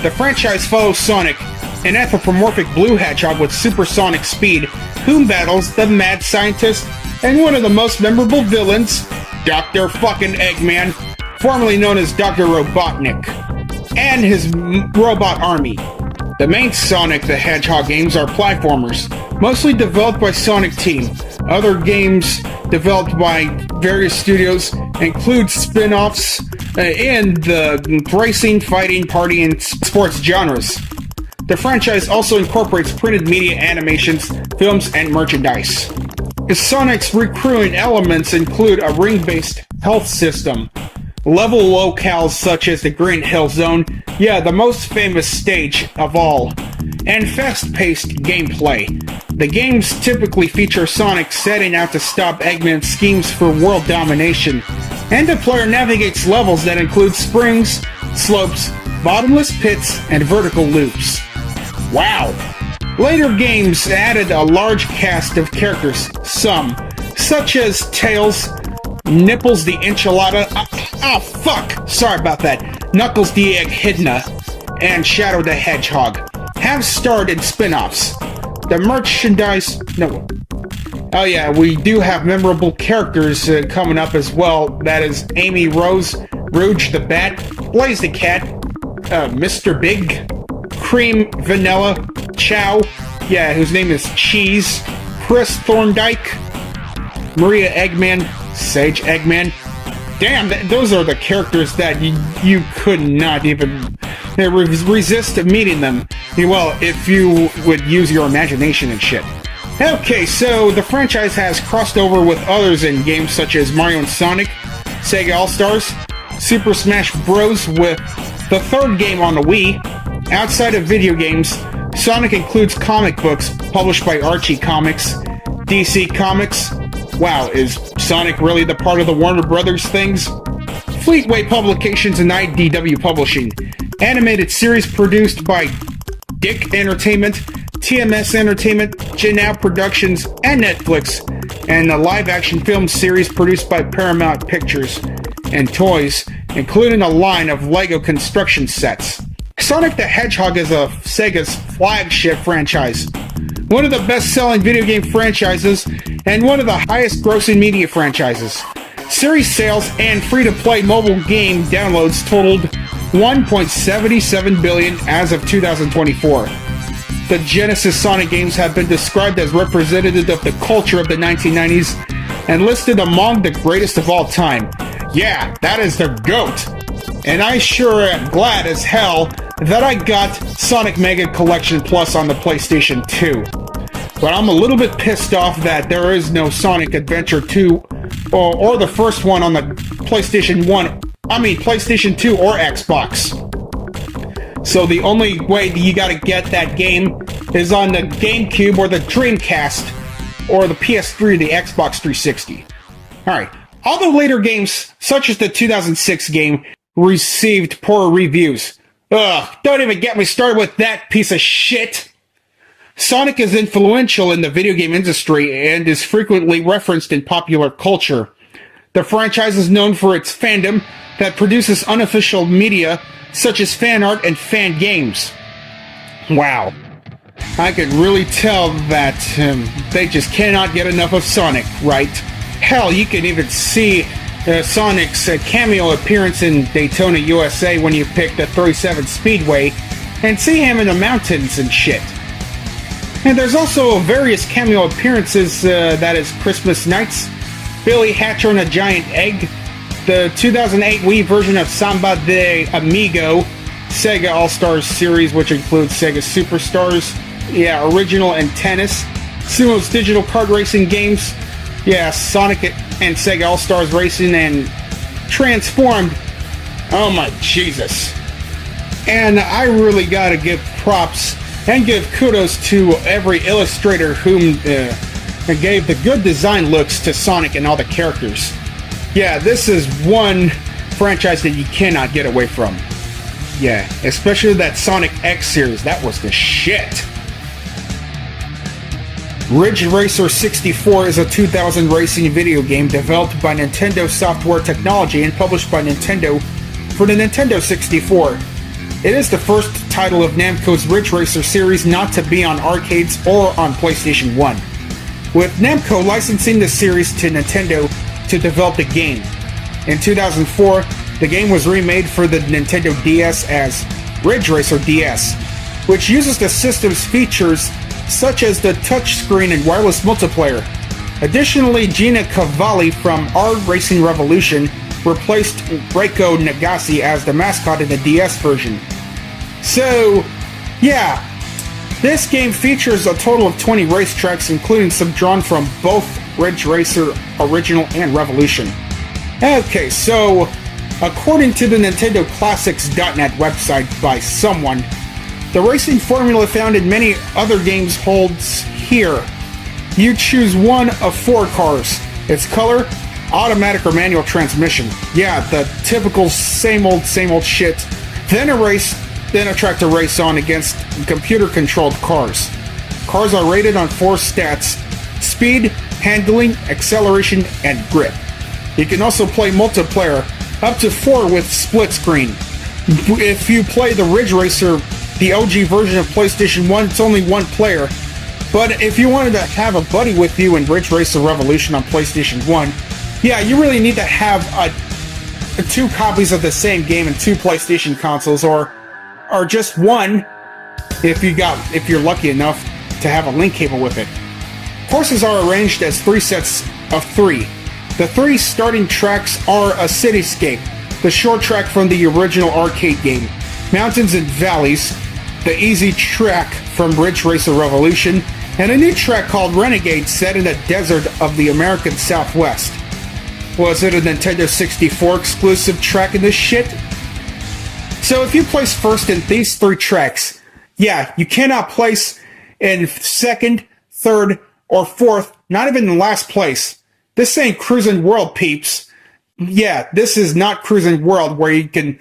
[SPEAKER 3] The franchise follows Sonic, an anthropomorphic blue hedgehog with supersonic speed, who battles the mad scientist and one of the most memorable villains, Dr. fucking Eggman, formerly known as Dr. Robotnik, and his robot army. The main Sonic the Hedgehog games are platformers, mostly developed by Sonic Team. Other games developed by various studios include spin-offs in the racing, fighting, party, and sports genres. The franchise also incorporates printed media, animations, films, and merchandise. Sonic's recruiting elements include a ring-based health system, level locales such as the Green Hill Zone, yeah, the most famous stage of all, and fast-paced gameplay. The games typically feature Sonic setting out to stop Eggman's schemes for world domination, and the player navigates levels that include springs, slopes, bottomless pits, and vertical loops. Wow! Later games added a large cast of characters, some, such as Tails, Nipples the Enchilada, fuck! Sorry about that. Knuckles the Echidna, and Shadow the Hedgehog, have starred in spin-offs. The merchandise... No. Oh yeah, we do have memorable characters coming up as well. That is Amy Rose, Rouge the Bat, Blaze the Cat, Mr. Big, Cream Vanilla, Chow, yeah, whose name is Cheese, Chris Thorndike, Maria Eggman, Sage Eggman. Damn, those are the characters that you could not even resist meeting them. Well, if you would use your imagination and shit. Okay, so the franchise has crossed over with others in games such as Mario and Sonic, Sega All-Stars, Super Smash Bros. With the third game on the Wii. Outside of video games, Sonic includes comic books published by Archie Comics, DC Comics. Wow, is Sonic really the part of the Warner Brothers things? Fleetway Publications and IDW Publishing. Animated series produced by Dick Entertainment, TMS Entertainment, Janao Productions, and Netflix. And a live-action film series produced by Paramount Pictures. And toys, including a line of LEGO construction sets. Sonic the Hedgehog is Sega's flagship franchise. One of the best-selling video game franchises, and one of the highest-grossing media franchises. Series sales and free-to-play mobile game downloads totaled 1.77 billion as of 2024. The Genesis Sonic games have been described as representative of the culture of the 1990s and listed among the greatest of all time. Yeah, that is the GOAT! And I sure am glad as hell that I got Sonic Mega Collection Plus on the PlayStation 2. But I'm a little bit pissed off that there is no Sonic Adventure 2 or the first one on the PlayStation 2 or Xbox. So the only way that you gotta get that game is on the GameCube or the Dreamcast or the PS3 or the Xbox 360. Alright, all the later games, such as the 2006 game, received poor reviews. Ugh, don't even get me started with that piece of shit! Sonic is influential in the video game industry and is frequently referenced in popular culture. The franchise is known for its fandom that produces unofficial media such as fan art and fan games. Wow. I could really tell that they just cannot get enough of Sonic, right? Hell, you can even see Sonic's cameo appearance in Daytona, USA when you pick the 37 Speedway and see him in the mountains and shit. And there's also various cameo appearances, that is Christmas Nights, Billy Hatcher and a Giant Egg, the 2008 Wii version of Samba de Amigo, Sega All-Stars series, which includes Sega Superstars, original and tennis, Sumo's digital kart racing games, Sonic and Sega All-Stars Racing, and Transformed. Oh my Jesus. And I really gotta give props and give kudos to every illustrator whom gave the good design looks to Sonic and all the characters. Yeah, this is one franchise that you cannot get away from. Yeah, especially that Sonic X series. That was the shit. Ridge Racer 64 is a 2000 racing video game developed by Nintendo Software Technology and published by Nintendo for the Nintendo 64. It is the first title of Namco's Ridge Racer series not to be on arcades or on PlayStation 1, with Namco licensing the series to Nintendo to develop the game. In 2004, the game was remade for the Nintendo DS as Ridge Racer DS, which uses the system's features such as the touchscreen and wireless multiplayer. Additionally, Gina Cavalli from R Racing Revolution replaced Reiko Nagase as the mascot in the DS version. So, yeah, this game features a total of 20 racetracks, including some drawn from both Ridge Racer Original and Revolution. Okay, so, according to the Nintendo Classics.net website by someone, the racing formula found in many other games holds here. You choose one of 4 cars. Its color, automatic or manual transmission. Yeah, the typical same old shit. Then a track to race on against computer-controlled cars. Cars are rated on 4 stats: speed, handling, acceleration, and grip. You can also play multiplayer, up to 4 with split screen. If you play the Ridge Racer, the OG version of PlayStation 1, it's only 1 player. But if you wanted to have a buddy with you in Ridge Racer Revolution on PlayStation 1, yeah, you really need to have 2 copies of the same game in 2 PlayStation consoles, or just one if you're lucky enough to have a link cable with it. Courses are arranged as 3 sets of 3. The 3 starting tracks are a cityscape, the short track from the original arcade game, mountains and valleys, the easy track from Ridge Racer Revolution, and a new track called Renegade set in the desert of the American Southwest. Was it a Nintendo 64 exclusive track in this shit? So if you place first in these 3 tracks, yeah, you cannot place in 2nd, 3rd, or 4th, not even in last place. This ain't Cruisin' World, peeps. Yeah, this is not Cruisin' World where you can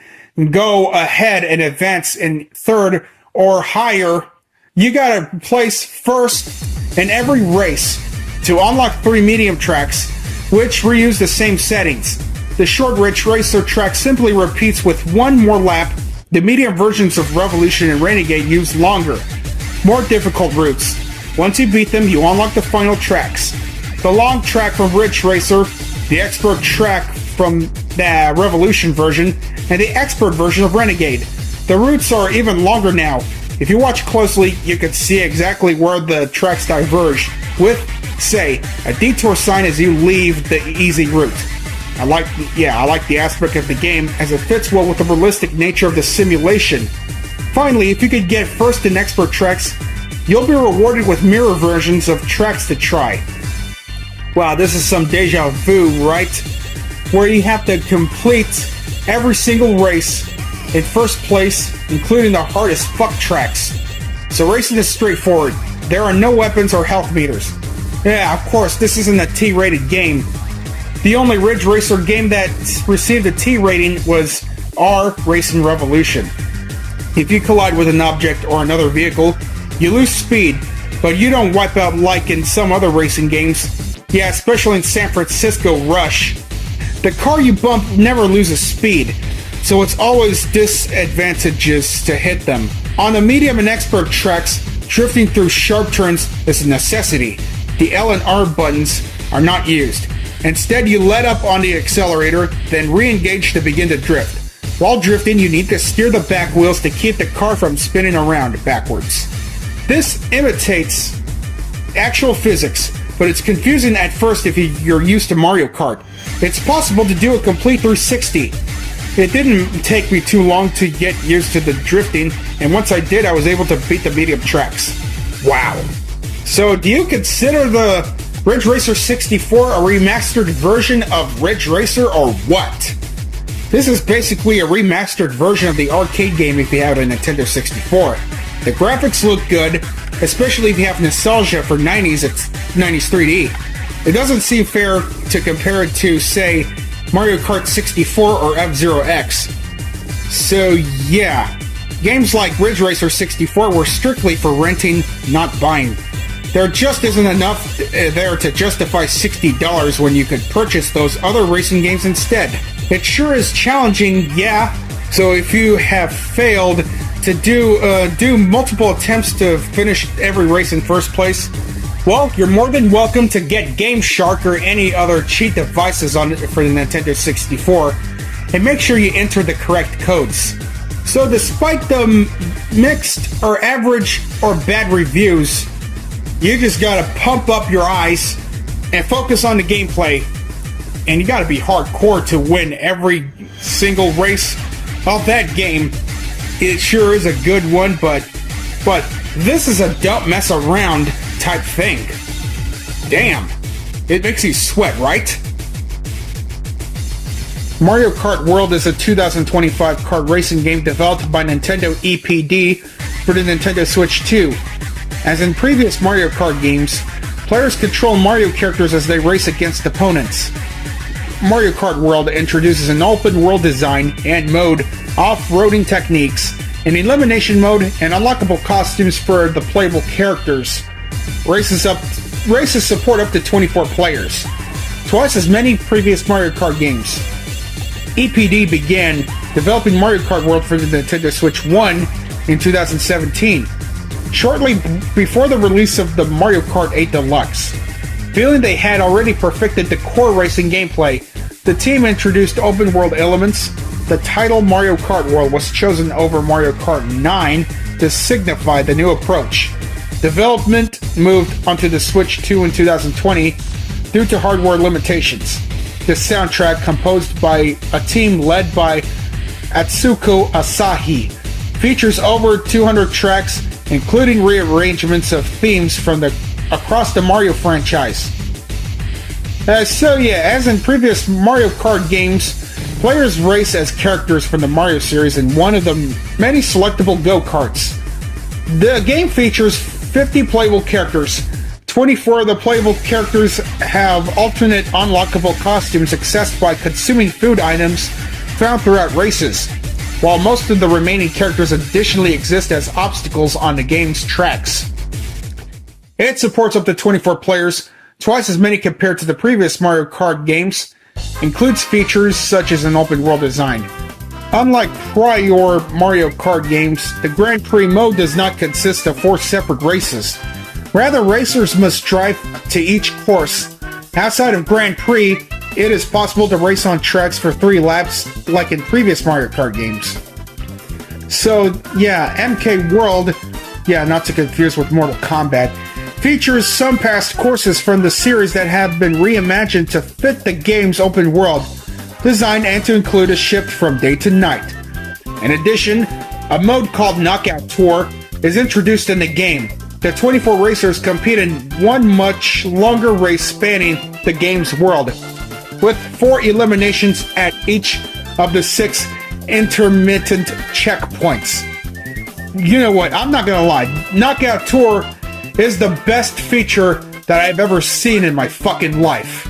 [SPEAKER 3] go ahead and advance in 3rd or higher. You gotta place first in every race to unlock 3 medium tracks, which reuse the same settings. The short Ridge Racer track simply repeats with 1 more lap. The medium versions of Revolution and Renegade use longer, more difficult routes. Once you beat them, you unlock the final tracks. The long track from Ridge Racer, the expert track from the Revolution version, and the expert version of Renegade. The routes are even longer now. If you watch closely, you can see exactly where the tracks diverge, with, say, a detour sign as you leave the easy route. I like the aspect of the game as it fits well with the realistic nature of the simulation. Finally, if you could get first in expert tracks, you'll be rewarded with mirror versions of tracks to try. Wow, this is some deja vu, right? Where you have to complete every single race in first place, including the hardest fuck tracks. So racing is straightforward. There are no weapons or health meters. Yeah, of course, this isn't a T-rated game. The only Ridge Racer game that received a T rating was R Racing Revolution. If you collide with an object or another vehicle, you lose speed, but you don't wipe out like in some other racing games. Yeah, especially in San Francisco Rush. The car you bump never loses speed, so it's always disadvantageous to hit them. On the medium and expert tracks, drifting through sharp turns is a necessity. The L and R buttons are not used. Instead, you let up on the accelerator, then re-engage to begin to drift. While drifting, you need to steer the back wheels to keep the car from spinning around backwards. This imitates actual physics, but it's confusing at first if you're used to Mario Kart. It's possible to do a complete 360. It didn't take me too long to get used to the drifting, and once I did, I was able to beat the medium tracks. Wow. So, do you consider the Ridge Racer 64 a remastered version of Ridge Racer or what? This is basically a remastered version of the arcade game if you have a Nintendo 64. The graphics look good, especially if you have nostalgia for 90s 3D. It doesn't seem fair to compare it to, say, Mario Kart 64 or F-Zero X. So yeah, games like Ridge Racer 64 were strictly for renting, not buying. There just isn't enough there to justify $60 when you could purchase those other racing games instead. It sure is challenging, yeah, so if you have failed to do multiple attempts to finish every race in first place, well, you're more than welcome to get Game Shark or any other cheat devices for the Nintendo 64, and make sure you enter the correct codes. So despite the mixed or average or bad reviews, you just gotta pump up your eyes and focus on the gameplay, and you gotta be hardcore to win every single race of that game. It sure is a good one, but this is a don't mess around type thing. Damn, it makes you sweat, right? Mario Kart World is a 2025 kart racing game developed by Nintendo EPD for the Nintendo Switch 2. As in previous Mario Kart games, players control Mario characters as they race against opponents. Mario Kart World introduces an open world design and mode, off-roading techniques, an elimination mode, and unlockable costumes for the playable characters. Races support up to 24 players, twice as many previous Mario Kart games. EPD began developing Mario Kart World for the Nintendo Switch 1 in 2017. Shortly before the release of the Mario Kart 8 Deluxe. Feeling they had already perfected the core racing gameplay, the team introduced open world elements. The title Mario Kart World was chosen over Mario Kart 9 to signify the new approach. Development moved onto the Switch 2 in 2020 due to hardware limitations. The soundtrack, composed by a team led by Atsuko Asahi, features over 200 tracks, including rearrangements of themes from across the Mario franchise. So yeah, as in previous Mario Kart games, players race as characters from the Mario series in one of the many selectable go-karts. The game features 50 playable characters. 24 of the playable characters have alternate unlockable costumes accessed by consuming food items found throughout races, while most of the remaining characters additionally exist as obstacles on the game's tracks. It supports up to 24 players, twice as many compared to the previous Mario Kart games, includes features such as an open world design. Unlike prior Mario Kart games, the Grand Prix mode does not consist of 4 separate races. Rather, racers must drive to each course. Outside of Grand Prix, it is possible to race on tracks for 3 laps like in previous Mario Kart games. So yeah, MK World, not to confuse with Mortal Kombat, features some past courses from the series that have been reimagined to fit the game's open world design and to include a shift from day to night. In addition, a mode called Knockout Tour is introduced in the game. The 24 racers compete in one much longer race spanning the game's world, with 4 eliminations at each of the 6 intermittent checkpoints. You know what, I'm not gonna lie, Knockout Tour is the best feature that I've ever seen in my fucking life.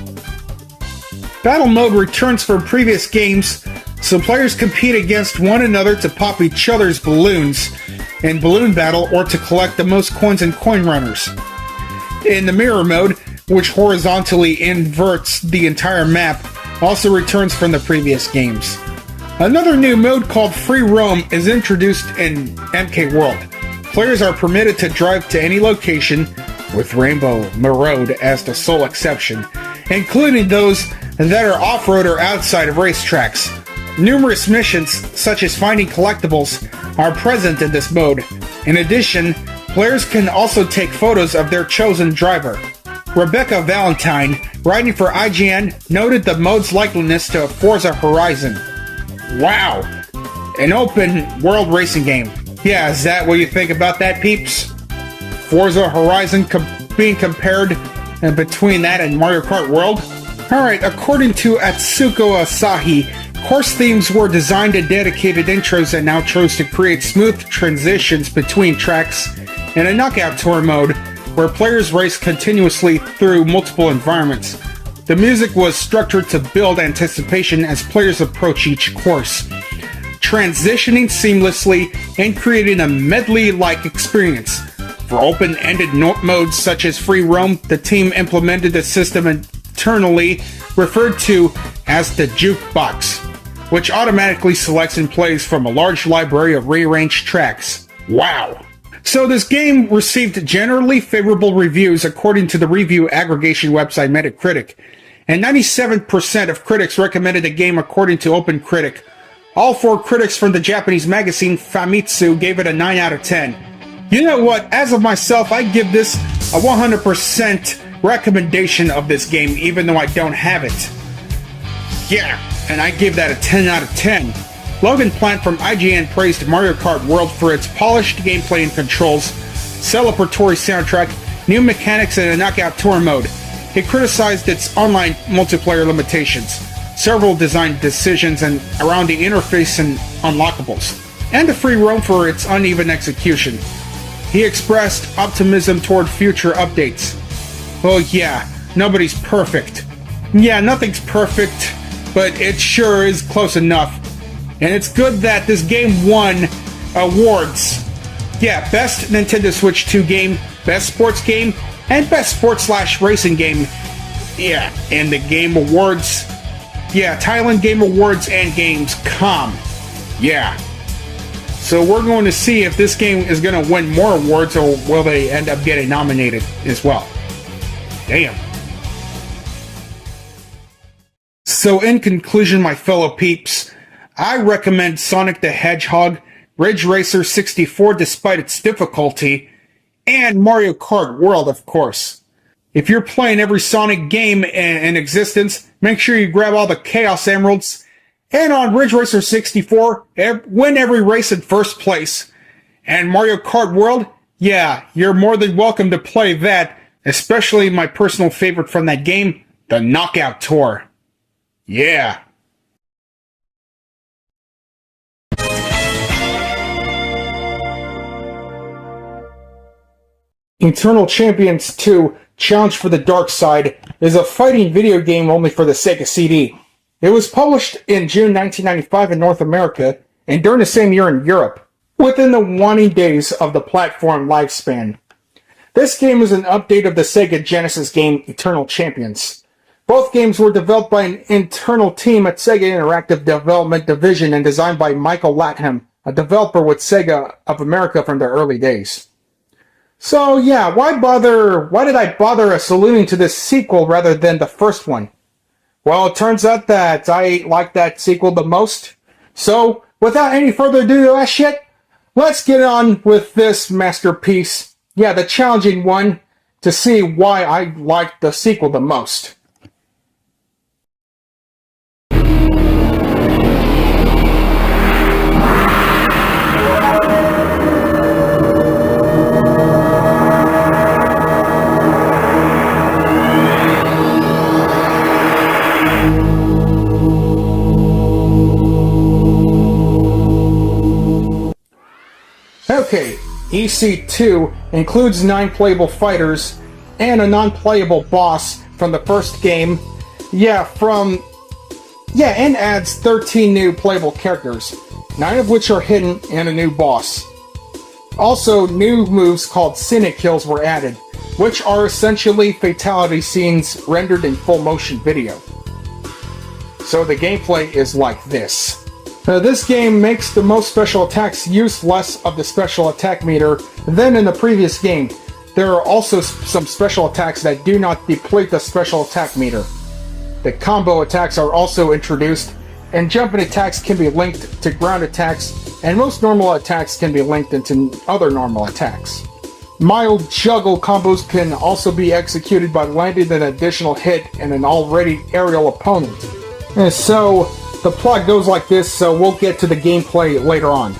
[SPEAKER 3] Battle mode returns from previous games, so players compete against one another to pop each other's balloons in balloon battle or to collect the most coins in coin runners. In the mirror mode, which horizontally inverts the entire map, also returns from the previous games. Another new mode called Free Roam is introduced in MK World. Players are permitted to drive to any location, with Rainbow Road as the sole exception, including those that are off-road or outside of racetracks. Numerous missions, such as finding collectibles, are present in this mode. In addition, players can also take photos of their chosen driver. Rebecca Valentine, writing for IGN, noted the mode's likeness to Forza Horizon. Wow! An open world racing game. Yeah, is that what you think about that, peeps? Forza Horizon being compared between that and Mario Kart World? Alright, according to Atsuko Asahi, course themes were designed and dedicated intros and outros to create smooth transitions between tracks in a knockout tour mode where players race continuously through multiple environments. The music was structured to build anticipation as players approach each course, transitioning seamlessly and creating a medley-like experience. For open-ended modes such as Free Roam, the team implemented a system internally referred to as the Jukebox, which automatically selects and plays from a large library of rearranged tracks. Wow! So this game received generally favorable reviews according to the review aggregation website Metacritic, and 97% of critics recommended the game according to OpenCritic. All 4 critics from the Japanese magazine Famitsu gave it a 9 out of 10. You know what, as of myself, I give this a 100% recommendation of this game, even though I don't have it. Yeah, and I give that a 10 out of 10. Logan Plant from IGN praised Mario Kart World for its polished gameplay and controls, celebratory soundtrack, new mechanics, and a knockout tour mode. He criticized its online multiplayer limitations, several design decisions and around the interface and unlockables, and the Free Roam for its uneven execution. He expressed optimism toward future updates. Oh yeah, nobody's perfect. Yeah, nothing's perfect, but it sure is close enough. And it's good that this game won awards. Yeah, Best Nintendo Switch 2 game, Best Sports Game, and Best Sports/Racing Game. Yeah, and the Game Awards. Yeah, Thailand Game Awards and Gamescom. Yeah. So we're going to see if this game is going to win more awards or will they end up getting nominated as well. Damn. So in conclusion, my fellow peeps, I recommend Sonic the Hedgehog, Ridge Racer 64 despite its difficulty, and Mario Kart World, of course. If you're playing every Sonic game in existence, make sure you grab all the Chaos Emeralds. And on Ridge Racer 64, win every race in first place. And Mario Kart World, yeah, you're more than welcome to play that, especially my personal favorite from that game, the Knockout Tour. Yeah. Eternal Champions 2 Challenge for the Dark Side is a fighting video game only for the Sega CD. It was published in June 1995 in North America, and during the same year in Europe, within the waning days of the platform lifespan. This game is an update of the Sega Genesis game Eternal Champions. Both games were developed by an internal team at Sega Interactive Development Division and designed by Michael Latham, a developer with Sega of America from their early days. So yeah, why did I bother alluding to this sequel rather than the first one? Well, it turns out that I like that sequel the most. So, without any further ado to that shit, let's get on with this masterpiece. Yeah, the challenging one, to see why I like the sequel the most. Okay, EC2 includes 9 playable fighters and a non-playable boss from the first game. And adds 13 new playable characters, 9 of which are hidden, and a new boss. Also, new moves called Cynic Kills were added, which are essentially fatality scenes rendered in full motion video. So the gameplay is like this. This game makes the most special attacks use less of the special attack meter than in the previous game. There are also some special attacks that do not deplete the special attack meter. The combo attacks are also introduced, and jumping attacks can be linked to ground attacks, and most normal attacks can be linked into other normal attacks. Mild juggle combos can also be executed by landing an additional hit in an already aerial opponent. And so, the plot goes like this, so we'll get to the gameplay later on.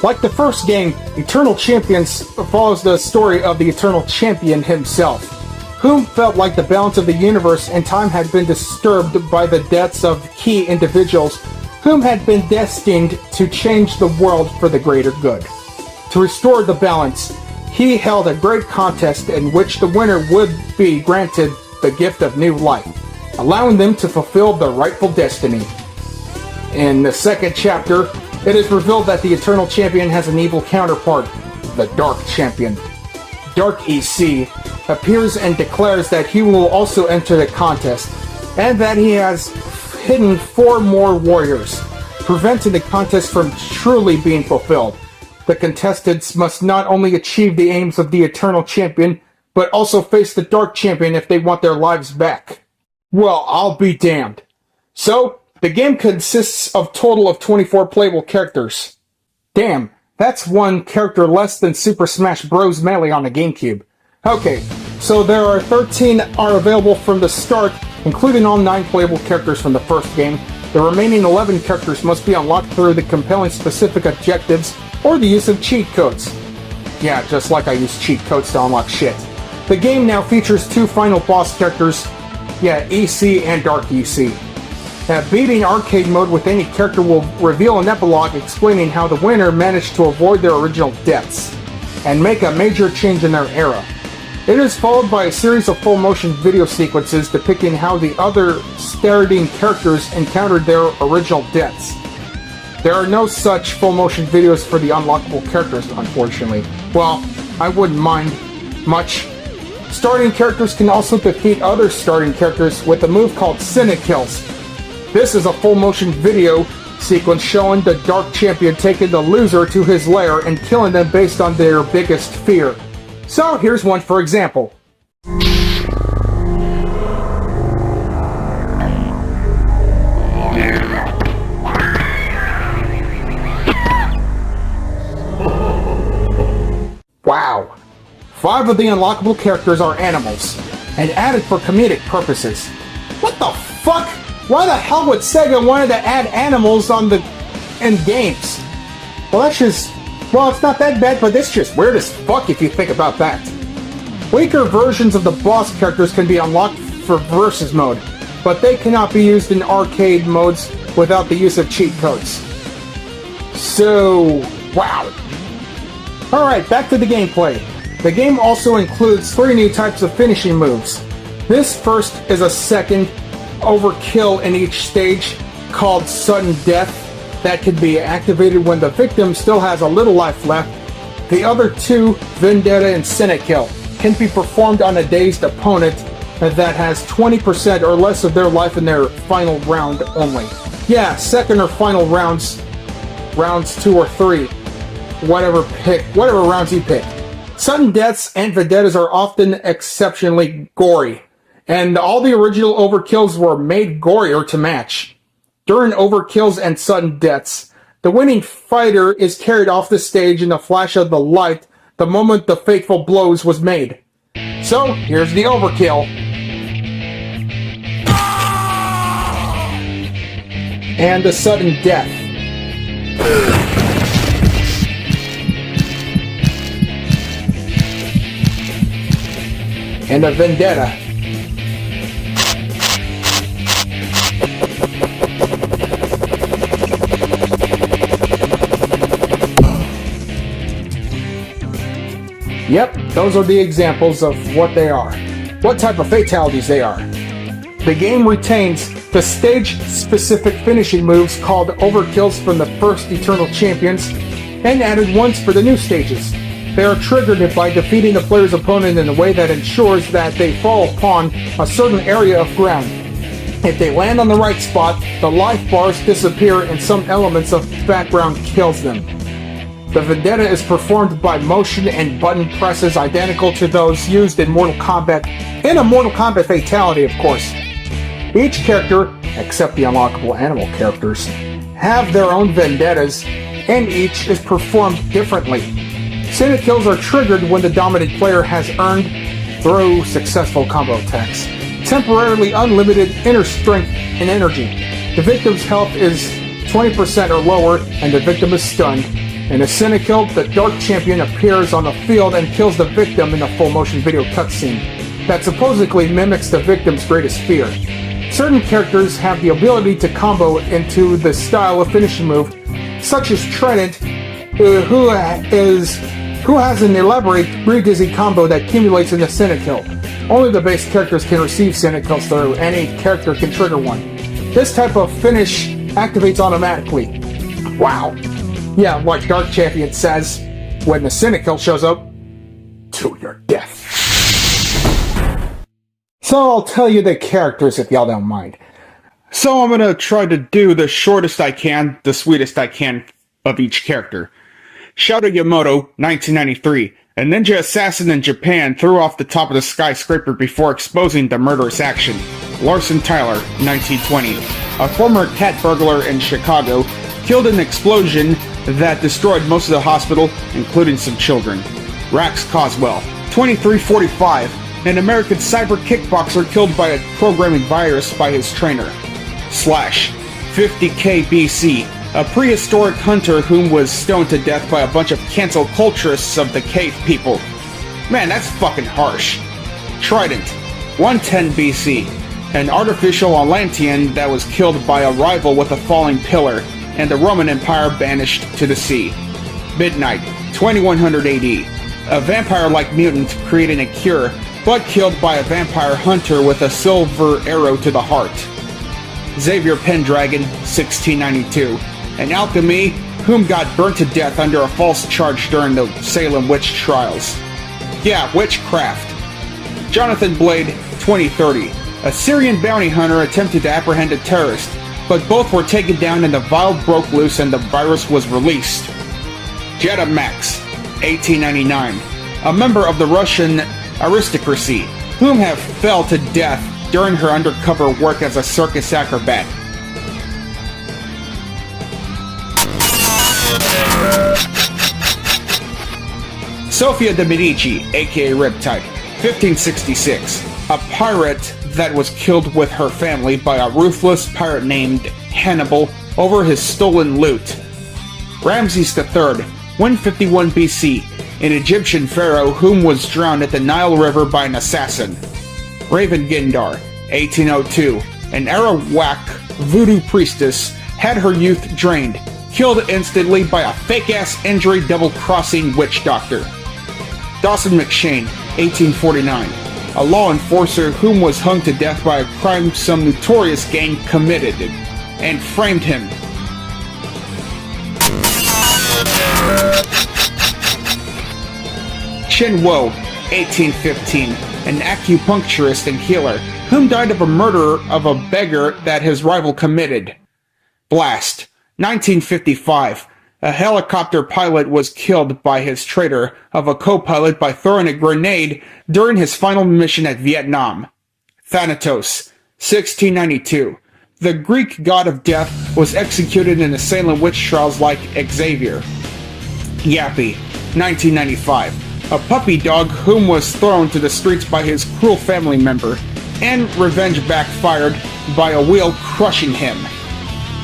[SPEAKER 3] Like the first game, Eternal Champions follows the story of the Eternal Champion himself, whom felt like the balance of the universe and time had been disturbed by the deaths of key individuals whom had been destined to change the world for the greater good. To restore the balance, he held a great contest in which the winner would be granted the gift of new life, allowing them to fulfill their rightful destiny. In the second chapter, it is revealed that the Eternal Champion has an evil counterpart, the Dark Champion. Dark EC appears and declares that he will also enter the contest, and that he has hidden 4 more warriors, preventing the contest from truly being fulfilled. The contestants must not only achieve the aims of the Eternal Champion, but also face the Dark Champion if they want their lives back. Well, I'll be damned. So, the game consists of a total of 24 playable characters. Damn, that's one character less than Super Smash Bros. Melee on the GameCube. Okay, so there are 13 are available from the start, including all 9 playable characters from the first game. The remaining 11 characters must be unlocked through the compelling specific objectives or the use of cheat codes. Yeah, just like I use cheat codes to unlock shit. The game now features 2 final boss characters, EC and Dark EC. Beating arcade mode with any character will reveal an epilogue explaining how the winner managed to avoid their original deaths and make a major change in their era. It is followed by a series of full-motion video sequences depicting how the other starting characters encountered their original deaths. There are no such full-motion videos for the unlockable characters, unfortunately. Well, I wouldn't mind much. Starting characters can also defeat other starting characters with a move called Cynic Kills. This is a full-motion video sequence showing the Dark Champion taking the loser to his lair and killing them based on their biggest fear. So here's one for example. Wow. 5 of the unlockable characters are animals, and added for comedic purposes. What the fuck? Why the hell would Sega wanted to add animals in games? Well, that's just... Well, it's not that bad, but it's just weird as fuck if you think about that. Weaker versions of the boss characters can be unlocked for Versus mode, but they cannot be used in arcade modes without the use of cheat codes. So... wow. Alright, back to the gameplay. The game also includes 3 new types of finishing moves. This first is a second overkill in each stage called Sudden Death that can be activated when the victim still has a little life left. The other 2, Vendetta and Cynic Kill, can be performed on a dazed opponent that has 20% or less of their life in their final round only. Yeah, second or final rounds 2 or 3, whatever rounds you pick. Sudden deaths and vendettas are often exceptionally gory, and all the original overkills were made gorier to match. During overkills and sudden deaths, the winning fighter is carried off the stage in a flash of the light the moment the fateful blows was made. So, here's the overkill. And the sudden death. And a vendetta. Yep, those are the examples of what they are. What type of fatalities they are. The game retains the stage-specific finishing moves called overkills from the first Eternal Champions, and added once for the new stages. They are triggered by defeating the player's opponent in a way that ensures that they fall upon a certain area of ground. If they land on the right spot, the life bars disappear and some elements of background kills them. The vendetta is performed by motion and button presses identical to those used in Mortal Kombat, in a Mortal Kombat fatality, of course. Each character, except the unlockable animal characters, have their own vendettas, and each is performed differently. Sync kills are triggered when the dominant player has earned, through successful combo attacks, temporarily unlimited inner strength and energy. The victim's health is 20% or lower, and the victim is stunned. In a Sync kill, the Dark Champion appears on the field and kills the victim in a full-motion video cutscene that supposedly mimics the victim's greatest fear. Certain characters have the ability to combo into the style of finishing move, such as Trident, who has an elaborate re-dizzy combo that accumulates in the Sync kill. Only the base characters can receive Sync kills, though any character can trigger one. This type of finish activates automatically. Wow. Yeah, like Dark Champion says, when the Sync kill shows up, to your death. So I'll tell you the characters if y'all don't mind. So I'm gonna try to do the shortest I can, the sweetest I can of each character. Shadow Yamato, 1993. A ninja assassin in Japan threw off the top of the skyscraper before exposing the murderous action. Larson Tyler, 1920. A former cat burglar in Chicago killed in an explosion that destroyed most of the hospital, including some children. Rax Coswell, 2345. An American cyber kickboxer killed by a programming virus by his trainer. Slash, 50K BC. A prehistoric hunter whom was stoned to death by a bunch of cancel culturists of the cave people. Man, that's fucking harsh. Trident, 110 BC. An artificial Atlantean that was killed by a rival with a falling pillar, and the Roman Empire banished to the sea. Midnight, 2100 AD. A vampire-like mutant creating a cure, but killed by a vampire hunter with a silver arrow to the heart. Xavier Pendragon, 1692. An alchemy whom got burnt to death under a false charge during the Salem witch trials. Yeah, witchcraft. Jonathan Blade, 2030. A Syrian bounty hunter attempted to apprehend a terrorist, but both were taken down and the vial broke loose and the virus was released. Jetta Max, 1899. A member of the Russian aristocracy, whom have fell to death during her undercover work as a circus acrobat. Sophia de Medici, aka Riptide, 1566. A pirate that was killed with her family by a ruthless pirate named Hannibal over his stolen loot. Ramses III, 151 BC. An Egyptian pharaoh whom was drowned at the Nile River by an assassin. Raven Gindar, 1802. An Arawak voodoo priestess had her youth drained, killed instantly by a fake-ass injury double-crossing witch doctor. Dawson McShane, 1849. A law enforcer whom was hung to death by a crime some notorious gang committed, and framed him. Chen Wo, 1815, an acupuncturist and healer, whom died of a murder of a beggar that his rival committed. Blast, 1955, a helicopter pilot was killed by his traitor of a co-pilot by throwing a grenade during his final mission at Vietnam. Thanatos, 1692, the Greek god of death was executed in the Salem witch trials like Xavier. Yappy, 1995. A puppy dog whom was thrown to the streets by his cruel family member, and revenge backfired by a wheel crushing him.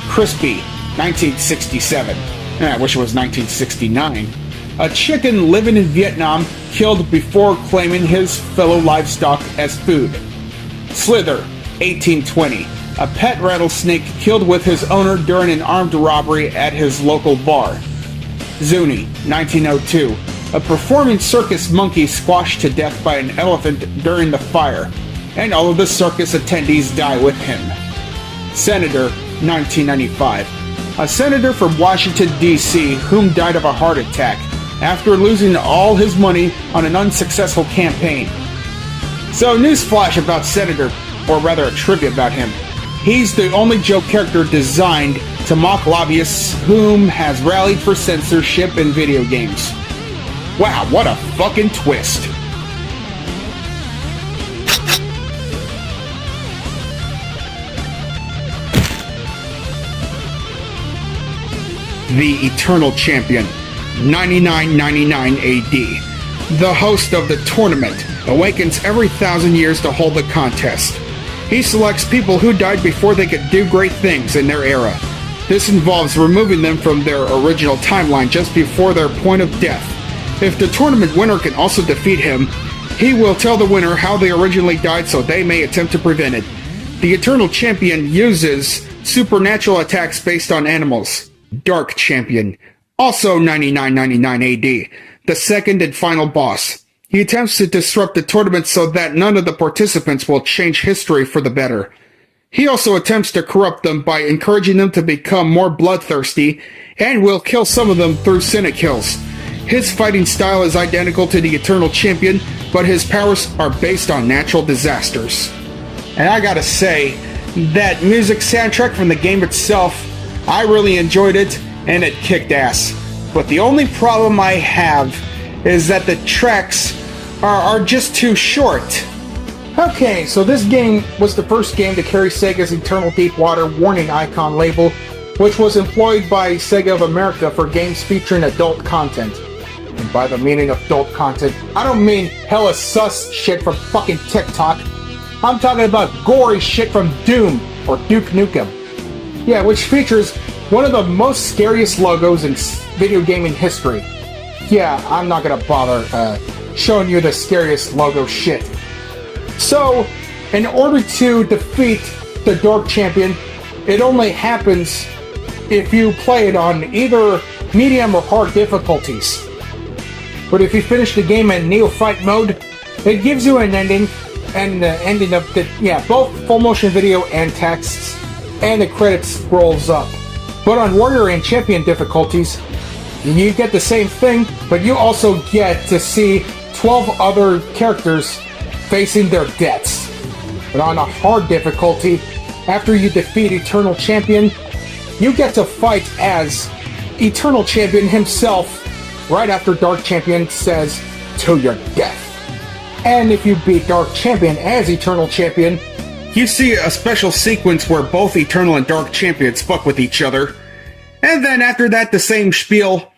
[SPEAKER 3] Crispy, 1967. I wish it was 1969. A chicken living in Vietnam killed before claiming his fellow livestock as food. Slither, 1820. A pet rattlesnake killed with his owner during an armed robbery at his local bar. Zuni, 1902. A performing circus monkey squashed to death by an elephant during the fire, and all of the circus attendees die with him. Senator, 1995. A senator from Washington, D.C., whom died of a heart attack after losing all his money on an unsuccessful campaign. So, newsflash about Senator, or rather a trivia about him. He's the only joke character designed to mock lobbyists whom has rallied for censorship in video games. Wow, what a fucking twist. The Eternal Champion, 9999 AD. The host of the tournament awakens every 1,000 years to hold the contest. He selects people who died before they could do great things in their era. This involves removing them from their original timeline just before their point of death. If the tournament winner can also defeat him, he will tell the winner how they originally died so they may attempt to prevent it. The Eternal Champion uses supernatural attacks based on animals. Dark Champion, also 9999 AD, the second and final boss. He attempts to disrupt the tournament so that none of the participants will change history for the better. He also attempts to corrupt them by encouraging them to become more bloodthirsty, and will kill some of them through Cynic kills. His fighting style is identical to the Eternal Champion, but his powers are based on natural disasters. And I gotta say, that music soundtrack from the game itself, I really enjoyed it, and it kicked ass. But the only problem I have is that the tracks are just too short. Okay, so this game was the first game to carry Sega's Eternal Deepwater warning icon label, which was employed by Sega of America for games featuring adult content. And by the meaning of adult content, I don't mean hella sus shit from fucking TikTok. I'm talking about gory shit from Doom or Duke Nukem. Yeah, which features one of the most scariest logos in video gaming history. Yeah, I'm not gonna bother showing you the scariest logo shit. So, in order to defeat the Dark Champion, it only happens if you play it on either medium or hard difficulties. But if you finish the game in Neophyte mode, it gives you an ending, and the ending of the, both full motion video and texts, and the credits rolls up. But on Warrior and Champion difficulties, you get the same thing, but you also get to see 12 other characters facing their deaths. But on a hard difficulty, after you defeat Eternal Champion, you get to fight as Eternal Champion himself right after Dark Champion says, "To your death." And if you beat Dark Champion as Eternal Champion, you see a special sequence where both Eternal and Dark Champions fuck with each other. And then after that, the same spiel.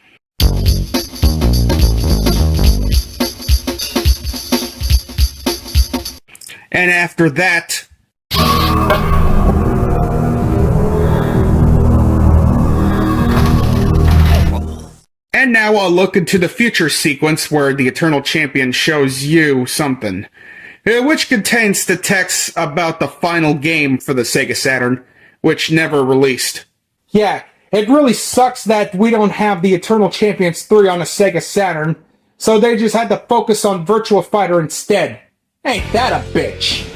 [SPEAKER 3] And after that... And now a look into the future sequence where the Eternal Champion shows you something, which contains the text about the final game for the Sega Saturn, which never released. Yeah, it really sucks that we don't have the Eternal Champions 3 on a Sega Saturn, so they just had to focus on Virtua Fighter instead. Ain't that a bitch?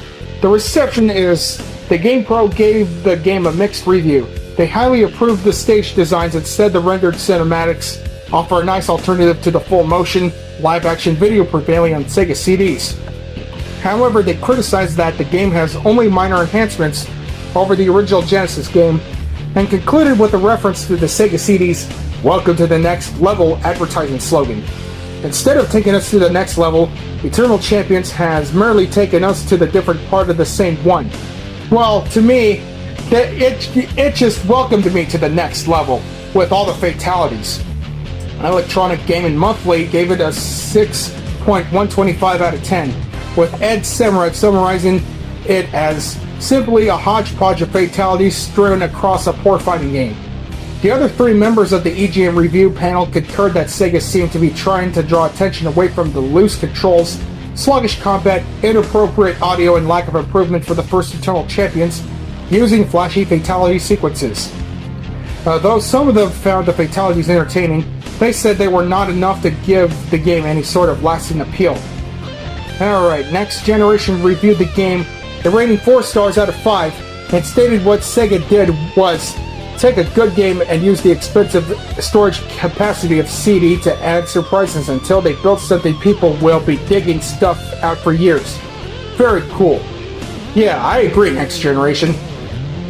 [SPEAKER 3] The reception is, the GamePro gave the game a mixed review. They highly approved the stage designs and said the rendered cinematics offer a nice alternative to the full-motion, live-action video prevailing on Sega CDs. However, they criticized that the game has only minor enhancements over the original Genesis game, and concluded with a reference to the Sega CD's "Welcome to the Next Level" advertising slogan. Instead of taking us to the next level, Eternal Champions has merely taken us to the different part of the same one. Well, to me, it just welcomed me to the next level, with all the fatalities. Electronic Gaming Monthly gave it a 6.125 out of 10, with Ed Semrat summarizing it as simply a hodgepodge of fatalities strewn across a poor fighting game. The other three members of the EGM review panel concurred that Sega seemed to be trying to draw attention away from the loose controls, sluggish combat, inappropriate audio, and lack of improvement for the first Eternal Champions, using flashy fatality sequences. Though some of them found the fatalities entertaining, they said they were not enough to give the game any sort of lasting appeal. Alright, Next Generation reviewed the game, rating 4 stars out of 5, and stated what Sega did was take a good game and use the expensive storage capacity of CD to add surprises until they built something people will be digging stuff out for years. Very cool. Yeah, I agree, Next Generation.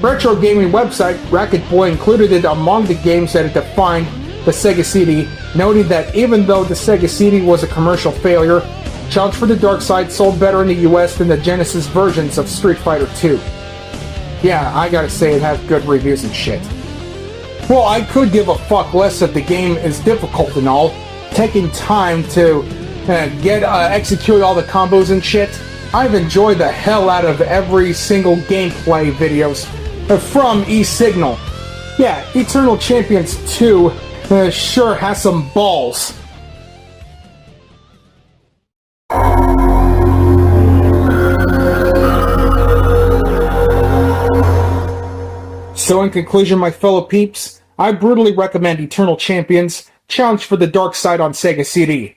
[SPEAKER 3] Retro gaming website Racket Boy included it among the games that it defined the Sega CD, noting that even though the Sega CD was a commercial failure, Challenge for the Dark Side sold better in the US than the Genesis versions of Street Fighter II. Yeah, I gotta say it has good reviews and shit. Well, I could give a fuck less if the game is difficult and all. Taking time to execute all the combos and shit. I've enjoyed the hell out of every single gameplay videos from eSignal. Yeah, Eternal Champions 2 sure has some balls. So in conclusion, my fellow peeps, I brutally recommend Eternal Champions Challenge for the Dark Side on Sega CD.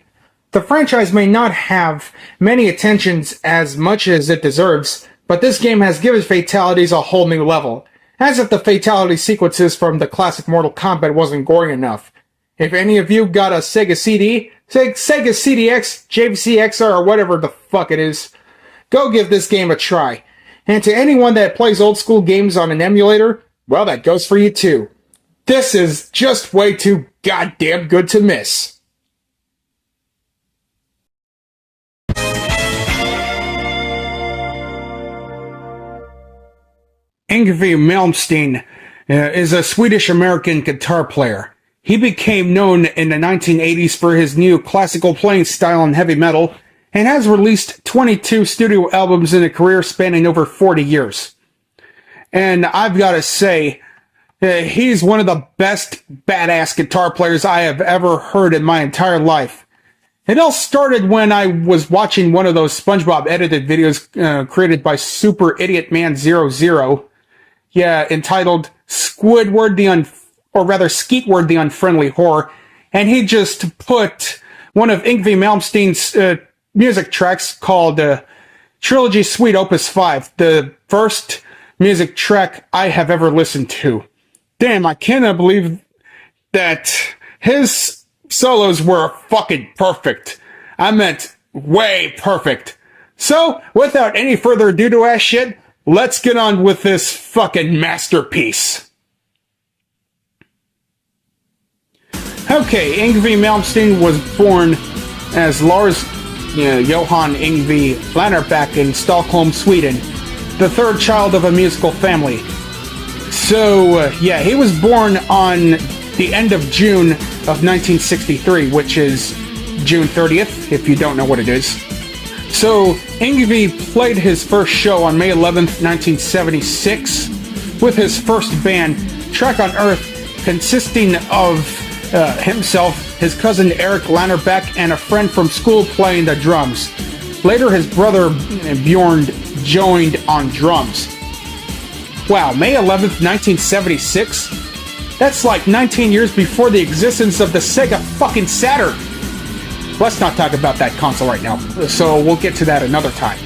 [SPEAKER 3] The franchise may not have many attentions as much as it deserves, but this game has given fatalities a whole new level, as if the fatality sequences from the classic Mortal Kombat wasn't gory enough. If any of you got a Sega CD, Sega CDX, JVCXR, or whatever the fuck it is, go give this game a try. And to anyone that plays old school games on an emulator, well, that goes for you too. This is just way too goddamn good to miss. Yngwie Malmsteen is a Swedish-American guitar player. He became known in the 1980s for his new classical playing style in heavy metal, and has released 22 studio albums in a career spanning over 40 years. And I've got to say, he's one of the best badass guitar players I have ever heard in my entire life. It all started when I was watching one of those SpongeBob edited videos created by Super Idiot Man 00. Yeah, entitled Squidward Skeetward the Unfriendly Whore. And he just put one of Yngwie Malmsteen's music tracks called Trilogy Suite Opus 5, the first music track I have ever listened to. Damn, I cannot believe that his solos were fucking perfect. I meant way perfect. So, without any further ado to ass shit, let's get on with this fucking masterpiece. Okay, Yngwie Malmsteen was born as Lars Johan Yngwie Lannerback in Stockholm, Sweden, the third child of a musical family. So, he was born on the end of June of 1963, which is June 30th, if you don't know what it is. So, Yngwie played his first show on May 11th, 1976, with his first band, Track on Earth, consisting of himself, his cousin Eric Lannerback, and a friend from school playing the drums. Later, his brother Bjorn joined on drums. Wow, May 11th, 1976? That's like 19 years before the existence of the Sega fucking Saturn! Let's not talk about that console right now, so we'll get to that another time.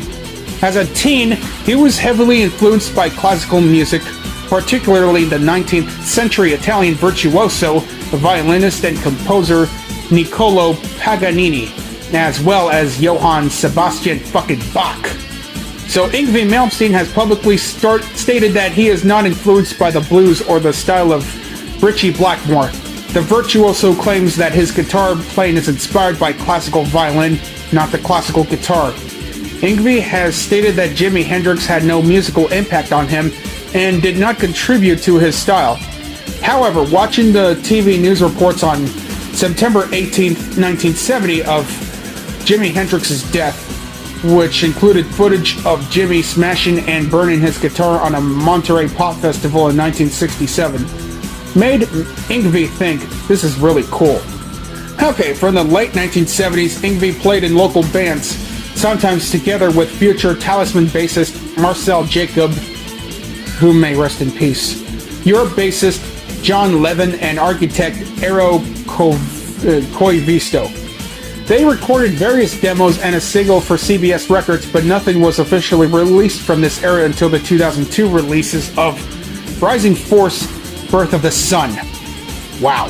[SPEAKER 3] As a teen, he was heavily influenced by classical music, particularly the 19th century Italian virtuoso, violinist and composer Niccolò Paganini, as well as Johann Sebastian fucking Bach. So Yngwie Malmsteen has publicly stated that he is not influenced by the blues or the style of Ritchie Blackmore. The virtuoso claims that his guitar playing is inspired by classical violin, not the classical guitar. Yngwie has stated that Jimi Hendrix had no musical impact on him and did not contribute to his style. However, watching the TV news reports on September 18, 1970 of Jimi Hendrix's death, which included footage of Jimi smashing and burning his guitar on a Monterey Pop Festival in 1967, made Yngwie think this is really cool. Okay, from the late 1970s, Yngwie played in local bands, sometimes together with future Talisman bassist Marcel Jacob, who may rest in peace, Europe bassist John Levin, and architect Eero Koivisto. They recorded various demos and a single for CBS Records, but nothing was officially released from this era until the 2002 releases of Rising Force, Birth of the Sun. Wow.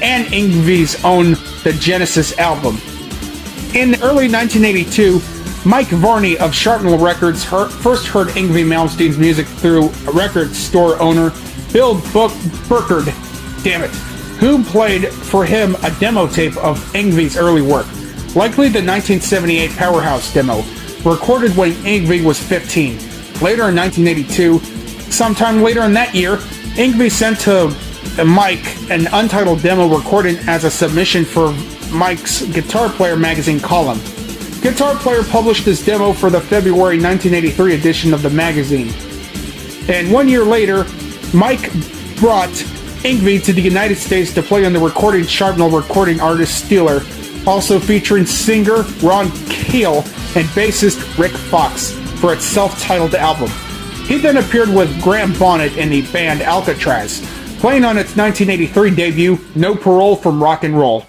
[SPEAKER 3] And Yngwie's own The Genesis album. In early 1982, Mike Varney of Sharpnel Records first heard Yngwie Malmsteen's music through a record store owner, Bill Burkard, who played for him a demo tape of Yngwie's early work, likely the 1978 Powerhouse demo, recorded when Yngwie was 15. Later in 1982, sometime later in that year, Yngwie sent to Mike an untitled demo recorded as a submission for Mike's Guitar Player magazine column. Guitar Player published this demo for the February 1983 edition of the magazine. And 1 year later, Mike brought Yngwie to the United States to play on the recording Sharpnel recording artist Steeler, also featuring singer Ron Keel and bassist Rick Fox for its self-titled album. He then appeared with Graham Bonnet in the band Alcatraz, playing on its 1983 debut No Parole from Rock and Roll,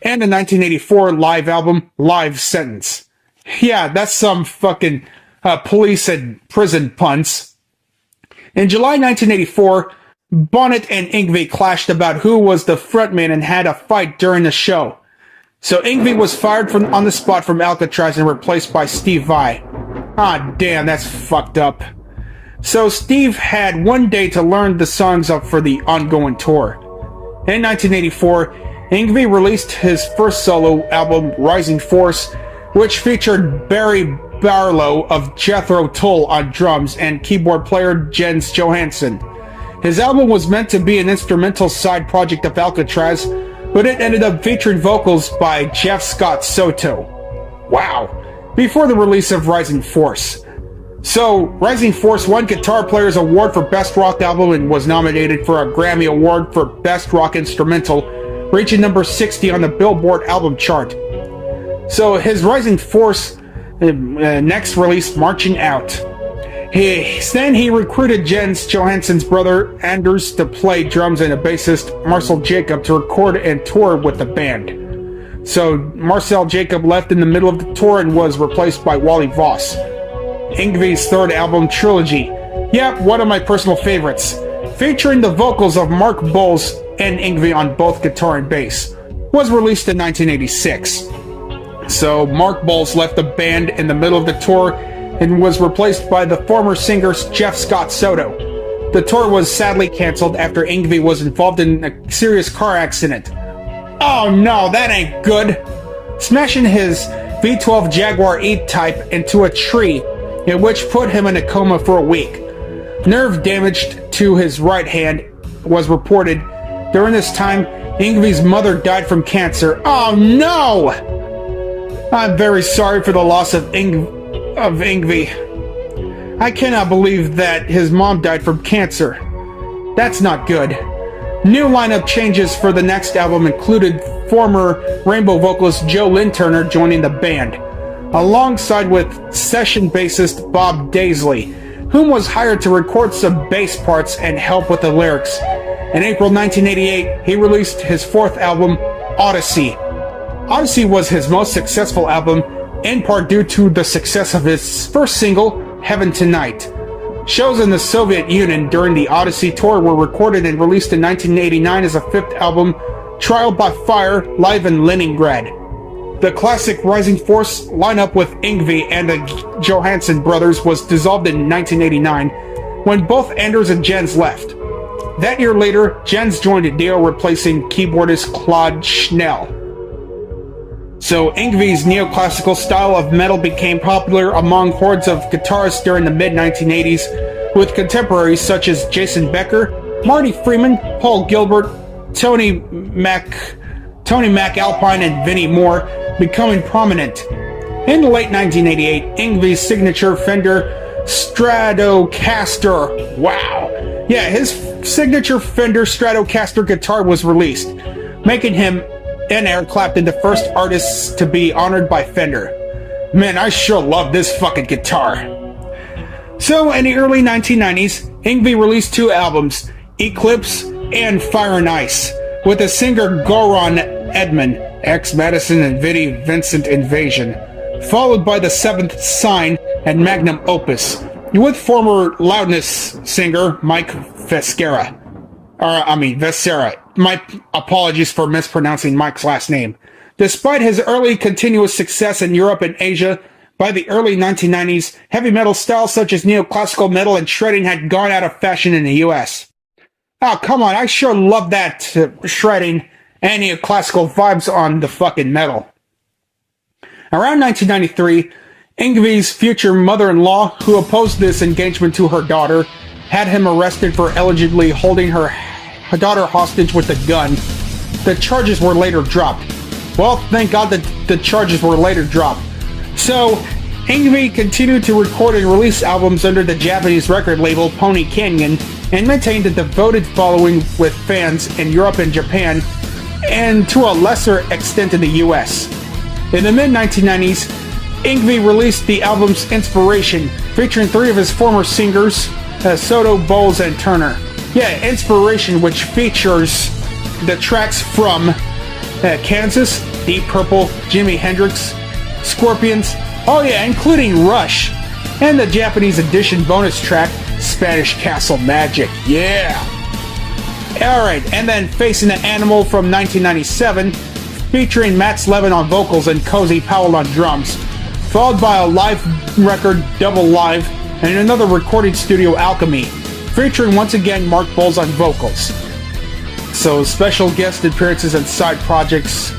[SPEAKER 3] and the 1984 live album Live Sentence. Yeah, that's some fucking police and prison puns. In July 1984, Bonnet and Yngwie clashed about who was the frontman and had a fight during the show. So Yngwie was fired on the spot from Alcatraz and replaced by Steve Vai. Ah, damn, that's fucked up. So Steve had 1 day to learn the songs up for the ongoing tour. In 1984, Yngwie released his first solo album, Rising Force, which featured Barry Barlow of Jethro Tull on drums and keyboard player Jens Johansson. His album was meant to be an instrumental side project of Alcatraz, but it ended up featuring vocals by Jeff Scott Soto. Wow. Before the release of Rising Force. So, Rising Force won Guitar Player's Award for Best Rock Album and was nominated for a Grammy Award for Best Rock Instrumental, reaching number 60 on the Billboard album chart. So, his Rising Force next release, Marching Out. He recruited Jens Johansson's brother Anders to play drums and a bassist Marcel Jacob to record and tour with the band. So Marcel Jacob left in the middle of the tour and was replaced by Wally Voss. Yngwie's third album, Trilogy. Yeah, one of my personal favorites. Featuring the vocals of Mark Bowles and Yngwie on both guitar and bass. Was released in 1986. So Mark Bowles left the band in the middle of the tour and was replaced by the former singer Jeff Scott Soto. The tour was sadly cancelled after Yngwie was involved in a serious car accident. Oh no, that ain't good! Smashing his V12 Jaguar E-Type into a tree, which put him in a coma for a week. Nerve damage to his right hand was reported. During this time, Yngwie's mother died from cancer. Oh no! I'm very sorry for the loss of Yngwie. I cannot believe that his mom died from cancer. That's not good. New lineup changes for the next album included former Rainbow vocalist Joe Lynn Turner joining the band, alongside with session bassist Bob Daisley, whom was hired to record some bass parts and help with the lyrics. In April 1988, he released his fourth album, Odyssey. Odyssey was his most successful album, in part due to the success of his first single, Heaven Tonight. Shows in the Soviet Union during the Odyssey tour were recorded and released in 1989 as a fifth album, Trial by Fire, live in Leningrad. The classic Rising Force lineup with Yngwie and the Johansson brothers was dissolved in 1989 when both Anders and Jens left. That year later, Jens joined Dio, replacing keyboardist Claude Schnell. So Yngwie's neoclassical style of metal became popular among hordes of guitarists during the mid-1980s, with contemporaries such as Jason Becker, Marty Freeman, Paul Gilbert, Tony McAlpine, and Vinnie Moore becoming prominent. In the late 1988, Yngwie's signature Fender Stratocaster, wow! Yeah, his signature Fender Stratocaster guitar was released, making him and Eric Clapton the first artists to be honored by Fender. Man, I sure love this fucking guitar. So, in the early 1990s, Yngwie released two albums, Eclipse and Fire and Ice, with the singer Goran Edman, ex-Madison and Vinnie Vincent Invasion, followed by The Seventh Sign and Magnum Opus, with former Loudness singer Mike Vescera. Vescera. My apologies for mispronouncing Mike's last name. Despite his early continuous success in Europe and Asia, By the early 1990s, heavy metal styles such as neoclassical metal and shredding had gone out of fashion in the US. Oh, come on, I sure love that shredding and neoclassical vibes on the fucking metal. Around 1993, Yngvie's future mother-in-law, who opposed this engagement to her daughter, had him arrested for allegedly holding her daughter hostage with a gun. The charges were later dropped. Well, thank God that the charges were later dropped. So, Yngwie continued to record and release albums under the Japanese record label Pony Canyon and maintained a devoted following with fans in Europe and Japan, and to a lesser extent in the US. In the mid-1990s, Yngwie released the album's Inspiration, featuring 3 of his former singers, Soto, Bowles, and Turner. Yeah, Inspiration, which features the tracks from Kansas, Deep Purple, Jimi Hendrix, Scorpions, oh yeah, including Rush, and the Japanese edition bonus track, Spanish Castle Magic, yeah! Alright, and then Facing the Animal from 1997, featuring Matt Slevin on vocals and Cozy Powell on drums, followed by a live record, Double Live, and another recording studio, Alchemy, featuring once again Mark Bowles on vocals. So special guest appearances and side projects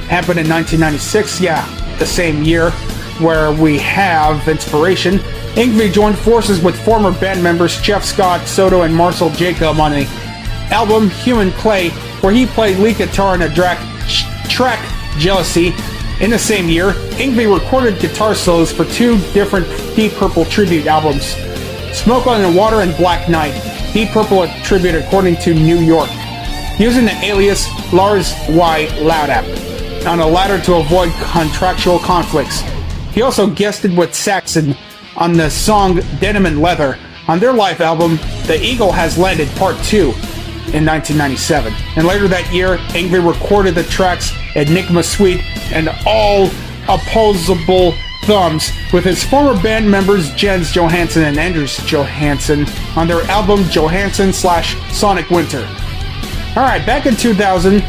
[SPEAKER 3] happened in 1996, yeah, the same year, where we have Inspiration. Yngwie joined forces with former band members Jeff Scott, Soto, and Marcel Jacob on the album Human Clay, where he played lead guitar on a track Jealousy. In the same year, Yngwie recorded guitar solos for 2 different Deep Purple tribute albums, Smoke on the Water and Black Knight, Deep Purple tribute according to New York, using the alias Lars Y. Loudap, on the latter to avoid contractual conflicts. He also guested with Saxon on the song Denim and Leather on their live album The Eagle Has Landed Part 2 in 1997. And later that year, Yngwie recorded the tracks Enigma Suite and All Opposable Thumbs with his former band members Jens Johansson and Anders Johansson on their album Johansson/Sonic Winter. Alright, back in 2000,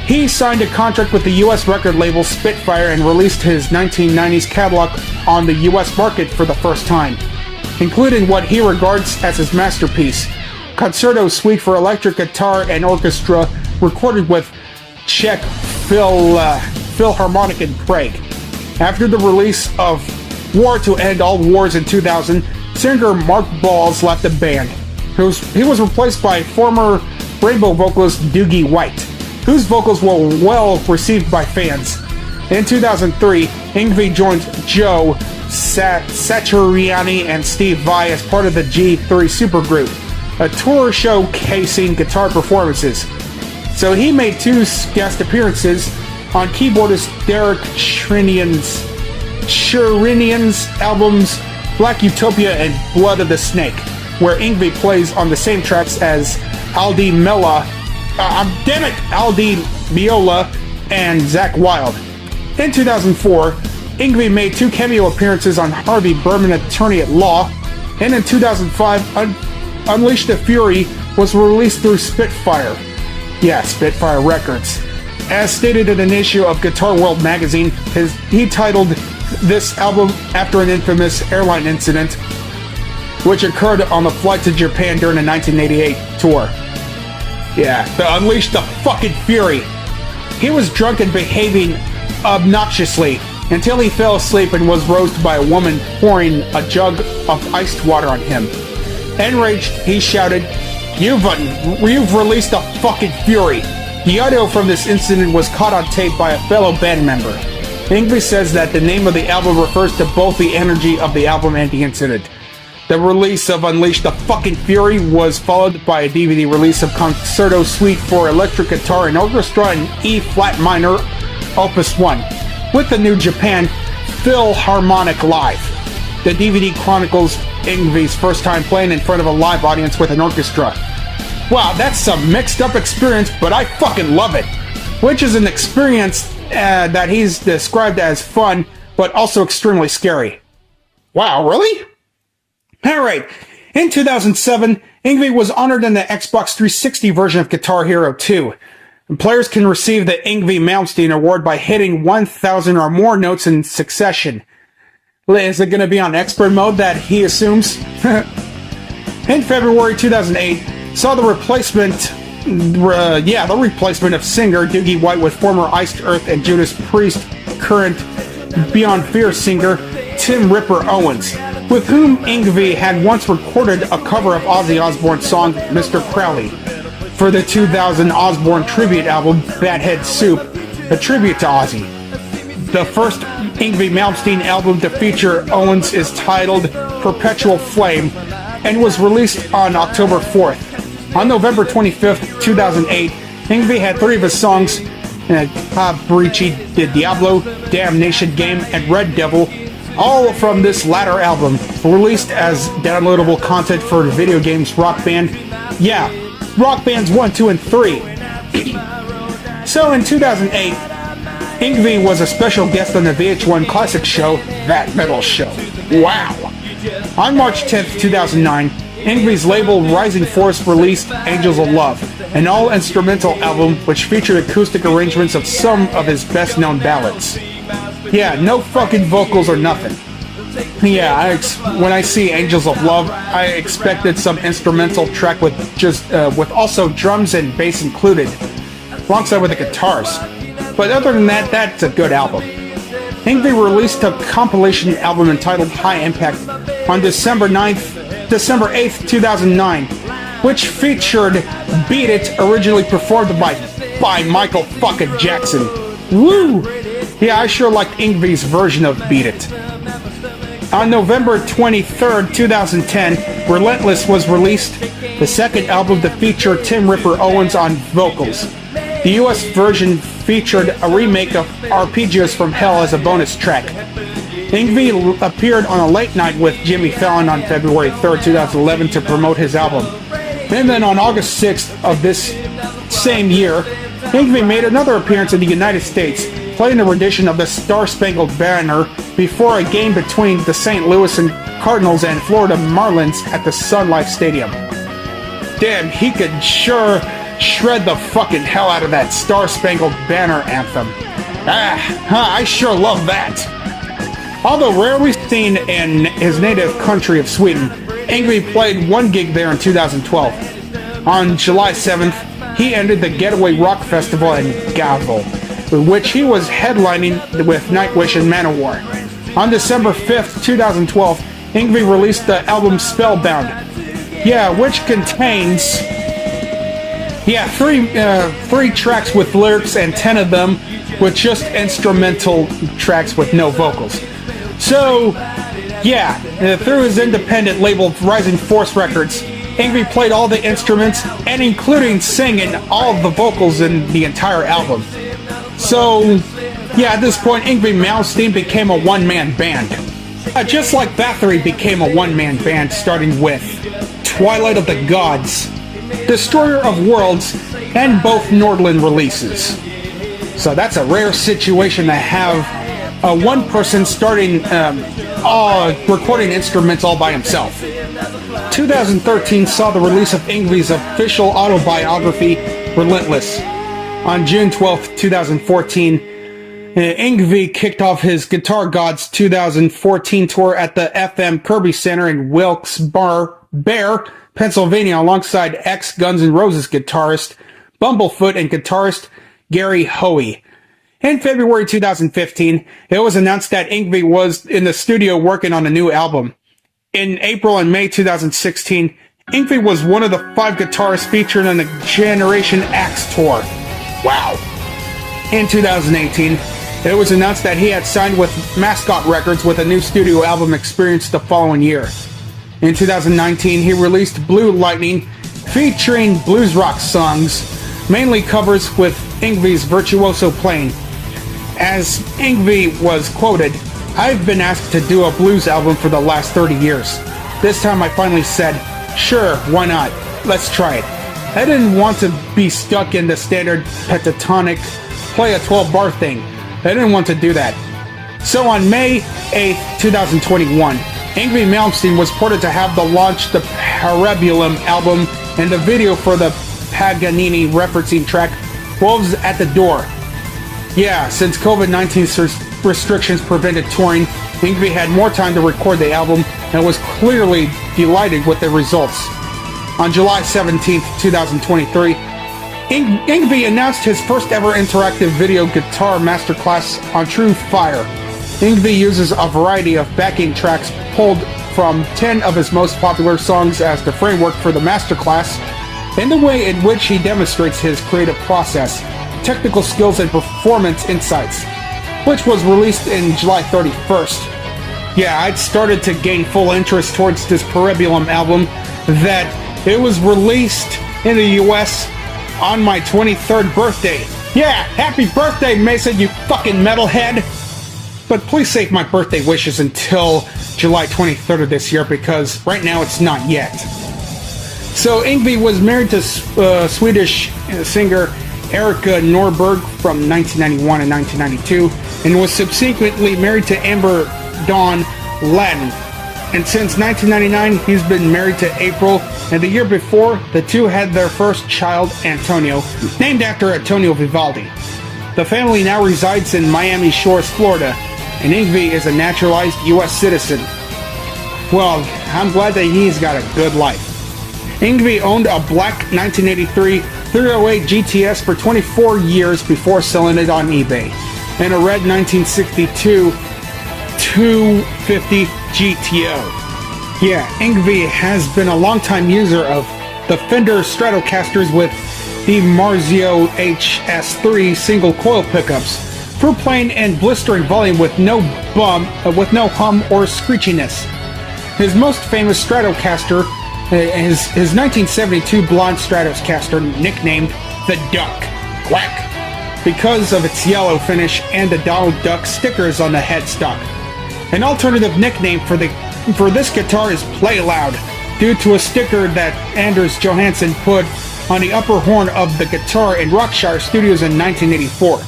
[SPEAKER 3] he signed a contract with the US record label Spitfire and released his 1990s catalog on the US market for the first time, including what he regards as his masterpiece, Concerto Suite for Electric Guitar and Orchestra, recorded with Czech Philharmonic in Prague. After the release of War to End All Wars in 2000, singer Mark Balls left the band. He was replaced by former Rainbow vocalist Doogie White, whose vocals were well received by fans. In 2003, Yngwie joined Joe Satriani and Steve Vai as part of the G3 supergroup, a tour showcasing guitar performances. So he made 2 guest appearances on keyboardist Derek Sherinian's albums Black Utopia and Blood of the Snake, where Yngwie plays on the same tracks as Aldi Meola and Zakk Wylde. In 2004, Yngwie made 2 cameo appearances on Harvey Berman Attorney at Law, and in 2005, Unleash the Fury was released through Spitfire. Yeah, Spitfire Records. As stated in an issue of Guitar World magazine, he titled this album after an infamous airline incident which occurred on the flight to Japan during the 1988 tour. Yeah, the Unleash the fucking Fury. He was drunk and behaving obnoxiously until he fell asleep and was roused by a woman pouring a jug of iced water on him. Enraged, he shouted, You've released the fucking Fury." The audio from this incident was caught on tape by a fellow band member. Yngwie says that the name of the album refers to both the energy of the album and the incident. The release of Unleash the Fucking Fury was followed by a DVD release of Concerto Suite for Electric Guitar and Orchestra in E-flat minor, Opus 1, with the New Japan Philharmonic Live. The DVD chronicles Yngwie's first time playing in front of a live audience with an orchestra. Wow, that's some mixed up experience, but I fucking love it. Which is an experience that he's described as fun, but also extremely scary. Wow, really? Alright, in 2007, Yngwie was honored in the Xbox 360 version of Guitar Hero 2. And players can receive the Yngwie Malmsteen Award by hitting 1,000 or more notes in succession. Is it going to be on expert mode that he assumes? In February 2008, saw the replacement of singer Doogie White with former Iced Earth and Judas Priest current Beyond Fear singer Tim Ripper Owens, with whom Yngwie had once recorded a cover of Ozzy Osbourne's song Mr. Crowley for the 2000 Osbourne tribute album Bad Head Soup, a tribute to Ozzy. The first Yngwie Malmsteen album to feature Owens is titled Perpetual Flame and was released on October 4th. On November 25th, 2008, Yngwie had 3 of his songs, Brici de Diablo, Damnation Game, and Red Devil, all from this latter album, released as downloadable content for video games Rock Band. Yeah, Rock Bands 1, 2, and 3. So in 2008, Yngwie was a special guest on the VH1 classic show, That Metal Show. Wow! On March 10th, 2009, Yngwie's label Rising Force released Angels of Love, an all-instrumental album which featured acoustic arrangements of some of his best-known ballads. Yeah, no fucking vocals or nothing. Yeah, when I see Angels of Love, I expected some instrumental track with with also drums and bass included, alongside with the guitars. But other than that, that's a good album. Yngwie released a compilation album entitled High Impact on December 8th, 2009, which featured Beat It, originally performed by Michael fucking Jackson. Woo! Yeah, I sure liked Yngwie's version of Beat It. On November 23rd, 2010, Relentless was released, the second album to feature Tim Ripper Owens on vocals. The US version featured a remake of Arpeggios from Hell as a bonus track. Yngwie appeared on a late night with Jimmy Fallon on February 3rd, 2011 to promote his album. And then on August 6th of this same year, Yngwie made another appearance in the United States, playing a rendition of the Star Spangled Banner before a game between the St. Louis Cardinals and Florida Marlins at the Sun Life Stadium. Damn, he could sure shred the fucking hell out of that Star Spangled Banner anthem. I sure love that. Although rarely seen in his native country of Sweden, Yngwie played one gig there in 2012. On July 7th, he ended the Getaway Rock Festival in Gavle, which he was headlining with Nightwish and Manowar. On December 5th, 2012, Yngwie released the album Spellbound. Yeah, which contains 3 tracks with lyrics and 10 of them with just instrumental tracks with no vocals. So, yeah, through his independent label Rising Force Records, Yngwie played all the instruments and including singing all the vocals in the entire album. So, yeah, at this point, Yngwie Malmsteen became a one-man band. Just like Bathory became a one-man band, starting with Twilight of the Gods, Destroyer of Worlds, and both Nordland releases. So that's a rare situation to have one person starting recording instruments all by himself. 2013 saw the release of Yngwie's official autobiography, Relentless. On June 12th, 2014, Yngwie kicked off his Guitar Gods 2014 tour at the FM Kirby Center in Wilkes-Barre, Pennsylvania, alongside ex-Guns N' Roses guitarist Bumblefoot and guitarist Gary Hoey. In February 2015, it was announced that Yngwie was in the studio working on a new album. In April and May 2016, Yngwie was one of the 5 guitarists featured on the Generation X tour. Wow. In 2018, it was announced that he had signed with Mascot Records with a new studio album Experience the following year. In 2019, he released Blue Lightning, featuring blues rock songs, mainly covers with Yngwie's virtuoso playing. As Yngwie was quoted, "I've been asked to do a blues album for the last 30 years. This time I finally said, sure, why not? Let's try it. I didn't want to be stuck in the standard pentatonic, play a 12-bar thing. I didn't want to do that." So on May 8th, 2021, Yngwie Malmsteen was reported to have launched the Parabellum album and the video for the Paganini referencing track Wolves at the Door. Yeah, since COVID-19 restrictions prevented touring, Yngwie had more time to record the album and was clearly delighted with the results. On July 17, 2023, Yngwie announced his first ever interactive video guitar masterclass on True Fire. Yngwie uses a variety of backing tracks pulled from 10 of his most popular songs as the framework for the masterclass, in the way in which he demonstrates his creative process, technical skills, and performance insights, which was released in July 31st. Yeah, I'd started to gain full interest towards this Parabellum album that it was released in the US on my 23rd birthday. Yeah, happy birthday, Mason, you fucking metalhead! But please save my birthday wishes until July 23rd of this year, because right now it's not yet. So Yngwie was married to Swedish singer Erika Norberg from 1991 and 1992, and was subsequently married to Amber Dawn Ladden. And since 1999, he's been married to April, and the year before, the two had their first child, Antonio, named after Antonio Vivaldi. The family now resides in Miami Shores, Florida, and Yngwie is a naturalized U.S. citizen. Well, I'm glad that he's got a good life. Yngwie owned a black 1983 308 GTS for 24 years before selling it on eBay, and a red 1962 250 GTO. Yeah, Yngwie has been a longtime user of the Fender Stratocasters with the Marzio HS3 single coil pickups for playing in blistering volume with no hum or screechiness. His most famous Stratocaster is his 1972 blonde Stratocaster, nicknamed the Duck, quack, because of its yellow finish and the Donald Duck stickers on the headstock. An alternative nickname for this guitar is Play Loud, due to a sticker that Anders Johansson put on the upper horn of the guitar in Rockshire Studios in 1984.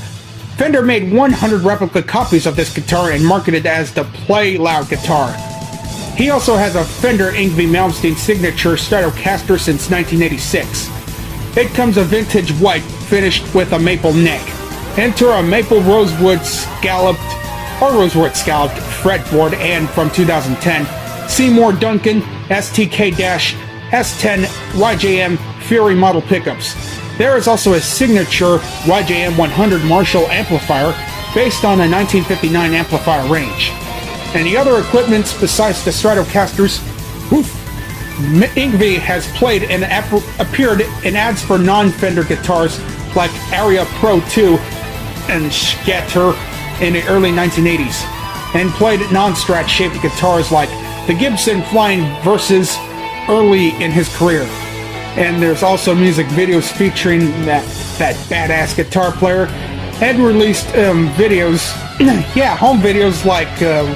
[SPEAKER 3] Fender made 100 replica copies of this guitar and marketed it as the Play Loud guitar. He also has a Fender Yngwie Malmsteen signature Stratocaster since 1986. It comes a vintage white finished with a maple neck. Enter a maple rosewood scalloped fretboard, and from 2010, Seymour Duncan STK-S10 YJM Fury model pickups. There is also a signature YJM 100 Marshall amplifier based on a 1959 amplifier range. And the other equipments besides the Stratocasters, Yngwie has played and appeared in ads for non-Fender guitars like Aria Pro 2 and Scatter in the early 1980s, and played non-Strat shaped guitars like the Gibson Flying Versus early in his career. And there's also music videos featuring that badass guitar player, and released videos, home videos like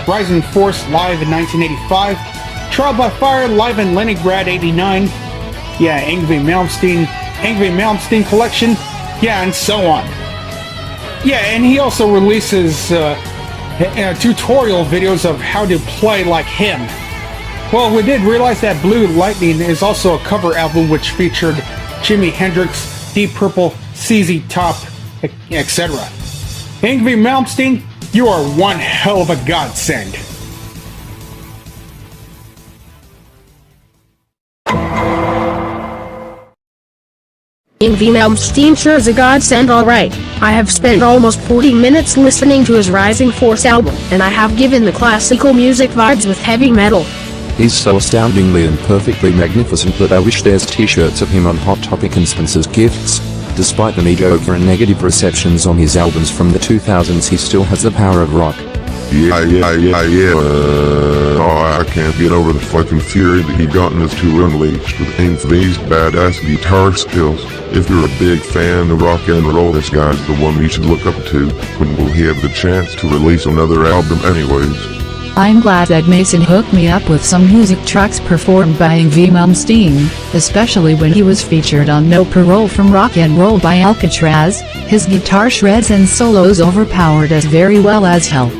[SPEAKER 3] Rising Force live in 1985, Trial by Fire live in Leningrad 89, Yngwie Malmsteen collection, and so on. And he also releases tutorial videos of how to play like him. Well, we did realize that Blue Lightning is also a cover album which featured Jimi Hendrix, Deep Purple, ZZ Top, etc. Yngwie Malmsteen, you are one hell of a godsend.
[SPEAKER 13] Yngwie Malmsteen sure is a godsend, alright. I have spent almost 40 minutes listening to his Rising Force album, and I have given the classical music vibes with heavy metal.
[SPEAKER 14] He's so astoundingly and perfectly magnificent that I wish there's t-shirts of him on Hot Topic and Spencer's Gifts. Despite the mediocre and negative receptions on his albums from the 2000s, he still has the power of rock.
[SPEAKER 9] I can't get over the fucking fury that he gotten us to unleashed with Yngwie's badass guitar skills. If you're a big fan of rock and roll, this guy's the one you should look up to. When will he have the chance to release another album anyways?
[SPEAKER 15] I'm glad that Mason hooked me up with some music tracks performed by Yngwie Malmsteen, especially when he was featured on No Parole from Rock and Roll by Alcatraz. His guitar shreds and solos overpowered us very well as hell.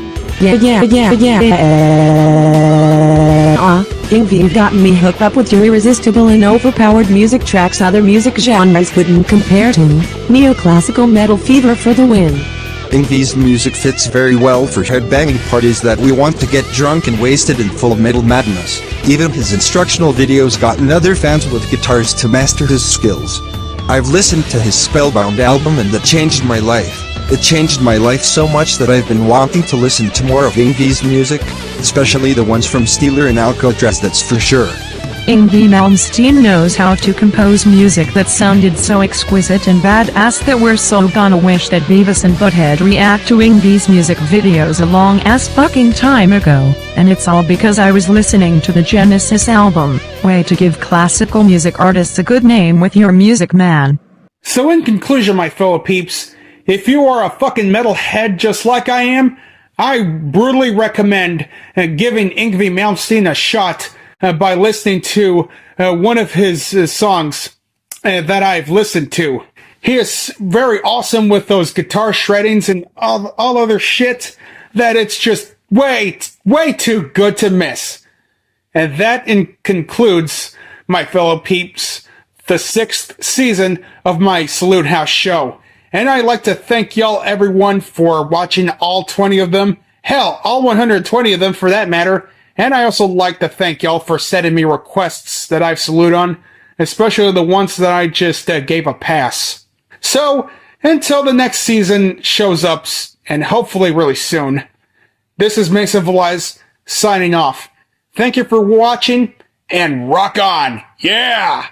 [SPEAKER 10] Yngwie got me hooked up with your irresistible and overpowered music tracks other music genres couldn't compare to. Neoclassical metal fever for the win.
[SPEAKER 6] Ingvi's music fits very well for headbanging parties that we want to get drunk and wasted and full of metal madness. Even his instructional videos gotten other fans with guitars to master his skills. I've listened to his Spellbound album and that changed my life. It changed my life so much that I've been wanting to listen to more of Ingvi's music, especially the ones from Steeler and Alcatraz, that's for sure.
[SPEAKER 15] Yngwie Malmsteen knows how to compose music that sounded so exquisite and badass that we're so gonna wish that Beavis and Butthead react to Yngwie's music videos a long ass fucking time ago, and it's all because I was listening to the Genesis album. Way to give classical music artists a good name with your music, man.
[SPEAKER 3] So in conclusion, my fellow peeps, if you are a fucking metalhead just like I am, I brutally recommend giving Yngwie Malmsteen a shot by listening to one of his songs that I've listened to. He is very awesome with those guitar shreddings and all other shit that it's just way too good to miss. And that concludes, my fellow peeps, the 6th season of my Salute House show. And I'd like to thank y'all everyone for watching all 20 of them. Hell, all 120 of them for that matter. And I also like to thank y'all for sending me requests that I've saluted on, especially the ones that I just gave a pass. So, until the next season shows up, and hopefully really soon, this is Mason Velez signing off. Thank you for watching, and rock on! Yeah!